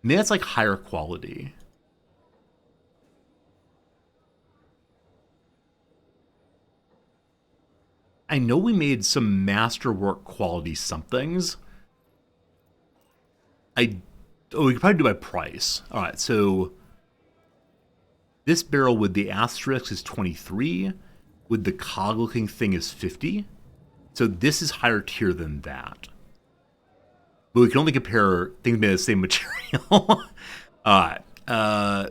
Maybe that's like higher quality. I know we made some masterwork quality somethings. We could probably do by price. All right, so this barrel with the asterisk is 23. With the cog looking thing is 50. So this is higher tier than that. But we can only compare things made of the same material. All right.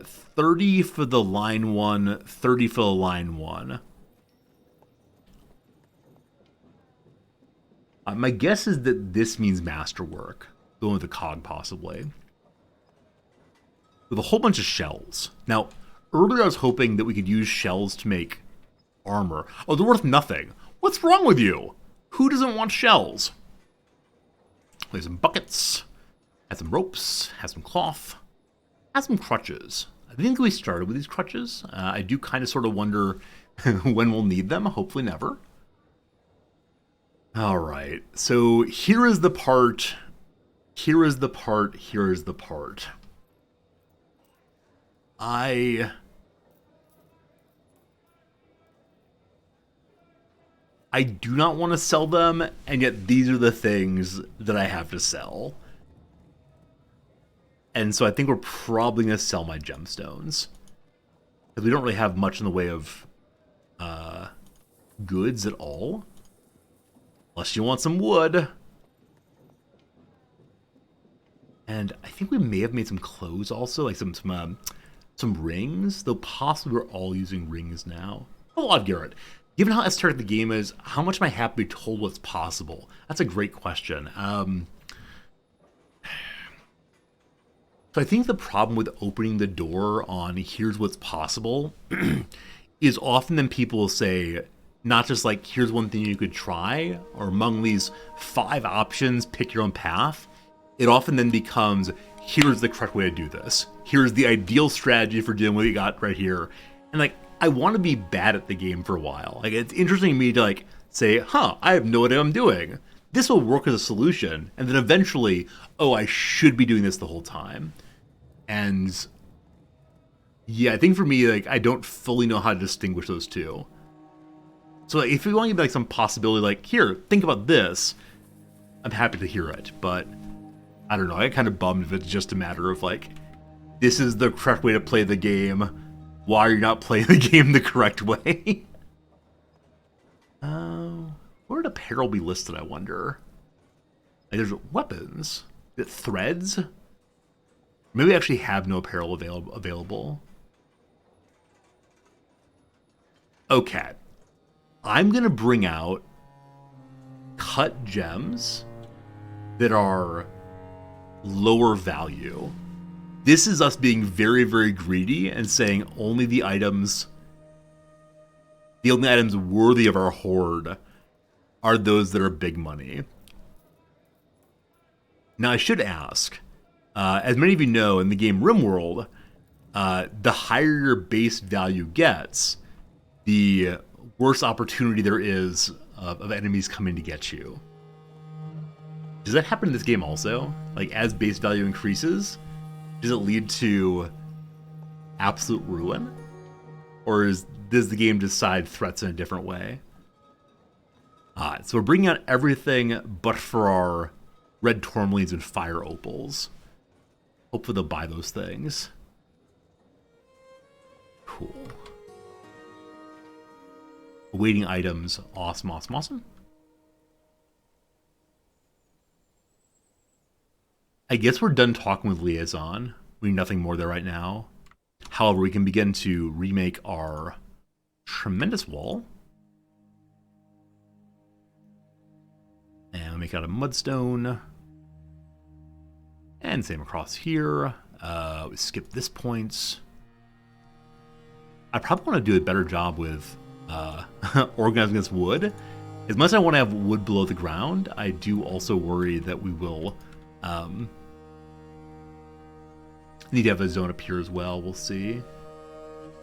30 for the line 1, 30 for the line 1. My guess is that this means masterwork. The one with the cog, possibly. With a whole bunch of shells. Now, earlier I was hoping that we could use shells to make armor. Oh, they're worth nothing. What's wrong with you? Who doesn't want shells? There's some buckets. Has some ropes. Has some cloth. Has some crutches. I think we started with these crutches. I do kind of sort of wonder when we'll need them. Hopefully never. All right. So here is the part. Here is the part. Here is the part. I do not want to sell them, and yet these are the things that I have to sell. And so I think we're probably going to sell my gemstones. Because we don't really have much in the way of goods at all. Unless you want some wood. And I think we may have made some clothes also, like some rings, though possibly we're all using rings now. Oh, odd Garrett. Given how esoteric the game is, how much am I happy to be told what's possible? That's a great question. So I think the problem with opening the door on here's what's possible is often then people will say, not just like, here's one thing you could try, or among these 5 options, pick your own path. It often then becomes, here's the correct way to do this. Here's the ideal strategy for doing what you got right here. And like, I want to be bad at the game for a while. Like, it's interesting to me to like say, I have no idea what I'm doing. This will work as a solution. And then eventually, oh, I should be doing this the whole time. And yeah, I think for me, like, I don't fully know how to distinguish those two. So like, if you want to give like some possibility, like, here, think about this, I'm happy to hear it. But I don't know, I get kind of bummed if it's just a matter of like, this is the correct way to play the game. Why are you not playing the game the correct way? Where would apparel be listed, I wonder? Like, there's weapons. Is it threads? Maybe we actually have no apparel available. Okay. I'm going to bring out cut gems that are lower value. This is us being very, very greedy and saying only the only items worthy of our hoard are those that are big money. Now, I should ask, as many of you know, in the game RimWorld, the higher your base value gets, the worse opportunity there is of enemies coming to get you. Does that happen in this game also? Like, as base value increases, does it lead to absolute ruin? Or does the game decide threats in a different way? So we're bringing out everything but for our red tourmalines and fire opals. Hopefully they'll buy those things. Cool. Awaiting items. Awesome, awesome, awesome. I guess we're done talking with Liaison. We need nothing more there right now. However, we can begin to remake our tremendous wall. And we'll make it out of mudstone. And same across here. We skip this point. I probably want to do a better job with organizing this wood. As much as I want to have wood below the ground, I do also worry that we will need to have a zone up here as well. We'll see.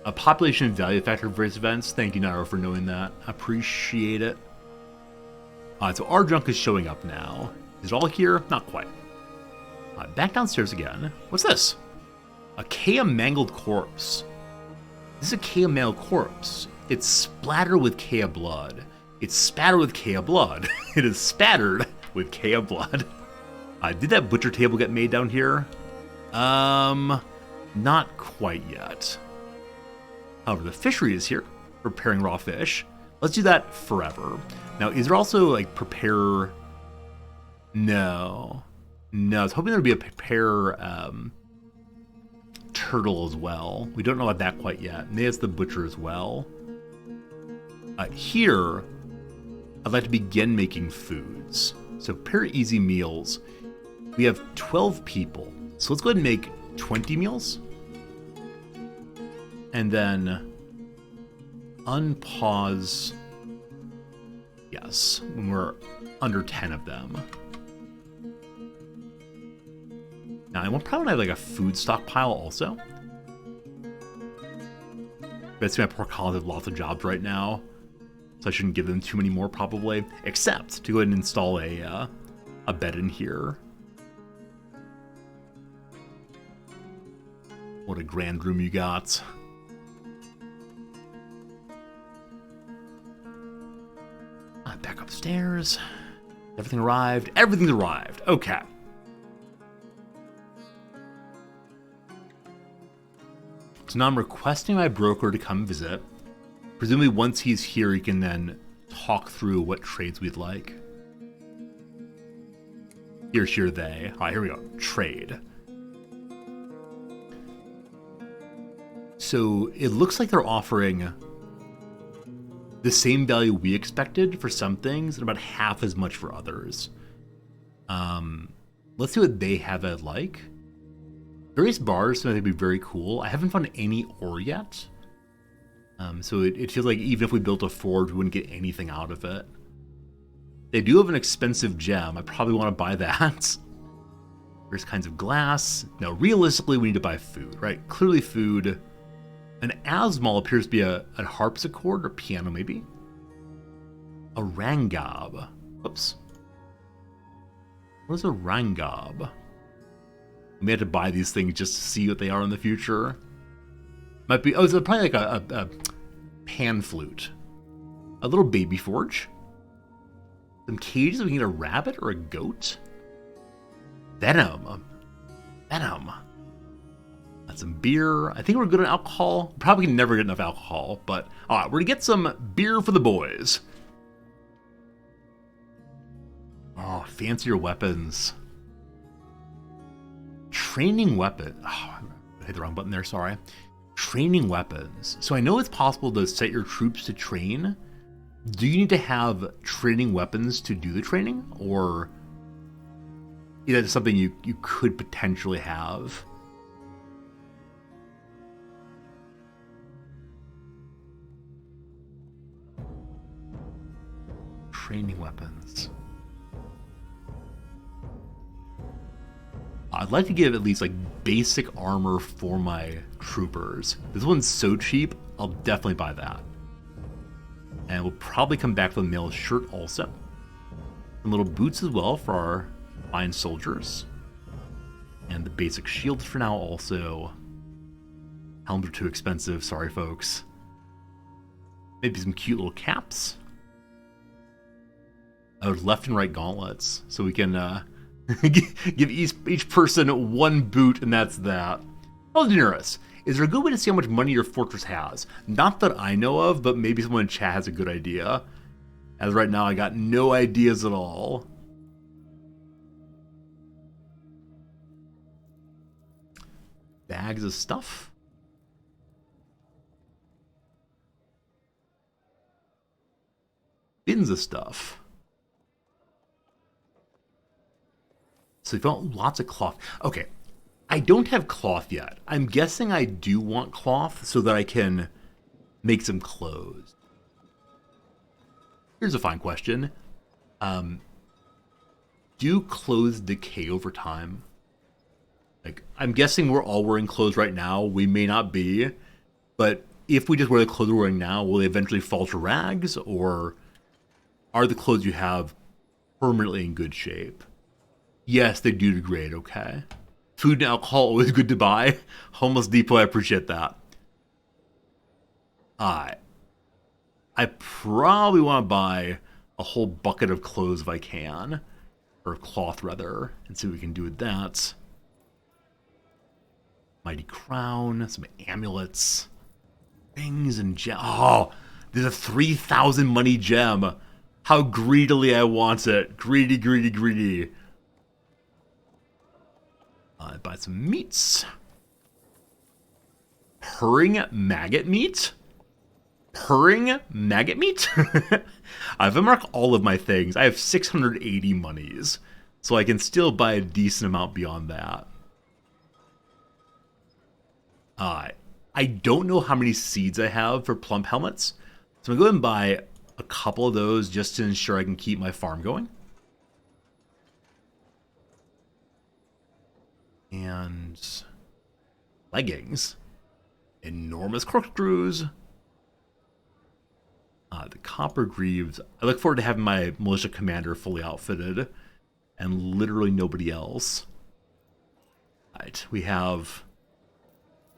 A population and value factor of various events. Thank you, Nairo, for knowing that. Appreciate it. Alright, so our junk is showing up now. Is it all here? Not quite. Back downstairs again. What's this? A Kea mangled corpse. This is a Kea mangled corpse. It's splattered with Kea blood. It's spattered with Kea blood. It is spattered with Kea blood. Did that butcher table get made down here? Not quite yet. However, the fishery is here, preparing raw fish. Let's do that forever. Now, is there also, like, prepare... No. No, I was hoping there would be a prepare, turtle as well. We don't know about that quite yet. Maybe it's the butcher as well. Here, I'd like to begin making foods. So, prepare easy meals. We have 12 people. So let's go ahead and make 20 meals. And then unpause, yes, when we're under 10 of them. Now, I probably want to have like a food stockpile also. Basically, my poor colonists have lots of jobs right now, so I shouldn't give them too many more probably, except to go ahead and install a bed in here. What a grand room you got. Back upstairs. Everything arrived. Everything's arrived. Okay. So now I'm requesting my broker to come visit. Presumably once he's here, he can then talk through what trades we'd like. Here, they. All right, here we go. Trade. So it looks like they're offering the same value we expected for some things and about half as much for others. Let's see what they have at like. Various bars seem like they'd be very cool. I haven't found any ore yet. So it feels like even if we built a forge, we wouldn't get anything out of it. They do have an expensive gem. I probably want to buy that. Various kinds of glass. Now, realistically, we need to buy food, right? Clearly food. An Asmal appears to be a harpsichord or piano, maybe. A Rangob. Whoops. What is a Rangob? We may have to buy these things just to see what they are in the future. Might be, it's probably like a pan flute. A little baby forge. Some cages, we can get a rabbit or a goat. Venom. Venom. Some beer. I think we're good on alcohol. Probably can never get enough alcohol, but all right, we're gonna get some beer for the boys. Oh, fancier weapons. Training weapon. Oh, I hit the wrong button there, sorry. Training weapons. So I know it's possible to set your troops to train. Do you need to have training weapons to do the training? Or That's something you could potentially have. Training weapons. I'd like to give at least like basic armor for my troopers. This one's so cheap, I'll definitely buy that. And we'll probably come back to the mail shirt also. Some little boots as well for our fine soldiers. And the basic shields for now also. Helms are too expensive, sorry folks. Maybe some cute little caps. Oh, left and right gauntlets, so we can give each person one boot, and that's that. Oh, generous. Is there a good way to see how much money your fortress has? Not that I know of, but maybe someone in chat has a good idea. As right now, I got no ideas at all. Bags of stuff. Bins of stuff. So we found lots of cloth. Okay, I don't have cloth yet. I'm guessing I do want cloth so that I can make some clothes. Here's a fine question. Do clothes decay over time? Like, I'm guessing we're all wearing clothes right now. We may not be. But if we just wear the clothes we're wearing now, will they eventually fall to rags? Or are the clothes you have permanently in good shape? Yes, they do degrade, okay. Food and alcohol, always good to buy. Homeless Depot, I appreciate that. I probably want to buy a whole bucket of clothes if I can. Or cloth, rather. And see what we can do with that. Mighty crown, some amulets. Rings and gems. Oh, there's a 3,000 money gem. How greedily I want it. Greedy, greedy, greedy. Buy some meats. Purring maggot meat? Purring maggot meat? I've unmarked all of my things. I have 680 monies. So I can still buy a decent amount beyond that. I don't know how many seeds I have for plump helmets. So I'm going to go ahead and buy a couple of those just to ensure I can keep my farm going. And leggings. Enormous corkscrews. The copper greaves. I look forward to having my militia commander fully outfitted. And literally nobody else. Alright, we have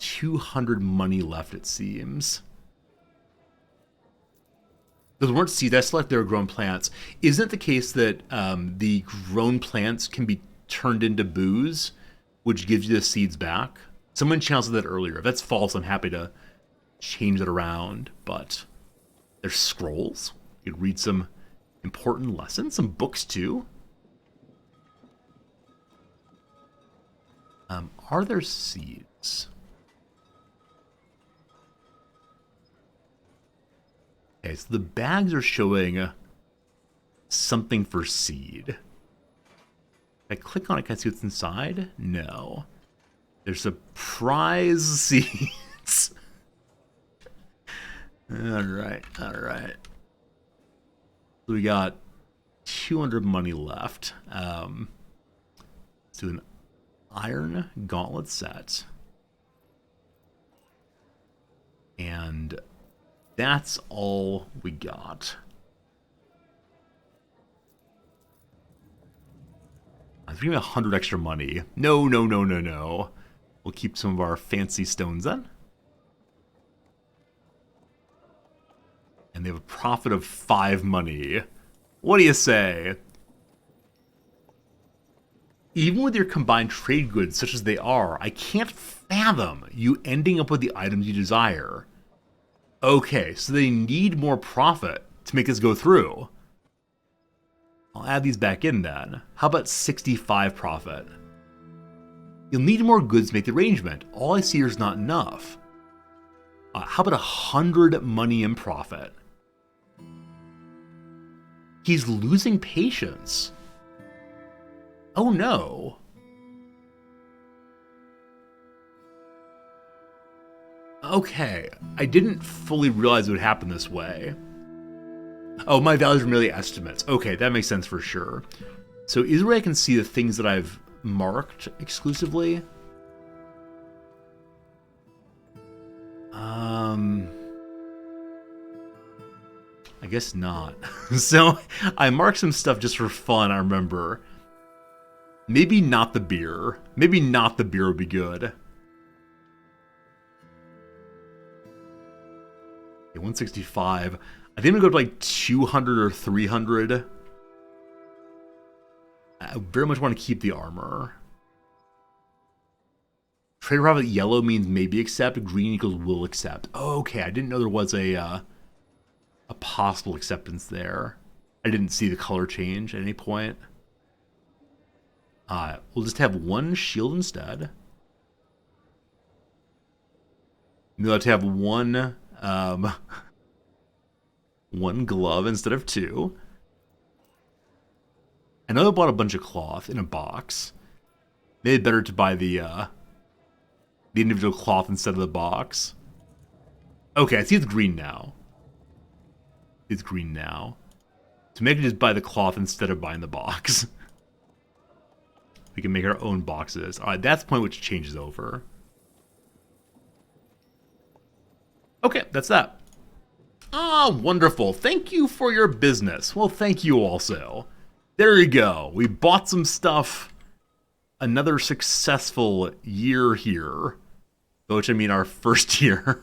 200 money left, it seems. Those weren't seeds I selected, they were grown plants. Isn't it the case that the grown plants can be turned into booze, which gives you the seeds back? Someone challenged that earlier. If that's false, I'm happy to change it around. But there's scrolls. You can read some important lessons, some books too. Are there seeds? Okay, so the bags are showing something for seed. If I click on it, can I see what's inside? No. There's surprise seeds. Alright, alright. So we got 200 money left. Let's do an iron gauntlet set. And that's all we got. I'm giving me 100 extra money. No, no, no, no, no. We'll keep some of our fancy stones then. And they have a profit of 5 money. What do you say? Even with your combined trade goods such as they are, I can't fathom you ending up with the items you desire. Okay, so they need more profit to make this go through. I'll add these back in then. How about 65 profit? You'll need more goods to make the arrangement. All I see here is not enough. How about 100 money in profit? He's losing patience. Oh no. Okay, I didn't fully realize it would happen this way. Oh, my values are merely estimates. Okay, that makes sense for sure. So either way I can see the things that I've marked exclusively. I guess not. So I marked some stuff just for fun, I remember. Maybe not the beer. Maybe not the beer would be good. Okay, 165. I think I'm gonna go to like 200 or 300. I very much want to keep the armor. Trade profit yellow means maybe accept. Green equals will accept. Oh, okay, I didn't know there was a possible acceptance there. I didn't see the color change at any point. We'll just have one shield instead. We'll have to have one one glove instead of two. I know I bought a bunch of cloth in a box. Maybe better to buy the individual cloth instead of the box. Okay, I see it's green now. It's green now. So maybe just buy the cloth instead of buying the box. We can make our own boxes. Alright, that's the point which changes over. Okay, that's that. Ah, wonderful. Thank you for your business. Well, thank you also. There you go. We bought some stuff. Another successful year here. Which I mean our first year.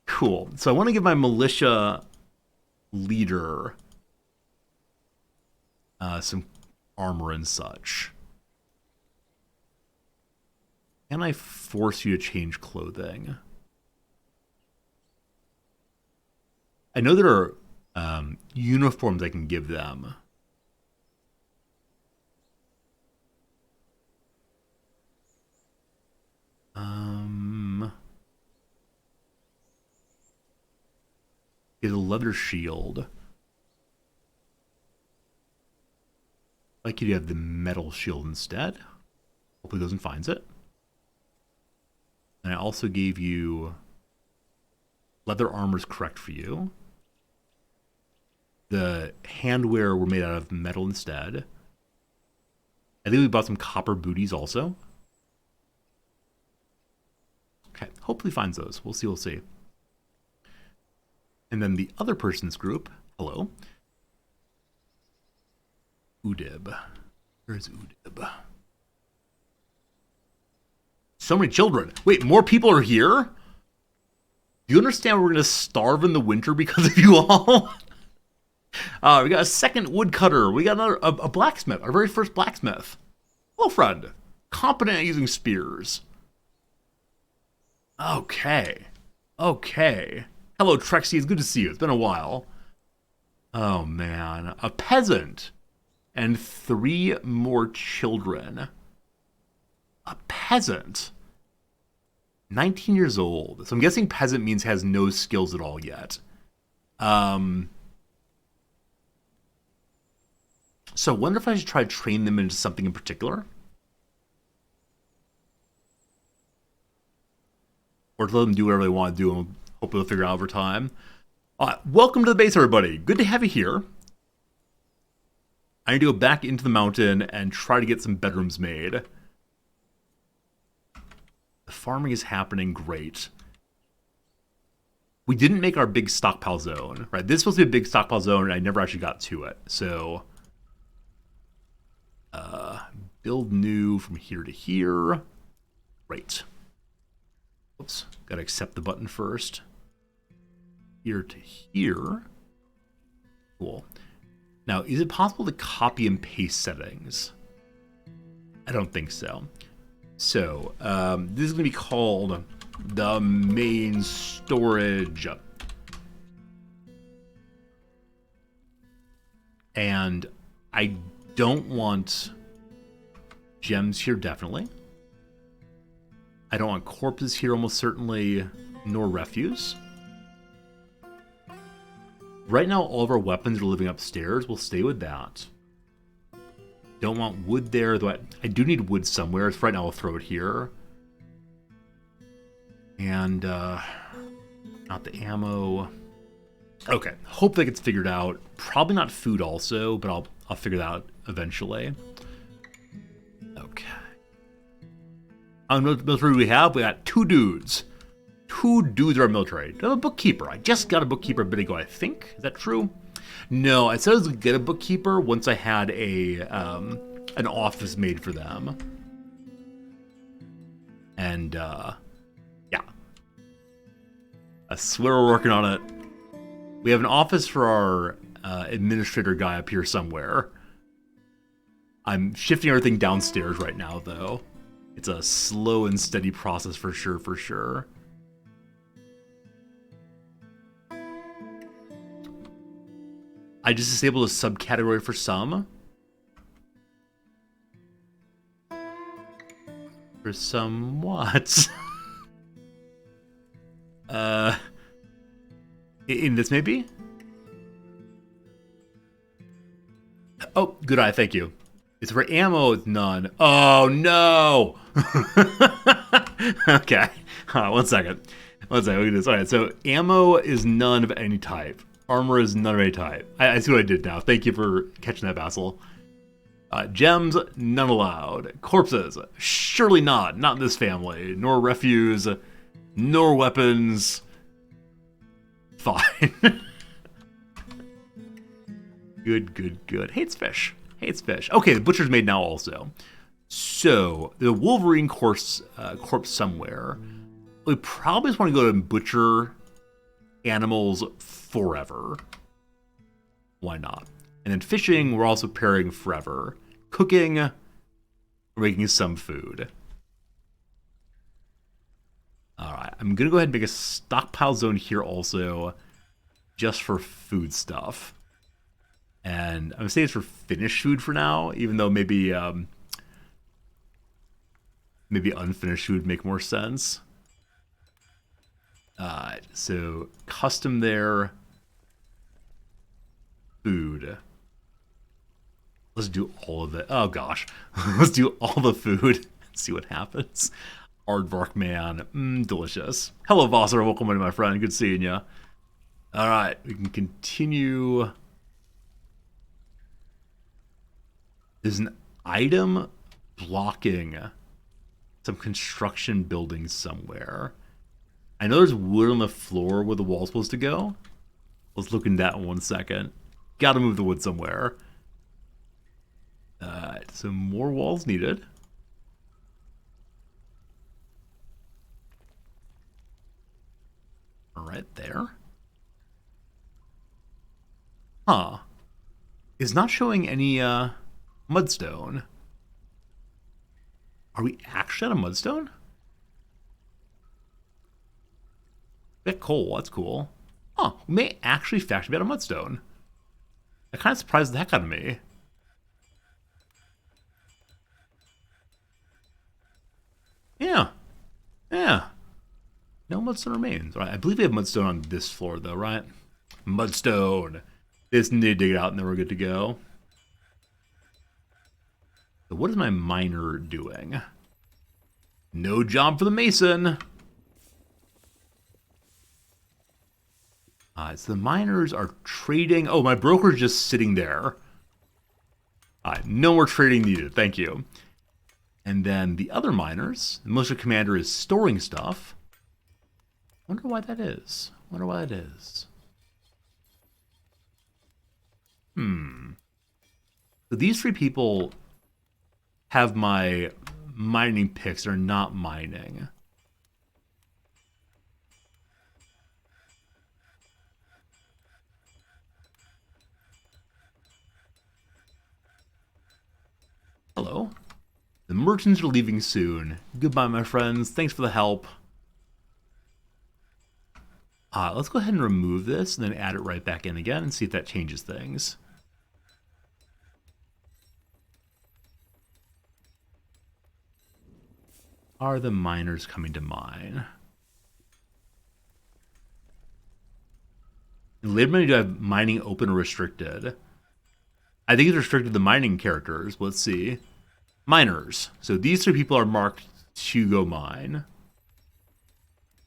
Cool. So I want to give my militia leader some armor and such. Can I force you to change clothing? I know there are uniforms I can give them. Get a leather shield. Like you to have the metal shield instead. Hopefully goes and finds it. And I also gave you leather armor's correct for you. The handwear were made out of metal instead. I think we bought some copper booties also. Okay, hopefully finds those. We'll see, we'll see. And then the other person's group, hello. Udib. Where's Udib? So many children. Wait, more people are here? Do you understand we're going to starve in the winter because of you all? We got a second woodcutter. We got another a blacksmith, our very first blacksmith. Hello, friend. Competent at using spears. Okay. Okay. Hello, Trexie. It's good to see you. It's been a while. Oh, man. A peasant. And 3 more children. A peasant. 19 years old. So I'm guessing peasant means has no skills at all yet. So I wonder if I should try to train them into something in particular. Or to let them do whatever they want to do and hope they'll figure it out over time. Welcome to the base, everybody. Good to have you here. I need to go back into the mountain and try to get some bedrooms made. The farming is happening great. We didn't make our big stockpile zone, right? This is supposed to be a big stockpile zone, and I never actually got to it. So, build new from here to here. Great. Oops, gotta accept the button first. Here to here. Cool. Now, is it possible to copy and paste settings? I don't think so. So, this is going to be called the main storage. And I don't want gems here, definitely. I don't want corpses here, almost certainly, nor refuse. Right now, all of our weapons are living upstairs. We'll stay with that. Don't want wood there, though I do need wood somewhere. So right now I'll throw it here. And, not the ammo. Okay, hope that gets figured out. Probably not food also, but I'll figure that out eventually. Okay. How many military we have? We got 2 dudes. 2 dudes are military. I have a bookkeeper. I just got a bookkeeper a bit ago, I think. Is that true? No, I said I was going to get a bookkeeper once I had an office made for them. And, yeah. I swear we're working on it. We have an office for our administrator guy up here somewhere. I'm shifting everything downstairs right now, though. It's a slow and steady process for sure, for sure. I just disabled a subcategory for some. For some what? In this maybe? Oh, good eye, thank you. It's for ammo, it's none. Oh no! Okay, one second. Look at this. Alright, so ammo is none of any type. Armor is none of any type. I see what I did now. Thank you for catching that, Basil. Gems, none allowed. Corpses, surely not. Not in this family. Nor refuse, nor weapons. Fine. Good. Hates fish. Okay, the butcher's made now also. So, the Wolverine corpse somewhere. We probably just want to go and butcher animals forever. Why not? And then fishing, we're also pairing forever. Cooking, we're making some food. Alright, I'm going to go ahead and make a stockpile zone here also, just for food stuff. And I'm going to say it's for finished food for now, even though maybe unfinished food would make more sense. So custom there. Food. Let's do all of it. Oh gosh. Let's do all the food and see what happens. Aardvark man. Delicious. Hello, Vosser. Welcome in, my friend. Good seeing you. Alright, we can continue. There's an item blocking some construction building somewhere. I know there's wood on the floor where the wall's supposed to go. Let's look into that in 1 second. Gotta move the wood somewhere. So more walls needed. Right there. Huh. It's not showing any mudstone. Are we actually out of mudstone? We got coal, that's cool. Huh, we may actually factory be out of mudstone. That kind of surprised the heck out of me. Yeah. No mudstone remains. All right, I believe we have mudstone on this floor though, right? Mudstone. Just need to dig it out and then we're good to go. So what is my miner doing? No job for the mason. So the miners are trading. Oh, my broker's just sitting there. No more trading needed. Thank you. And then the other miners, the militia commander is storing stuff. Wonder why that is. So these 3 people have my mining picks. They're not mining. Hello. The merchants are leaving soon. Goodbye, my friends. Thanks for the help. Let's go ahead and remove this and then add it right back in again and see if that changes things. Are the miners coming to mine? In Later do I have mining open or restricted? I think it's restricted to mining characters. Let's see. Miners. So these 3 people are marked to go mine.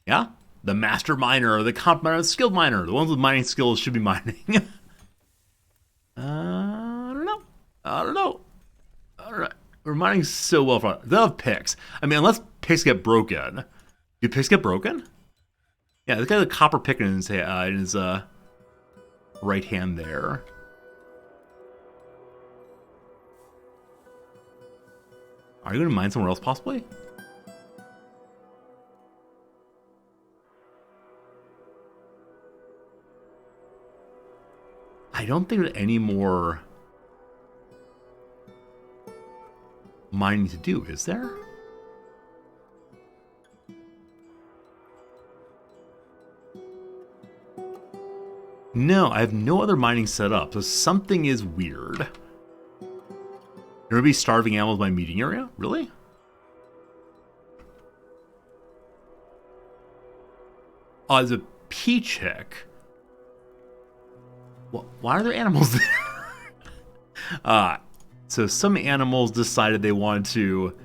Yeah? The master miner, the comp miner, the skilled miner. The ones with mining skills should be mining. I don't know. All right. We're mining so well. They'll have picks. I mean, unless picks get broken. Do picks get broken? Yeah, this guy has a copper pick in his right hand there. Are you going to mine somewhere else, possibly? I don't think there's any more mining to do, is there? No, I have no other mining set up, so something is weird. There would be starving animals in my meeting area? Really? Oh, there's a peach hick. Well, why are there animals there? So some animals decided they wanted to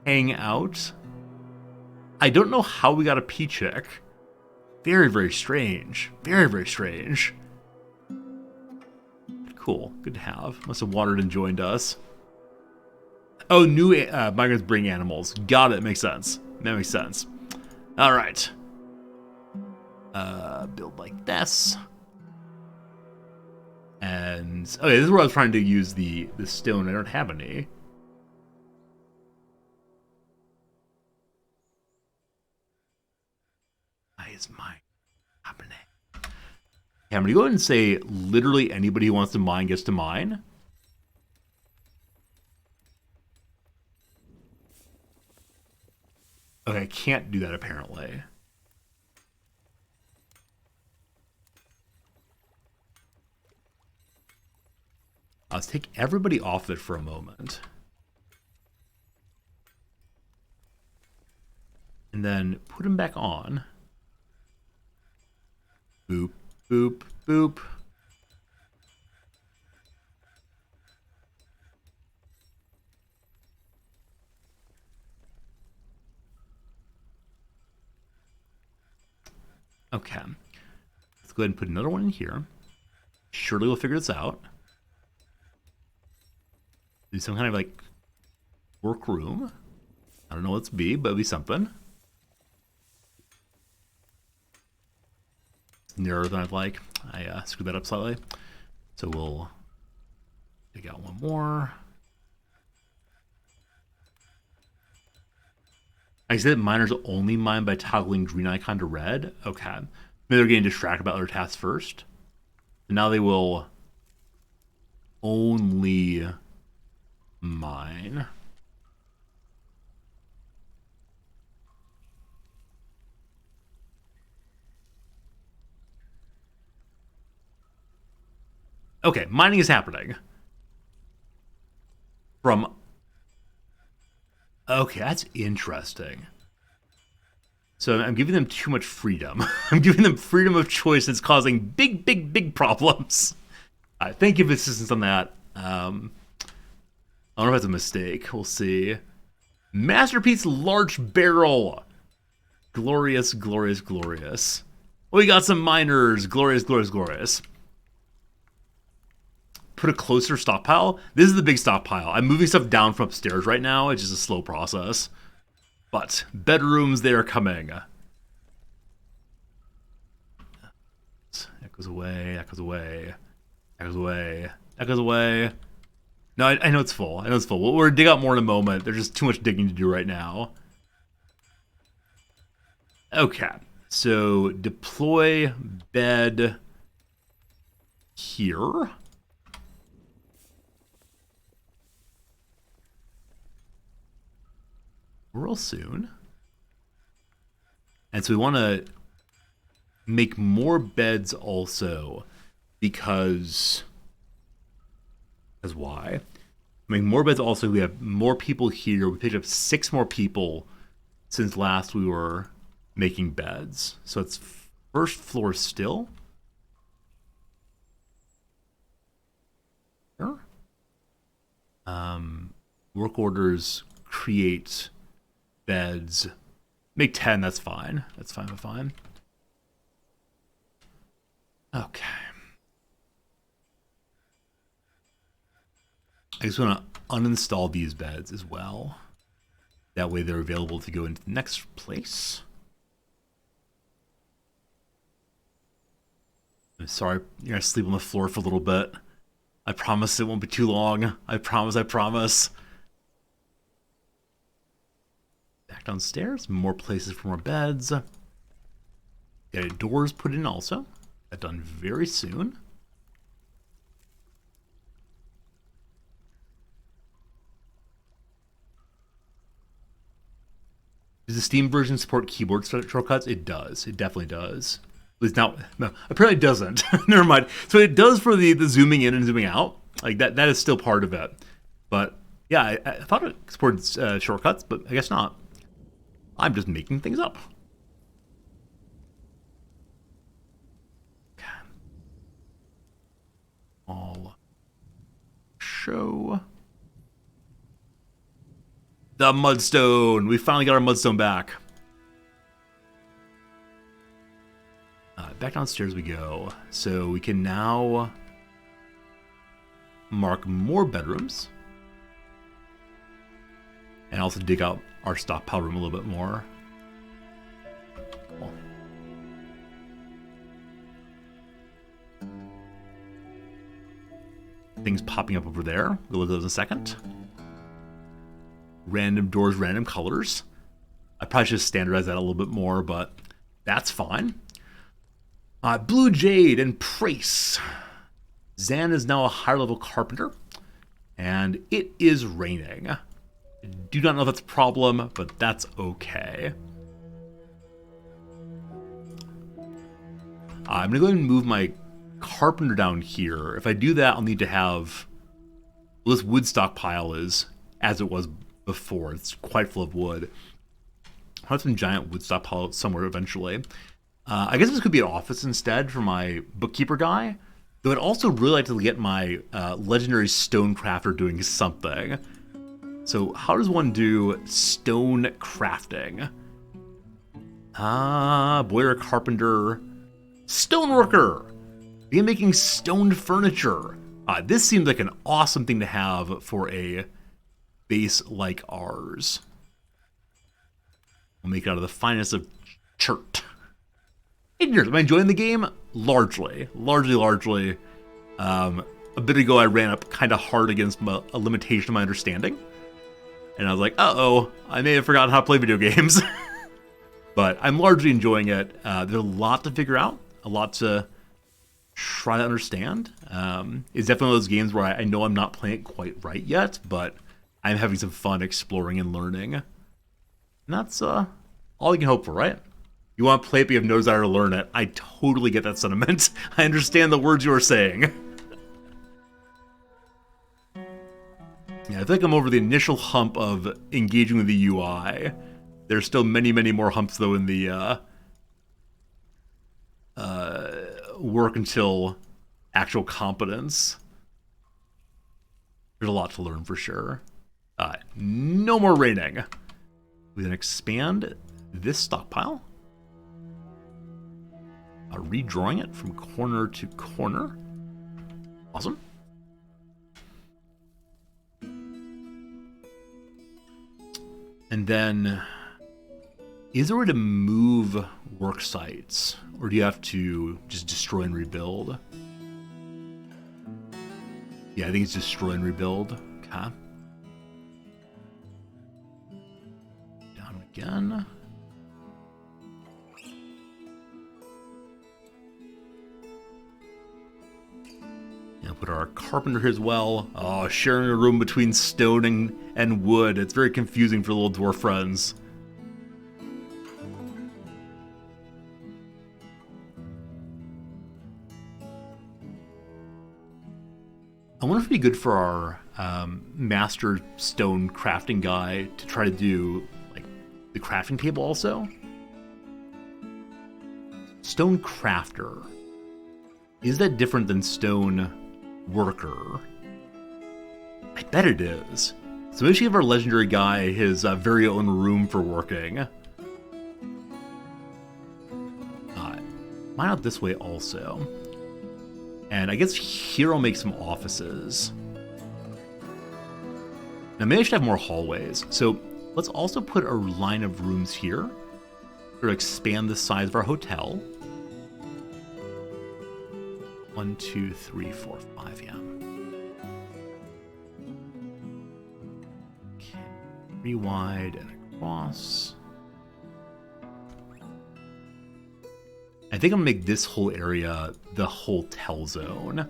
hang out. I don't know how we got a peach hick. Very, very strange. Very, very strange. Cool. Good to have. Must have watered and joined us. Oh, new migrants bring animals. Got it. Makes sense. That makes sense. All right. Build like this. And okay, this is where I was trying to use the stone. I don't have any. Why is mine happening? Okay, I'm gonna go ahead and say literally anybody who wants to mine gets to mine. Okay, I can't do that apparently. Let's take everybody off it for a moment. And then put them back on. Boop, boop, boop. Okay. Let's go ahead and put another one in here. Surely we'll figure this out. Do some kind of like workroom. I don't know what it's be, but it'll be something. It's narrower than I'd like. I screwed that up slightly. So we'll take out one more. I said miners only mine by toggling green icon to red. Okay. Maybe they're getting distracted about other tasks first. And now they will only mine. Okay, mining is happening. From... Okay, that's interesting. So I'm giving them too much freedom. I'm giving them freedom of choice that's causing big, big, big problems. Thank you for assistance on that. I don't know if that's a mistake. We'll see. Masterpiece large barrel. Glorious, glorious, glorious. We got some miners. Glorious, glorious, glorious. Put a closer stockpile. This is the big stockpile. I'm moving stuff down from upstairs right now. It's just a slow process. But bedrooms, they are coming. That goes away. That goes away. That goes away. That goes away. No, I know it's full. I know it's full. We'll dig out more in a moment. There's just too much digging to do right now. Okay. So deploy bed here. Real soon. And so we want to make more beds also because why? Make more beds also. We have more people here. We picked up 6 more people since last we were making beds. So it's first floor still. Here. Work orders, create beds. Make 10, that's fine. That's fine. Okay. I just want to uninstall these beds as well. That way they're available to go into the next place. I'm sorry, you're going to sleep on the floor for a little bit. I promise it won't be too long. I promise. Back downstairs, more places for more beds. Got doors put in also. That done very soon. Does the Steam version support keyboard shortcuts? It does. It definitely does. It's not. No, apparently it doesn't. Never mind. So it does for the zooming in and zooming out. Like that is still part of it. But yeah, I thought it supported shortcuts, but I guess not. I'm just making things up. Okay. All show. The mudstone. We finally got our mudstone back. Back downstairs we go. So we can now mark more bedrooms. And also dig out our stockpile room a little bit more. Cool. Things popping up over there. We'll look at those in a second. Random doors, random colors. I probably should standardize that a little bit more, but that's fine. Blue Jade and Prace. Zan is now a higher level carpenter, and it is raining. I do not know if that's a problem, but that's okay. I'm gonna go ahead and move my carpenter down here. If I do that, I'll need to have, well, this wood stockpile is as it was before. It's quite full of wood. I'll have some giant wood stockpile somewhere eventually. I guess this could be an office instead for my bookkeeper guy. Though I'd also really like to get my legendary stone crafter doing something. So how does one do stone crafting? Boyer carpenter, stoneworker. Begin making stone furniture. This seems like an awesome thing to have for a base like ours. We'll make it out of the finest of chert. Am I enjoying the game? Largely. A bit ago, I ran up kind of hard against a limitation of my understanding. And I was like, uh-oh, I may have forgotten how to play video games. But I'm largely enjoying it. There's a lot to figure out, a lot to try to understand. It's definitely one of those games where I know I'm not playing it quite right yet, but I'm having some fun exploring and learning. And that's all you can hope for, right? You want to play it, but you have no desire to learn it. I totally get that sentiment. I understand the words you are saying. Yeah, I think I'm over the initial hump of engaging with the UI. There's still many more humps, though, in the work until actual competence. There's a lot to learn for sure. No more raining. We then expand this stockpile. Redrawing it from corner to corner. Awesome. And then, is there a way to move work sites? Or do you have to just destroy and rebuild? Yeah, I think it's destroy and rebuild. Okay. Down again. Put our carpenter here as well. Oh, sharing a room between stone and wood. It's very confusing for little dwarf friends. I wonder if it'd be good for our master stone crafting guy to try to do like the crafting table also. Stone crafter. Is that different than stone worker? I bet it is. So maybe we should give our legendary guy his very own room for working. Mine out this way also. And I guess here I'll make some offices. Now maybe I should have more hallways. So let's also put a line of rooms here to expand the size of our hotel. 1, 2, 3, 4, 5, yeah. Okay, 3 wide and across. I think I'm gonna make this whole area the hotel zone.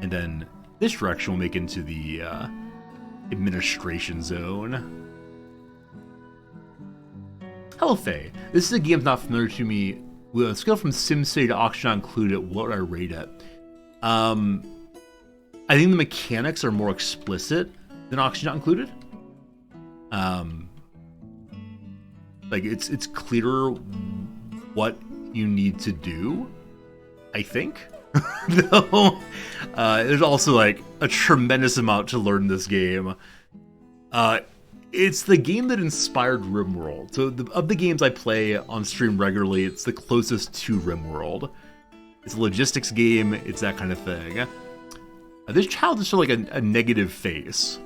And then this direction will make into the administration zone. Hello, Faye. This is a game that's not familiar to me. With a scale from SimCity to Oxygen Not Included, what would I rate it? I think the mechanics are more explicit than Oxygen Not Included. Like it's clearer what you need to do, I think. Though there's also like a tremendous amount to learn in this game. It's the game that inspired RimWorld. So of the games I play on stream regularly, it's the closest to RimWorld. It's a logistics game, it's that kind of thing. This child is sort of like a negative face.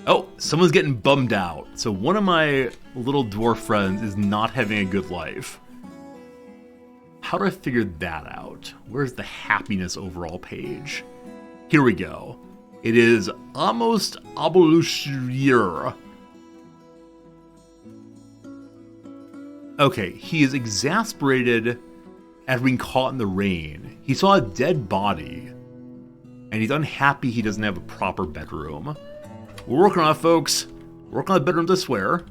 Oh, someone's getting bummed out. So one of my little dwarf friends is not having a good life. How do I figure that out? Where's the happiness overall page? Here we go. It is almost Abolushir. Okay, he is exasperated after being caught in the rain. He saw a dead body, and he's unhappy he doesn't have a proper bedroom. We're working on it, folks. Working on the bedroom, I swear.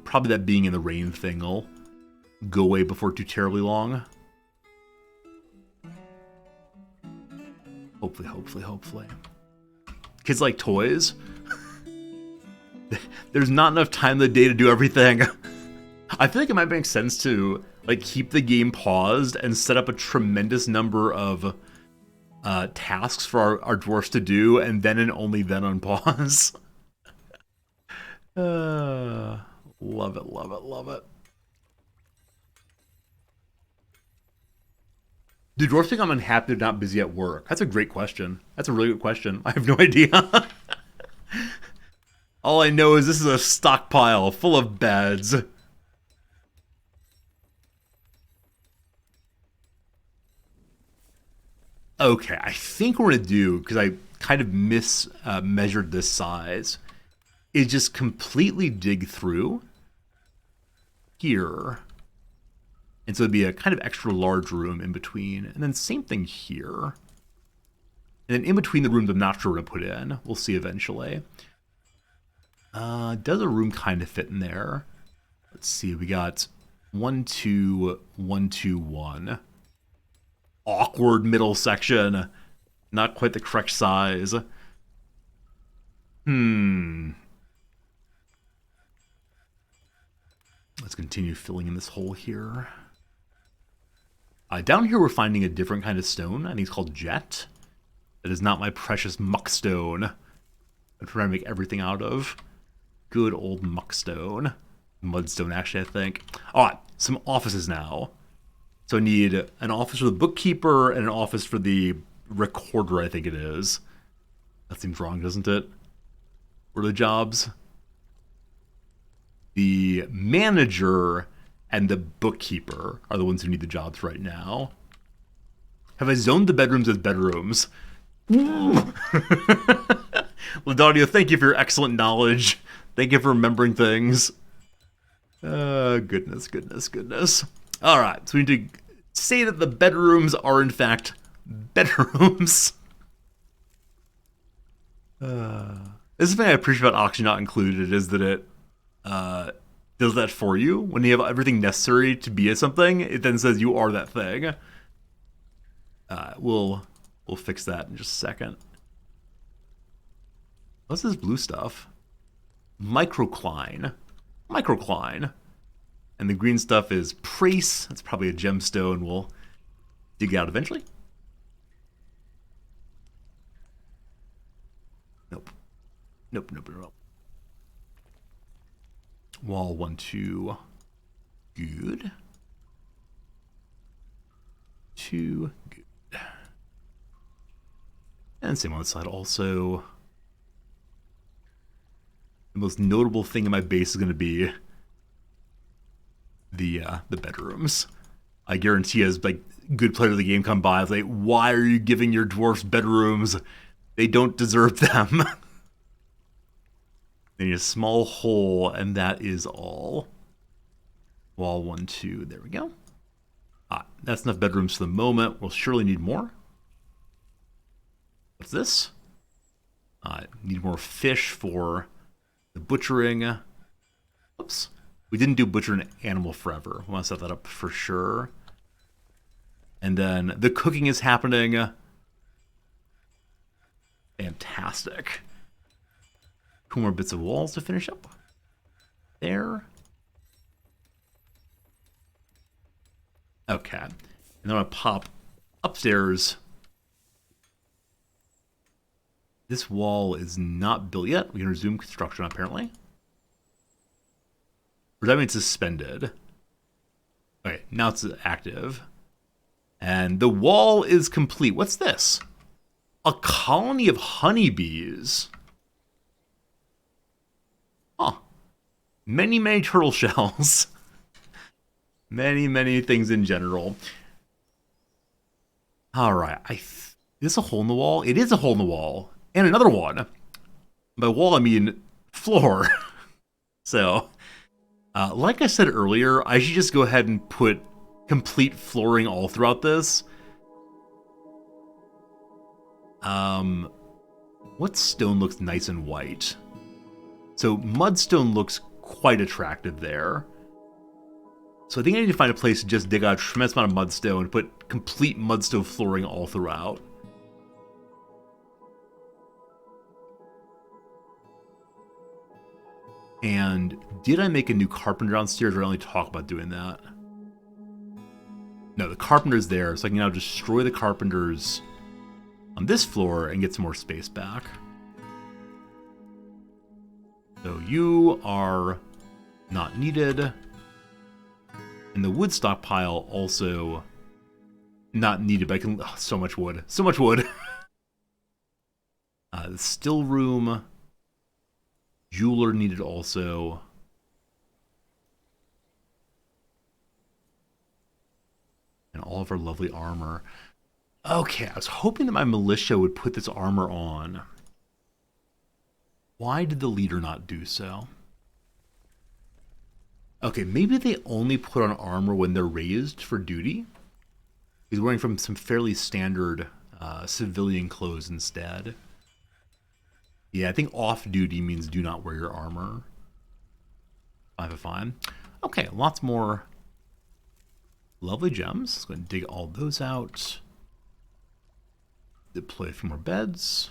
Probably that being in the rain thing will go away before too terribly long. Hopefully. Kids like toys. There's not enough time in the day to do everything. I feel like it might make sense to like keep the game paused and set up a tremendous number of tasks for our dwarfs to do, and then and only then unpause. Love it. Do dwarves think I'm unhappy they're not busy at work? That's a great question. That's a really good question. I have no idea. All I know is this is a stockpile full of beds. Okay, I think what we're gonna do, because I kind of measured this size, is just completely dig through here. And so it'd be a kind of extra large room in between. And then same thing here. And then in between the rooms I'm not sure what to put in. We'll see eventually. Does a room kind of fit in there? Let's see, we got 1, 2, 1, 2, 1. Awkward middle section. Not quite the correct size. Let's continue filling in this hole here. Down here we're finding a different kind of stone. I think it's called jet. That is not my precious muckstone I'm trying to make everything out of. Good old muckstone. Mudstone, actually, I think. Alright, some offices now. So I need an office for the bookkeeper and an office for the recorder, I think it is. That seems wrong, doesn't it? What are the jobs? The manager and the bookkeeper are the ones who need the jobs right now. Have I zoned the bedrooms as bedrooms? Laudadio, thank you for your excellent knowledge. Thank you for remembering things. Goodness. All right, so we need to say that the bedrooms are in fact bedrooms. This is the thing I appreciate about Oxygen Not Included is that it does that for you. When you have everything necessary to be something, it then says you are that thing. We'll fix that in just a second. What's this blue stuff? Microcline. And the green stuff is Prace. That's probably a gemstone we'll dig out eventually. Nope. Nope, nope, nope. Wall 1, 2. Good. 2. Good. And same on the side also. The most notable thing in my base is going to be the bedrooms. I guarantee as like good player of the game come by, it's like, why are you giving your dwarfs bedrooms? They don't deserve them. They need a small hole, and that is all. Wall 1, 2, there we go. That's enough bedrooms for the moment. We'll surely need more. What's this? Need more fish for the butchering. Oops. We didn't do butcher an animal forever. We want to set that up for sure. And then the cooking is happening. Fantastic. 2 more bits of walls to finish up. There. Okay. And then I'm going to pop upstairs. This wall is not built yet. We can resume construction, apparently. Or does that mean it's suspended? Okay, now it's active. And the wall is complete. What's this? A colony of honeybees. Huh. Many, many turtle shells. Many, many things in general. Alright, is this a hole in the wall? It is a hole in the wall. And another one. By wall, I mean floor. So, like I said earlier, I should just go ahead and put complete flooring all throughout this. What stone looks nice and white? So mudstone looks quite attractive there. So I think I need to find a place to just dig out a tremendous amount of mudstone and put complete mudstone flooring all throughout. And did I make a new carpenter downstairs, or did I only talk about doing that? No, the carpenter's there, so I can now destroy the carpenters on this floor and get some more space back. So you are not needed. And the wood stockpile also not needed, but I can... Oh, so much wood. So much wood. The still room... Jeweler needed also. And all of our lovely armor. Okay, I was hoping that my militia would put this armor on. Why did the leader not do so? Okay, maybe they only put on armor when they're raised for duty. He's wearing from some fairly standard civilian clothes instead. Yeah, I think off-duty means do not wear your armor. Fine. Okay, lots more lovely gems. Let's go ahead and dig all those out. Deploy a few more beds.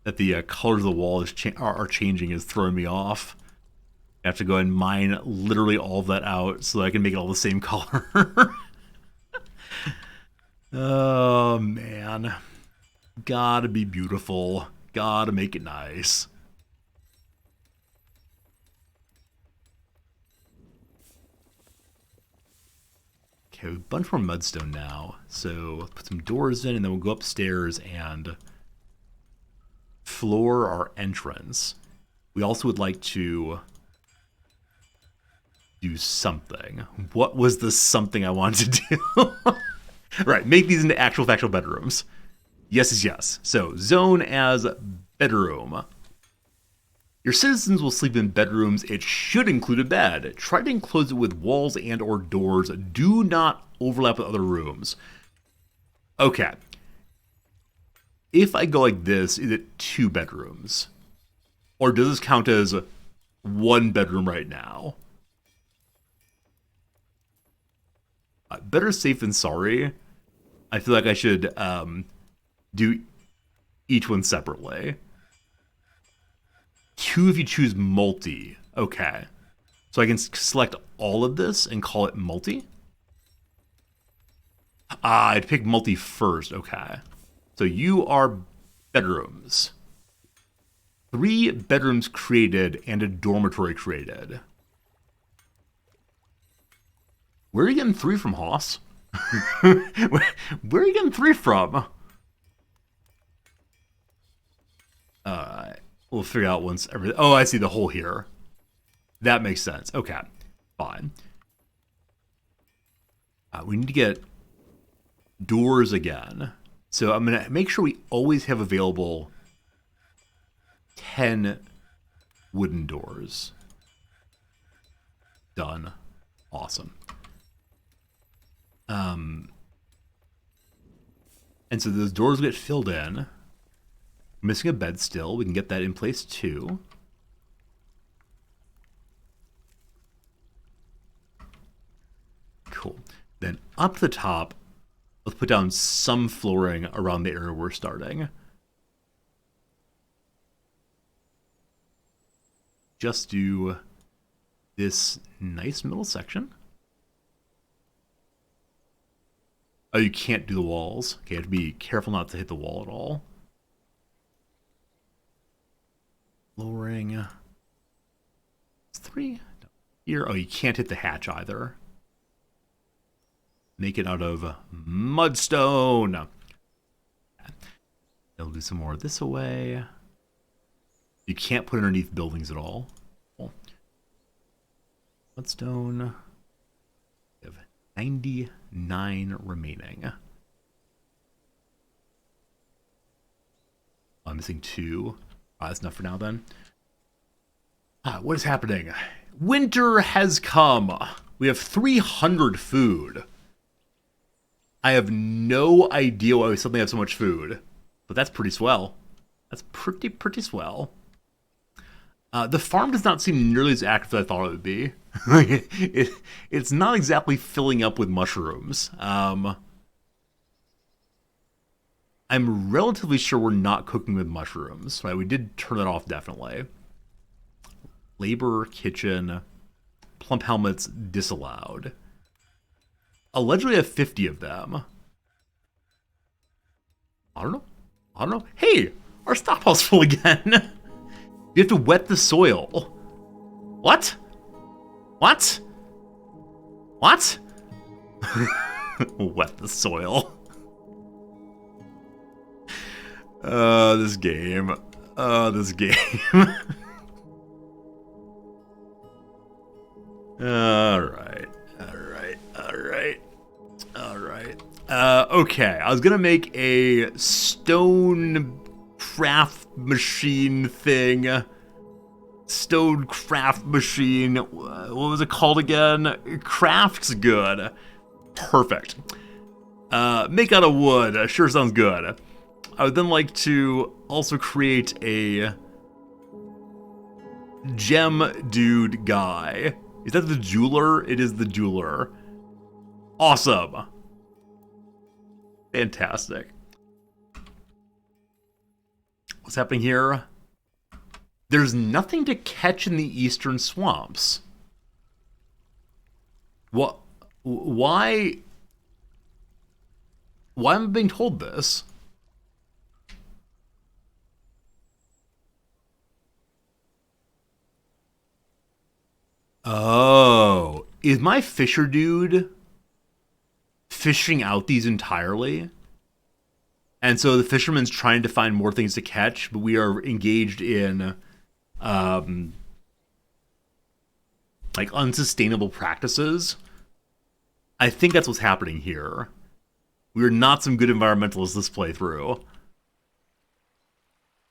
That the colors of the wall are changing is throwing me off. I have to go and mine literally all of that out so that I can make it all the same color. Oh, man. Gotta be beautiful. Gotta make it nice. Okay, a bunch more mudstone now. So let's put some doors in, and then we'll go upstairs and floor our entrance. We also would like to do something. What was the something I wanted to do? Right, make these into actual factual bedrooms. Yes is yes. So, zone as bedroom. Your citizens will sleep in bedrooms. It should include a bed. Try to enclose it with walls and or doors. Do not overlap with other rooms. Okay. If I go like this, is it 2 bedrooms? Or does this count as 1 bedroom right now? Better safe than sorry. I feel like I should do each one separately. 2 if you choose multi. Okay. So I can select all of this and call it multi? I'd pick multi first. Okay. So you are bedrooms. 3 bedrooms created and a dormitory created. Where are you getting 3 from, Hoss? Where are you getting 3 from? We'll figure out once everything. Oh, I see the hole here. That makes sense. Okay, fine. We need to get doors again. So I'm going to make sure we always have available 10 wooden doors. Done. Awesome. And so those doors get filled in. Missing a bed still. We can get that in place too. Cool. Then up the top, let's put down some flooring around the area we're starting. Just do this nice middle section. Oh, you can't do the walls. Okay, you have to be careful not to hit the wall at all. Lowering. It's 3. Here. Oh, you can't hit the hatch either. Make it out of mudstone. They'll do some more this away. You can't put underneath buildings at all. Cool. Mudstone. We have 99 remaining. I'm missing 2. That's enough for now then. What is happening? Winter has come. We have 300 food. I have no idea why we suddenly have so much food. But that's pretty swell. That's pretty swell. The farm does not seem nearly as active as I thought it would be. It's not exactly filling up with mushrooms. I'm relatively sure we're not cooking with mushrooms. Right? We did turn that off, definitely. Labor, kitchen, plump helmets, disallowed. Allegedly, I have 50 of them. I don't know. Hey, our stockpile's full again. We have to wet the soil. What? What? Wet the soil. This game. This game. Alright. Okay, I was gonna make a stone craft machine thing. Stone craft machine. What was it called again? Craft's good. Perfect. Make out of wood. Sure sounds good. I would then like to also create a gem dude guy. Is that the jeweler? It is the jeweler. Awesome. Fantastic. What's happening here? There's nothing to catch in the eastern swamps. What? Why am I being told this? Oh, is my fisher dude fishing out these entirely? And so the fisherman's trying to find more things to catch, but we are engaged in like unsustainable practices. I think that's what's happening here. We are not some good environmentalists this playthrough.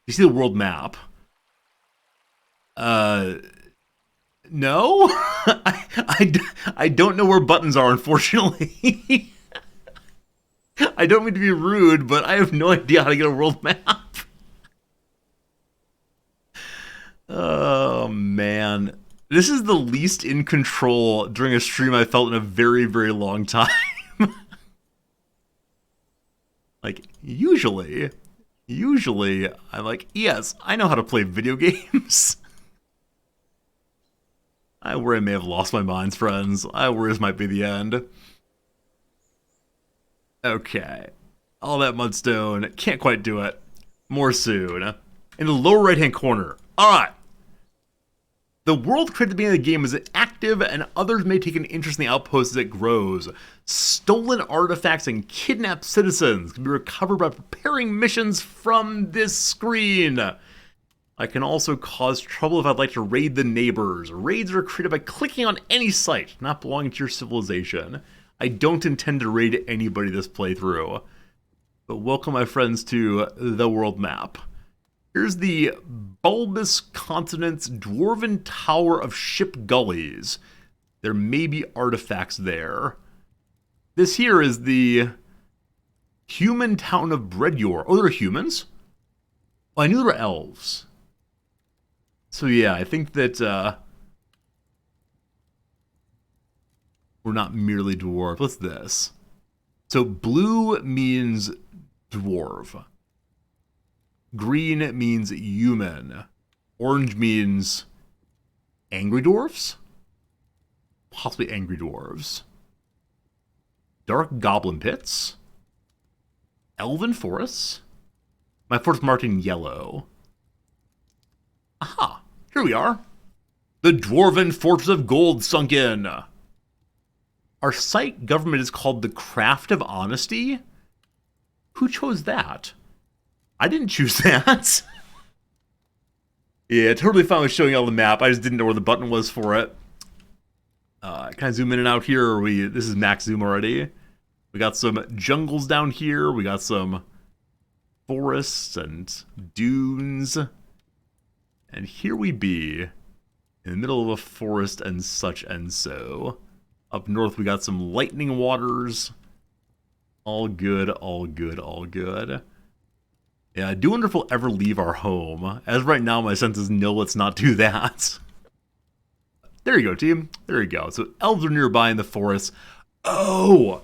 You see the world map? No? I don't know where buttons are, unfortunately. I don't mean to be rude, but I have no idea how to get a world map. Oh, man. This is the least in control during a stream I felt in a very, very long time. Like, usually Usually, I'm like, yes, I know how to play video games. I worry I may have lost my mind, friends. I worry this might be the end. Okay. All that mudstone. Can't quite do it. More soon. In the lower right-hand corner. Alright. The world created at the beginning of the game is active, and others may take an interest in the outpost as it grows. Stolen artifacts and kidnapped citizens can be recovered by preparing missions from this screen. I can also cause trouble if I'd like to raid the neighbors. Raids are created by clicking on any site not belonging to your civilization. I don't intend to raid anybody this playthrough. But welcome, my friends, to the world map. Here's the bulbous continent's dwarven tower of ship gullies. There may be artifacts there. This here is the human town of Breadyor. Oh, there are humans? Oh, I knew there were elves. So yeah, I think that we're not merely dwarf. What's this? So blue means dwarf. Green means human. Orange means angry dwarfs? Possibly angry dwarves. Dark goblin pits. Elven forests. My forest marked in yellow. Aha! Here we are. The Dwarven Fortress of Gold sunk in. Our site government is called the Craft of Honesty. Who chose that? I didn't choose that. Yeah, totally fine with showing you all the map. I just didn't know where the button was for it. Can I zoom in and out here? Or this is max zoom already. We got some jungles down here. We got some forests and dunes. And here we be, in the middle of a forest and such and so. Up north we got some lightning waters. All good, all good, all good. Yeah, I do wonder if we'll ever leave our home. As right now, my sense is no, let's not do that. There you go, team. There you go. So elves are nearby in the forest. Oh!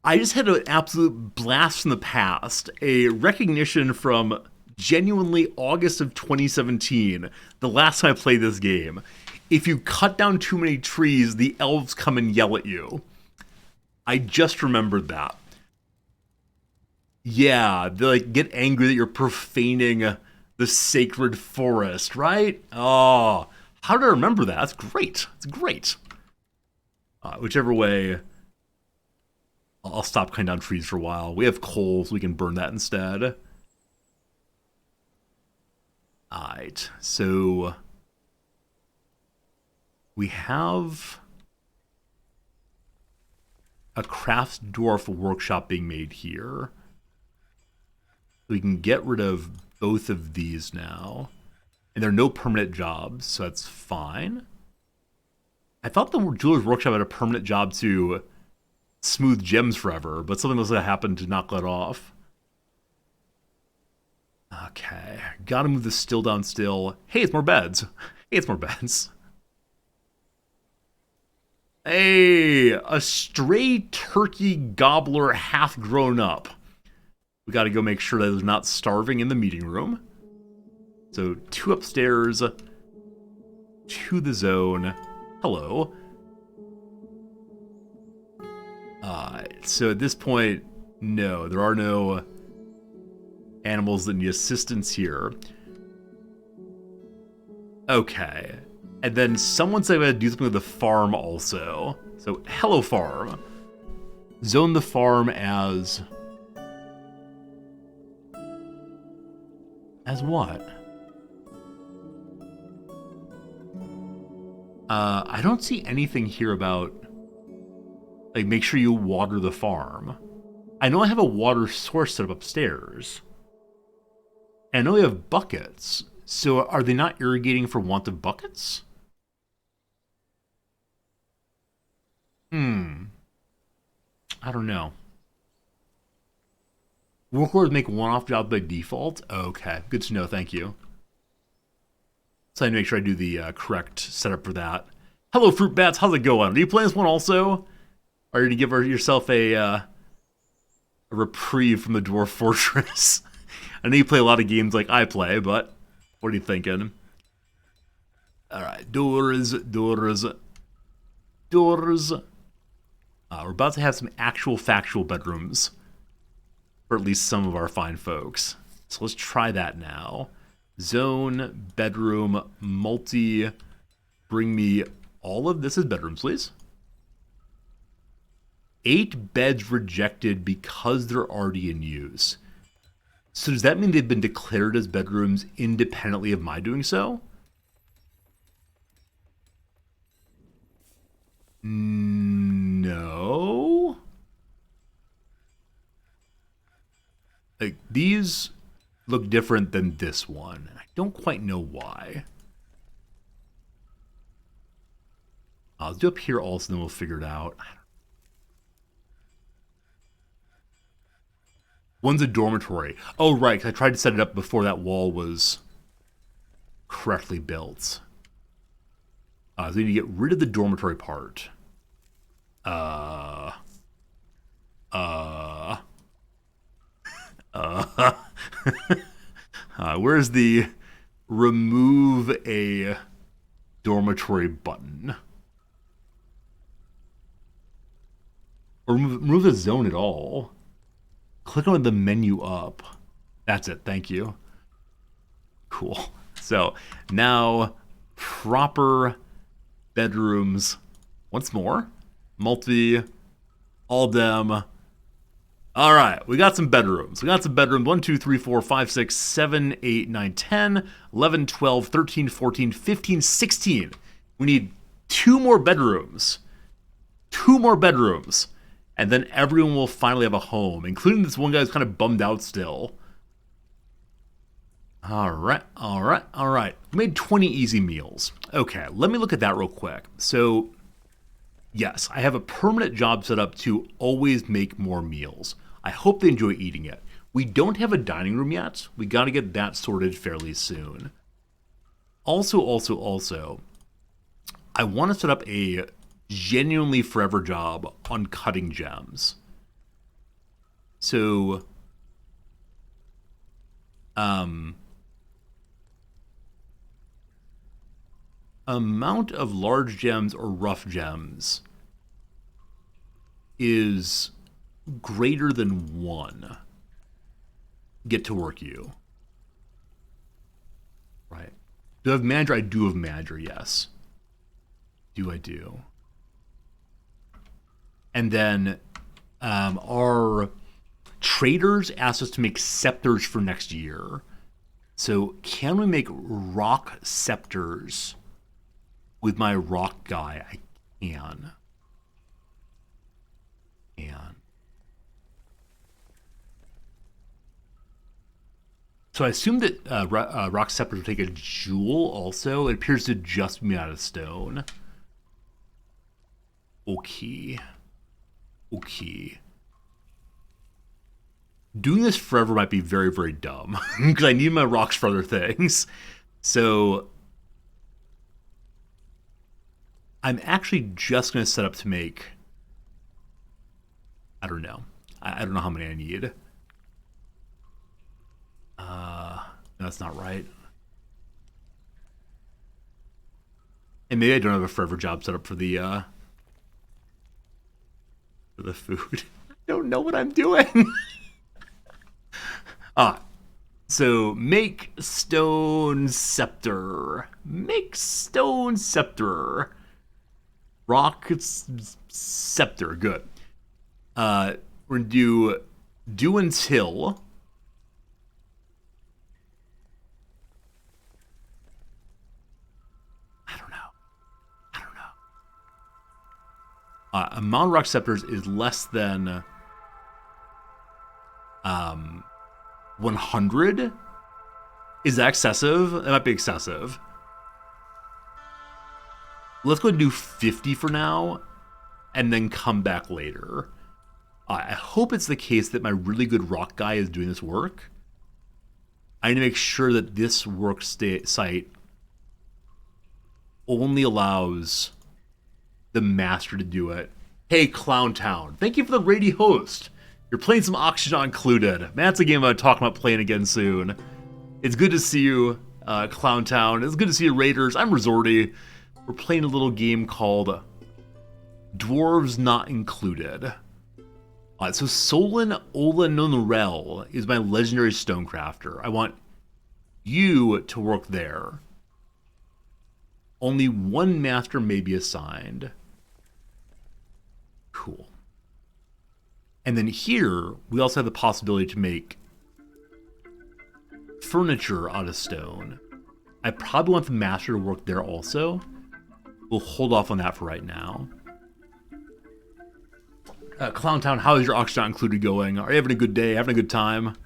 I just had an absolute blast from the past. A recognition from genuinely August of 2017, the last time I played this game. If you cut down too many trees, the elves come and yell at you. I just remembered that. Yeah, they like get angry that you're profaning the sacred forest, right? Oh, how did I remember that? That's great. It's great. Whichever way, I'll stop cutting down trees for a while. We have coal, so we can burn that instead. Alright, so we have a crafts dwarf workshop being made here. We can get rid of both of these now. And there are no permanent jobs, so that's fine. I thought the jeweler's workshop had a permanent job to smooth gems forever, but something must have happened to knock that off. Okay, gotta move the still down still. Hey, it's more beds. Hey, it's more beds. Hey, a stray turkey gobbler half grown up. We gotta go make sure that they're not starving in the meeting room. So 2 upstairs, to the zone. Hello. So at this point, no, there are no animals that need assistance here. Okay. And then someone said I gotta do something with the farm also. So, hello farm. Zone the farm as what? I don't see anything here about, like, make sure you water the farm. I know I have a water source set up upstairs. And I know we have buckets. So are they not irrigating for want of buckets? I don't know. Workers make one-off jobs by default? Okay, good to know, thank you. So I need to make sure I do the correct setup for that. Hello, Fruit Bats, how's it going? Are you playing this one also? Or are you going to give yourself a reprieve from the Dwarf Fortress? I know you play a lot of games like I play, but what are you thinking? Alright, doors. We're about to have some actual factual bedrooms for at least some of our fine folks. So let's try that now. Zone, bedroom, multi. Bring me all of this as bedrooms, please. 8 beds rejected because they're already in use. So does that mean they've been declared as bedrooms independently of my doing so? No. Like, these look different than this one. I don't quite know why. I'll do up here also, then we'll figure it out. One's a dormitory. Oh, right, 'cause I tried to set it up before that wall was correctly built. So we need to get rid of the dormitory part. Where's the remove a dormitory button? Or remove the zone at all. Click on the menu up. That's it, thank you. Cool. So now proper bedrooms once more. Multi, all them. All right, we got some bedrooms. 1, 2, 3, 4, 5, 6, 7, 8, 9, 10, 11, 12, 13, 14, 15, 16. We need 2 more bedrooms. 2 more bedrooms. And then everyone will finally have a home, including this one guy who's kind of bummed out still. All right. We made 20 easy meals. Okay, let me look at that real quick. So, yes, I have a permanent job set up to always make more meals. I hope they enjoy eating it. We don't have a dining room yet. We got to get that sorted fairly soon. Also, I want to set up a genuinely forever job on cutting gems. So, amount of large gems or rough gems is greater than 1. Get to work, you. Right. Do I have manager? I do have manager, yes. I do. And then our traders asked us to make scepters for next year. So can we make rock scepters with my rock guy? I can. So I assume that rock scepters will take a jewel also. It appears to just be out of stone. Okay. Doing this forever might be very, very dumb because I need my rocks for other things. So I'm actually just going to set up to make, I don't know. I don't know how many I need. That's not right. And maybe I don't have a forever job set up for the food. I don't know what I'm doing. So make stone scepter. Rock scepter. Good. We're gonna do until. I don't know. Amount of rock scepters is less than 100. Is that excessive? That might be excessive. Let's go and do 50 for now, and then come back later. I hope it's the case that my really good rock guy is doing this work. I need to make sure that this work site only allows the master to do it. Hey, Clown Town, thank you for the raid host. You're playing some Oxygen Included. Man, that's a game I'm talking about playing again soon. It's good to see you, Clown Town. It's good to see you, Raiders. I'm Resorty. We're playing a little game called Dwarves Not Included. So Solon Olanorel is my legendary stonecrafter. I want you to work there. Only one master may be assigned. Cool. And then here, we also have the possibility to make furniture out of stone. I probably want the master to work there also. We'll hold off on that for right now. Clown Town, how is your Oxygen Included going? Are you having a good day? Having a good time?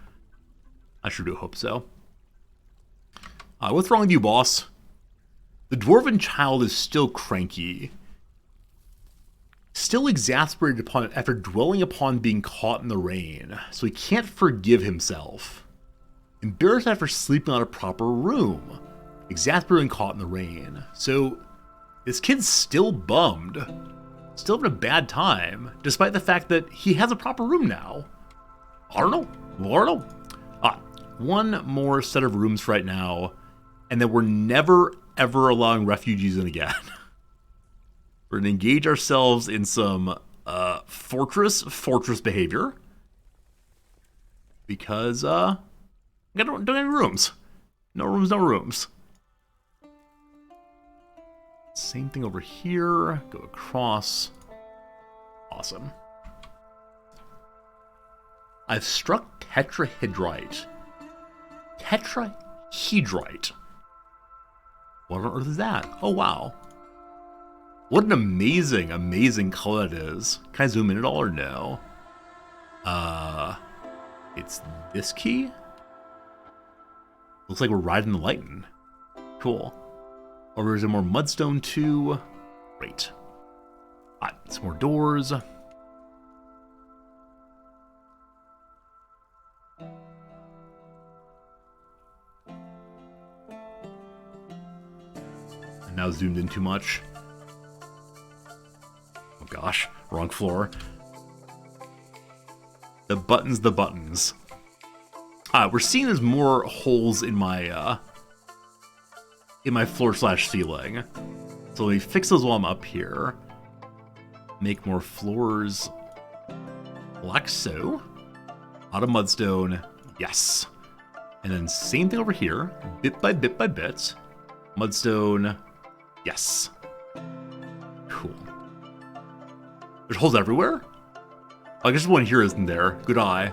I sure do hope so. What's wrong with you, boss? The dwarven child is still cranky. Still exasperated after dwelling upon being caught in the rain, so he can't forgive himself. Embarrassed after sleeping on a proper room. Exasperated and caught in the rain. So, this kid's still bummed. Still having a bad time, despite the fact that he has a proper room now. I don't know. One more set of rooms right now, and then we're never, ever allowing refugees in again. We're going to engage ourselves in some fortress behavior. Because, I don't have any rooms. No rooms. Same thing over here. Go across. Awesome. I've struck tetrahedrite. Tetrahedrite. What on earth is that? Oh, wow. What an amazing color it is. Can I zoom in at all or no? It's this key? Looks like we're riding the lightning. Cool. Or is there more mudstone too? Great. Some more doors. And now zoomed in too much. Oh gosh, wrong floor. The buttons. We're seeing there's more holes in my floor/ceiling. So let me fix those while I'm up here. Make more floors like so. Out of mudstone, yes. And then same thing over here, bit by bit. Mudstone, yes. Cool. There's holes everywhere? I guess one here isn't there. Good eye.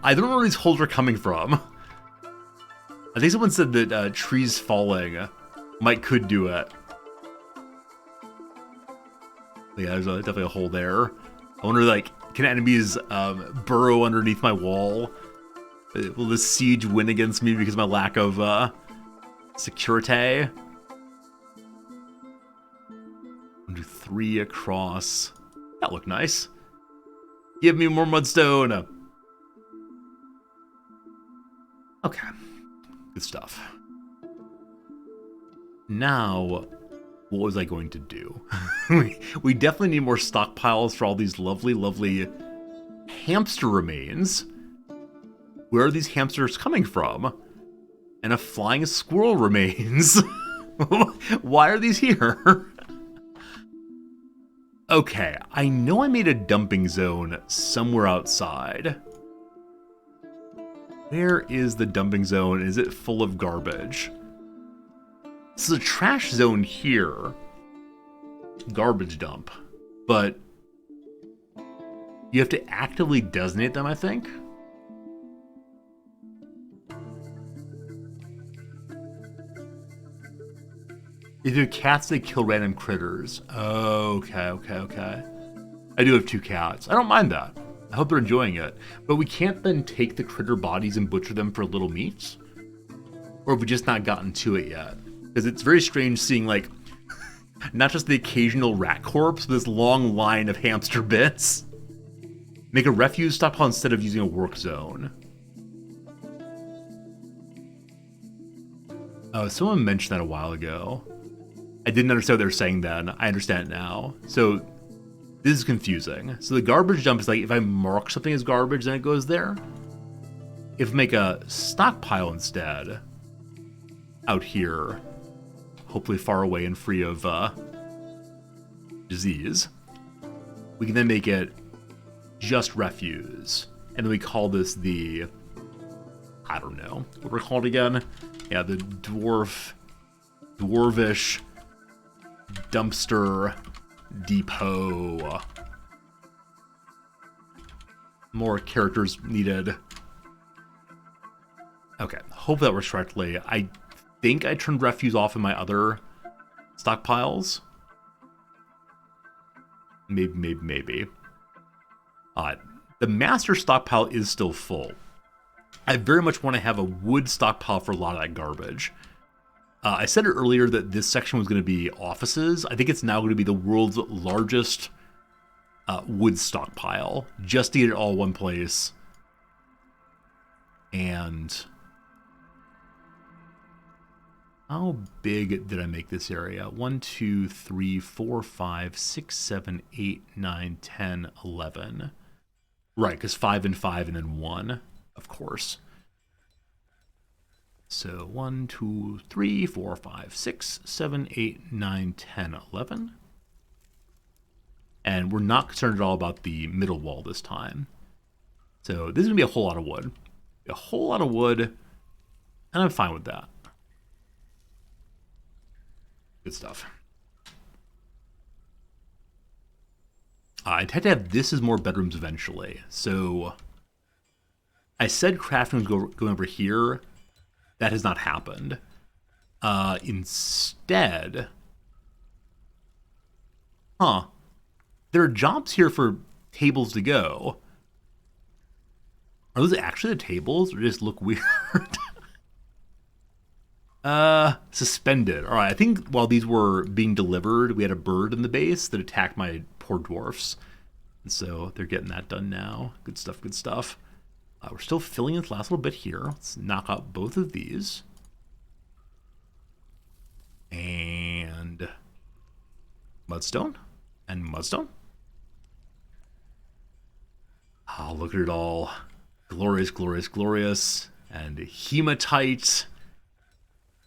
I don't know where these holes are coming from. I think someone said that trees falling could do it. Yeah, there's definitely a hole there. I wonder, can enemies burrow underneath my wall? Will this siege win against me because of my lack of security? 1, 2, 3 across. That looked nice. Give me more mudstone. Okay. Good stuff. Now, what was I going to do? we definitely need more stockpiles for all these lovely hamster remains. Where are these hamsters coming from? And a flying squirrel remains. Why are these here? Okay, I know I made a dumping zone somewhere outside. Where is the dumping zone? Is it full of garbage? This is a trash zone here. Garbage dump. But you have to actively designate them, I think. If you have cats, they kill random critters. Okay. I do have 2 cats. I don't mind that. I hope they're enjoying it. But we can't then take the critter bodies and butcher them for little meats? Or have we just not gotten to it yet? Because it's very strange seeing, not just the occasional rat corpse, but this long line of hamster bits. Make a refuse stockpile instead of using a work zone. Oh, someone mentioned that a while ago. I didn't understand what they were saying then. I understand it now. So, This is confusing. So the garbage dump is like, if I mark something as garbage, then it goes there. If I make a stockpile instead, out here, hopefully far away and free of disease, we can then make it just refuse. And then we call this the, I don't know, what we're called again? Yeah, the dwarfish dumpster depot. More characters needed. Okay, hope that works correctly. I think I turned refuse off in my other stockpiles. Maybe. The master stockpile is still full. I very much want to have a wood stockpile for a lot of that garbage. I said it earlier that this section was going to be offices. I think it's now going to be the world's largest wood stockpile, just to get it all in one place. And how big did I make this area? 1, 2, 3, 4, 5, 6, 7, 8, 9, 10, 11. Right, because 5 and 5 and then 1, of course. So 1, 2, 3, 4, 5, 6, 7, 8, 9, 10, 11. And we're not concerned at all about the middle wall this time. So this is going to be a whole lot of wood. A whole lot of wood, and I'm fine with that. Good stuff. I intend to have this as more bedrooms eventually. So I said crafting was going over here. That has not happened. Instead, there are jobs here for tables to go. Are those actually the tables, or just look weird? Suspended. All right, I think while these were being delivered, we had a bird in the base that attacked my poor dwarfs. And so they're getting that done now. Good stuff, good stuff. We're still filling in this last little bit here. Let's knock out both of these. And mudstone. And mudstone. Oh, look at it all. Glorious, glorious, glorious. And hematite.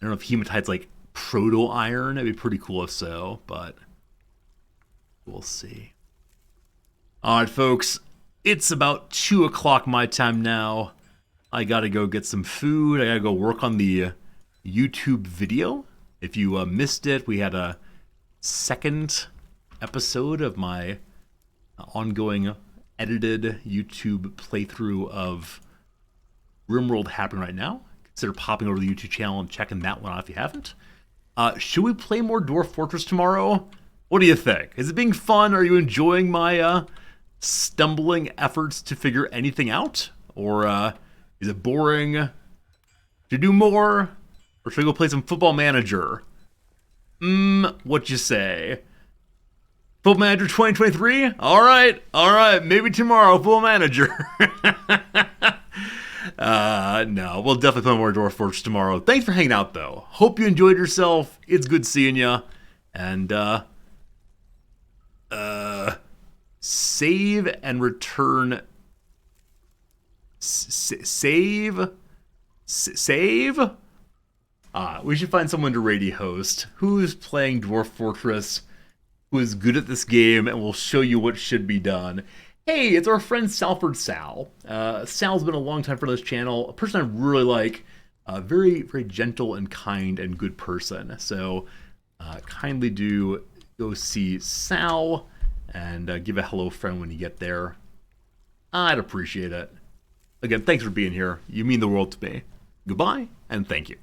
I don't know if hematite's like proto-iron. That'd be pretty cool if so, but we'll see. All right, folks. It's about 2 o'clock my time now. I gotta go get some food. I gotta go work on the YouTube video. If you missed it, we had a second episode of my ongoing edited YouTube playthrough of RimWorld happening right now. Consider popping over to the YouTube channel and checking that one out if you haven't. Should we play more Dwarf Fortress tomorrow? What do you think? Is it being fun? Are you enjoying my stumbling efforts to figure anything out? Or is it boring? Should we do more? Or should we go play some Football Manager? What you say? Football Manager 2023? All right. Maybe tomorrow, Football Manager. No, we'll definitely play more Dwarf Fortress tomorrow. Thanks for hanging out, though. Hope you enjoyed yourself. It's good seeing you. And, save and return. Save? We should find someone to radio host who's playing Dwarf Fortress, who is good at this game, and will show you what should be done. Hey, it's our friend Salford Sal. Sal's been a long time friend of this channel, a person I really like, very, very gentle and kind and good person. So kindly do go see Sal and give a hello friend when you get there. I'd appreciate it. Again, thanks for being here. You mean the world to me. Goodbye, and thank you.